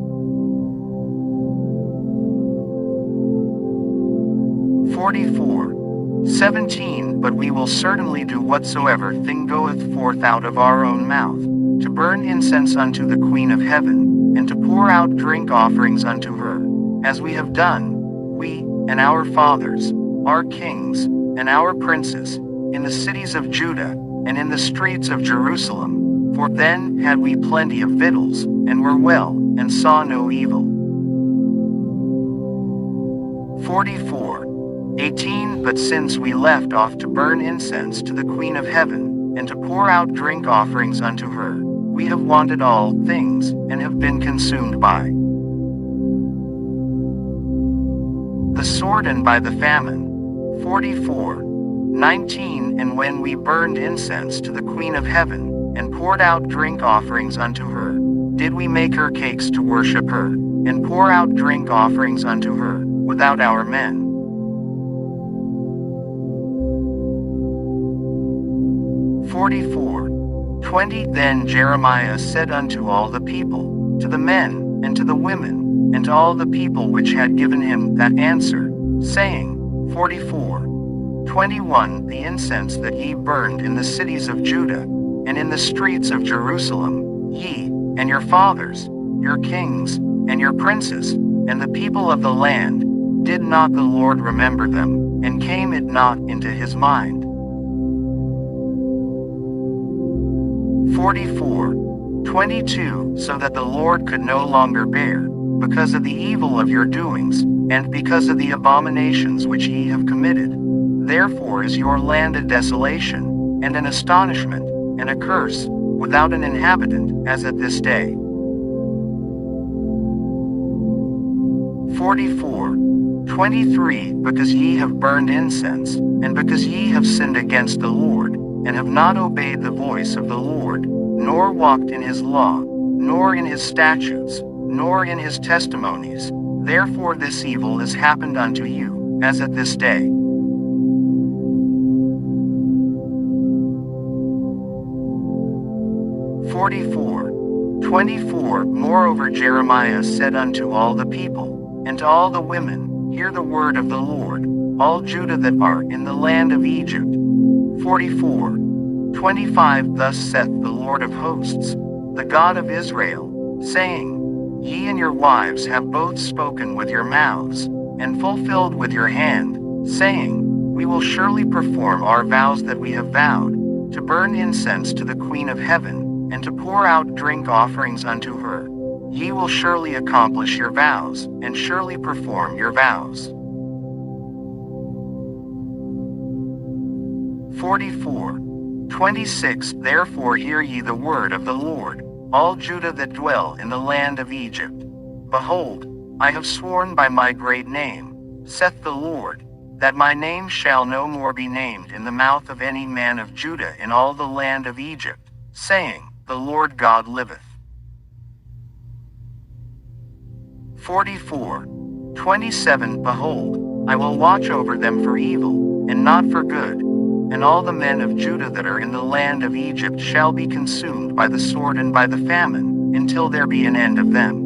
44. 17. But we will certainly do whatsoever thing goeth forth out of our own mouth, to burn incense unto the Queen of Heaven, and to pour out drink offerings unto her, as we have done, we, and our fathers, our kings, and our princes, in the cities of Judah, and in the streets of Jerusalem, for then had we plenty of victuals, and were well, and saw no evil. 44:18 But since we left off to burn incense to the Queen of Heaven, and to pour out drink offerings unto her, we have wanted all things, and have been consumed by the sword and by the famine. 44:19 And when we burned incense to the Queen of Heaven, and poured out drink offerings unto her, did we make her cakes to worship her, and pour out drink offerings unto her, without our men. 44:20 Then Jeremiah said unto all the people, to the men, and to the women, and to all the people which had given him that answer, saying, 44:21 The incense that ye burned in the cities of Judah, and in the streets of Jerusalem, ye, and your fathers, your kings, and your princes, and the people of the land, did not the Lord remember them, and came it not into his mind? 44:22 So that the Lord could no longer bear, because of the evil of your doings, and because of the abominations which ye have committed. Therefore is your land a desolation, and an astonishment, and a curse, without an inhabitant, as at this day. 44:23 Because ye have burned incense, and because ye have sinned against the Lord, and have not obeyed the voice of the Lord, nor walked in his law, nor in his statutes, nor in his testimonies, therefore this evil is happened unto you, as at this day. 44:24 Moreover Jeremiah said unto all the people, and to all the women, Hear the word of the Lord, all Judah that are in the land of Egypt. 44:25 Thus saith the Lord of hosts, the God of Israel, saying, Ye and your wives have both spoken with your mouths, and fulfilled with your hand, saying, We will surely perform our vows that we have vowed, to burn incense to the Queen of Heaven, and to pour out drink offerings unto her. Ye will surely accomplish your vows, and surely perform your vows. 44:26 Therefore hear ye the word of the Lord, all Judah that dwell in the land of Egypt. Behold, I have sworn by my great name, saith the Lord, that my name shall no more be named in the mouth of any man of Judah in all the land of Egypt, saying, The Lord God liveth. 44:27 Behold, I will watch over them for evil, and not for good, and all the men of Judah that are in the land of Egypt shall be consumed by the sword and by the famine, until there be an end of them.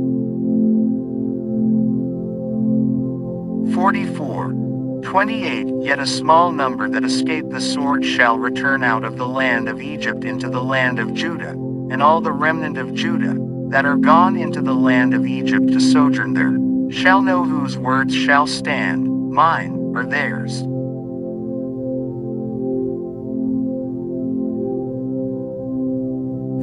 44:28 Yet a small number that escape the sword shall return out of the land of Egypt into the land of Judah, and all the remnant of Judah, that are gone into the land of Egypt to sojourn there, shall know whose words shall stand, mine, or theirs.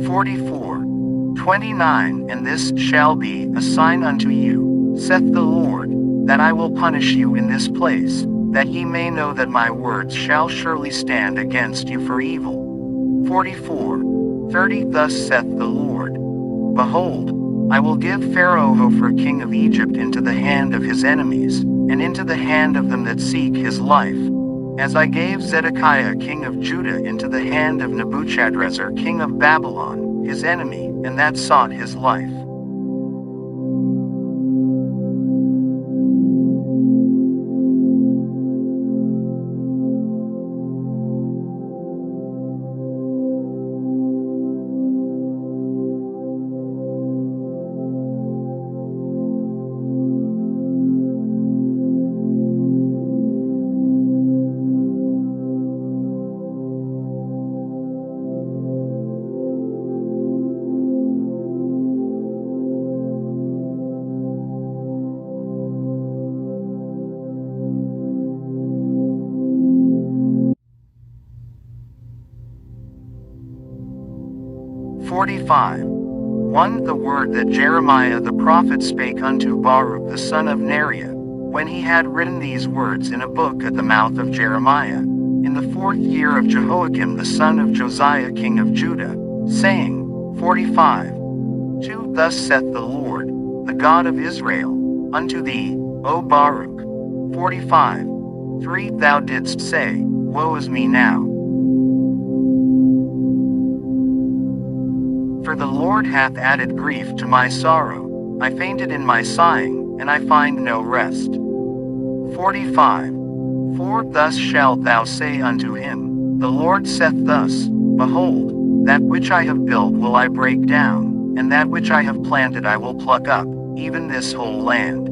44:29 And this shall be a sign unto you, saith the Lord, that I will punish you in this place, that ye may know that my words shall surely stand against you for evil. 44:30 Thus saith the Lord, Behold, I will give Pharaoh king of Egypt into the hand of his enemies, and into the hand of them that seek his life, as I gave Zedekiah king of Judah into the hand of Nebuchadrezzar king of Babylon, his enemy, and that sought his life. 45. 1. The word that Jeremiah the prophet spake unto Baruch the son of Neriah, when he had written these words in a book at the mouth of Jeremiah, in the 4th year of Jehoiakim the son of Josiah king of Judah, saying, 45. 2. Thus saith the Lord, the God of Israel, unto thee, O Baruch. 45. 3. Thou didst say, Woe is me now! For the Lord hath added grief to my sorrow, I fainted in my sighing, and I find no rest. 45. 4. Thus shalt thou say unto him, The Lord saith thus, Behold, that which I have built will I break down, and that which I have planted I will pluck up, even this whole land.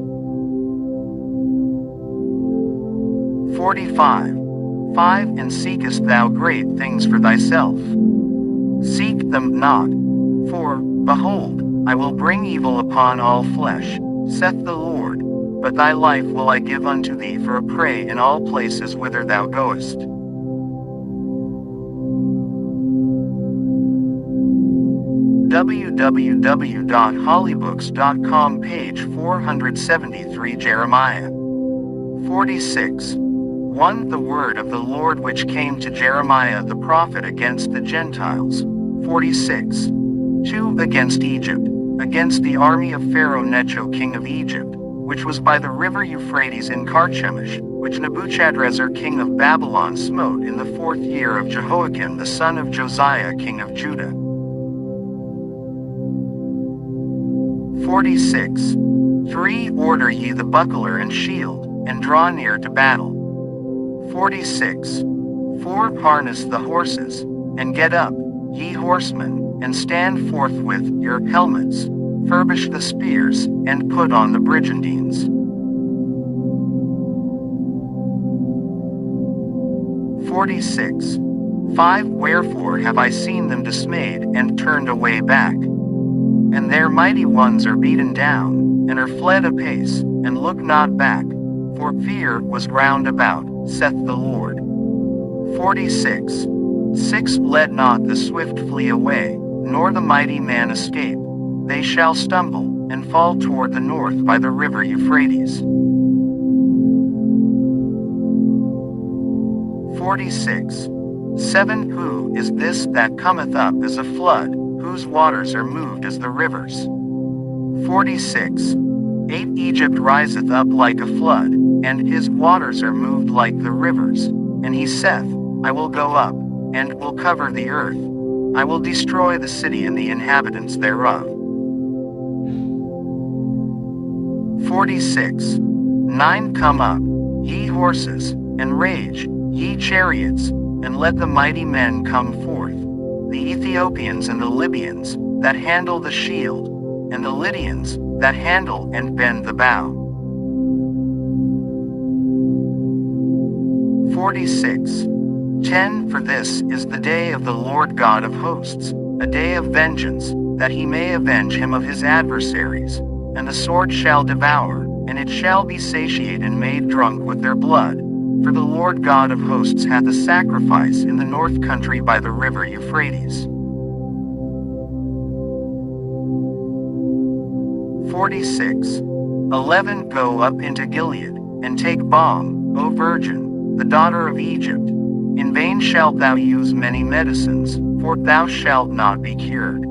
45. 5. And seekest thou great things for thyself? Seek them not. For, behold, I will bring evil upon all flesh, saith the Lord, but thy life will I give unto thee for a prey in all places whither thou goest. www.hollybooks.com page 473 Jeremiah 46. 1. The word of the Lord which came to Jeremiah the prophet against the Gentiles. 46. 2. Against Egypt, against the army of Pharaoh Necho king of Egypt, which was by the river Euphrates in Carchemish, which Nebuchadrezzar king of Babylon smote in the 4th year of Jehoiakim the son of Josiah king of Judah. 46. 3. Order ye the buckler and shield, and draw near to battle. 46. 4. Harness the horses, and get up, ye horsemen, and stand forth with your helmets, furbish the spears, and put on the brigandines. 46. 5. Wherefore have I seen them dismayed and turned away back? And their mighty ones are beaten down, and are fled apace, and look not back, for fear was round about, saith the Lord. 46. 6. Let not the swift flee away, nor the mighty man escape. They shall stumble, and fall toward the north by the river Euphrates. 46. 7. Who is this that cometh up as a flood, whose waters are moved as the rivers? 46. 8. Egypt riseth up like a flood, and his waters are moved like the rivers. And he saith, I will go up, and will cover the earth. I will destroy the city and the inhabitants thereof. 46. 9. Come up, ye horses, and rage, ye chariots, and let the mighty men come forth, the Ethiopians and the Libyans, that handle the shield, and the Lydians, that handle and bend the bow. 46. 10. For this is the day of the Lord God of hosts, a day of vengeance, that he may avenge him of his adversaries, and the sword shall devour, and it shall be satiate and made drunk with their blood. For the Lord God of hosts hath a sacrifice in the north country by the river Euphrates. 46. 11. Go up into Gilead, and take balm, O virgin, the daughter of Egypt. In vain shalt thou use many medicines, for thou shalt not be cured.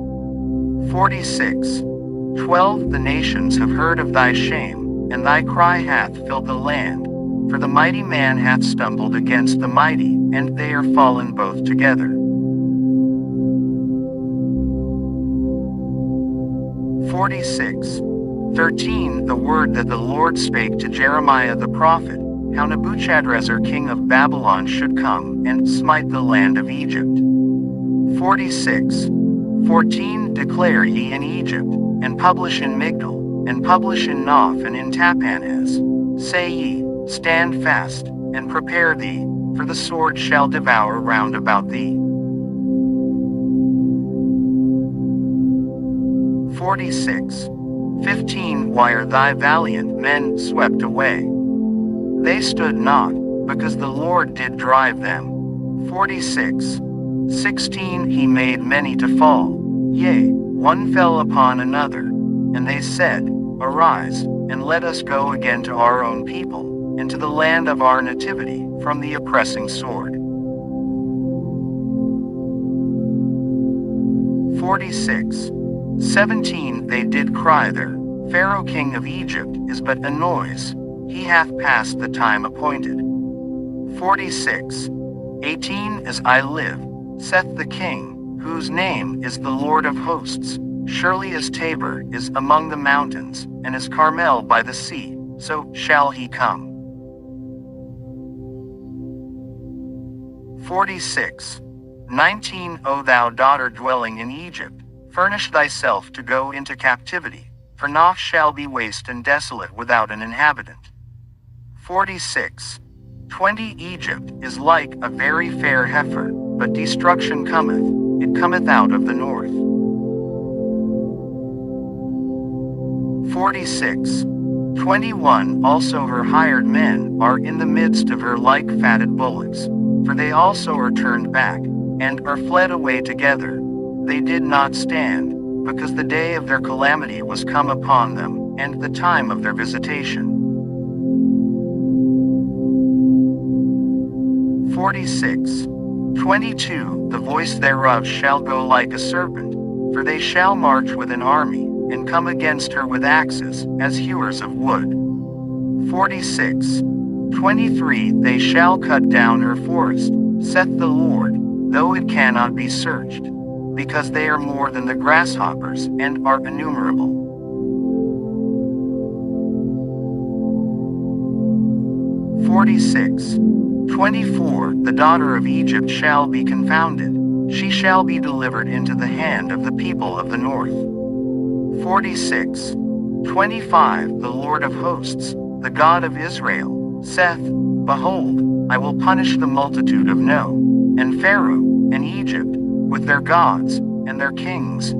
46. 12. The nations have heard of thy shame, and thy cry hath filled the land. For the mighty man hath stumbled against the mighty, and they are fallen both together. 46. 13. The word that the Lord spake to Jeremiah the prophet, how Nebuchadrezzar king of Babylon should come and smite the land of Egypt. 46. 14. Declare ye in Egypt, and publish in Migdol, and publish in Noph and in Tahpanhes. Say ye, Stand fast, and prepare thee, for the sword shall devour round about thee. 46. 15. Why are thy valiant men swept away? They stood not, because the Lord did drive them. 46. 16. He made many to fall, Yea, one fell upon another. And they said, Arise, and let us go again to our own people, and to the land of our nativity, from the oppressing sword. 46. 17 They did cry there, Pharaoh king of Egypt is but a noise, he hath passed the time appointed. 46. 18 As I live, saith the king, whose name is the Lord of hosts, surely as Tabor is among the mountains, and as Carmel by the sea, so shall he come. 46. 19 O thou daughter dwelling in Egypt, furnish thyself to go into captivity, for Noth shall be waste and desolate without an inhabitant. 46. 20 Egypt is like a very fair heifer, but destruction cometh, it cometh out of the north. 46. 21 Also her hired men are in the midst of her like fatted bullocks, for they also are turned back, and are fled away together. They did not stand, because the day of their calamity was come upon them, and the time of their visitation. 46. 22 The voice thereof shall go like a serpent, for they shall march with an army, and come against her with axes, as hewers of wood. 46. 23 They shall cut down her forest, saith the Lord, though it cannot be searched, because they are more than the grasshoppers, and are innumerable. 46. 24 The daughter of Egypt shall be confounded, she shall be delivered into the hand of the people of the north. 46. 25 The Lord of hosts, the God of Israel, saith, Behold, I will punish the multitude of No, and Pharaoh, and Egypt, with their gods, and their kings,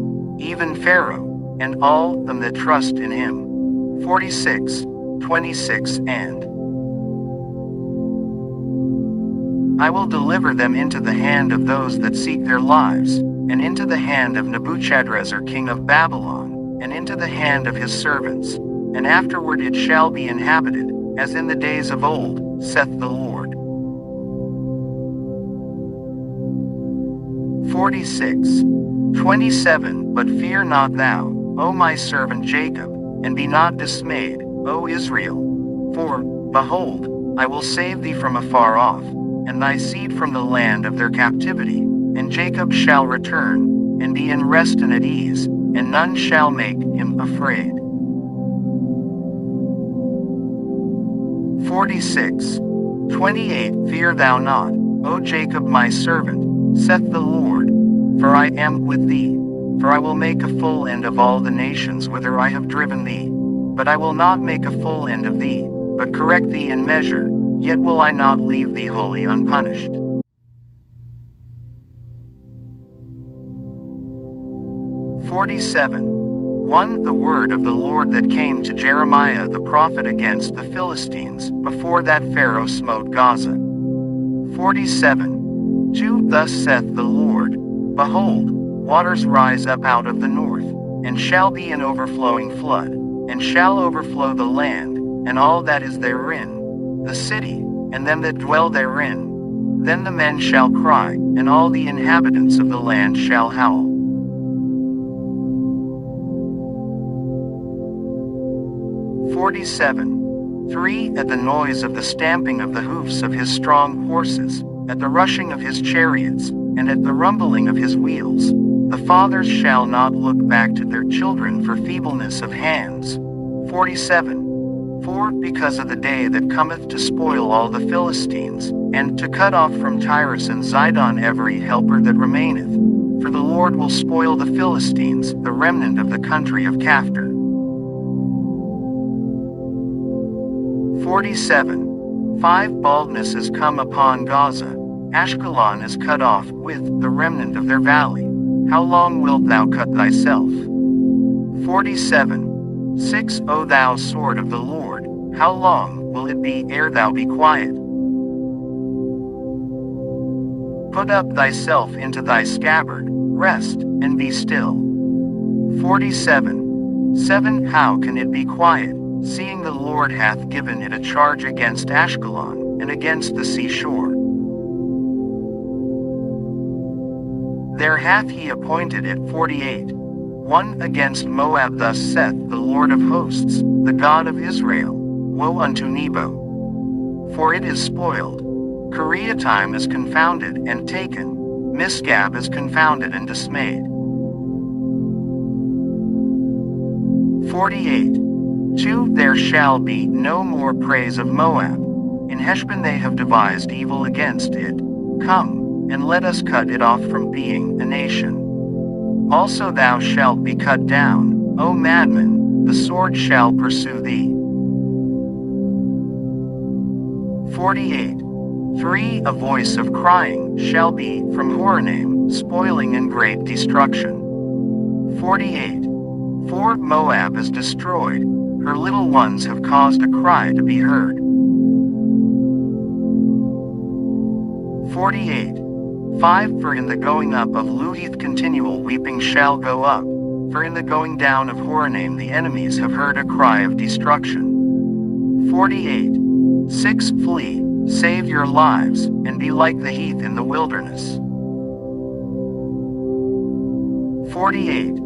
even Pharaoh, and all them that trust in him. 46, 26 And I will deliver them into the hand of those that seek their lives, and into the hand of Nebuchadrezzar king of Babylon, and into the hand of his servants, and afterward it shall be inhabited, as in the days of old, saith the Lord. 46, 27 But fear not thou, O my servant Jacob, and be not dismayed, O Israel. For, behold, I will save thee from afar off, and thy seed from the land of their captivity, and Jacob shall return, and be in rest and at ease, and none shall make him afraid. 46, 28 Fear thou not, O Jacob my servant, saith the Lord, for I am with thee, for I will make a full end of all the nations whither I have driven thee. But I will not make a full end of thee, but correct thee in measure, yet will I not leave thee wholly unpunished. 47. 1 The word of the Lord that came to Jeremiah the prophet against the Philistines, before that Pharaoh smote Gaza. 47. 2 Thus saith the Lord, Behold, waters rise up out of the north, and shall be an overflowing flood, and shall overflow the land, and all that is therein, the city, and them that dwell therein. Then the men shall cry, and all the inhabitants of the land shall howl. 47. 3 At the noise of the stamping of the hoofs of his strong horses, at the rushing of his chariots, and at the rumbling of his wheels, the fathers shall not look back to their children for feebleness of hands. 47. 4 Because of the day that cometh to spoil all the Philistines, and to cut off from Tyrus and Zidon every helper that remaineth. For the Lord will spoil the Philistines, the remnant of the country of Caphtor. 47. 5 Baldness is come upon Gaza, Ashkelon is cut off with the remnant of their valley. How long wilt thou cut thyself? 47. 6 O thou sword of the Lord, how long will it be ere thou be quiet? Put up thyself into thy scabbard, rest, and be still. 47. 7. How can it be quiet, seeing the Lord hath given it a charge against Ashkelon, and against the seashore? There hath he appointed it. 48. 1. Against Moab thus saith the Lord of hosts, the God of Israel, Woe unto Nebo! For it is spoiled. Kiriatim is confounded and taken. Misgab is confounded and dismayed. 48. 2. There shall be no more praise of Moab. In Heshbon they have devised evil against it. Come, and let us cut it off from being a nation. Also thou shalt be cut down, O madman, the sword shall pursue thee. 48. 3. A voice of crying shall be from Horonaim, spoiling and great destruction. 48. 4. Moab is destroyed, her little ones have caused a cry to be heard. 48. 5. For in the going up of Luhith continual weeping shall go up, for in the going down of Horonaim the enemies have heard a cry of destruction. 48. 6. Flee, save your lives, and be like the heath in the wilderness. 48.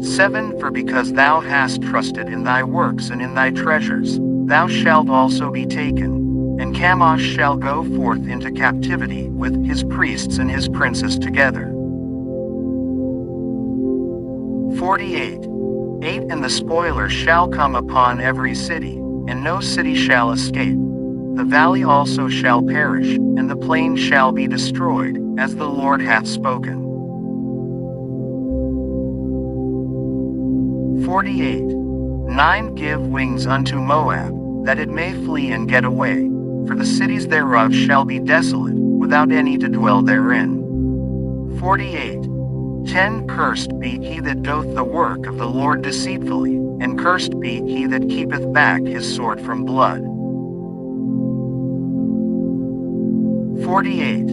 7. For because thou hast trusted in thy works and in thy treasures, thou shalt also be taken. And Chemosh shall go forth into captivity with his priests and his princes together. 48. 8. And the spoiler shall come upon every city, and no city shall escape. The valley also shall perish, and the plain shall be destroyed, as the Lord hath spoken. 48. 9. Give wings unto Moab, that it may flee and get away. For the cities thereof shall be desolate, without any to dwell therein. 48. 10. Cursed be he that doth the work of the Lord deceitfully, and cursed be he that keepeth back his sword from blood. 48.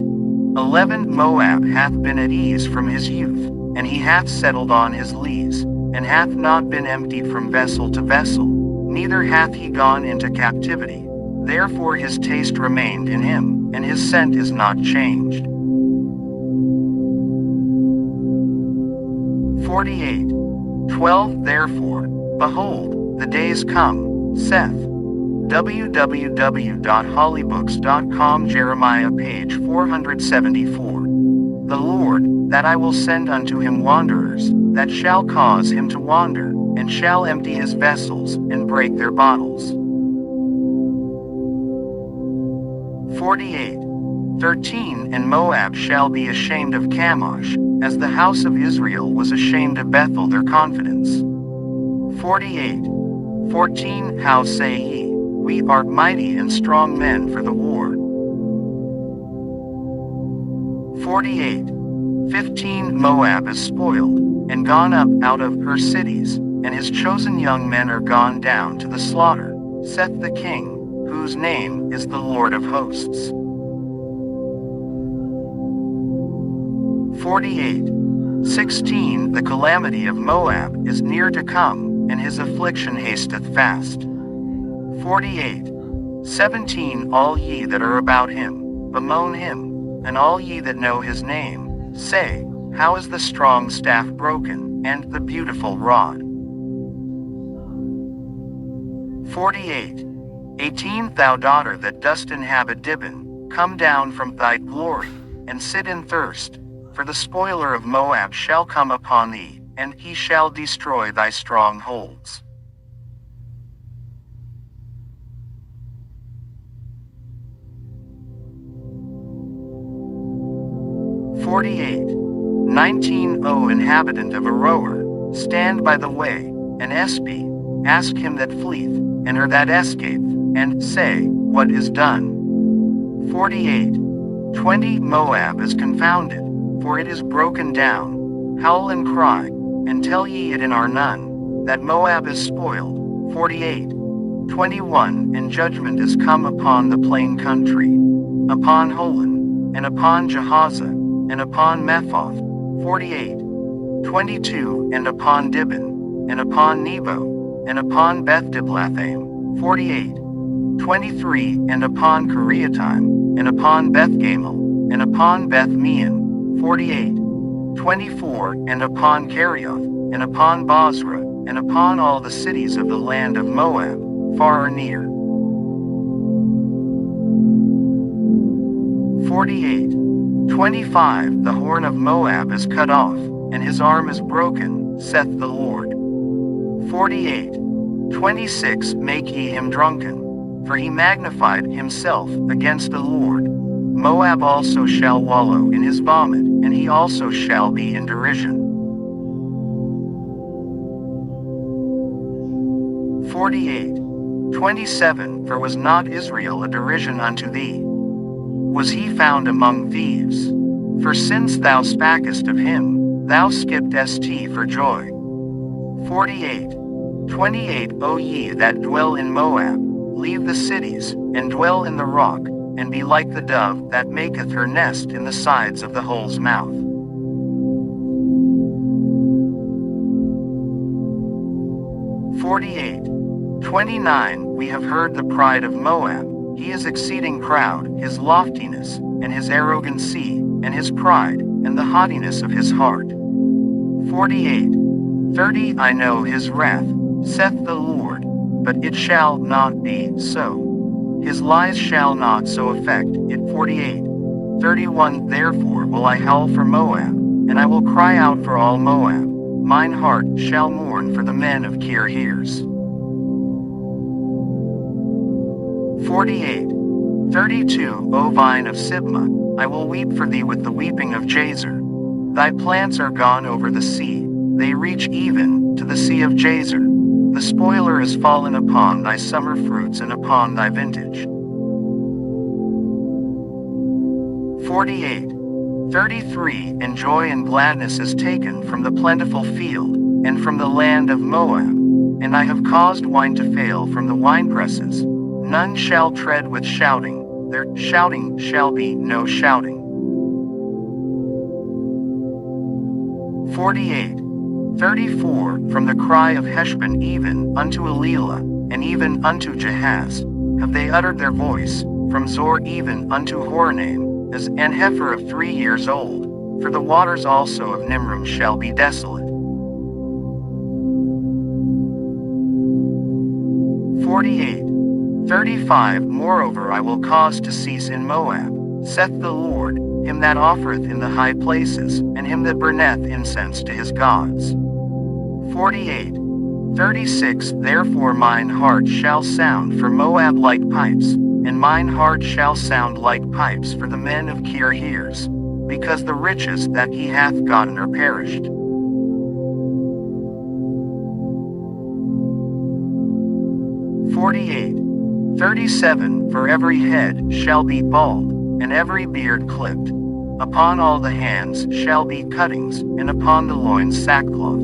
11. Moab hath been at ease from his youth, and he hath settled on his lees, and hath not been emptied from vessel to vessel, neither hath he gone into captivity. Therefore his taste remained in him, and his scent is not changed. 48. 12. Therefore, behold, the days come, saith www.hollybooks.com Jeremiah page 474. The Lord, that I will send unto him wanderers, that shall cause him to wander, and shall empty his vessels, and break their bottles. 48. 13. And Moab shall be ashamed of Chemosh, as the house of Israel was ashamed of Bethel their confidence. 48. 14. How say ye, we are mighty and strong men for the war? 48. 15. Moab is spoiled, and gone up out of her cities, and his chosen young men are gone down to the slaughter, saith the King, whose name is the Lord of hosts. 48. 16. The calamity of Moab is near to come, and his affliction hasteth fast. 48. 17. All ye that are about him, bemoan him, and all ye that know his name, say, How is the strong staff broken, and the beautiful rod? 48. 18. Thou daughter that dost inhabit Dibon, come down from thy glory, and sit in thirst, for the spoiler of Moab shall come upon thee, and he shall destroy thy strongholds. 48. 19. O inhabitant of Aroer, stand by the way, and espy, ask him that fleeth, and her that escapeth, and say, What is done? 48. 20. Moab is confounded, for it is broken down. Howl and cry, and tell ye it in Arnon, that Moab is spoiled. 48. 21. And judgment is come upon the plain country, upon Holon, and upon Jehaza, and upon Mephoth. 48. 22, and upon Dibon, and upon Nebo, and upon Beth-diblathaim, 48. 23, and upon Kiriatim, and upon Beth-gamel, and upon Beth-meon, 48. 24, and upon Kerioth, and upon Bozrah, and upon all the cities of the land of Moab, far or near. 48. 25, the horn of Moab is cut off, and his arm is broken, saith the Lord. 48. 26, make ye him drunken, for he magnified himself against the Lord. Moab also shall wallow in his vomit, and he also shall be in derision. 48. 27, for was not Israel a derision unto thee? Was he found among thieves? For since thou spakest of him, thou skippedst for joy. 48. 28, O ye that dwell in Moab, leave the cities, and dwell in the rock, and be like the dove that maketh her nest in the sides of the hole's mouth. 48. 29, we have heard the pride of Moab, he is exceeding proud, his loftiness, and his arrogancy, and his pride, and the haughtiness of his heart. 48. 30, I know his wrath, saith the Lord, but it shall not be so. His lies shall not so affect it. 48. 31, therefore will I howl for Moab, and I will cry out for all Moab. Mine heart shall mourn for the men of Kir-Heres. 48. 32, O vine of Sibmah, I will weep for thee with the weeping of Jazer. Thy plants are gone over the sea, they reach even to the sea of Jazer. The spoiler is fallen upon thy summer fruits and upon thy vintage. 48. 33, and joy and gladness is taken from the plentiful field, and from the land of Moab. And I have caused wine to fail from the winepresses. None shall tread with shouting, their shouting shall be no shouting. 48. 34, from the cry of Heshbon even unto Elilah, and even unto Jahaz, have they uttered their voice, from Zor even unto Horonaim, as an heifer of 3 years old, for the waters also of Nimrim shall be desolate. 48. 35, moreover I will cause to cease in Moab, saith the Lord, him that offereth in the high places, and him that burneth incense to his gods. 48. 36, therefore mine heart shall sound for Moab like pipes, and mine heart shall sound like pipes for the men of Kir-Heres, because the riches that he hath gotten are perished. 48. 37, for every head shall be bald, and every beard clipped. Upon all the hands shall be cuttings, and upon the loins sackcloth.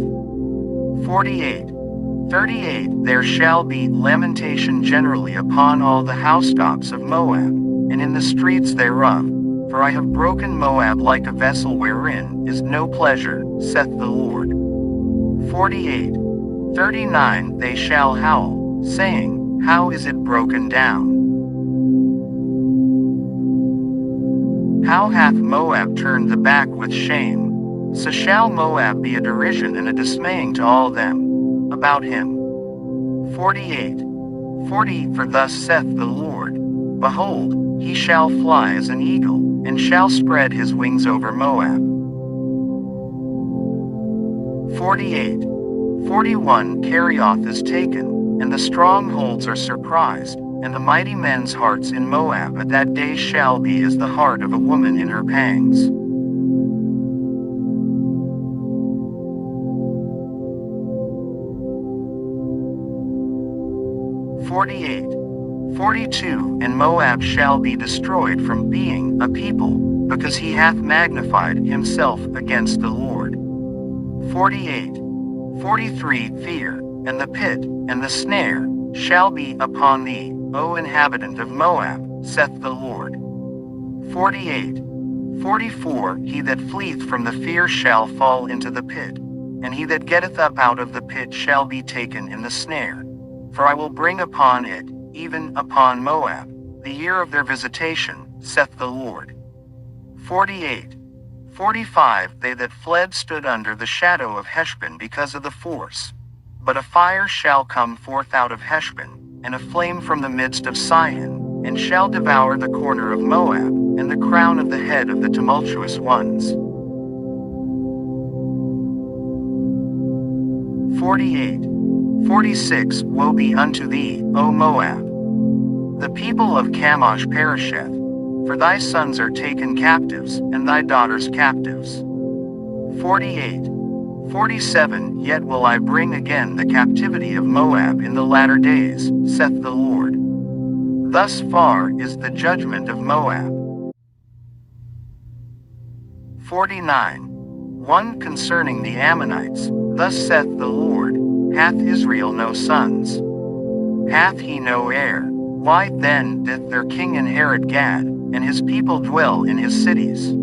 48. 38, there shall be lamentation generally upon all the housetops of Moab, and in the streets thereof, for I have broken Moab like a vessel wherein is no pleasure, saith the Lord. 48. 39, they shall howl, saying, how is it broken down? How hath Moab turned the back with shame? So shall Moab be a derision and a dismaying to all them about him. 48. 40, for thus saith the Lord, behold, he shall fly as an eagle, and shall spread his wings over Moab. 48. 41, Kerioth is taken, and the strongholds are surprised, and the mighty men's hearts in Moab at that day shall be as the heart of a woman in her pangs. 48. 42, and Moab shall be destroyed from being a people, because he hath magnified himself against the Lord. 48. 43, fear, and the pit, and the snare, shall be upon thee, O inhabitant of Moab, saith the Lord. 48. 44, he that fleeth from the fear shall fall into the pit, and he that getteth up out of the pit shall be taken in the snare. For I will bring upon it, even upon Moab, the year of their visitation, saith the Lord. 48. 45 They that fled stood under the shadow of Heshbon because of the force. But a fire shall come forth out of Heshbon, and a flame from the midst of Sihon, and shall devour the corner of Moab, and the crown of the head of the tumultuous ones. 48. 46 Woe be unto thee, O Moab! The people of Chemosh perisheth, for thy sons are taken captives, and thy daughters captives. 48. 47 Yet will I bring again the captivity of Moab in the latter days, saith the Lord. Thus far is the judgment of Moab. 49. 1 Concerning the Ammonites, thus saith the Lord, Hath Israel no sons? Hath he no heir? Why then doth their king inherit Gad, and his people dwell in his cities?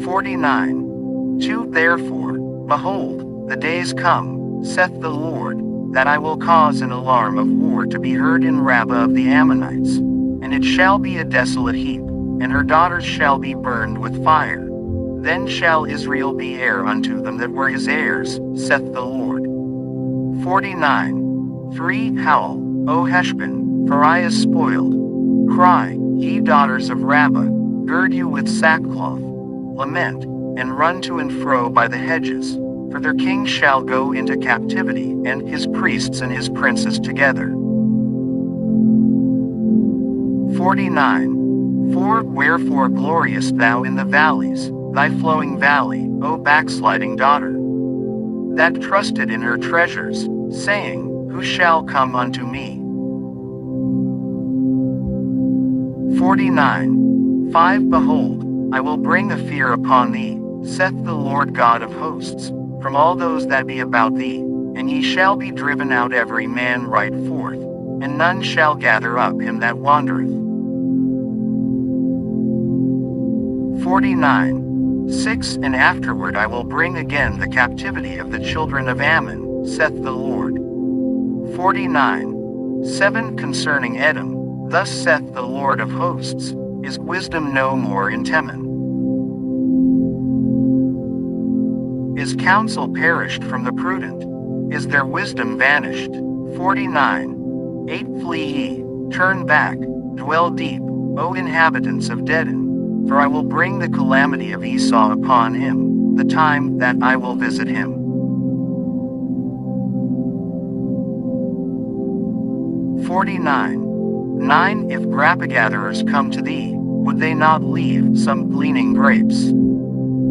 49. 2 Therefore, behold, the days come, saith the Lord, that I will cause an alarm of war to be heard in Rabbah of the Ammonites, and it shall be a desolate heap, and her daughters shall be burned with fire. Then shall Israel be heir unto them that were his heirs, saith the Lord. 49. 3 Howl, O Heshbon, for I is spoiled. Cry, ye daughters of Rabbah, gird you with sackcloth. Lament, and run to and fro by the hedges, for their king shall go into captivity, and his priests and his princes together. 49. 4 Wherefore gloriest thou in the valleys, thy flowing valley, O backsliding daughter, that trusted in her treasures, saying, Who shall come unto me? 49. 5 Behold, I will bring a fear upon thee, saith the Lord God of hosts, from all those that be about thee, and ye shall be driven out every man right forth, and none shall gather up him that wandereth. 49. 6 And afterward I will bring again the captivity of the children of Ammon, saith the Lord. 49. 7 Concerning Edom, thus saith the Lord of hosts, Is wisdom no more in Teman? Is counsel perished from the prudent? Is their wisdom vanished? 49. 8 Flee ye, turn back, dwell deep, O inhabitants of Dedan, for I will bring the calamity of Esau upon him, the time that I will visit him. 49. 9 If grappa-gatherers come to thee, would they not leave some gleaning grapes?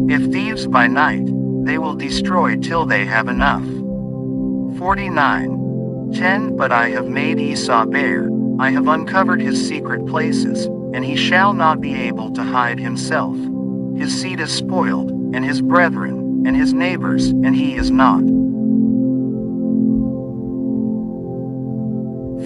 If thieves by night, they will destroy till they have enough. 49. 10 But I have made Esau bare, I have uncovered his secret places, and he shall not be able to hide himself. His seed is spoiled, and his brethren, and his neighbors, and he is not.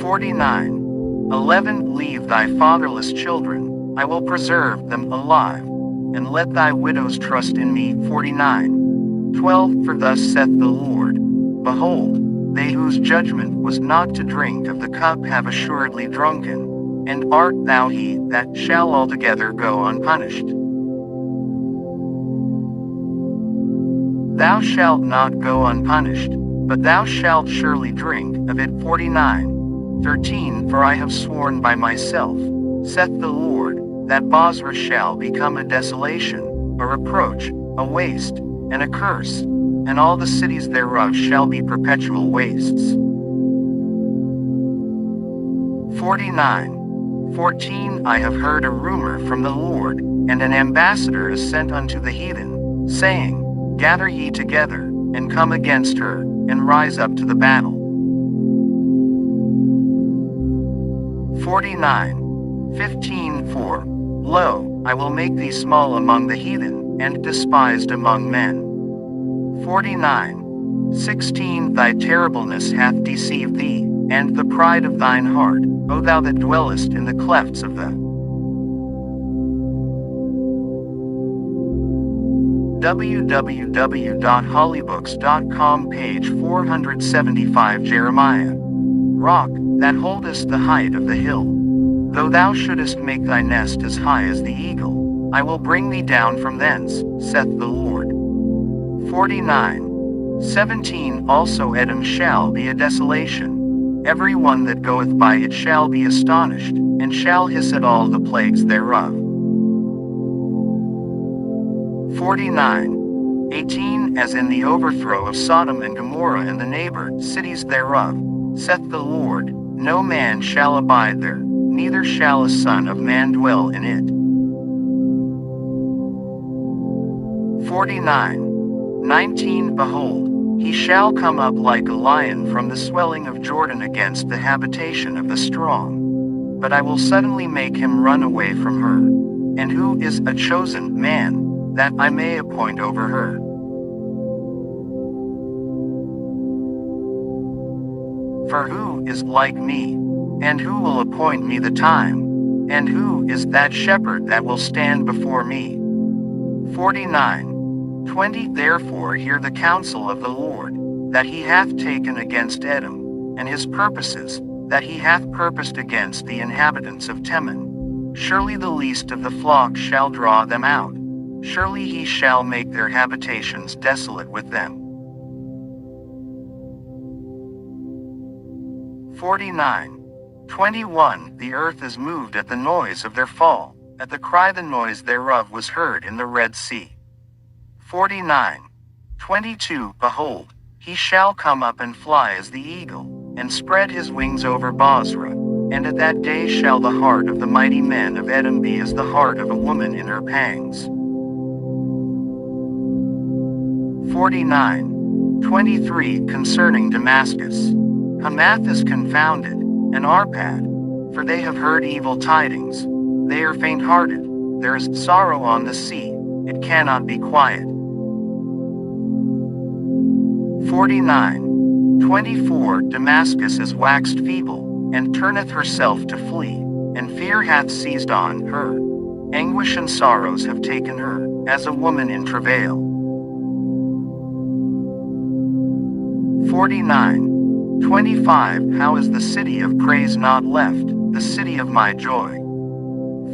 49. 11 Leave thy fatherless children, I will preserve them alive, and let thy widows trust in me. 49. 12 For thus saith the Lord, Behold, they whose judgment was not to drink of the cup have assuredly drunken, and art thou he that shall altogether go unpunished? Thou shalt not go unpunished, but thou shalt surely drink of it. 49. 13 For I have sworn by myself, saith the Lord, that Bozrah shall become a desolation, a reproach, a waste, and a curse, and all the cities thereof shall be perpetual wastes. 49. 14 I have heard a rumor from the Lord, and an ambassador is sent unto the heathen, saying, Gather ye together, and come against her, and rise up to the battle. 49. 15 For, lo, I will make thee small among the heathen, and despised among men. 49. 16 Thy terribleness hath deceived thee, and the pride of thine heart, O thou that dwellest in the clefts of the www.hollybooks.com, page 475. Jeremiah. Rock, that holdest the height of the hill. Though thou shouldest make thy nest as high as the eagle, I will bring thee down from thence, saith the Lord. 49:17. Also Edom shall be a desolation. Every one that goeth by it shall be astonished, and shall hiss at all the plagues thereof. 49:18. As in the overthrow of Sodom and Gomorrah and the neighbor cities thereof, saith the Lord, no man shall abide there, neither shall a son of man dwell in it. 49:19. Behold, he shall come up like a lion from the swelling of Jordan against the habitation of the strong. But I will suddenly make him run away from her. And who is a chosen man, that I may appoint over her? For who is like me? And who will appoint me the time? And who is that shepherd that will stand before me? 49:20. Therefore hear the counsel of the Lord, that he hath taken against Edom, and his purposes, that he hath purposed against the inhabitants of Teman. Surely the least of the flock shall draw them out. Surely he shall make their habitations desolate with them. 49:21. The earth is moved at the noise of their fall, at the cry the noise thereof was heard in the Red Sea. 49:22. Behold, he shall come up and fly as the eagle, and spread his wings over Bozrah, and at that day shall the heart of the mighty men of Edom be as the heart of a woman in her pangs. 49:23. Concerning Damascus. Hamath is confounded, and Arpad, for they have heard evil tidings. They are faint-hearted, there is sorrow on the sea, it cannot be quiet. 49:24. Damascus is waxed feeble, and turneth herself to flee, and fear hath seized on her. Anguish and sorrows have taken her, as a woman in travail. 49:25. How is the city of praise not left, the city of my joy?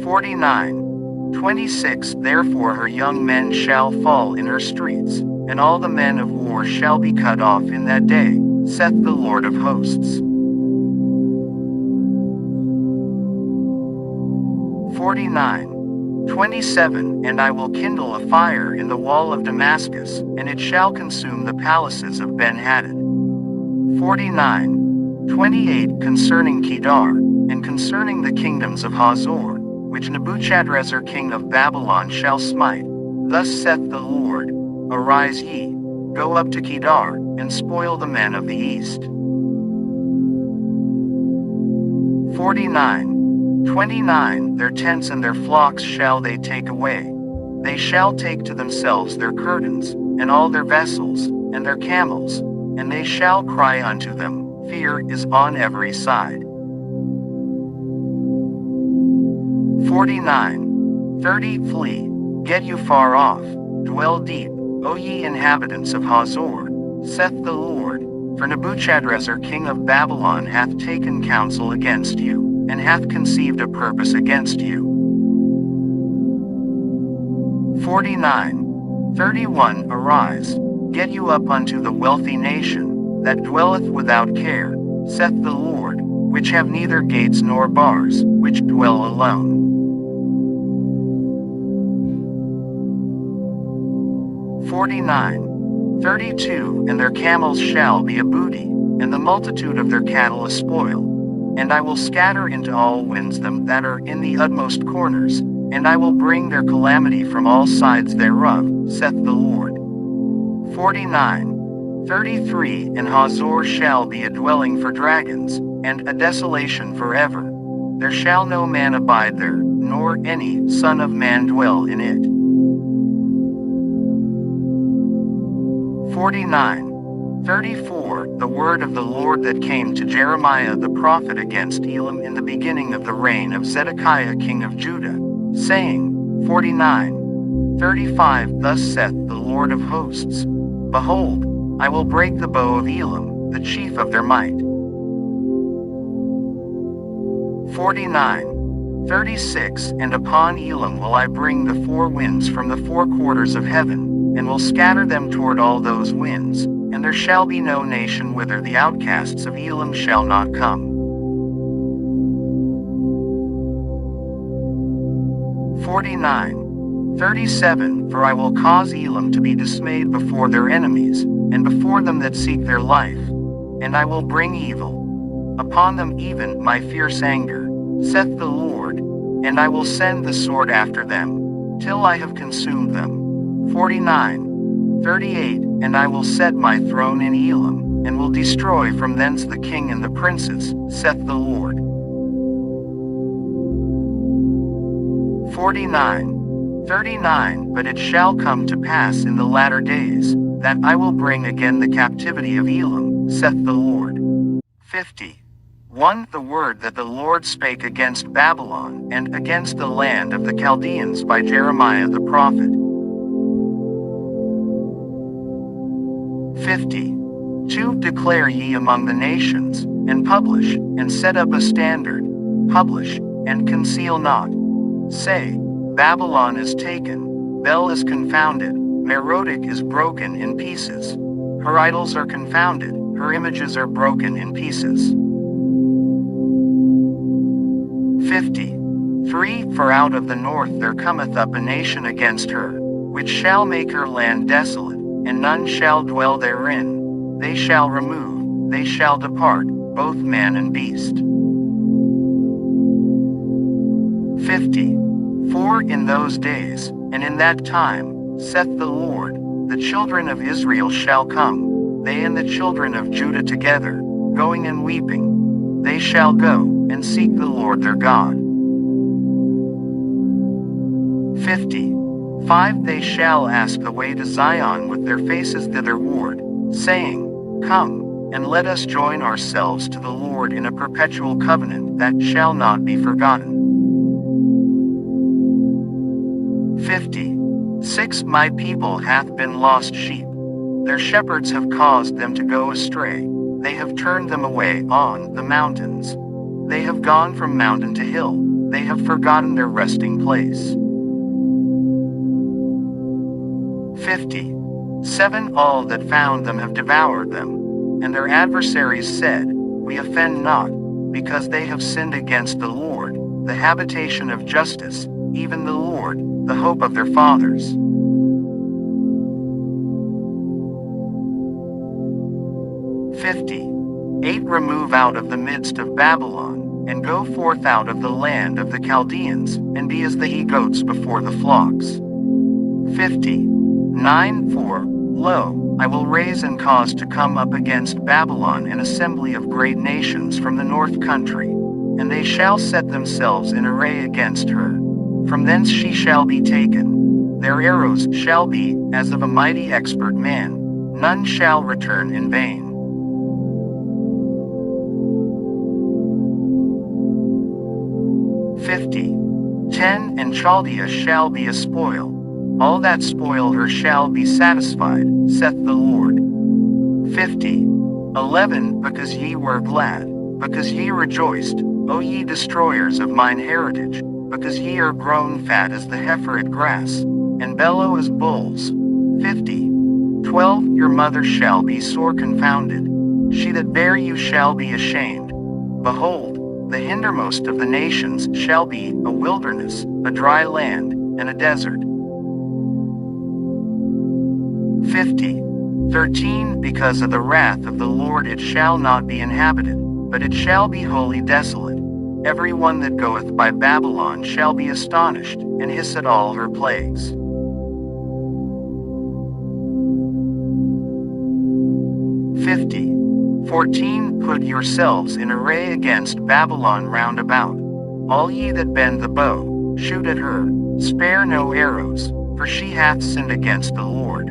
49:26. Therefore her young men shall fall in her streets, and all the men of war shall be cut off in that day, saith the Lord of hosts. 49:27. And I will kindle a fire in the wall of Damascus, and it shall consume the palaces of Ben-Hadad. 49:28. Concerning Kedar, and concerning the kingdoms of Hazor, which Nebuchadrezzar king of Babylon shall smite, thus saith the Lord, arise ye, go up to Kedar, and spoil the men of the east. 49:29. Their tents and their flocks shall they take away. They shall take to themselves their curtains, and all their vessels, and their camels, and they shall cry unto them, fear is on every side. 49:30. Flee, get you far off, dwell deep, O ye inhabitants of Hazor, saith the Lord, for Nebuchadrezzar king of Babylon hath taken counsel against you, and hath conceived a purpose against you. 49:31. Arise, get you up unto the wealthy nation, that dwelleth without care, saith the Lord, which have neither gates nor bars, which dwell alone. 49:32. And their camels shall be a booty, and the multitude of their cattle a spoil. And I will scatter into all winds them that are in the utmost corners, and I will bring their calamity from all sides thereof, saith the Lord. 49:33. And Hazor shall be a dwelling for dragons, and a desolation forever. There shall no man abide there, nor any son of man dwell in it. 49:34. The word of the Lord that came to Jeremiah the prophet against Elam in the beginning of the reign of Zedekiah king of Judah, saying, 49. 35 Thus saith the Lord of hosts, Behold, I will break the bow of Elam, the chief of their might. 49, 36 And upon Elam will I bring the four winds from the four quarters of heaven, and will scatter them toward all those winds, and there shall be no nation whither the outcasts of Elam shall not come. 49, 37 For I will cause Elam to be dismayed before their enemies, and before them that seek their life, and I will bring evil upon them, even my fierce anger, saith the Lord, and I will send the sword after them, till I have consumed them. 49, 38 And I will set my throne in Elam, and will destroy from thence the king and the princes, saith the Lord. 49, 39 But it shall come to pass in the latter days, that I will bring again the captivity of Elam, saith the Lord. 50. 1 The word that the Lord spake against Babylon, and against the land of the Chaldeans by Jeremiah the prophet. 50. 2 Declare ye among the nations, and publish, and set up a standard, publish, and conceal not. Say, Babylon is taken, Bel is confounded, Merodach is broken in pieces. Her idols are confounded, her images are broken in pieces. 50. 3 For out of the north there cometh up a nation against her, which shall make her land desolate, and none shall dwell therein. They shall remove, they shall depart, both man and beast. 50. 4 In those days, and in that time, saith the Lord, the children of Israel shall come, they and the children of Judah together, going and weeping. They shall go, and seek the Lord their God. 50. 5 They shall ask the way to Zion with their faces thitherward, saying, Come, and let us join ourselves to the Lord in a perpetual covenant that shall not be forgotten. 50. 6 My people hath been lost sheep. Their shepherds have caused them to go astray. They have turned them away on the mountains. They have gone from mountain to hill. They have forgotten their resting place. 50. 7 All that found them have devoured them. And their adversaries said, We offend not, because they have sinned against the Lord, the habitation of justice, even the Lord, the hope of their fathers. 50. 8 Remove out of the midst of Babylon, and go forth out of the land of the Chaldeans, and be as the he-goats before the flocks. 50. 9 For, lo, I will raise and cause to come up against Babylon an assembly of great nations from the north country, and they shall set themselves in array against her. From thence she shall be taken. Their arrows shall be as of a mighty expert man. None shall return in vain. 50. 10 And Chaldea shall be a spoil. All that spoil her shall be satisfied, saith the Lord. 50. 11 Because ye were glad, because ye rejoiced, O ye destroyers of mine heritage, because ye are grown fat as the heifer at grass, and bellow as bulls. 50. 12 Your mother shall be sore confounded. She that bare you shall be ashamed. Behold, the hindermost of the nations shall be a wilderness, a dry land, and a desert. 50. 13 Because of the wrath of the Lord it shall not be inhabited, but it shall be wholly desolate. Every one that goeth by Babylon shall be astonished, and hiss at all her plagues. 50. 14 Put yourselves in array against Babylon round about. All ye that bend the bow, shoot at her, spare no arrows, for she hath sinned against the Lord.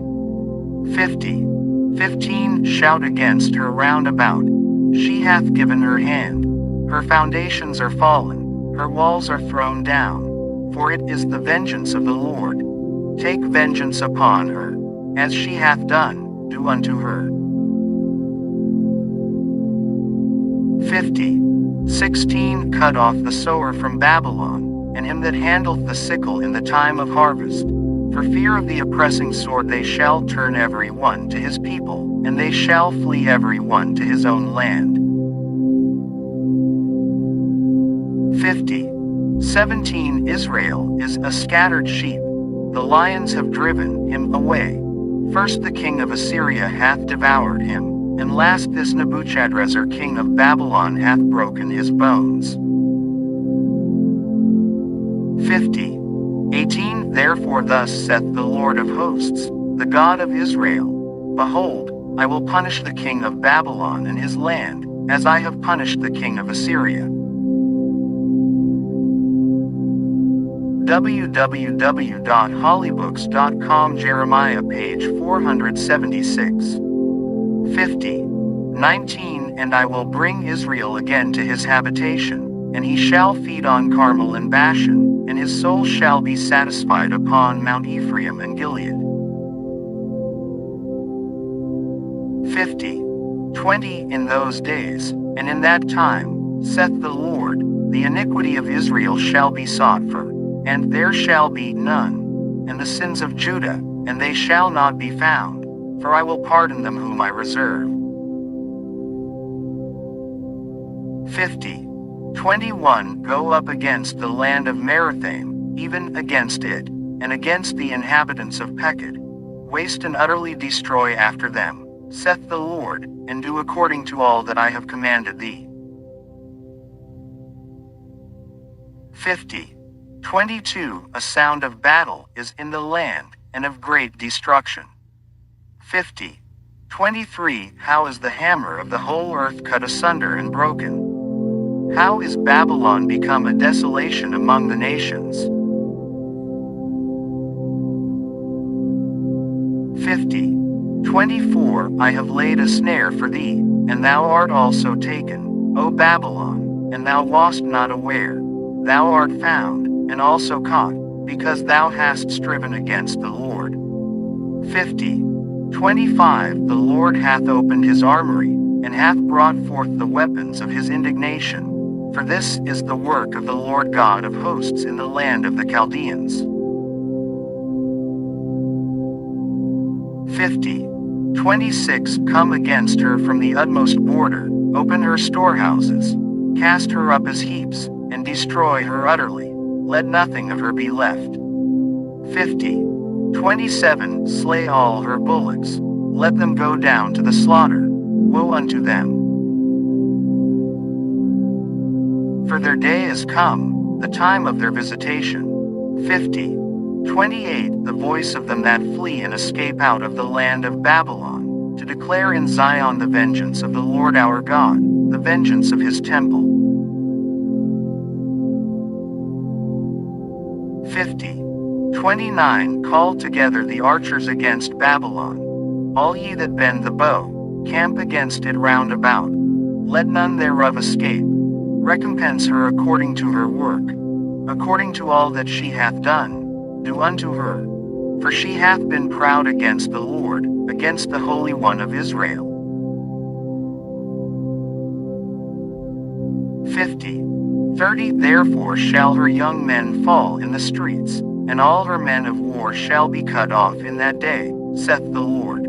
50. 15 Shout against her round about. She hath given her hand. Her foundations are fallen, her walls are thrown down. For it is the vengeance of the Lord take vengeance upon her, as she hath done, do unto her. 16 Cut off the sower from Babylon, and him that handleth the sickle in the time of harvest. For fear of the oppressing sword they shall turn every one to his people, and they shall flee every one to his own land. 17 Israel is a scattered sheep. The lions have driven him away. First the king of Assyria hath devoured him, and last this Nebuchadrezzar king of Babylon hath broken his bones. 18 Therefore thus saith the Lord of hosts, the God of Israel, Behold, I will punish the king of Babylon and his land, as I have punished the king of Assyria. www.hollybooks.com Jeremiah page 476. 19 And I will bring Israel again to his habitation, and he shall feed on Carmel and Bashan, and his soul shall be satisfied upon Mount Ephraim and Gilead. 20 In those days, and in that time, saith the Lord, the iniquity of Israel shall be sought for, and there shall be none, and the sins of Judah, and they shall not be found, for I will pardon them whom I reserve. 21 Go up against the land of Merathaim, even against it, and against the inhabitants of Pekod. Waste and utterly destroy after them, saith the Lord, and do according to all that I have commanded thee. 22 A sound of battle is in the land, and of great destruction. 23 How is the hammer of the whole earth cut asunder and broken? How is Babylon become a desolation among the nations? 24 I have laid a snare for thee, and thou art also taken, O Babylon, and thou wast not aware. Thou art found, and also caught, because thou hast striven against the Lord. 25 The Lord hath opened his armory, and hath brought forth the weapons of his indignation. For this is the work of the Lord God of hosts in the land of the Chaldeans. 26 Come against her from the utmost border, open her storehouses, cast her up as heaps, and destroy her utterly, let nothing of her be left. 27 Slay all her bullocks, let them go down to the slaughter, woe unto them. For their day is come, the time of their visitation. 28 The voice of them that flee and escape out of the land of Babylon, to declare in Zion the vengeance of the Lord our God, the vengeance of his temple. 29 Call together the archers against Babylon, all ye that bend the bow, camp against it round about. Let none thereof escape. Recompense her according to her work, according to all that she hath done, do unto her. For she hath been proud against the Lord, against the Holy One of Israel. 30 Therefore shall her young men fall in the streets, and all her men of war shall be cut off in that day, saith the Lord.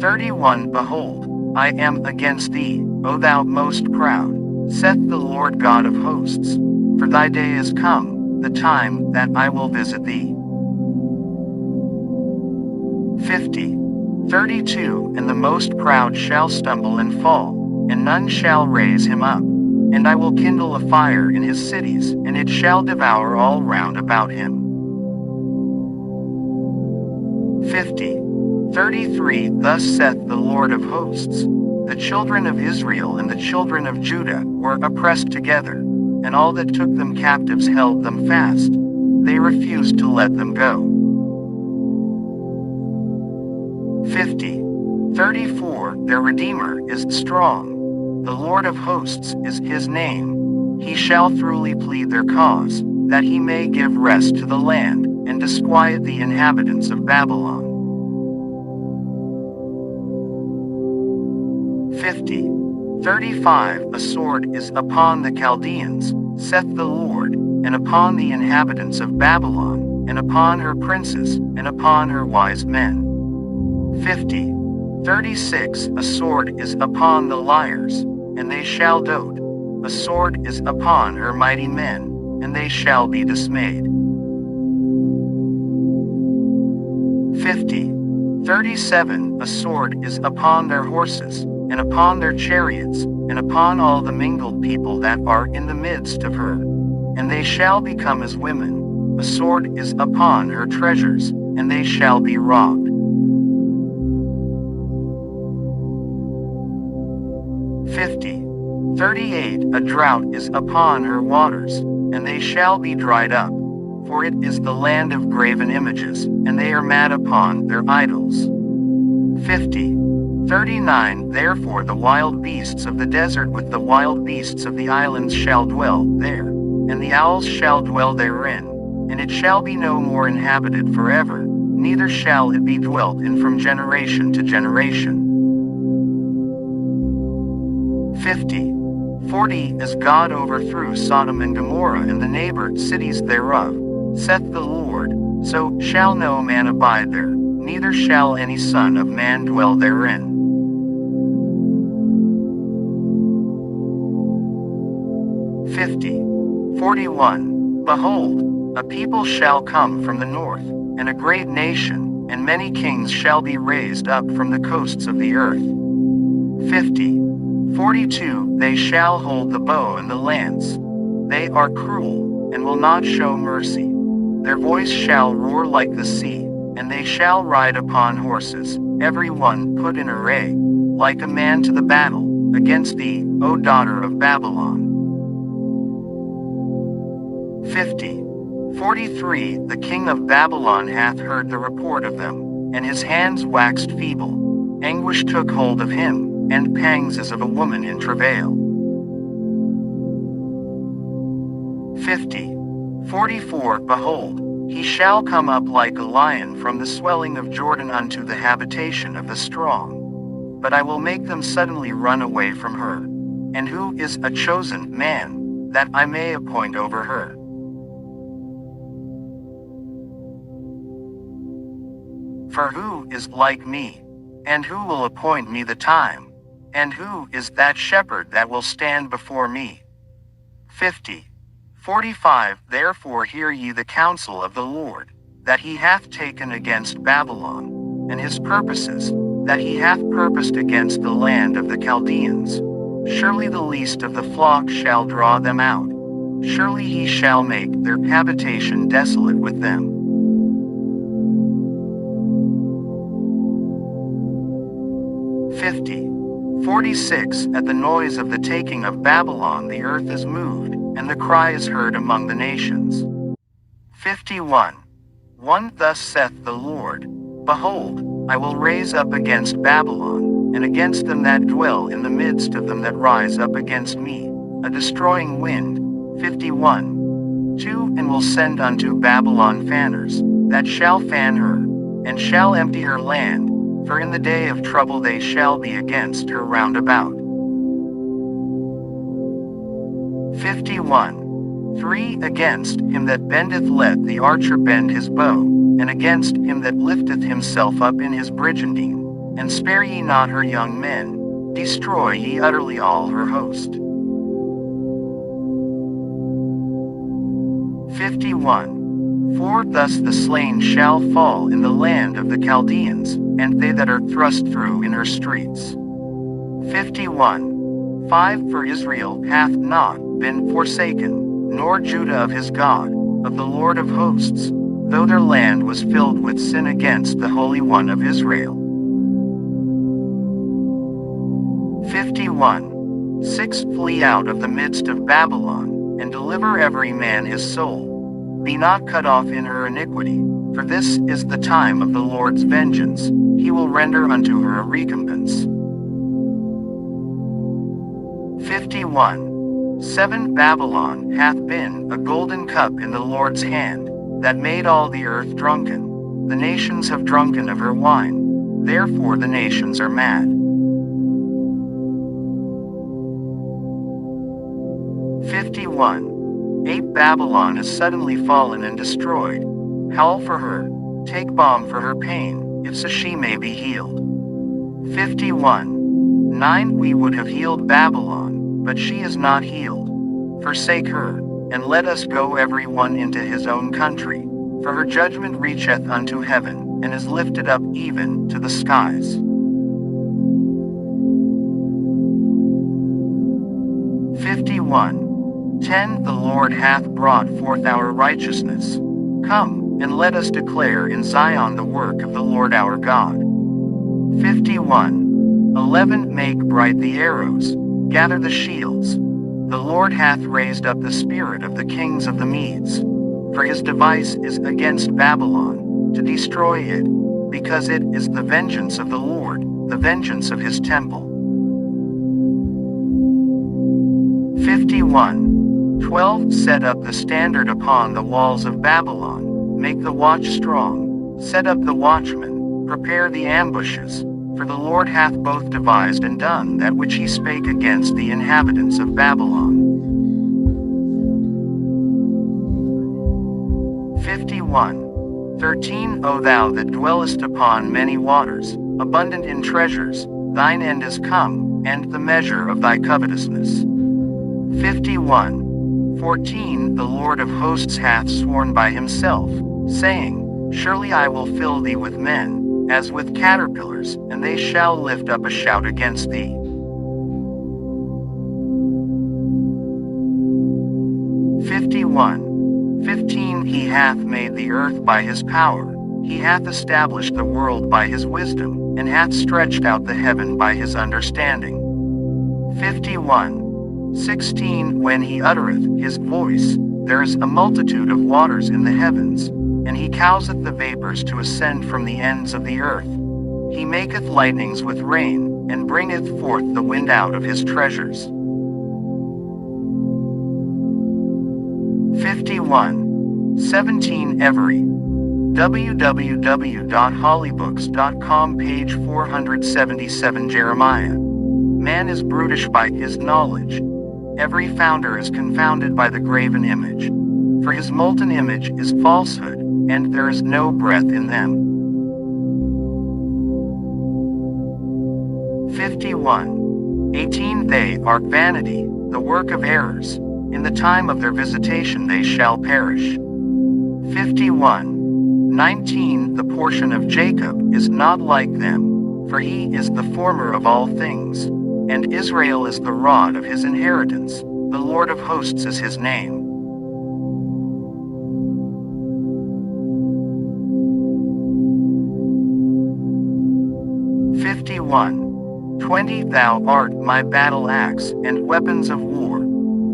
31 Behold, I am against thee, O thou most proud, saith the Lord God of hosts, for thy day is come, the time that I will visit thee. 32 And the most proud shall stumble and fall, and none shall raise him up. And I will kindle a fire in his cities, and it shall devour all round about him. 33 Thus saith the Lord of hosts, the children of Israel and the children of Judah were oppressed together, and all that took them captives held them fast. They refused to let them go. 34 Their Redeemer is strong. The Lord of hosts is his name. He shall throughly plead their cause, that he may give rest to the land, and disquiet the inhabitants of Babylon. 50. 35 A sword is upon the Chaldeans, saith the Lord, and upon the inhabitants of Babylon, and upon her princes, and upon her wise men. 50. 36 A sword is upon the liars, and they shall dote. A sword is upon her mighty men, and they shall be dismayed. 50. 37 A sword is upon their horses, and upon their chariots, and upon all the mingled people that are in the midst of her, and they shall become as women. A sword is upon her treasures, and they shall be robbed. 50. 38 A drought is upon her waters, and they shall be dried up. For it is the land of graven images, and they are mad upon their idols. 50. 39 Therefore the wild beasts of the desert with the wild beasts of the islands shall dwell there, and the owls shall dwell therein, and it shall be no more inhabited forever, neither shall it be dwelt in from generation to generation. 50. 40 As God overthrew Sodom and Gomorrah and the neighbor cities thereof, saith the Lord, so shall no man abide there, neither shall any son of man dwell therein. 50. 41 Behold, a people shall come from the north, and a great nation, and many kings shall be raised up from the coasts of the earth. 50. 42 They shall hold the bow and the lance. They are cruel, and will not show mercy. Their voice shall roar like the sea, and they shall ride upon horses, every one put in array, like a man to the battle, against thee, O daughter of Babylon. 50. 43 The king of Babylon hath heard the report of them, and his hands waxed feeble. Anguish took hold of him, and pangs as of a woman in travail. 50. 44 Behold, he shall come up like a lion from the swelling of Jordan unto the habitation of the strong. But I will make them suddenly run away from her. And who is a chosen man, that I may appoint over her? For who is like me? And who will appoint me the time? And who is that shepherd that will stand before me? 50. 45 Therefore hear ye the counsel of the Lord, that he hath taken against Babylon, and his purposes, that he hath purposed against the land of the Chaldeans. Surely the least of the flock shall draw them out. Surely he shall make their habitation desolate with them. 50. 46 At the noise of the taking of Babylon the earth is moved, and the cry is heard among the nations. 51. 1 Thus saith the Lord, Behold, I will raise up against Babylon, and against them that dwell in the midst of them that rise up against me, a destroying wind. 51. 2 And will send unto Babylon fanners, that shall fan her, and shall empty her land, for in the day of trouble they shall be against her round about. 51. 3 Against him that bendeth let the archer bend his bow, and against him that lifteth himself up in his brigandine, and spare ye not her young men, destroy ye utterly all her host. 51. 4 Thus the slain shall fall in the land of the Chaldeans, and they that are thrust through in her streets. 51. 5 For Israel hath not been forsaken, nor Judah of his God, of the Lord of hosts, though their land was filled with sin against the Holy One of Israel. 51. 6 Flee out of the midst of Babylon, and deliver every man his soul. Be not cut off in her iniquity, for this is the time of the Lord's vengeance, he will render unto her a recompense. 51. 7 Babylon hath been a golden cup in the Lord's hand, that made all the earth drunken. The nations have drunken of her wine, therefore the nations are mad. 51. 8 Babylon is suddenly fallen and destroyed. Howl for her, take balm for her pain, if so she may be healed. 51. 9 We would have healed Babylon, but she is not healed. Forsake her, and let us go every one into his own country, for her judgment reacheth unto heaven, and is lifted up even to the skies. 51. 10 The Lord hath brought forth our righteousness. Come, and let us declare in Zion the work of the Lord our God. 51. 11 Make bright the arrows, gather the shields. The Lord hath raised up the spirit of the kings of the Medes. For his device is against Babylon, to destroy it, because it is the vengeance of the Lord, the vengeance of his temple. 51. 12 Set up the standard upon the walls of Babylon, make the watch strong, set up the watchmen, prepare the ambushes, for the Lord hath both devised and done that which he spake against the inhabitants of Babylon. 51. 13 O thou that dwellest upon many waters, abundant in treasures, thine end is come, and the measure of thy covetousness. 51. 14 The Lord of hosts hath sworn by himself, saying, Surely I will fill thee with men, as with caterpillars, and they shall lift up a shout against thee. 51. 15 He hath made the earth by his power, he hath established the world by his wisdom, and hath stretched out the heaven by his understanding. 51. 16 When he uttereth his voice, there is a multitude of waters in the heavens, and he causeth the vapors to ascend from the ends of the earth. He maketh lightnings with rain, and bringeth forth the wind out of his treasures. 51. 17 Every. www.hollybooks.com page 477 Jeremiah. Man is brutish by his knowledge. Every founder is confounded by the graven image. For his molten image is falsehood, and there is no breath in them. 51. 18 They are vanity, the work of errors. In the time of their visitation they shall perish. 51. 19 The portion of Jacob is not like them, for he is the former of all things, and Israel is the rod of his inheritance, the Lord of hosts is his name. 51. 20 Thou art my battle axe and weapons of war.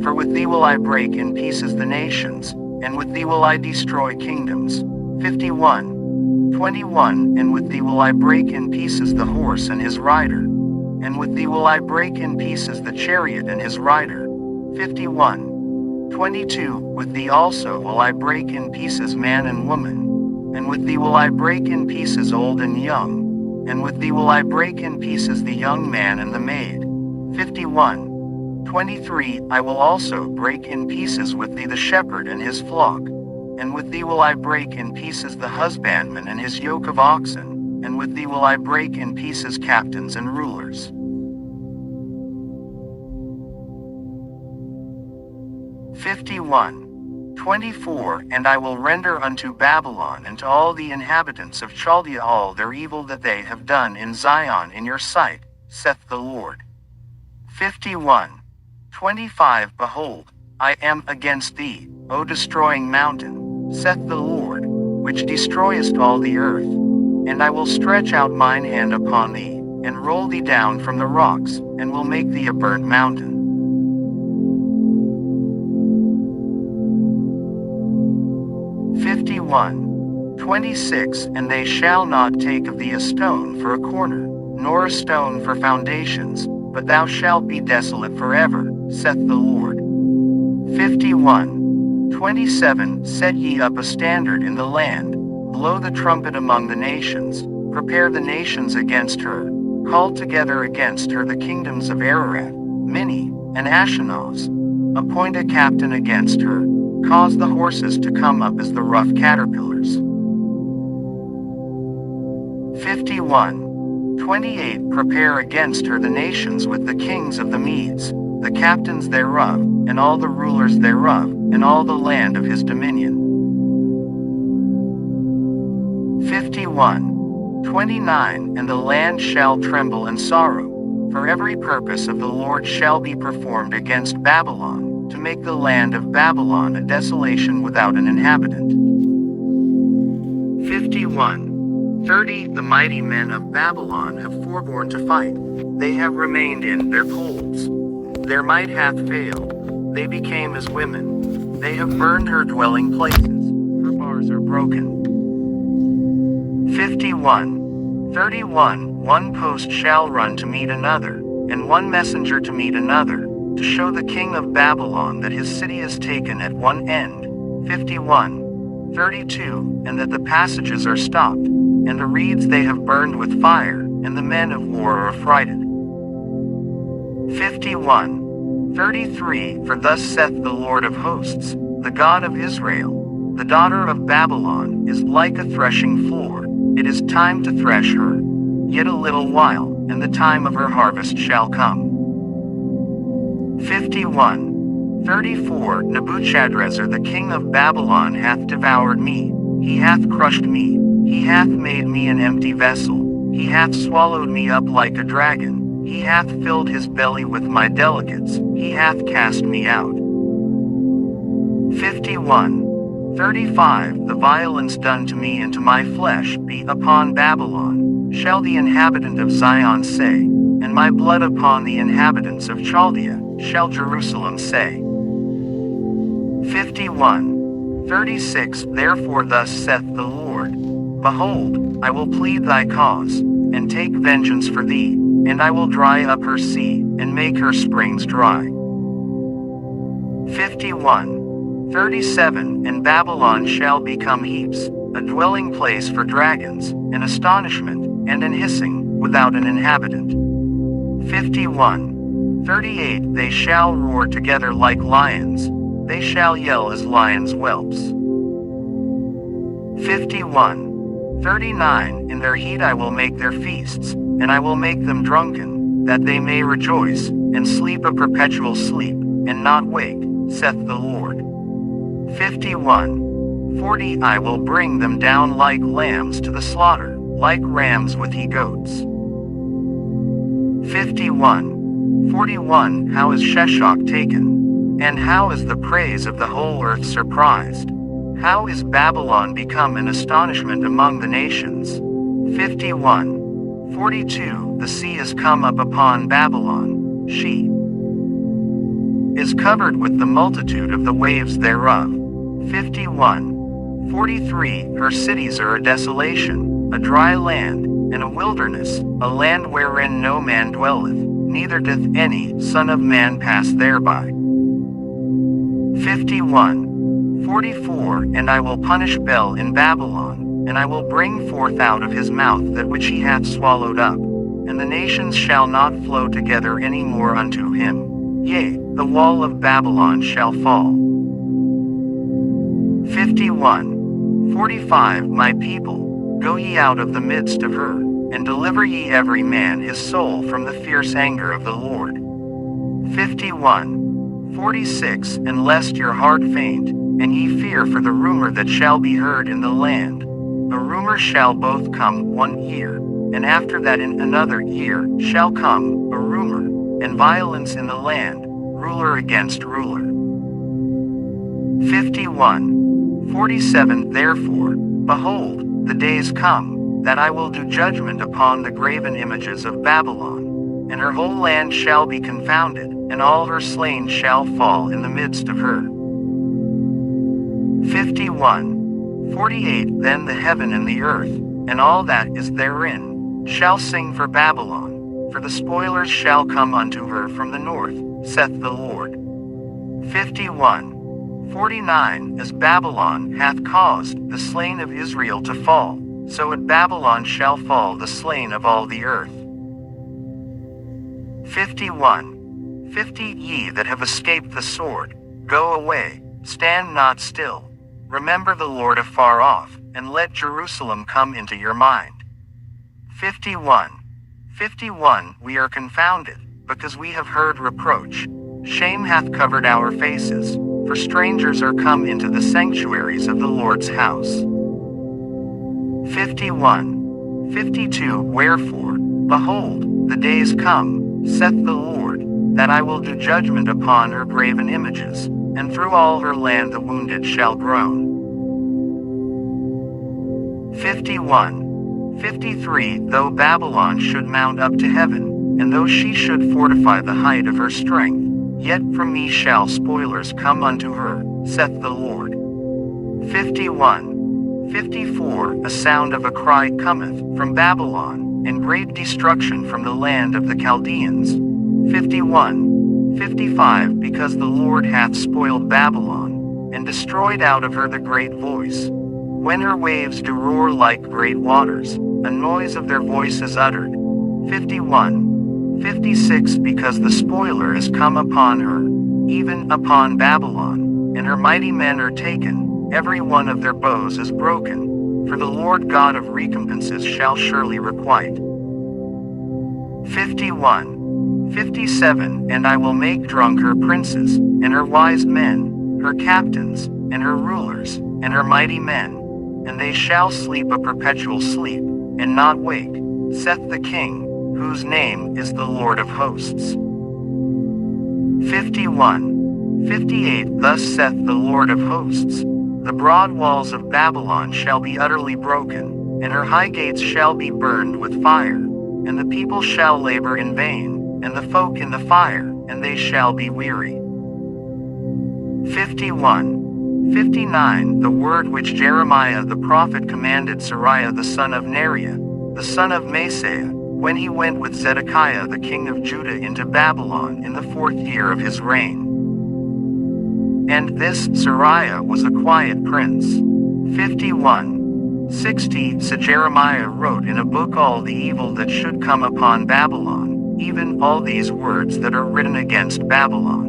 For with thee will I break in pieces the nations, and with thee will I destroy kingdoms. 51. 21 And with thee will I break in pieces the horse and his rider, and with thee will I break in pieces the chariot and his rider. 51. 22 With thee also will I break in pieces man and woman, and with thee will I break in pieces old and young, and with thee will I break in pieces the young man and the maid. 51. 23 I will also break in pieces with thee the shepherd and his flock, and with thee will I break in pieces the husbandman and his yoke of oxen, and with thee will I break in pieces captains and rulers. 51. 24 And I will render unto Babylon and to all the inhabitants of Chaldea all their evil that they have done in Zion in your sight, saith the Lord. 51. 25 Behold, I am against thee, O destroying mountain, saith the Lord, which destroyest all the earth, and I will stretch out mine hand upon thee, and roll thee down from the rocks, and will make thee a burnt mountain. 51. 26 And they shall not take of thee a stone for a corner, nor a stone for foundations, but thou shalt be desolate forever, saith the Lord. 51. 27 Set ye up a standard in the land, blow the trumpet among the nations, prepare the nations against her, call together against her the kingdoms of Ararat, Minni, and Ashkenaz. Appoint a captain against her, cause the horses to come up as the rough caterpillars. 51. 28 Prepare against her the nations with the kings of the Medes, the captains thereof, and all the rulers thereof, and all the land of his dominion. 51. 29 And the land shall tremble and sorrow, for every purpose of the Lord shall be performed against Babylon, to make the land of Babylon a desolation without an inhabitant. 51. 30 The mighty men of Babylon have forborne to fight, they have remained in their holds. Their might hath failed, they became as women. They have burned her dwelling places, her bars are broken. 51. 31 One post shall run to meet another, and one messenger to meet another, to show the king of Babylon that his city is taken at one end. 51. 32 And that the passages are stopped, and the reeds they have burned with fire, and the men of war are affrighted. 51. 33 For thus saith the Lord of hosts, the God of Israel, the daughter of Babylon is like a threshing floor, it is time to thresh her. Yet a little while, and the time of her harvest shall come. 51. 34 Nebuchadrezzar the king of Babylon hath devoured me, he hath crushed me, he hath made me an empty vessel, he hath swallowed me up like a dragon, he hath filled his belly with my delegates, he hath cast me out. 51. 35 The violence done to me and to my flesh be upon Babylon, shall the inhabitant of Zion say, and my blood upon the inhabitants of Chaldea, shall Jerusalem say. 51. 36 Therefore thus saith the Lord, Behold, I will plead thy cause, and take vengeance for thee, and I will dry up her sea, and make her springs dry. 51. 37 And Babylon shall become heaps, a dwelling place for dragons, an astonishment, and an hissing, without an inhabitant. 51. 38 They shall roar together like lions, they shall yell as lions' whelps. 51. 39 In their heat I will make their feasts, and I will make them drunken, that they may rejoice, and sleep a perpetual sleep, and not wake, saith the Lord. 51. 40 I will bring them down like lambs to the slaughter, like rams with he-goats. 51. 41 How is Sheshach taken? And how is the praise of the whole earth surprised? How is Babylon become an astonishment among the nations? 51. 42 The sea is come up upon Babylon, she is covered with the multitude of the waves thereof. 51. 43 Her cities are a desolation, a dry land, and a wilderness, a land wherein no man dwelleth, neither doth any son of man pass thereby. 51. 44 And I will punish Bel in Babylon, and I will bring forth out of his mouth that which he hath swallowed up, and the nations shall not flow together any more unto him. Yea, the wall of Babylon shall fall. 51. 45 My people, go ye out of the midst of her, and deliver ye every man his soul from the fierce anger of the Lord. 51. 46 And lest your heart faint, and ye fear for the rumor that shall be heard in the land. A rumor shall both come 1 year, and after that in another year shall come a rumor, and violence in the land, ruler against ruler. 51. 47 Therefore, behold, the days come, that I will do judgment upon the graven images of Babylon, and her whole land shall be confounded, and all her slain shall fall in the midst of her. 51. 48 Then the heaven and the earth, and all that is therein, shall sing for Babylon, for the spoilers shall come unto her from the north, saith the Lord. 51. 49 As Babylon hath caused the slain of Israel to fall, so at Babylon shall fall the slain of all the earth. 51 50 Ye that have escaped the sword, go away, stand not still. Remember the Lord afar off, and let Jerusalem come into your mind. 51 We are confounded, because we have heard reproach. Shame hath covered our faces, for strangers are come into the sanctuaries of the Lord's house. 52 Wherefore, behold, the days come, saith the Lord, that I will do judgment upon her graven images, and through all her land the wounded shall groan. 53 Though Babylon should mount up to heaven, and though she should fortify the height of her strength, yet from me shall spoilers come unto her, saith the Lord. 54 A sound of a cry cometh from Babylon, and great destruction from the land of the Chaldeans. 55 Because the Lord hath spoiled Babylon, and destroyed out of her the great voice. When her waves do roar like great waters, a noise of their voice is uttered. 56 Because the spoiler is come upon her, even upon Babylon, and her mighty men are taken, every one of their bows is broken, for the Lord God of recompenses shall surely requite. 57 And I will make drunk her princes, and her wise men, her captains, and her rulers, and her mighty men, and they shall sleep a perpetual sleep, and not wake, saith the King, whose name is the Lord of hosts. 58 Thus saith the Lord of hosts, the broad walls of Babylon shall be utterly broken, and her high gates shall be burned with fire, and the people shall labor in vain, and the folk in the fire, and they shall be weary. 59 The word which Jeremiah the prophet commanded Sariah the son of Neriah, the son of Maaseiah, when he went with Zedekiah the king of Judah into Babylon in the 4th year of his reign. And this Sariah was a quiet prince. 60 So Jeremiah wrote in a book all the evil that should come upon Babylon, even all these words that are written against Babylon.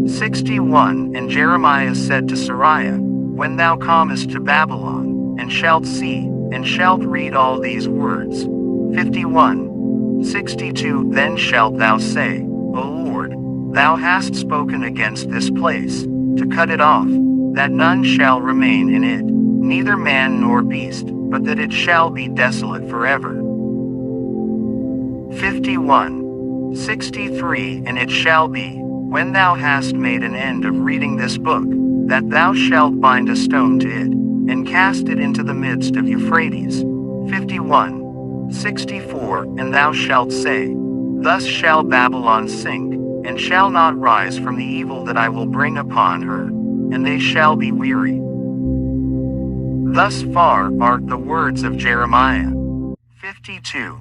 61 And Jeremiah said to Sariah, When thou comest to Babylon, and shalt see, and shalt read all these words. 62 Then shalt thou say, O Lord, thou hast spoken against this place, to cut it off, that none shall remain in it, neither man nor beast, but that it shall be desolate forever. 63 And it shall be, when thou hast made an end of reading this book, that thou shalt bind a stone to it, and cast it into the midst of Euphrates. 64 And thou shalt say, Thus shall Babylon sink, and shall not rise from the evil that I will bring upon her, and they shall be weary. Thus far are the words of Jeremiah. 52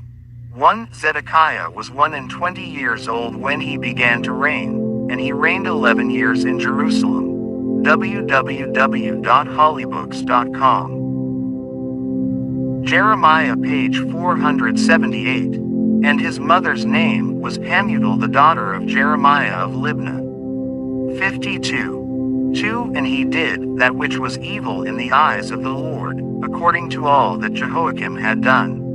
Zedekiah was 21 years old when he began to reign, and he reigned 11 years in Jerusalem. www.hollybooks.com. Jeremiah page 478. And his mother's name was Hamutal the daughter of Jeremiah of Libnah. 52 And he did that which was evil in the eyes of the Lord, according to all that Jehoiakim had done.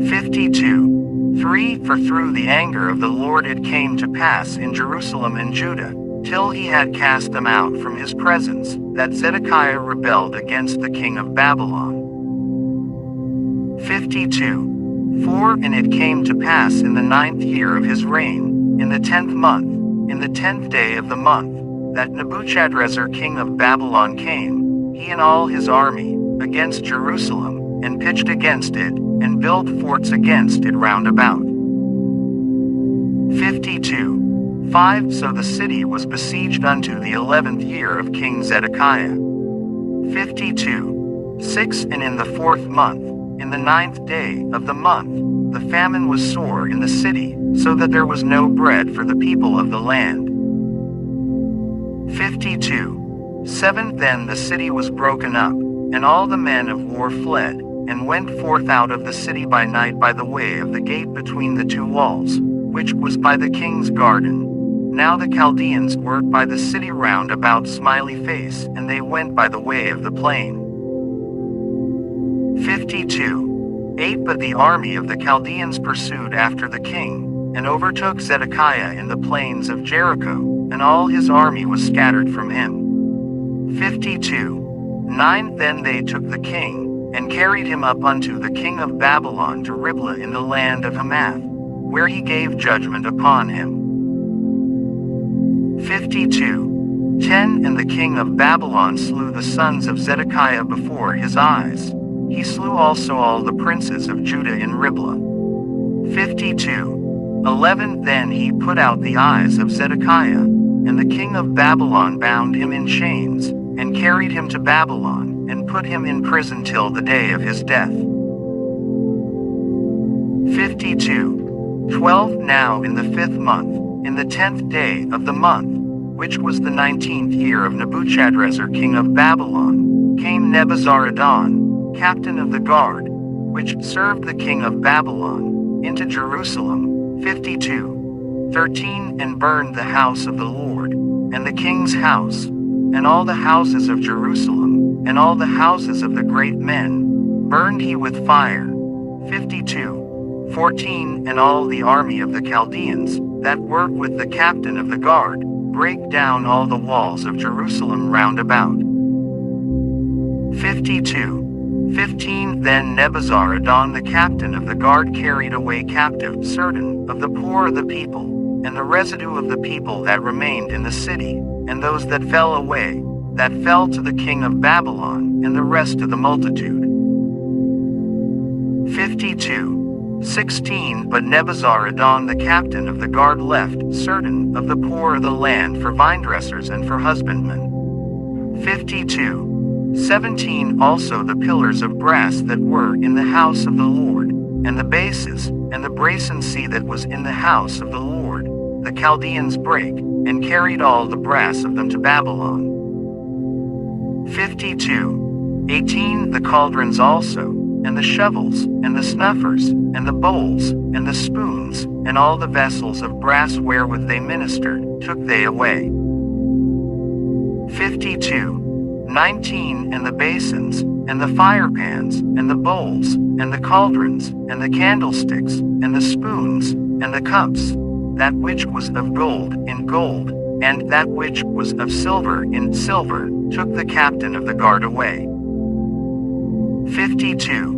3 For through the anger of the Lord it came to pass in Jerusalem and Judah, till he had cast them out from his presence, that Zedekiah rebelled against the king of Babylon. 4 And it came to pass in the 9th year of his reign, in the 10th month, in the 10th day of the month, that Nebuchadrezzar king of Babylon came, he and all his army, against Jerusalem, and pitched against it, and built forts against it round about. 5 So the city was besieged unto the 11th year of King Zedekiah. 6 And in the 4th month, in the 9th day of the month, the famine was sore in the city, so that there was no bread for the people of the land. 52. 7. Then the city was broken up, and all the men of war fled, and went forth out of the city by night by the way of the gate between the two walls, which was by the king's garden. Now the Chaldeans were by the city round about Smiley Face, and they went by the way of the plain. 52. 8. But the army of the Chaldeans pursued after the king, and overtook Zedekiah in the plains of Jericho, and all his army was scattered from him. 52. 9. Then they took the king, and carried him up unto the king of Babylon to Riblah in the land of Hamath, where he gave judgment upon him. 52. 10. And the king of Babylon slew the sons of Zedekiah before his eyes. He slew also all the princes of Judah in Riblah. 52. 11. Then he put out the eyes of Zedekiah, and the king of Babylon bound him in chains, and carried him to Babylon, and put him in prison till the day of his death. 52. 12. Now in the 5th month, in the 10th day of the month, which was the 19th year of Nebuchadrezzar king of Babylon, came Nebuzaradan, captain of the guard, which served the king of Babylon, into Jerusalem. 52. 13. And burned the house of the Lord, and the king's house, and all the houses of Jerusalem, and all the houses of the great men, burned he with fire. 52. 14. And all the army of the Chaldeans, that were with the captain of the guard, brake down all the walls of Jerusalem round about. 52. 15. Then Nebuzaradan the captain of the guard carried away captive certain of the poor of the people, and the residue of the people that remained in the city, and those that fell away, that fell to the king of Babylon, and the rest of the multitude. 52. 16. But Nebuzaradan the captain of the guard left certain of the poor of the land for vinedressers and for husbandmen. 52. 17. Also the pillars of brass that were in the house of the Lord, and the bases, and the brazen that was in the house of the Lord, the Chaldeans brake, and carried all the brass of them to Babylon. 52. 18. The cauldrons also, and the shovels, and the snuffers, and the bowls, and the spoons, and all the vessels of brass wherewith they ministered, took they away. 52. 19. And the basins, and the firepans, and the bowls, and the cauldrons, and the candlesticks, and the spoons, and the cups, that which was of gold in gold, and that which was of silver in silver, took the captain of the guard away. 52.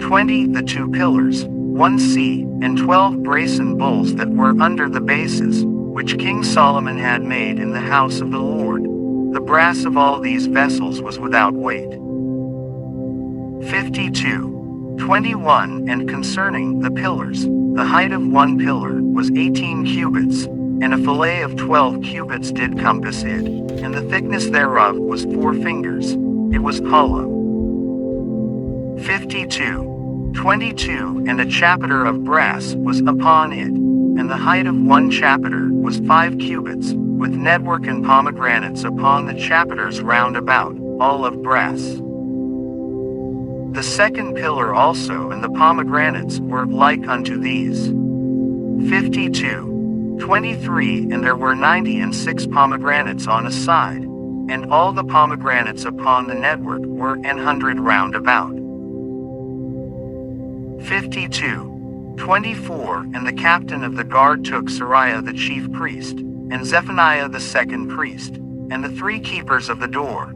20. The 2 pillars, 1 sea, and 12 brazen bowls that were under the bases, which King Solomon had made in the house of the Lord. The brass of all these vessels was without weight. 52. 21. And concerning the pillars, the height of 1 pillar was 18 cubits, and a fillet of 12 cubits did compass it, and the thickness thereof was 4 fingers. It was hollow. 52. 22. And a chapiter of brass was upon it, and the height of 1 chapiter was 5 cubits, with network and pomegranates upon the chapiters round about, all of brass. The 2nd pillar also and the pomegranates were like unto these. 52. 23. And there were 96 pomegranates on a side, and all the pomegranates upon the network were 100 round about. 52. 24. And the captain of the guard took Seraiah the chief priest, and Zephaniah the 2nd priest, and the 3 keepers of the door.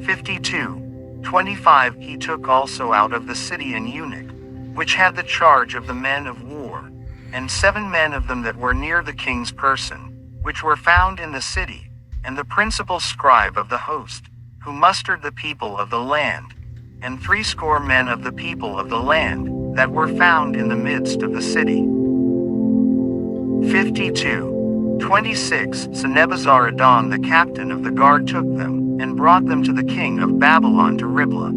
52. 25. He took also out of the city an eunuch, which had the charge of the men of war, and 7 men of them that were near the king's person, which were found in the city, and the principal scribe of the host, who mustered the people of the land, and 70 men of the people of the land, that were found in the midst of the city. 52. 26. So Nebuzaradan the captain of the guard took them, and brought them to the king of Babylon to Riblah.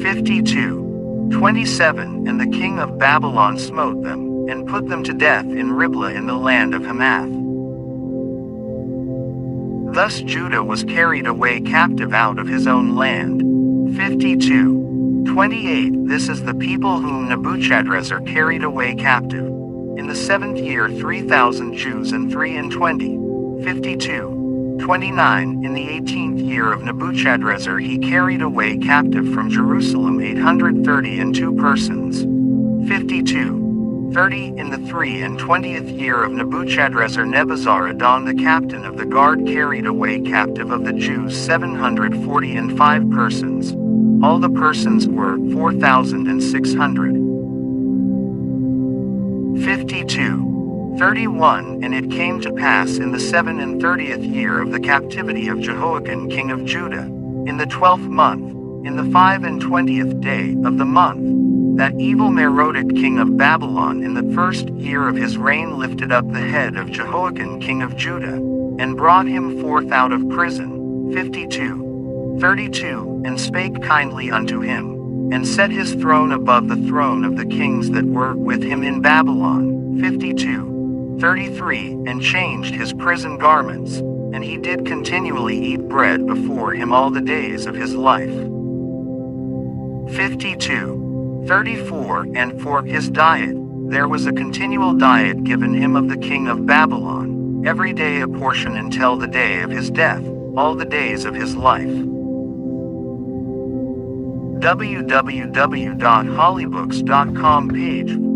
52. 27 And the king of Babylon smote them, and put them to death in Riblah in the land of Hamath. Thus Judah was carried away captive out of his own land. 52:28 This is the people whom Nebuchadrezzar carried away captive. In the 7th year 3,000 Jews and 320. 52:29 In the 18th year of Nebuchadrezzar he carried away captive from Jerusalem 832 persons. 52:30 In the 23rd year of Nebuchadrezzar Nebuzaradan the captain of the guard carried away captive of the Jews 745 persons. All the persons were 4,600. 52:31 And it came to pass in the 37th year of the captivity of Jehoiakim king of Judah, in the 12th month, in the 25th day of the month, that evil Merodach king of Babylon in the 1st year of his reign lifted up the head of Jehoiakim king of Judah, and brought him forth out of prison. 52:32 And spake kindly unto him, and set his throne above the throne of the kings that were with him in Babylon. 52:33 And changed his prison garments, and he did continually eat bread before him all the days of his life. 52:34 And for his diet, there was a continual diet given him of the king of Babylon, every day a portion until the day of his death, all the days of his life. www.hollybooks.com page